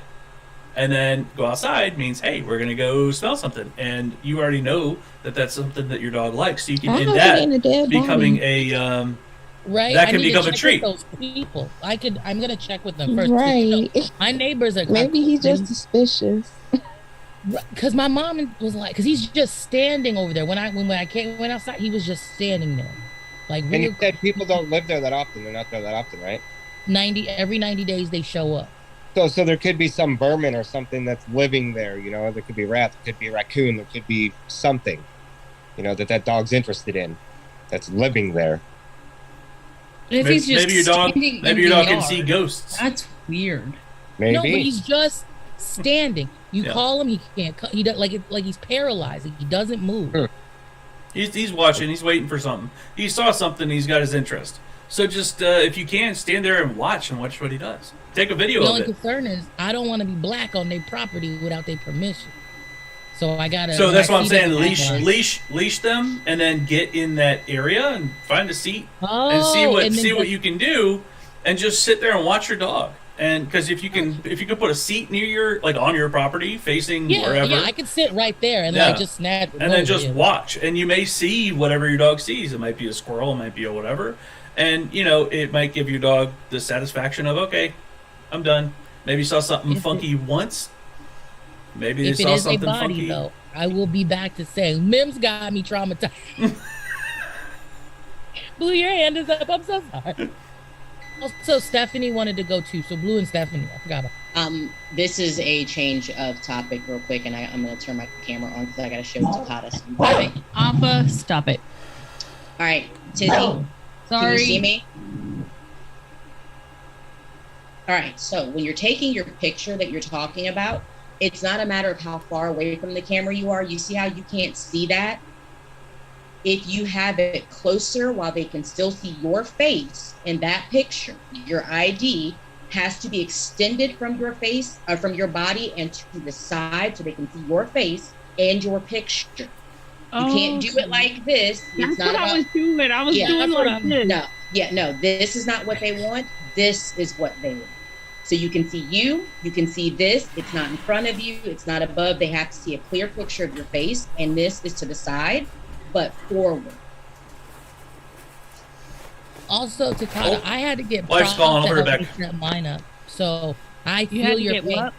S2: And then go outside means, hey, we're going to go smell something. And you already know that that's something that your dog likes. So you can end that becoming a...
S7: right.
S2: That can become a treat.
S7: Those people. I'm going to check with them first.
S21: Right.
S7: My neighbors are...
S21: Maybe he's just suspicious.
S7: Because my mom was like... Because he's just standing over there. When I went outside, he was just standing there. Like,
S5: and you said people don't live there that often. They're not there that often, right?
S7: Every 90 days they show up.
S5: So there could be some vermin or something that's living there, you know. There could be rats, there could be a raccoon, there could be something, you know, that dog's interested in, that's living there.
S12: If he's just
S2: maybe your dog can see ghosts.
S12: That's weird.
S5: Maybe.
S7: No, but he's just standing. You call him, he can't. He does like he's paralyzed. He doesn't move.
S2: He's watching. He's waiting for something. He saw something. He's got his interest. So just if you can, stand there and watch what he does. Take a video
S7: The
S2: of
S7: only
S2: it.
S7: concern is I don't want to be black on their property without their permission. So I gotta.
S2: So that's what I'm
S7: see them
S2: saying.
S7: act
S2: Leash them, and then get in that area and find a seat and
S7: Oh, and then
S2: see what
S7: just-
S2: you can do, and just sit there and watch your dog. And because if you can put a seat near your on your property facing
S7: Yeah,
S2: wherever,
S7: yeah, I could sit right there and
S2: Yeah.
S7: like just snap.
S2: and then just watch, and you may see whatever your dog sees. It might be a squirrel, it might be a whatever, and it might give your dog the satisfaction of, okay, I'm done. Maybe saw something funky once. Maybe they
S7: If it
S2: saw
S7: is a
S2: something
S7: body,
S2: funky.
S7: though, I will be back to saying MIMS got me traumatized. Blue, your hand is up. I'm so sorry. Also, Stephanie wanted to go too. So Blue and Stephanie, I forgot about.
S1: This is a change of topic real quick, and I'm going to turn my camera on because I got to show Takata something.
S12: All right, Appa, stop it.
S1: All right, Tizzy, can
S12: Sorry.
S1: you see me? All right, so when you're taking your picture that you're talking about, it's not a matter of how far away from the camera you are. You see how you can't see that? If you have it closer while they can still see your face in that picture, your ID has to be extended from your face, from your body and to the side so they can see your face and your picture. You can't do it like this.
S17: That's what I was doing. I was doing like this.
S1: No, this is not what they want. This is what they want. So you can see you can see this. It's not in front of you. It's not above. They have to see a clear picture of your face. And this is to the side, but forward.
S7: Also, Takata, I had to get
S2: Wife's
S7: Prof
S2: calling.
S7: to
S2: I'll be
S7: help
S2: right
S7: me
S2: back.
S7: set mine up. So I
S17: You
S7: feel
S17: had to
S7: your
S17: get
S7: pain.
S17: what?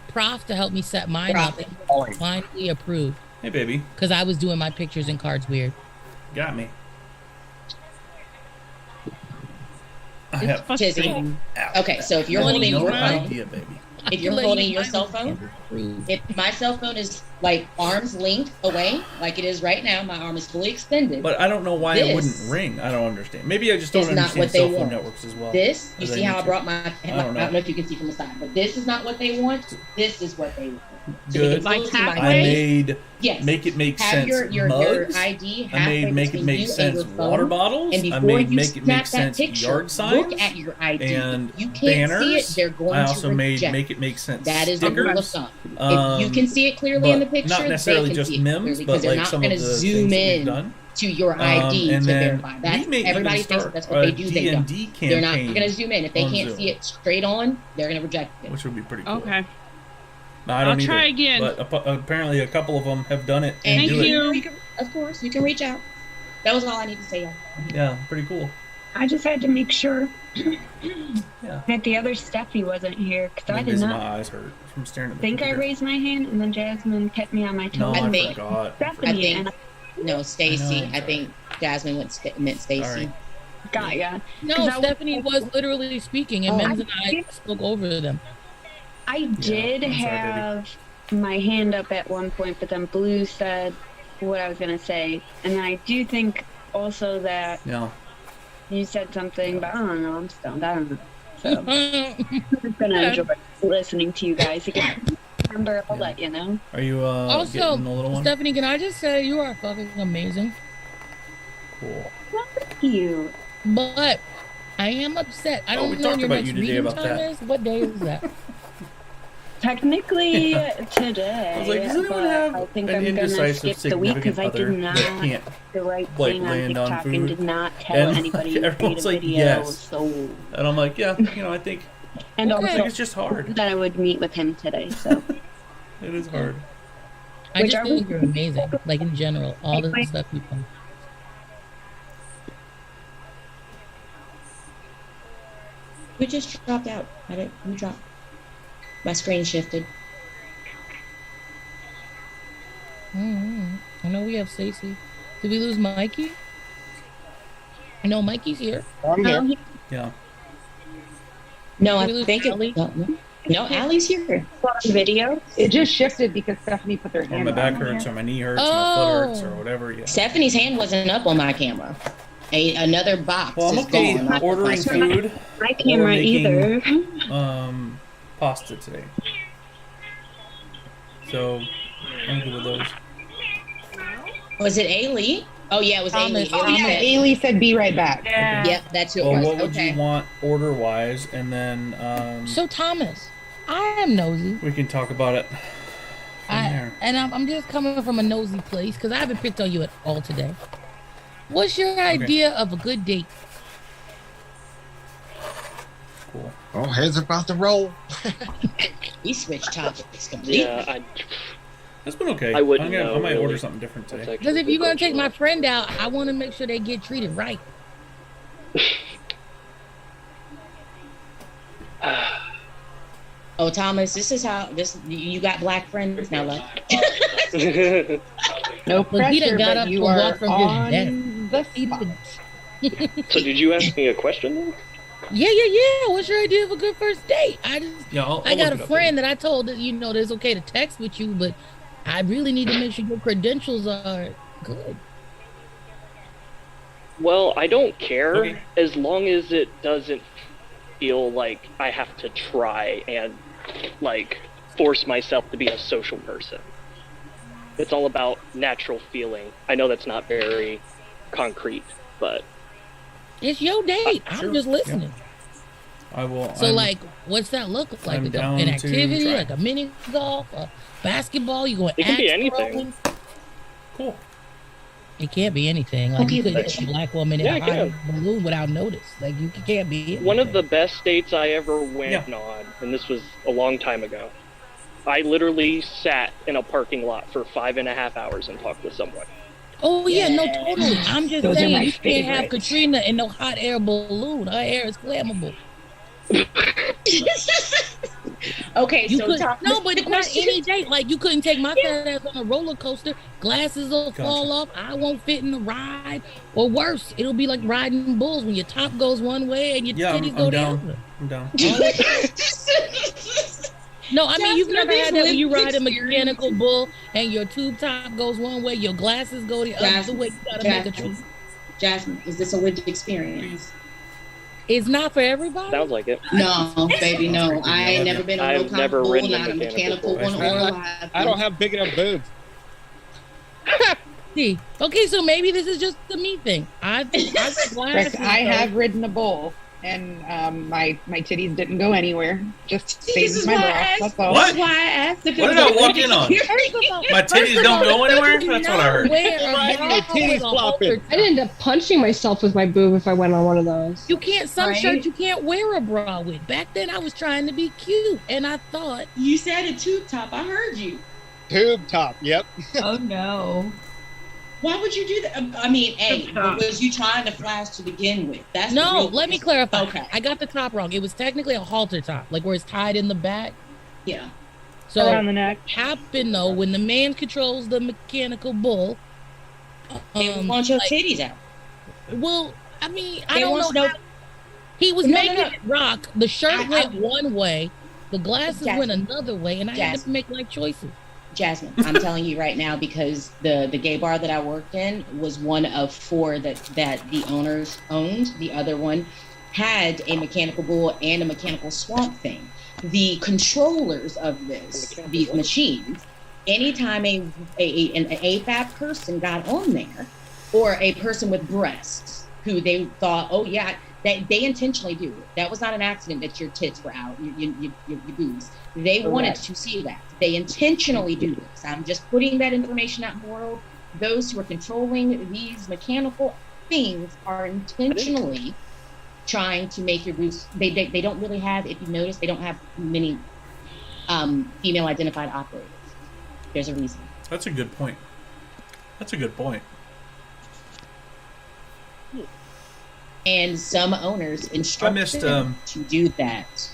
S7: Prof to help me set mine
S1: Prof.
S7: up and finally approved.
S2: Hey, baby.
S7: Because I was doing my pictures and cards weird.
S2: Got me. I have
S1: Tizzy. Okay, so if you're holding your phone,
S2: idea, baby.
S1: if you're holding your cell phone, if my cell phone is like arm's length away, like it is right now, my arm is fully extended.
S2: But I don't know why it wouldn't
S1: This
S2: ring. I don't understand. Maybe I just don't
S1: is not
S2: understand
S1: what they
S2: cell phone
S1: want.
S2: networks as well.
S1: This, you
S2: as I
S1: see
S2: need
S1: how I
S2: to.
S1: brought my, I
S2: don't
S1: don't know if you can see from the side, but this is not what they want. This is what they want. So
S2: Good.
S1: they can still see my
S2: I
S1: face.
S2: made
S1: Yes.
S2: make it make
S1: Have
S2: sense.
S1: your
S2: mugs.
S1: ID
S2: I
S1: halfway
S2: made make it
S1: between
S2: make
S1: you and
S2: sense
S1: your phone.
S2: water bottles.
S1: And
S2: I
S1: before
S2: made
S1: you
S2: make it
S1: snap
S2: make
S1: that
S2: sense
S1: picture,
S2: yard signs.
S1: look at your ID.
S2: And
S1: You can't
S2: banners.
S1: see it, they're going
S2: I also
S1: to
S2: made
S1: reject.
S2: make it make sense.
S1: That is the
S2: stickers.
S1: rule of thumb. If you can see it clearly in the
S2: but
S1: picture,
S2: not necessarily
S1: they can
S2: just
S1: see it
S2: MIMS,
S1: clearly,
S2: but
S1: because they're
S2: like
S1: not
S2: some
S1: going
S2: of
S1: to
S2: the
S1: zoom
S2: things that we've
S1: in
S2: done.
S1: to your ID
S2: and
S1: to
S2: then
S1: verify.
S2: we
S1: That's
S2: may
S1: everybody
S2: even
S1: thinks
S2: start
S1: that's what they
S2: a
S1: do. They don't.
S2: D&D
S1: They're not
S2: campaign
S1: going to zoom in. If they
S2: on
S1: can't
S2: Zoom.
S1: see it straight on, they're going to reject it.
S2: Which would be pretty cool.
S17: Okay.
S2: No, I don't
S17: I'll
S2: either,
S17: try again.
S2: But apparently a couple of them have done it and
S1: And
S2: do it.
S1: you can, of course, you can reach out. That was all I need to say, y'all.
S2: Yeah, pretty cool.
S8: I just had to make sure
S2: Yeah.
S8: that the other Steffi wasn't here because I
S2: I'm
S8: did
S2: busy,
S8: not
S2: my eyes hurt from staring at the
S8: think I
S2: computer.
S8: raised my hand, and then Jasmine kept me on my
S2: No,
S8: toes.
S2: I forgot.
S8: Stephanie,
S1: I think, no, Stacy. I think Jasmine meant Stacy.
S2: Sorry.
S8: Got ya.
S7: No,
S8: 'Cause I
S7: Stephanie was literally speaking, and
S8: Oh,
S7: Men's and I spoke over them.
S8: I did
S7: I'm sorry, baby.
S8: have my hand up at one point, but then Blue said what I was gonna say, and then I do think also that
S2: Yeah.
S8: you said something, but I don't know. I'm stoned. I don't know. So I'm just gonna enjoy listening to you guys again. Remember, I'll let you know.
S2: Are you
S7: Also,
S2: getting the little one?
S7: Stephanie, can I just say you are fucking amazing?
S2: Cool.
S8: Thank you.
S7: But I am upset. I
S2: Oh,
S7: don't
S2: we
S7: know when
S2: talked
S7: your
S2: about
S7: next
S2: you today
S7: reading
S2: about
S7: time
S2: that.
S7: is. What day is that?
S8: Technically today,
S2: I was like, does anyone
S8: but
S2: have
S8: I think
S2: an
S8: I'm gonna
S2: indecisive
S8: skip the week because I
S2: significant
S8: did
S2: other
S8: not
S2: that can't
S8: the right
S2: like
S8: thing on
S2: land on
S8: TikTok
S2: food?
S8: and did not tell
S2: And,
S8: anybody
S2: like,
S8: who made
S2: everyone's
S8: a
S2: like,
S8: video.
S2: yes.
S8: So
S2: And I'm like, yeah, I think
S8: and
S2: I
S8: also
S2: think it's just hard.
S8: that I would meet with him today. So
S2: It is hard.
S7: I
S8: Which
S7: just
S8: are
S7: think you're amazing. Like in general, all the
S8: Anyway.
S7: stuff you've done.
S1: We just dropped out. We dropped. My screen shifted.
S7: I know we have Stacy. Did we lose Mikey? No, Mikey's here.
S5: I'm here.
S2: Yeah.
S1: No,
S7: Did we
S1: I
S7: lose
S1: think
S7: Allie?
S1: no, Allie's here.
S8: Video.
S20: It just shifted because Stephanie put their
S2: Or
S20: hand
S2: my back
S20: on
S2: hurts,
S20: it.
S2: or my knee hurts, or my foot hurts, or
S7: Oh.
S2: whatever. Yeah.
S1: Stephanie's hand wasn't up on my camera. Another box
S2: Well, I'm
S1: is
S2: okay
S1: gone off of
S2: ordering
S1: my screen.
S2: food.
S8: My
S2: or
S8: camera
S2: making,
S8: either.
S2: Pasta today. So I'm good with those.
S1: Was it Ailey? Oh yeah, it was
S7: Thomas.
S1: Ailey.
S20: Yeah, Ailey said be right back.
S17: Yeah.
S1: Yep, that's who it
S2: Well,
S1: was.
S2: what would
S1: Okay.
S2: you want order-wise, and then
S7: So Thomas, I am nosy.
S2: we can talk about it from there.
S7: I'm just coming from a nosy place because I haven't picked on you at all today. What's your idea of a good date?
S2: Cool.
S9: Oh, heads about to roll.
S1: We switched topics completely.
S10: Yeah,
S2: That's been okay.
S10: I wouldn't
S2: I
S10: know,
S2: might order
S10: really.
S2: something different today.
S10: That's
S7: Because if
S10: actually
S7: you're gonna take my
S10: unfortunate.
S7: friend out, I want to make sure they get treated right.
S1: Oh, Thomas, this is how you got black friends now. Like,
S20: No
S7: But he done
S20: pressure,
S7: got
S20: but
S7: up
S20: you
S7: to
S20: are
S7: walk from
S20: on
S7: his
S20: the spot.
S10: So did you ask me a question then?
S7: Yeah. What's your idea of a good first date? I got a friend that I told that that it's okay to text with you, but I really need to make sure your credentials are good.
S10: Well, I don't care as long as it doesn't feel like I have to try and like force myself to be a social person. It's all about natural feeling. I know that's not very concrete, but
S7: It's your date. I'm just listening.
S2: I will.
S7: So, what's that look like?
S2: I'm
S7: Like
S2: down
S7: an
S2: to
S7: activity,
S2: try.
S7: like a mini golf, a basketball? You going?
S10: It can be
S7: axe
S10: anything.
S7: throwing?
S2: Cool.
S7: It can't be anything. Like you couldn't get a black woman in
S10: Yeah,
S7: a
S10: it
S7: hot
S10: can.
S7: balloon without notice. Like you can't be. Anything.
S10: one of the best dates I ever went on, and this was a long time ago, I literally sat in a parking lot for 5.5 hours and talked with someone.
S7: Oh yeah, no, totally. I'm just
S10: Those are
S7: saying
S10: my
S7: you can't have
S10: favorites.
S7: Katrina in no hot air balloon. Her hair is flammable.
S1: okay,
S7: You
S1: so
S7: could,
S1: Thomas,
S7: no, but
S1: the
S7: it's not
S1: question-
S7: any date. Like you couldn't take my fat ass on a roller coaster. Glasses will fall off. I won't fit in the ride. Or worse, it'll be like riding bulls when your top goes one way and your titties go the other.
S2: I'm down.
S7: No, I mean you've
S1: Jasmine,
S7: never had that when you
S1: lived
S7: ride a mechanical bull and your tube top goes one way, your glasses go the other way. You gotta make a choice.
S1: Jasmine, is this a lived experience?
S7: It's not for everybody.
S10: Sounds like it.
S1: No, baby, no. I ain't never been on no
S10: I've never
S1: bull,
S10: ridden a
S1: not a
S10: mechanical
S1: mechanical
S10: bull.
S1: one or a live.
S9: I don't have big enough boobs.
S7: See, okay, so maybe this is just the me thing. I
S20: Rick, I have ridden a bull, and my titties didn't go anywhere. Just stayed in my bra. That's all.
S2: What?
S1: That's why I asked if
S2: What
S1: it
S2: did I
S1: was
S2: walk in on? My titties don't go anywhere? That's what I heard.
S6: I'd end up punching myself with my boob if I went on one of those.
S7: You can't. Some
S6: Right?
S7: shirts you can't wear a bra with. Back then, I was trying to be cute, and I thought
S1: you said a tube top. I heard you.
S9: Tube top, yep.
S12: Oh no.
S1: Why would you do that? I mean, A, was you trying to flash to begin with? That's the
S7: no.
S1: real
S7: Let me
S1: question.
S7: clarify.
S1: Okay.
S7: I got the top wrong. It was technically a halter top, like where it's tied in the back.
S1: Yeah.
S7: So
S17: Around the neck.
S7: happened though when the man controls the mechanical bull.
S1: They want your
S7: like-
S1: titties out.
S7: Well, I mean, I
S1: They
S7: don't
S1: want
S7: know.
S1: no-
S7: How, he was
S1: No, no,
S7: making
S1: no.
S7: it rock. The shirt went one way, the glasses went
S1: Jasmine.
S7: another way, and I had to
S1: Jasmine.
S7: make like choices.
S1: Jasmine, I'm telling you right now because the gay bar that I worked in was one of 4 that the owners owned. The other one had a mechanical bull and a mechanical swamp thing. The controllers of these machines, anytime an AFAB person got on there, or a person with breasts who they thought, oh yeah, that they intentionally do it. That was not an accident that your tits were out, your boobs. They wanted
S20: Correct.
S1: to see that. They intentionally do this. I'm just putting that information out in the world. Those who are controlling these mechanical things are intentionally trying to make your boobs. They don't really have. If you notice, they don't have many female identified operators. There's a reason.
S2: That's a good point. That's a good point.
S1: And some owners instruct
S2: missed,
S1: them to do that.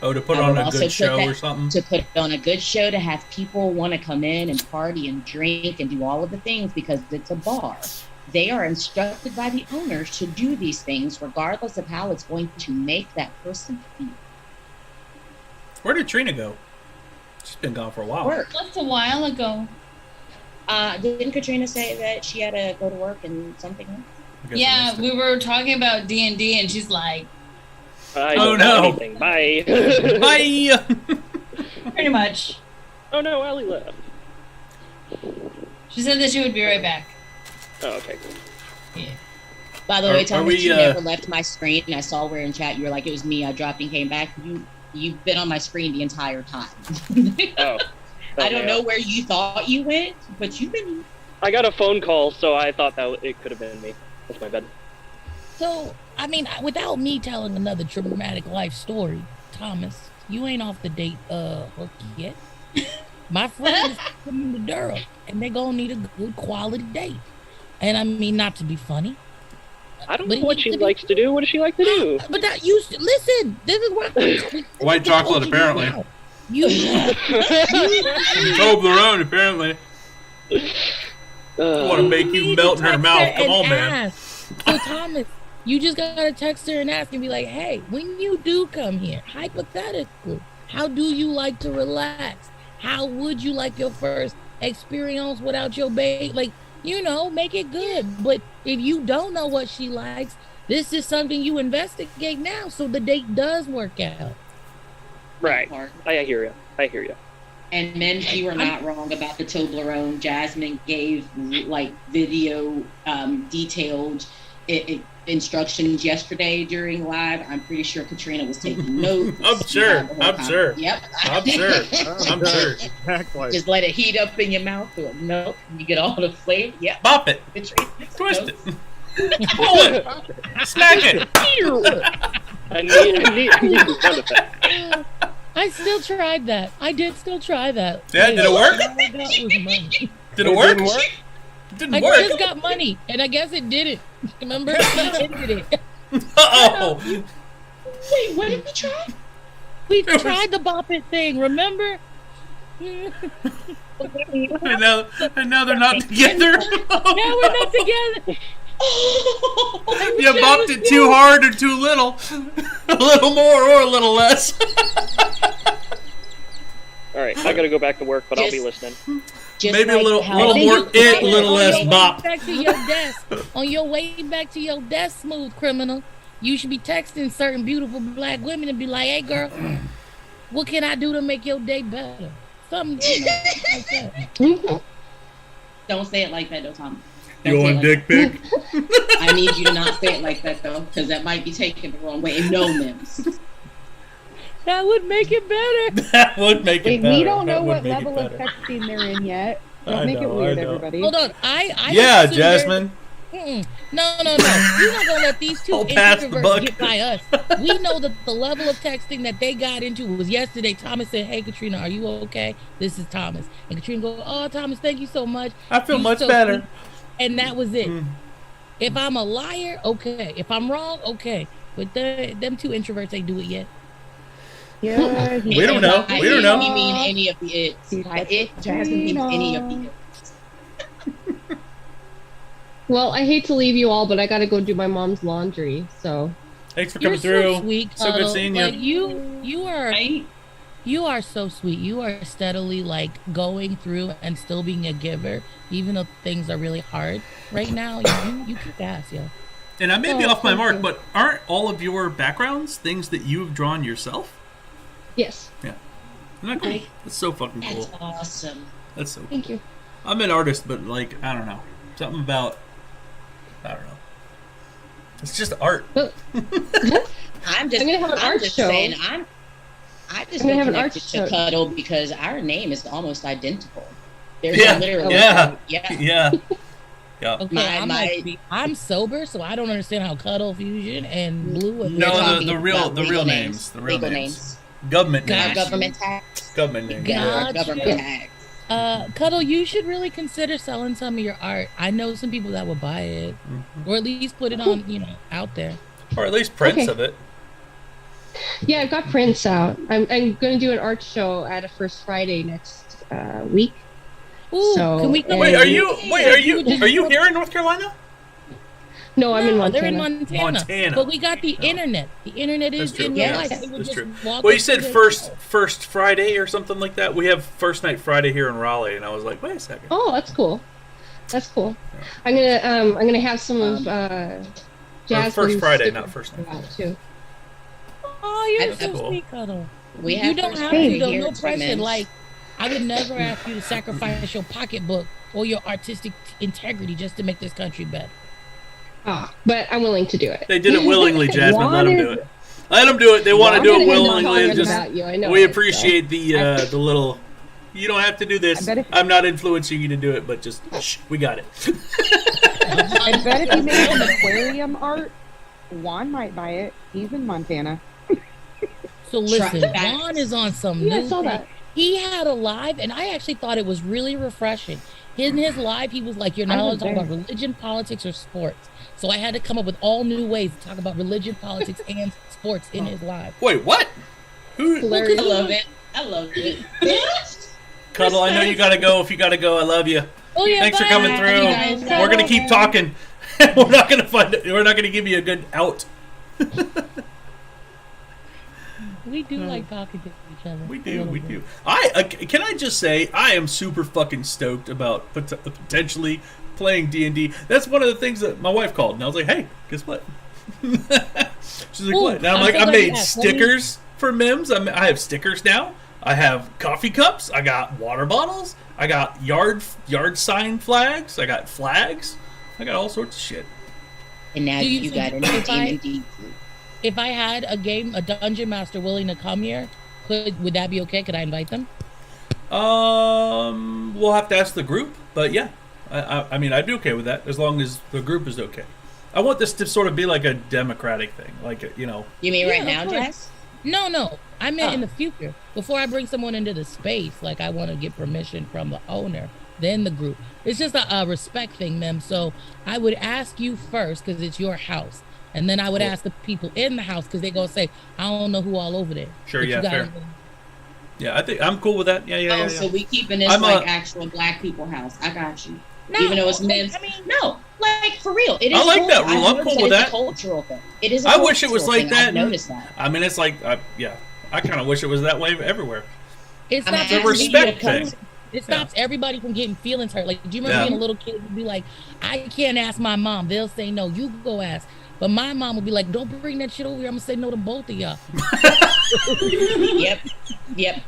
S2: Oh, to put
S1: I
S2: on
S1: would
S2: a
S1: also
S2: good
S1: put
S2: show
S1: that-
S2: or something?
S1: To put on a good show, to have people want to come in and party and drink and do all of the things because it's a bar. They are instructed by the owners to do these things regardless of how it's going to make that person feel.
S2: Where did Trina go? She's been gone for a while.
S1: Work.
S12: That's a while ago.
S1: Didn't Katrina say that she had to go to work and something else?
S12: Yeah, we were talking about D&D, and she's like,
S10: I
S2: Oh,
S10: don't know
S2: no.
S10: anything. Bye.
S2: Bye.
S12: pretty much.
S10: Oh no, Allie left.
S12: She said that she would be right back.
S10: Oh, okay, cool.
S1: Yeah. By the way, Thomas, you
S2: we,
S1: never left my screen. I saw where in chat you were like, it was me. I dropped and came back. You've been on my screen the entire time.
S10: Oh.
S1: I don't know where you thought you went, but you've been.
S10: I got a phone call, so I thought that it could have been me. That's my bad.
S7: So, I mean, without me telling another traumatic life story, Thomas, you ain't off the date hook yet. My friend is coming to Durham, and they gonna need a good quality date. And I mean, not to be funny.
S10: I don't know what she likes to do. What does she like to do?
S7: But that you listen. This is what
S2: White chocolate, apparently.
S7: You
S2: Toblerone, apparently. I want to make you melt in her mouth. Come on, man.
S7: So Thomas, you just gotta text her and ask and be like, "Hey, when you do come here, hypothetically, how do you like to relax? How would you like your first experience without your babe? Like, you know, make it good. But if you don't know what she likes, this is something you investigate now, so the date does work out."
S10: Right. I hear you. I hear you.
S1: And men, you were not wrong about the Toblerone. Jasmine gave like video detailed instructions yesterday during live. I'm pretty sure Katrina was taking notes.
S2: I'm sure.
S1: Yep.
S2: I'm sure.
S9: Exactly.
S1: Just let it heat up in your mouth. Nope. You get all the flavor. Yep.
S2: Bop it. Twist it. Pull it. Smack it.
S10: I need sound effect.
S7: I still tried that. I did still try that.
S2: Yeah, did it work?
S7: All I got was money.
S2: Did it work?
S7: It
S2: didn't work.
S7: I just got money, and I guess it didn't. Remember? I ended it.
S2: Uh-oh.
S1: Wait, what did we try?
S7: We tried the bop it thing, remember?
S2: and now they're not together.
S7: Now we're not together.
S2: You bopped it too hard or too little. A little more or a little less.
S10: All right, I gotta go back to work, but I'll be listening.
S2: Maybe a little more it, a little less bop.
S7: Back to your desk. On your way back to your desk, smooth criminal, you should be texting certain beautiful black women and be like, "Hey, girl, what can I do to make your day better?" Something like that.
S1: Don't say it like that, though, Tom.
S2: You want dick pic?
S1: I need you to not say it like that, though, because that might be taken the wrong way. And no, MIMS.
S7: That would make it better.
S2: That would make it better.
S20: We don't know what level of texting they're in yet. Don't make it weird, everybody.
S7: Hold on.
S2: Yeah, Jasmine.
S7: No. You're not gonna let these two introverts get by us. We know that the level of texting that they got into was yesterday. Thomas said, "Hey, Katrina, are you okay? This is Thomas." And Katrina goes, "Oh, Thomas, thank you so much.
S2: I feel much better."
S7: Sweet. And that was it. If I'm a liar, okay. If I'm wrong, okay. But them two introverts, they do it yet.
S20: Yeah,
S2: we don't know. We don't know.
S1: We mean any of the it's. It Jasmine means any of the it's.
S6: Well, I hate to leave you all, but I gotta go do my mom's laundry. So.
S2: Thanks for coming through.
S7: So sweet,
S2: so good seeing you.
S7: Like, you are so sweet. You are steadily like going through and still being a giver, even though things are really hard right now. You kick ass, yo.
S2: And I may be off my mark, but aren't all of your backgrounds things that you've drawn yourself?
S6: Yes.
S2: Yeah. Isn't that cool? That's so fucking cool.
S1: That's awesome.
S2: That's so cool.
S6: Thank you.
S2: I'm an artist, but like, I don't know. Something about, I don't know. It's just art.
S1: I'm just
S6: gonna have an art show.
S1: Saying I just been connected to Cuddle because our name is almost identical. There's literally
S2: yeah.
S7: Okay, I'm sober, so I don't understand how Cuddle Fusion and Blue.
S2: No, the real names. The real names. Government names.
S1: Government tax.
S2: Government names.
S1: Government tax.
S7: Cuddle, you should really consider selling some of your art. I know some people that would buy it, or at least put it on, out there,
S2: or at least prints of it.
S6: Yeah, I've got prints out. I'm going to do an art show at a First Friday next week.
S7: Ooh,
S6: so,
S7: can we come?
S2: Are you here in North Carolina?
S6: No, I'm in Montana.
S7: They're in Montana. But we got the internet. The internet is in real life.
S2: That's true. Well, you said first Friday or something like that. We have First Night Friday here in Raleigh, and I was like, wait a second.
S6: Oh, that's cool. That's cool. I'm gonna have some of Jasmine's
S2: First Friday, not First Night
S6: too.
S7: Oh, you're so sweet, Cuddle.
S1: You
S7: don't have to, though. No pressure. Like, I would never ask you to sacrifice your pocketbook or your artistic integrity just to make this country better.
S6: But I'm willing to do it.
S2: They did it willingly, Jasmine. Let them do it. Let them do it. They want to do it willingly. And just, we appreciate the little. You don't have to do this. I'm not influencing you to do it, but just shh, we got it.
S20: I bet if you made an aquarium art, Juan might buy it. He's in Montana.
S7: So listen, Juan is on some new thing. He had a live, and I actually thought it was really refreshing. In his live, he was like, you're not allowed to talk about religion, politics, or sports. So I had to come up with all new ways to talk about religion, politics, and sports in his live.
S2: Wait, what?
S1: I love it. I love it.
S2: Cuddle, I know you gotta go. If you gotta go, I love you.
S7: Oh, yeah,
S2: thanks for coming through. We're gonna keep talking. We're not gonna find it. We're not gonna give you a good out.
S7: We do like talking to each other.
S2: We do. Can I just say I am super fucking stoked about potentially playing D&D. That's one of the things that my wife called, and I was like, "Hey, guess what?" She's like, "What?" Now I'm like, "I made stickers for MIMS. I have stickers now. I have coffee cups. I got water bottles. I got yard sign flags. I got flags. I got all sorts of shit."
S1: And now you got an D&D group.
S7: If I had a dungeon master willing to come here, would that be okay? Could I invite them?
S2: We'll have to ask the group, but yeah, I mean, I'd be okay with that as long as the group is okay. I want this to sort of be like a democratic thing, like
S1: You mean right now, Jess?
S7: No. I meant in the future. Before I bring someone into the space, like I want to get permission from the owner, then the group. It's just a respect thing, Mem. So I would ask you first because it's your house. And then I would ask the people in the house because they go say, I don't know who all over there.
S2: Sure, yeah, fair. Yeah, I think I'm cool with that. Yeah.
S1: So we keeping this like actual black people house. I got you. No, even though it's MIMS. No, like for real. It is.
S2: I like that rule. I'm cool with that.
S1: It's a cultural thing. It is.
S2: I wish it was like that.
S1: I've noticed that.
S2: I mean, it's like, yeah. I kind of wish it was that way everywhere.
S7: It's not
S2: a respect thing.
S7: It stops everybody from getting feelings hurt. Like, do you remember being a little kid and be like, I can't ask my mom. They'll say no. You go ask. But my mom would be like, don't bring that shit over here. I'm going to say no to both of y'all.
S1: Yep.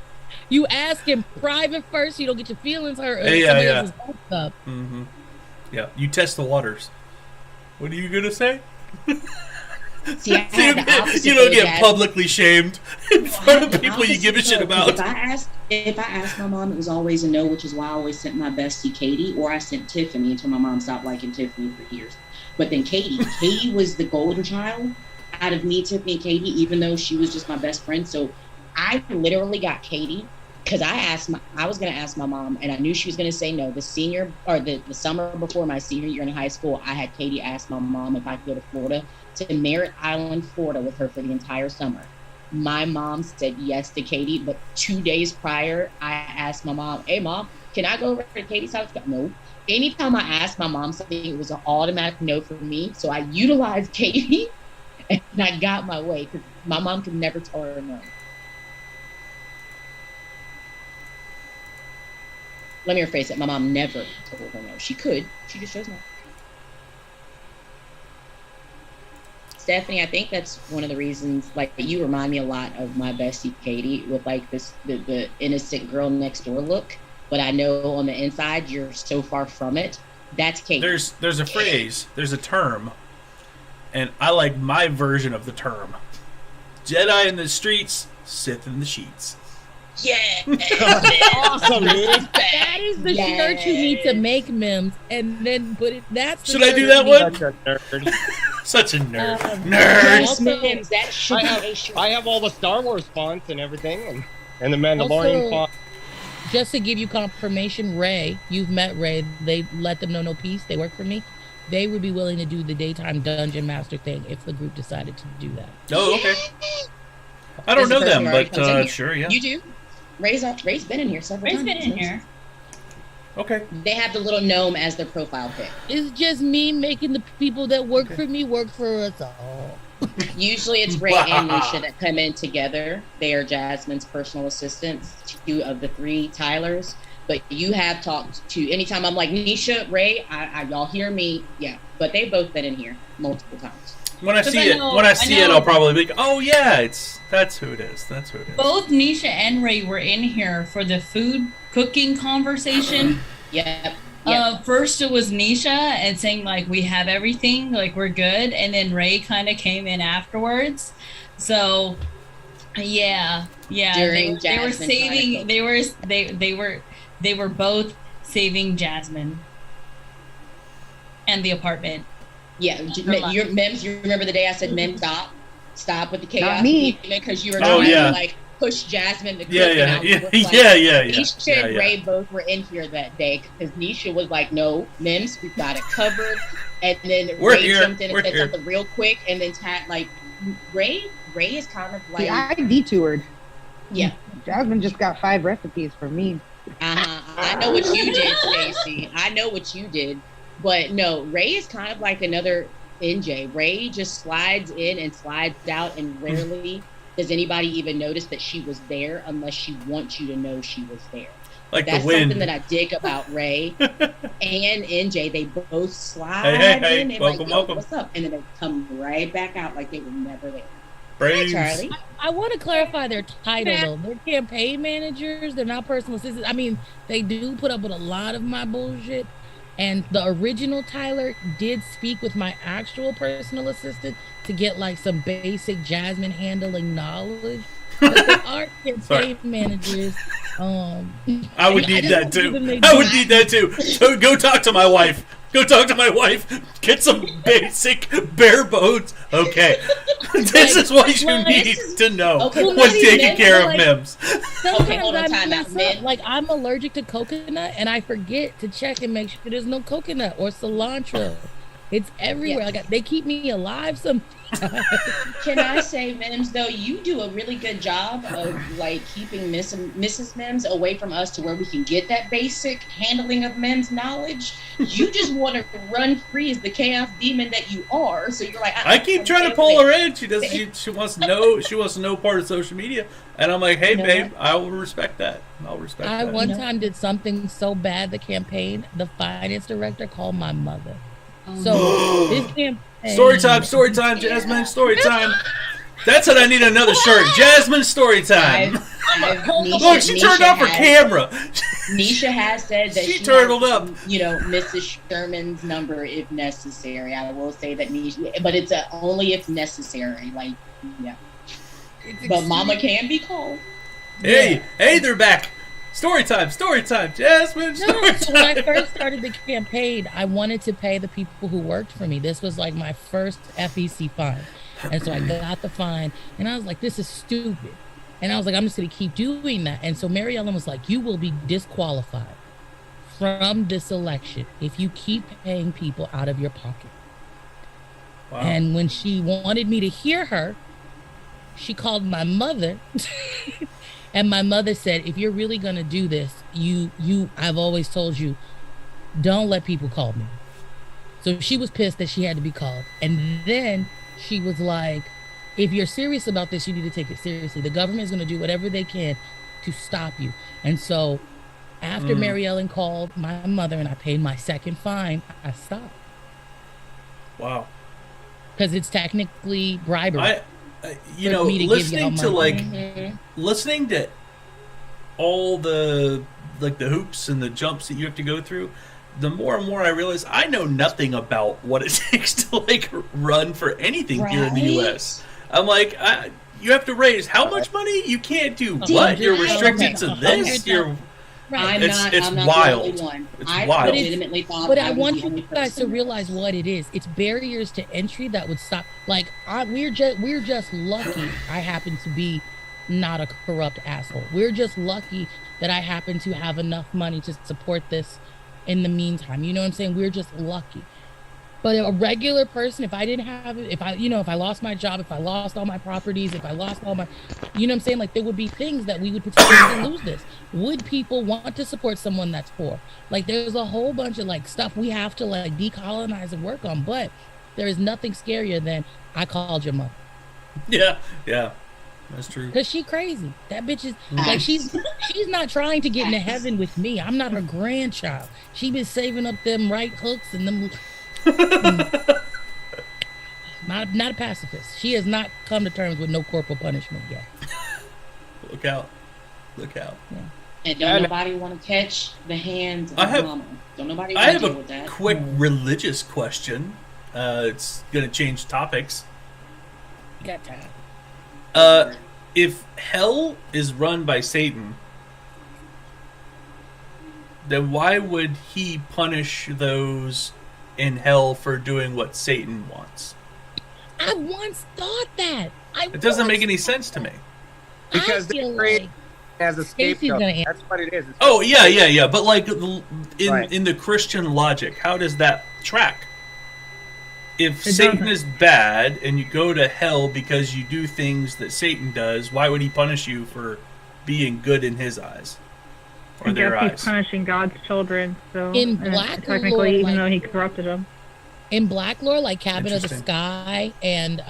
S7: You ask him private first. You don't get your feelings hurt.
S2: Yeah. Mm-hmm. Yeah. You test the waters. What are you going to say?
S1: See,
S2: you don't get publicly shamed in front of people you give a shit about.
S1: If I asked my mom, it was always a no, which is why I always sent my bestie Katie, or I sent Tiffany until my mom stopped liking Tiffany for years. But then Katie was the golden child out of me, Tiffany, and Katie, even though she was just my best friend. So I literally got Katie because I was going to ask my mom, and I knew she was going to say no. The summer before my senior year in high school, I had Katie ask my mom if I could go to Florida, to Merritt Island, Florida, with her for the entire summer. My mom said yes to Katie, but 2 days prior, I asked my mom, "Hey, Mom, can I go over to Katie's house?" No. Anytime I asked my mom something, it was an automatic no for me. So I utilized Katie, and I got my way because my mom could never tell her no. Let me rephrase it. My mom never told her no. She could. She just chose no. Stephanie, I think that's one of the reasons, like, you remind me a lot of my bestie Katie with like the innocent girl next door look. But I know on the inside you're so far from it. That's Katie.
S2: There's a phrase, there's a term, and I like my version of the term. Jedi in the streets, Sith in the sheets.
S1: Yeah.
S2: Awesome, dude.
S7: That is the shirt you need to make, MIMS, and then put it. That's the
S2: Should I do that one? Such a nerd.
S1: MIMS, that should be a shirt.
S5: I have all the Star Wars fonts and everything, and the Mandalorian font.
S7: Just to give you confirmation, Ray, you've met Ray. They let them know no peace. They work for me. They would be willing to do the daytime dungeon master thing if the group decided to do that.
S2: Oh, okay. I don't know them, but sure, yeah.
S1: You do. Ray's been in here several times.
S12: Ray's been in here.
S2: Okay.
S1: They have the little gnome as their profile pic.
S7: It's just me making the people that work for me work for us all.
S1: Usually it's Ray and Nisha that come in together. They are Jasmine's personal assistants, 2 of the 3 Tylers. But you have talked to, anytime I'm like, Nisha, Ray, y'all hear me? Yeah. But they've both been in here multiple times.
S2: When I see it, I'll probably be like, "Oh yeah, that's who it is. That's who it is."
S12: Both Nisha and Ray were in here for the food cooking conversation.
S1: Yep.
S12: First it was Nisha and saying like we have everything, like we're good, and then Ray kind of came in afterwards. So, yeah.
S1: During
S12: They were
S1: Jasmine
S12: saving. They were both saving Jasmine and the apartment.
S1: Yeah, Mims. You remember the day I said, "Mims, stop with the chaos,"
S20: Not me.
S1: because you were trying to like push Jasmine to cook.
S2: Yeah.
S1: Nisha and Ray both were in here that day because Nisha was like, "No, Mims, we've got it covered," and then Ray jumped in and said something real quick, and then Ray is kind of like
S20: I detoured.
S1: Yeah,
S20: Jasmine just got 5 recipes from me.
S1: I know what you did, Stacey. I know what you did. But no, Ray is kind of like another NJ. Ray just slides in and slides out, and rarely does anybody even notice that she was there unless she wants you to know she was there.
S2: Like
S1: that's
S2: the wind.
S1: Something that I dig about Ray and NJ. They both slide in and
S2: welcome.
S1: What's up? And then they come right back out like they were never there.
S2: Brains.
S1: Hi, Charlie.
S7: I want to clarify their title though. They're campaign managers. They're not personal assistants. I mean, they do put up with a lot of my bullshit. And the original Tyler did speak with my actual personal assistant to get like some basic Jasmine handling knowledge. But they are campaign managers.
S2: I would need that too. I would need that too. So go talk to my wife. Get some basic bare bones. Okay. This is what you need to know when taking care of Mims.
S7: Like I'm allergic to coconut and I forget to check and make sure there's no coconut or cilantro. It's everywhere. Like they keep me alive sometimes.
S1: Can I say, Mims, though, you do a really good job of like keeping Mrs. Mims away from us to where we can get that basic handling of Mims knowledge. You just want to run free as the chaos demon that you are. So you're like,
S2: I keep trying to pull her in. She doesn't. She wants to know. She wants to know part of social media, and I'm like, hey, babe, I will respect that. I'll respect that.
S7: I one time did something so bad. The campaign, the finance director called my mother. So this campaign.
S2: Story time, Jasmine, story time. That's what I need another shirt. Jasmine, story time. Look, she turned off her camera.
S1: Nisha has said that
S2: she turtled up.
S1: Mrs. Sherman's number if necessary. I will say that Nisha, but it's only if necessary. Like, yeah. But Mama can be called.
S2: Hey, they're back. Story time, Jasmine, story time.
S7: So when I first started the campaign, I wanted to pay the people who worked for me. This was like my first FEC fine. And so I got the fine, and I was like, this is stupid. And I was like, I'm just going to keep doing that. And so Mary Ellen was like, you will be disqualified from this election if you keep paying people out of your pocket. Wow. And when she wanted me to hear her, she called my mother. And my mother said, if you're really going to do this, I've always told you, don't let people call me. So she was pissed that she had to be called. And then she was like, if you're serious about this, you need to take it seriously. The government is going to do whatever they can to stop you. And so after Mary Ellen called my mother and I paid my second fine, I stopped.
S2: Wow.
S7: Because it's technically bribery.
S2: Listening to all the hoops and the jumps that you have to go through, the more and more I realize I know nothing about what it takes to run for anything here in the U.S. I'm like, you have to raise how much money? You can't do what? You're restricted to this. It's wild. It's wild.
S1: Legitimately thought
S7: but I want you guys to realize what it is. It's barriers to entry that would stop. Like we're just lucky. I happen to be not a corrupt asshole. We're just lucky that I happen to have enough money to support this in the meantime. You know what I'm saying? We're just lucky. But a regular person, if I didn't have it, if I lost my job, if I lost all my properties, if I lost all my, you know what I'm saying? Like there would be things that we would potentially lose this. Would people want to support someone that's poor? Like there's a whole bunch of stuff we have to decolonize and work on. But there is nothing scarier than I called your mother.
S2: Yeah. That's true.
S7: Because she crazy. That bitch is like she's not trying to get into heaven with me. I'm not her grandchild. She been saving up them right hooks and them. Not a pacifist. She has not come to terms with no corporal punishment yet.
S2: Look out.
S7: Yeah.
S1: And don't nobody want to catch the hands of mama. Don't nobody want to deal with that.
S2: I have a quick religious question. It's going to change topics.
S7: You got time.
S2: If hell is run by Satan, then why would he punish those in hell for doing what Satan wants?
S7: I once thought that.
S2: It doesn't make any sense to me.
S4: Because they create as a scapegoat. That's what it is.
S2: Oh, yeah. But like in the Christian logic, how does that track? If Satan is bad and you go to hell because you do things that Satan does, why would he punish you for being good in his eyes? Or their eyes?
S17: He's punishing God's children. So
S7: in black
S17: technically,
S7: lore,
S17: even though he corrupted them.
S7: In black lore, like Cabin of the Sky, and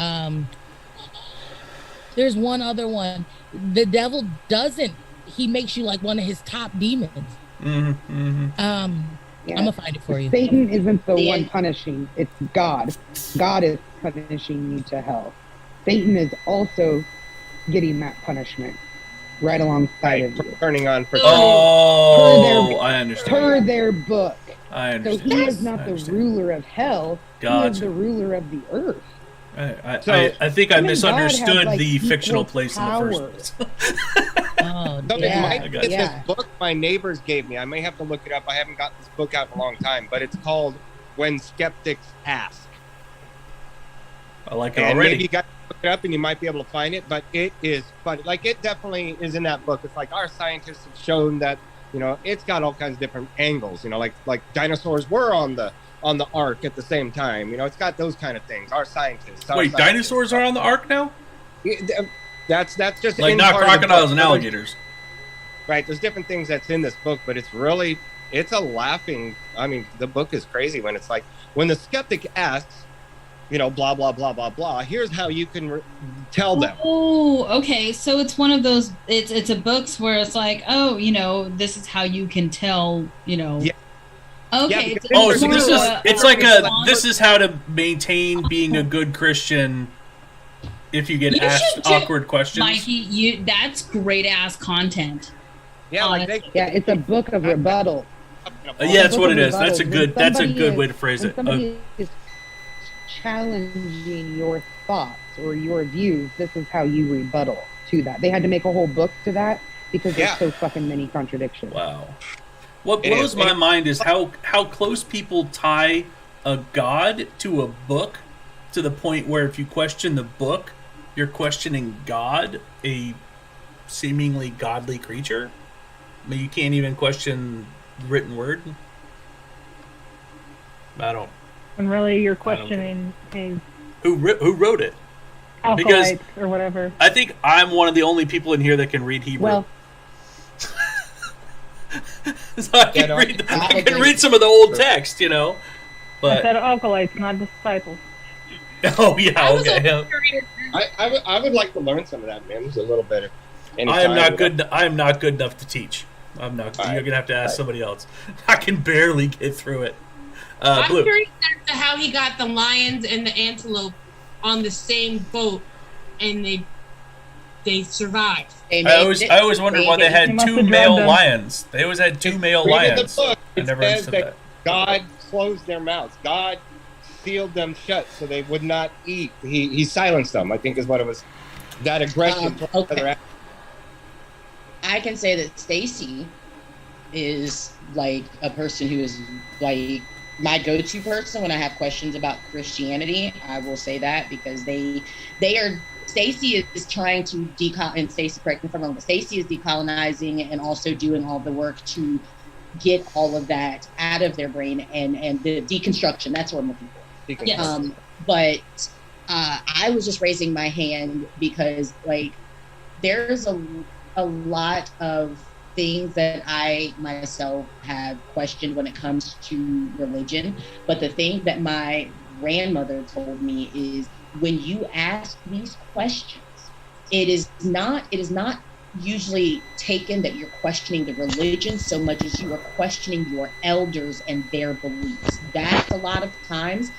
S7: there's one other one. The devil doesn't. He makes you like one of his top demons.
S20: Yeah.
S7: I'm gonna find it for you.
S20: Satan isn't the one punishing; it's God. God is punishing you to hell. Satan is also getting that punishment right alongside of you.
S4: Turning on for
S2: I understand.
S20: Per their book.
S2: I understand.
S20: So he is not the ruler of hell.
S2: Gotcha.
S20: He is the ruler of the earth.
S2: I think I misunderstood
S20: like,
S2: the fictional
S20: equal
S2: place
S20: power.
S2: in the first place.
S20: Oh,
S4: It might be this book my neighbors gave me. I may have to look it up. I haven't got this book out in a long time, but it's called When Skeptics Ask.
S2: I like it
S4: and
S2: already.
S4: Maybe you got to look it up and you might be able to find it, but it is funny. Like, it definitely is in that book. It's like our scientists have shown that, it's got all kinds of different angles, like dinosaurs were on the ark at the same time. It's got those kind of things. Our scientists.
S2: Dinosaurs are on the ark now?
S4: That's just
S2: like not crocodiles and alligators.
S4: Right. There's different things that's in this book, but it's a laughing. I mean, the book is crazy when it's like, when the skeptic asks, blah, blah, blah, blah, blah. Here's how you can tell them.
S12: Oh, okay. So it's one of those, it's a books where it's like, this is how you can tell,
S4: Yeah.
S12: Okay.
S2: So this is how to maintain being a good Christian if you get asked awkward questions.
S12: Mikey, that's great ass content.
S4: Yeah,
S20: it's a book of rebuttal.
S2: Yeah, that's what it is. That's a good way to phrase it.
S20: Somebody is challenging your thoughts or your views. This is how you rebuttal to that. They had to make a whole book to that because there's so fucking many contradictions.
S2: Wow. What blows my mind is how close people tie a god to a book, to the point where if you question the book, you're questioning God, a seemingly godly creature. I mean, you can't even question written word.
S17: And really, you're questioning his
S2: who wrote it,
S17: alcoholics or whatever.
S2: I think I'm one of the only people in here that can read Hebrew.
S20: Well,
S2: so I can read some of the old text, But
S17: I said alcoholics, not disciples.
S2: Oh yeah, okay.
S4: I would like to learn some of that, MIMS, a little bit.
S2: I am not good. I am not good enough to teach. I'm not. You're gonna have to ask somebody else. I can barely get through it.
S11: I'm
S2: Blue.
S11: curious as to how he got the lions and the antelope on the same boat, and they survived.
S2: I always wondered why they had two male lions. They always had two male lions.
S4: I
S2: never understood that.
S4: God closed their mouths. God sealed them shut so they would not eat. He silenced them, I think is what it was. That aggression.
S1: Okay. I can say that Stacy is like a person who is like my go-to person when I have questions about Christianity. I will say that because they are. Stacy is trying to and Stacy, correct me if I'm wrong, but Stacy is decolonizing and also doing all the work to get all of that out of their brain and the deconstruction. That's what I'm looking for.
S11: Yes.
S1: But I was just raising my hand because like there's a lot of things that I myself have questioned when it comes to religion. But the thing that my grandmother told me is when you ask these questions, it is not usually taken that you're questioning the religion so much as you are questioning your elders and their beliefs. That's a lot of times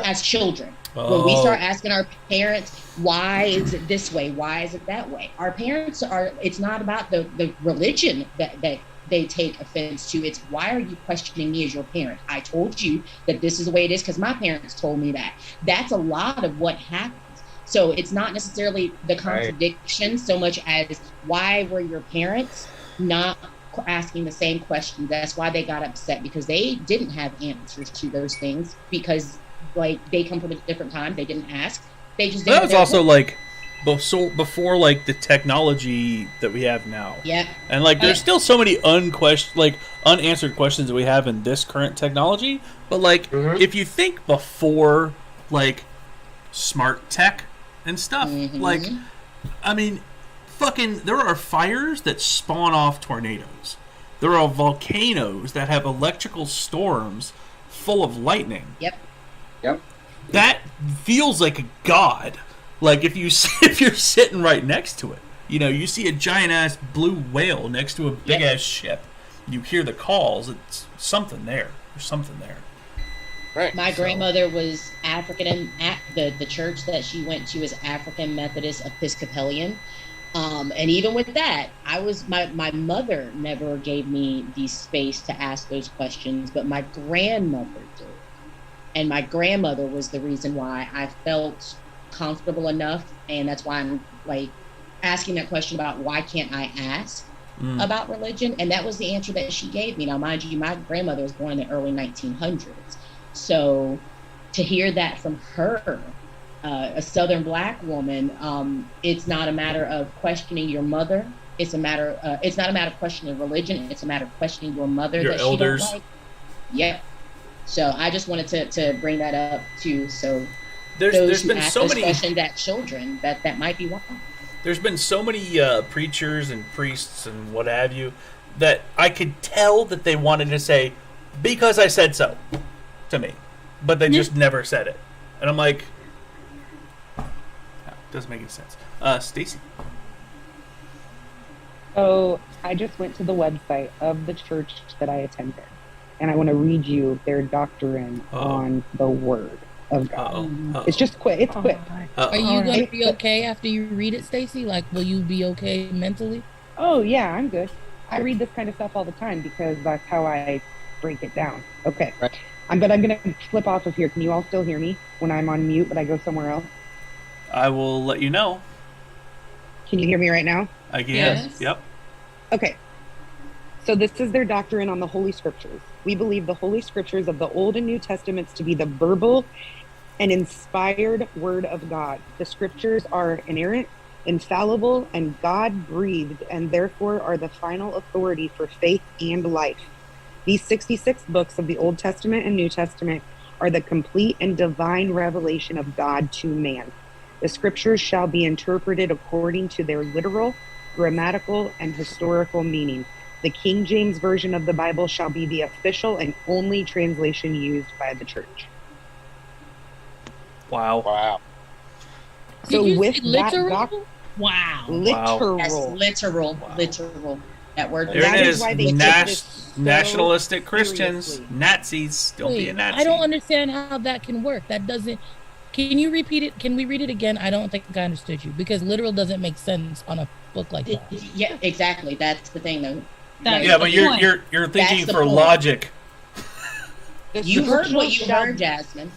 S1: as children. When we start asking our parents, why is it this way? Why is it that way? Our parents it's not about the religion that they take offense to. It's, why are you questioning me as your parent? I told you that this is the way it is because my parents told me that. That's a lot of what happens. So it's not necessarily the contradiction so much as, why were your parents not asking the same questions? That's why they got upset, because they didn't have answers to those things, because like they come from a different time. They didn't ask. They just did.
S2: That was also like before like the technology that we have now.
S1: Yeah.
S2: And like there's still so many unanswered questions that we have in this current technology. But like if you think before like smart tech and stuff, like I mean, fucking there are fires that spawn off tornadoes. There are volcanoes that have electrical storms full of lightning.
S1: Yep.
S2: That feels like a god. Like if you're sitting right next to it, you know, you see a giant ass blue whale next to a big ass ship. You hear the calls. It's something there. There's something there.
S1: Right. My grandmother was African, and at the church that she went to is African Methodist Episcopalian. And even with that, my mother never gave me the space to ask those questions, but my grandmother did. And my grandmother was the reason why I felt comfortable enough, and that's why I'm like asking that question about why can't I ask about religion, and that was the answer that she gave me. Now, mind you, my grandmother was born in the early 1900s, so to hear that from her, a Southern Black woman, it's not a matter of questioning your mother. It's not a matter of questioning religion. It's a matter of questioning your mother,
S2: your
S1: that
S2: elders.
S1: She don't like. Yep. So I just wanted to bring that up too. So
S2: there's been so many
S1: questions at children that might be why.
S2: There's been so many preachers and priests and what have you that I could tell that they wanted to say, because I said so, to me, but they just never said it, and I'm like, doesn't make any sense. Stacy.
S20: So I just went to the website of the church that I attended, and I want to read you their doctrine on the Word of God. It's just quick. It's quick.
S7: Are you going to be okay after you read it, Stacy? Like, will you be okay mentally?
S20: Oh, yeah, I'm good. I read this kind of stuff all the time because that's how I break it down. Okay. Right. I'm going to flip off of here. Can you all still hear me when I'm on mute, but I go somewhere else?
S2: I will let you know.
S20: Can you hear me right now?
S2: I can. Yes. Yep.
S20: Okay. So this is their doctrine on the Holy Scriptures. We believe the Holy Scriptures of the Old and New Testaments to be the verbal and inspired Word of God. The Scriptures are inerrant, infallible, and God-breathed, and therefore are the final authority for faith and life. These 66 books of the Old Testament and New Testament are the complete and divine revelation of God to man. The Scriptures shall be interpreted according to their literal, grammatical, and historical meaning. The King James Version of the Bible shall be the official and only translation used by the church.
S2: Wow.
S20: So with that
S1: wow.
S20: Literal.
S1: Yes, literal. Wow. Literal. That word.
S2: There
S1: that
S2: it is.
S1: Why they
S2: Nationalistic Christians, Nazis. Don't be a Nazi.
S7: I don't understand how that can work. That doesn't. Can you repeat it? Can we read it again? I don't think I understood you, because literal doesn't make sense on a book like that.
S1: Yeah, exactly. That's the thing, though.
S2: Yeah, but you're thinking for logic.
S1: You heard what you heard, Jasmine.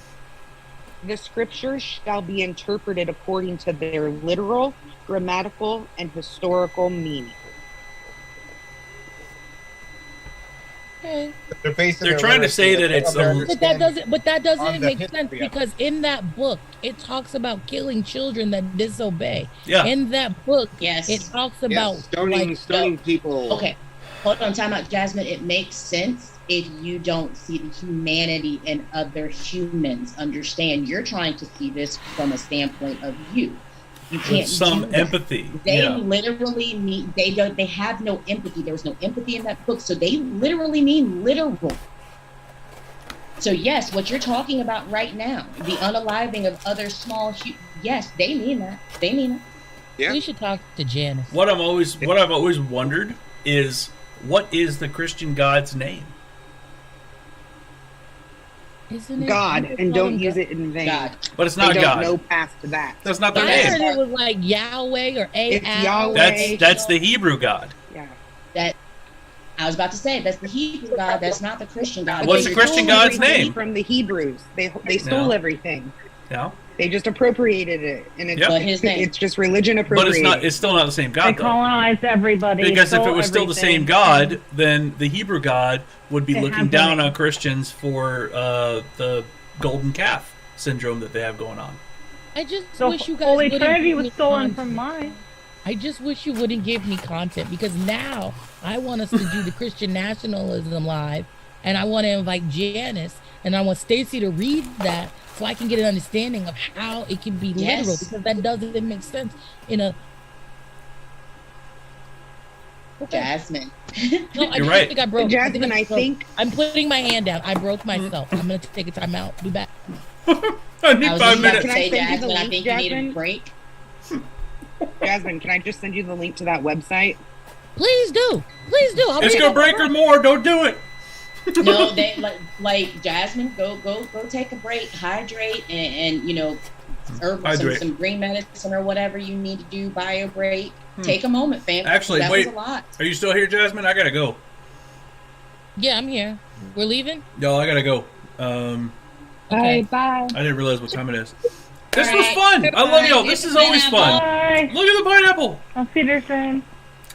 S20: The Scriptures shall be interpreted according to their literal, grammatical, and historical meaning.
S7: Okay.
S2: They're trying to say that it's
S7: but that doesn't make sense, because in that book it talks about killing children that disobey.
S2: Yeah.
S7: In that book,
S1: yes,
S7: it talks about
S4: stoning people.
S1: Okay, hold on, time out, Jasmine. It makes sense if you don't see the humanity in other humans. Understand, you're trying to see this from a standpoint of you. You can't
S2: with some empathy.
S1: They literally mean they have no empathy. There was no empathy in that book, so they literally mean literal. So yes, what you're talking about right now, the unaliving of other small, yes, they mean that. They mean it.
S7: Yeah. We should talk to Janice.
S2: What I've always wondered is, what is the Christian God's name?
S7: Isn't it
S20: God, and don't use it in vain.
S1: God.
S2: But it's not
S20: they
S2: God.
S20: don't know past that.
S2: That's not their
S7: I
S2: name.
S7: heard it was like Yahweh or
S20: It's
S7: Al.
S20: Yahweh.
S2: That's the Hebrew God.
S20: Yeah.
S1: That I was about to say that's the Hebrew God. That's not the Christian God.
S2: What's the Christian God's name?
S20: From the Hebrews, they stole everything.
S2: Yeah.
S20: They just appropriated it, and it's,
S2: Yep.
S20: it's just religion appropriated.
S2: But it's still not the same God,
S17: They colonized everybody.
S2: Because if
S17: stole
S2: it was still the same
S17: everything.
S2: God, then the Hebrew God would be
S17: It
S2: looking
S17: has
S2: down
S17: a-
S2: on Christians for the golden calf syndrome that they have going on.
S7: I just
S17: The
S7: wish you guys
S17: Holy
S7: wouldn't
S17: Trinity
S7: give
S17: was
S7: me
S17: stolen
S7: content.
S17: from mine.
S7: I just wish you wouldn't give me content because now I want us to do the Christian nationalism live, and I want to invite Janice and I want Stacy to read that so I can get an understanding of how it can be
S1: Yes.
S7: literal because that doesn't make sense in a.
S1: Jasmine.
S7: No, I
S2: You're
S7: just
S2: right.
S7: think I broke.
S20: Jasmine, I
S7: broke.
S20: think-
S7: I'm putting my hand down. I broke myself. I'm gonna take a time out. Be back.
S2: I need
S1: I was
S2: 5
S1: just about
S2: minutes.
S1: to
S20: Can I
S1: say,
S20: send you the
S1: Jasmine, I
S20: link,
S1: think you need a
S20: Jasmine?
S1: break.
S20: Jasmine, can I just send you the link to that website?
S7: Please do. Please do. I'll
S2: It's
S7: read
S2: gonna
S7: it.
S2: break her more. Don't do it.
S1: No, they like Jasmine. Go take a break, hydrate, and
S2: Hydrate.
S1: some green medicine or whatever you need to do. Bio break. Take a moment, fam.
S2: Actually,
S1: that
S2: wait.
S1: was a lot.
S2: Are you still here, Jasmine? I gotta go.
S7: Yeah, I'm here. We're leaving.
S2: Yo, I gotta go.
S7: Okay.
S21: Bye.
S2: I didn't realize what time it is. This
S1: All
S2: was
S1: right.
S2: fun. I love y'all. This is always fun.
S17: Bye.
S2: Look at the pineapple.
S17: I'll see you soon.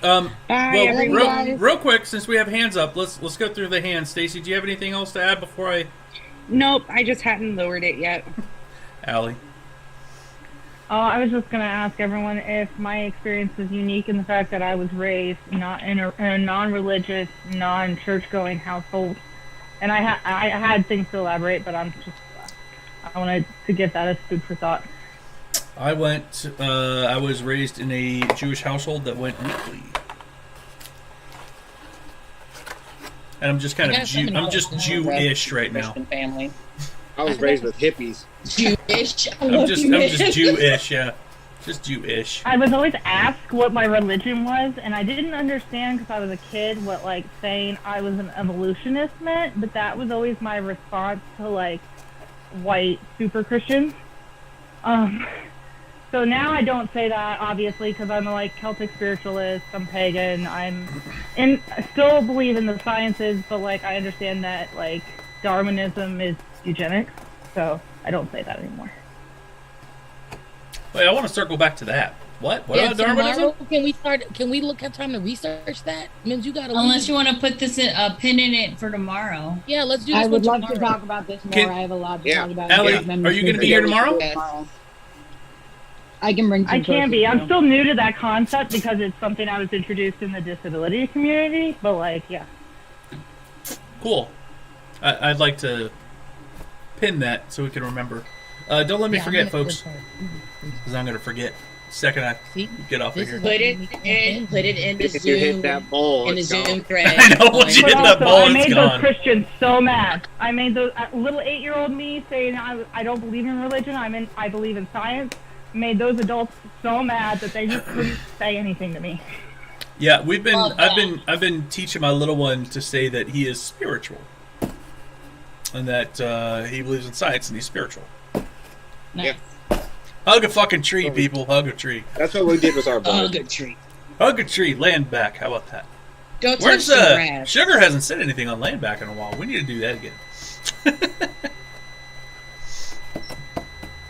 S20: Bye,
S2: Well,
S20: everyone.
S2: real quick, since we have hands up, let's go through the hands. Stacy, do you have anything else to add before I?
S20: Nope, I just hadn't lowered it yet.
S2: Allie.
S17: Oh, I was just gonna ask everyone if my experience is unique in the fact that I was raised not in a non-religious, non-church-going household, and I had things to elaborate, but I wanted to give that as food for thought.
S2: I was raised in a Jewish household that went weekly. And I'm just kind of Jewish right now.
S1: Christian family.
S4: I was raised with hippies.
S1: Jewish.
S2: I'm just Jewish, yeah. Just Jewish.
S17: I was always asked what my religion was, and I didn't understand because I was a kid what like saying I was an evolutionist meant, but that was always my response to like white super Christians. So now I don't say that obviously because I'm a like Celtic spiritualist, I'm pagan, I still believe in the sciences, but like I understand that like Darwinism is eugenics, so I don't say that anymore.
S2: Wait, I want to circle back to that. What? What about Darwinism?
S7: Tomorrow, can we look at time to research that? Means you gotta
S12: Unless you want to put this pin in it for tomorrow.
S7: Yeah, let's do this.
S14: I would love
S7: tomorrow.
S14: to talk about this more.
S2: Can-
S14: I have a lot to
S2: Yeah.
S14: talk about.
S2: Ellie,
S14: Yeah.
S2: are you going to be here tomorrow?
S14: I can bring some
S17: I can
S14: sources,
S17: be. I'm
S14: too.
S17: still new to that concept because it's something I was introduced in the disability community, but like, yeah.
S2: Cool. I'd like to pin that so we can remember. Don't let me forget, folks, because I'm going to forget. Second I get off of here.
S1: Put it in the
S4: If
S1: Zoom.
S4: you hit that ball,
S1: in the
S4: it's
S1: Zoom
S4: gone.
S1: thread.
S2: I know, once you
S17: But
S2: hit that
S17: also,
S2: ball,
S17: I
S2: it's
S17: made
S2: gone.
S17: those Christians so mad. I made those little 8-year-old me saying I don't believe in religion. I believe in science. Made those adults so mad that they just couldn't say anything to me.
S2: Yeah, I've been teaching my little one to say that he is spiritual, and that he believes in science and he's spiritual.
S1: Nice.
S2: Hug a fucking tree, people. Hug a tree.
S4: That's what we did with our boy.
S1: Hug a tree.
S2: Hug a tree. Land back. How about that?
S1: Go touch
S2: Where's
S1: the grass.
S2: Sugar hasn't said anything on land back in a while. We need to do that again.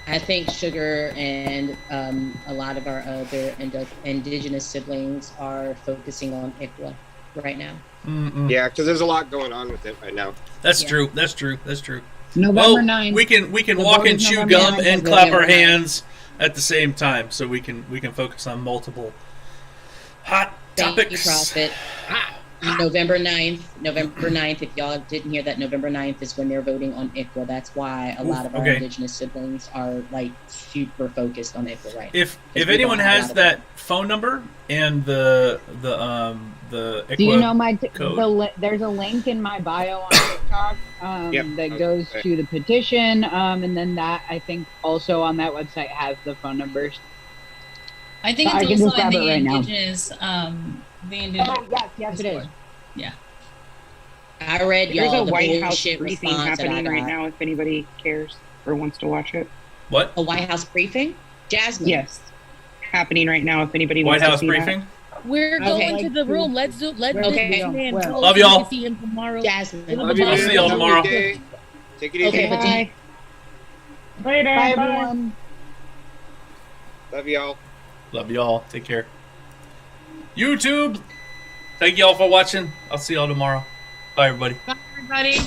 S1: I think Sugar and a lot of our other indigenous siblings are focusing on ICWA right now.
S4: Yeah, because there's a lot going on with it right now.
S2: That's true. That's true. That's true.
S14: November 9th.
S2: We can
S14: The
S2: walk
S14: vote
S2: and
S14: is
S2: chew
S14: November
S2: gum
S14: 9th
S2: and
S14: of
S2: clap our
S14: November 9th.
S2: hands at the same time, so we can focus on multiple hot
S1: Thank you,
S2: topics.
S1: Prophet. November 9th, if y'all didn't hear that, November 9th is when they're voting on ICWA. That's why a lot of our
S2: okay.
S1: indigenous siblings are like super focused on ICWA right now.
S2: If
S1: 'Cause we
S2: anyone
S1: don't have a
S2: has
S1: lot of
S2: that phone number and the ICWA
S14: Do you know my
S2: code.
S14: there's a link in my bio on TikTok
S4: Yep.
S14: that goes to the petition, and then that I think also on that website has the phone numbers.
S12: I think
S14: So I can
S12: it's
S14: just
S12: also in
S14: grab
S12: the
S14: it right now.
S12: indigenous, the indigenous.
S14: Oh yes, it is.
S12: Yeah.
S1: I read
S20: There's
S1: y'all
S20: a
S1: the
S20: White House
S1: bullshit
S20: briefing
S1: response that I
S20: happening right
S1: got.
S20: now. If anybody cares or wants to watch it.
S2: What?
S1: A White House briefing? Jasmine.
S20: Yes, happening right now. If anybody
S2: White
S20: wants
S2: House
S20: to see
S2: briefing?
S20: that.
S7: We're going
S1: Okay.
S7: to the room. Let's do. Let's
S1: Okay.
S7: this man.
S1: Well.
S2: Love
S7: We
S2: y'all.
S7: can see him tomorrow.
S1: Jasmine.
S4: Love you,
S2: I'll see y'all
S4: man.
S2: tomorrow.
S4: Have a good day. Take it easy.
S1: Okay, but do you,
S17: Later.
S20: Bye, everyone.
S4: Love y'all.
S2: Love y'all. Take care. YouTube, thank y'all for watching. I'll see y'all tomorrow. Bye, everybody.
S11: Bye, everybody.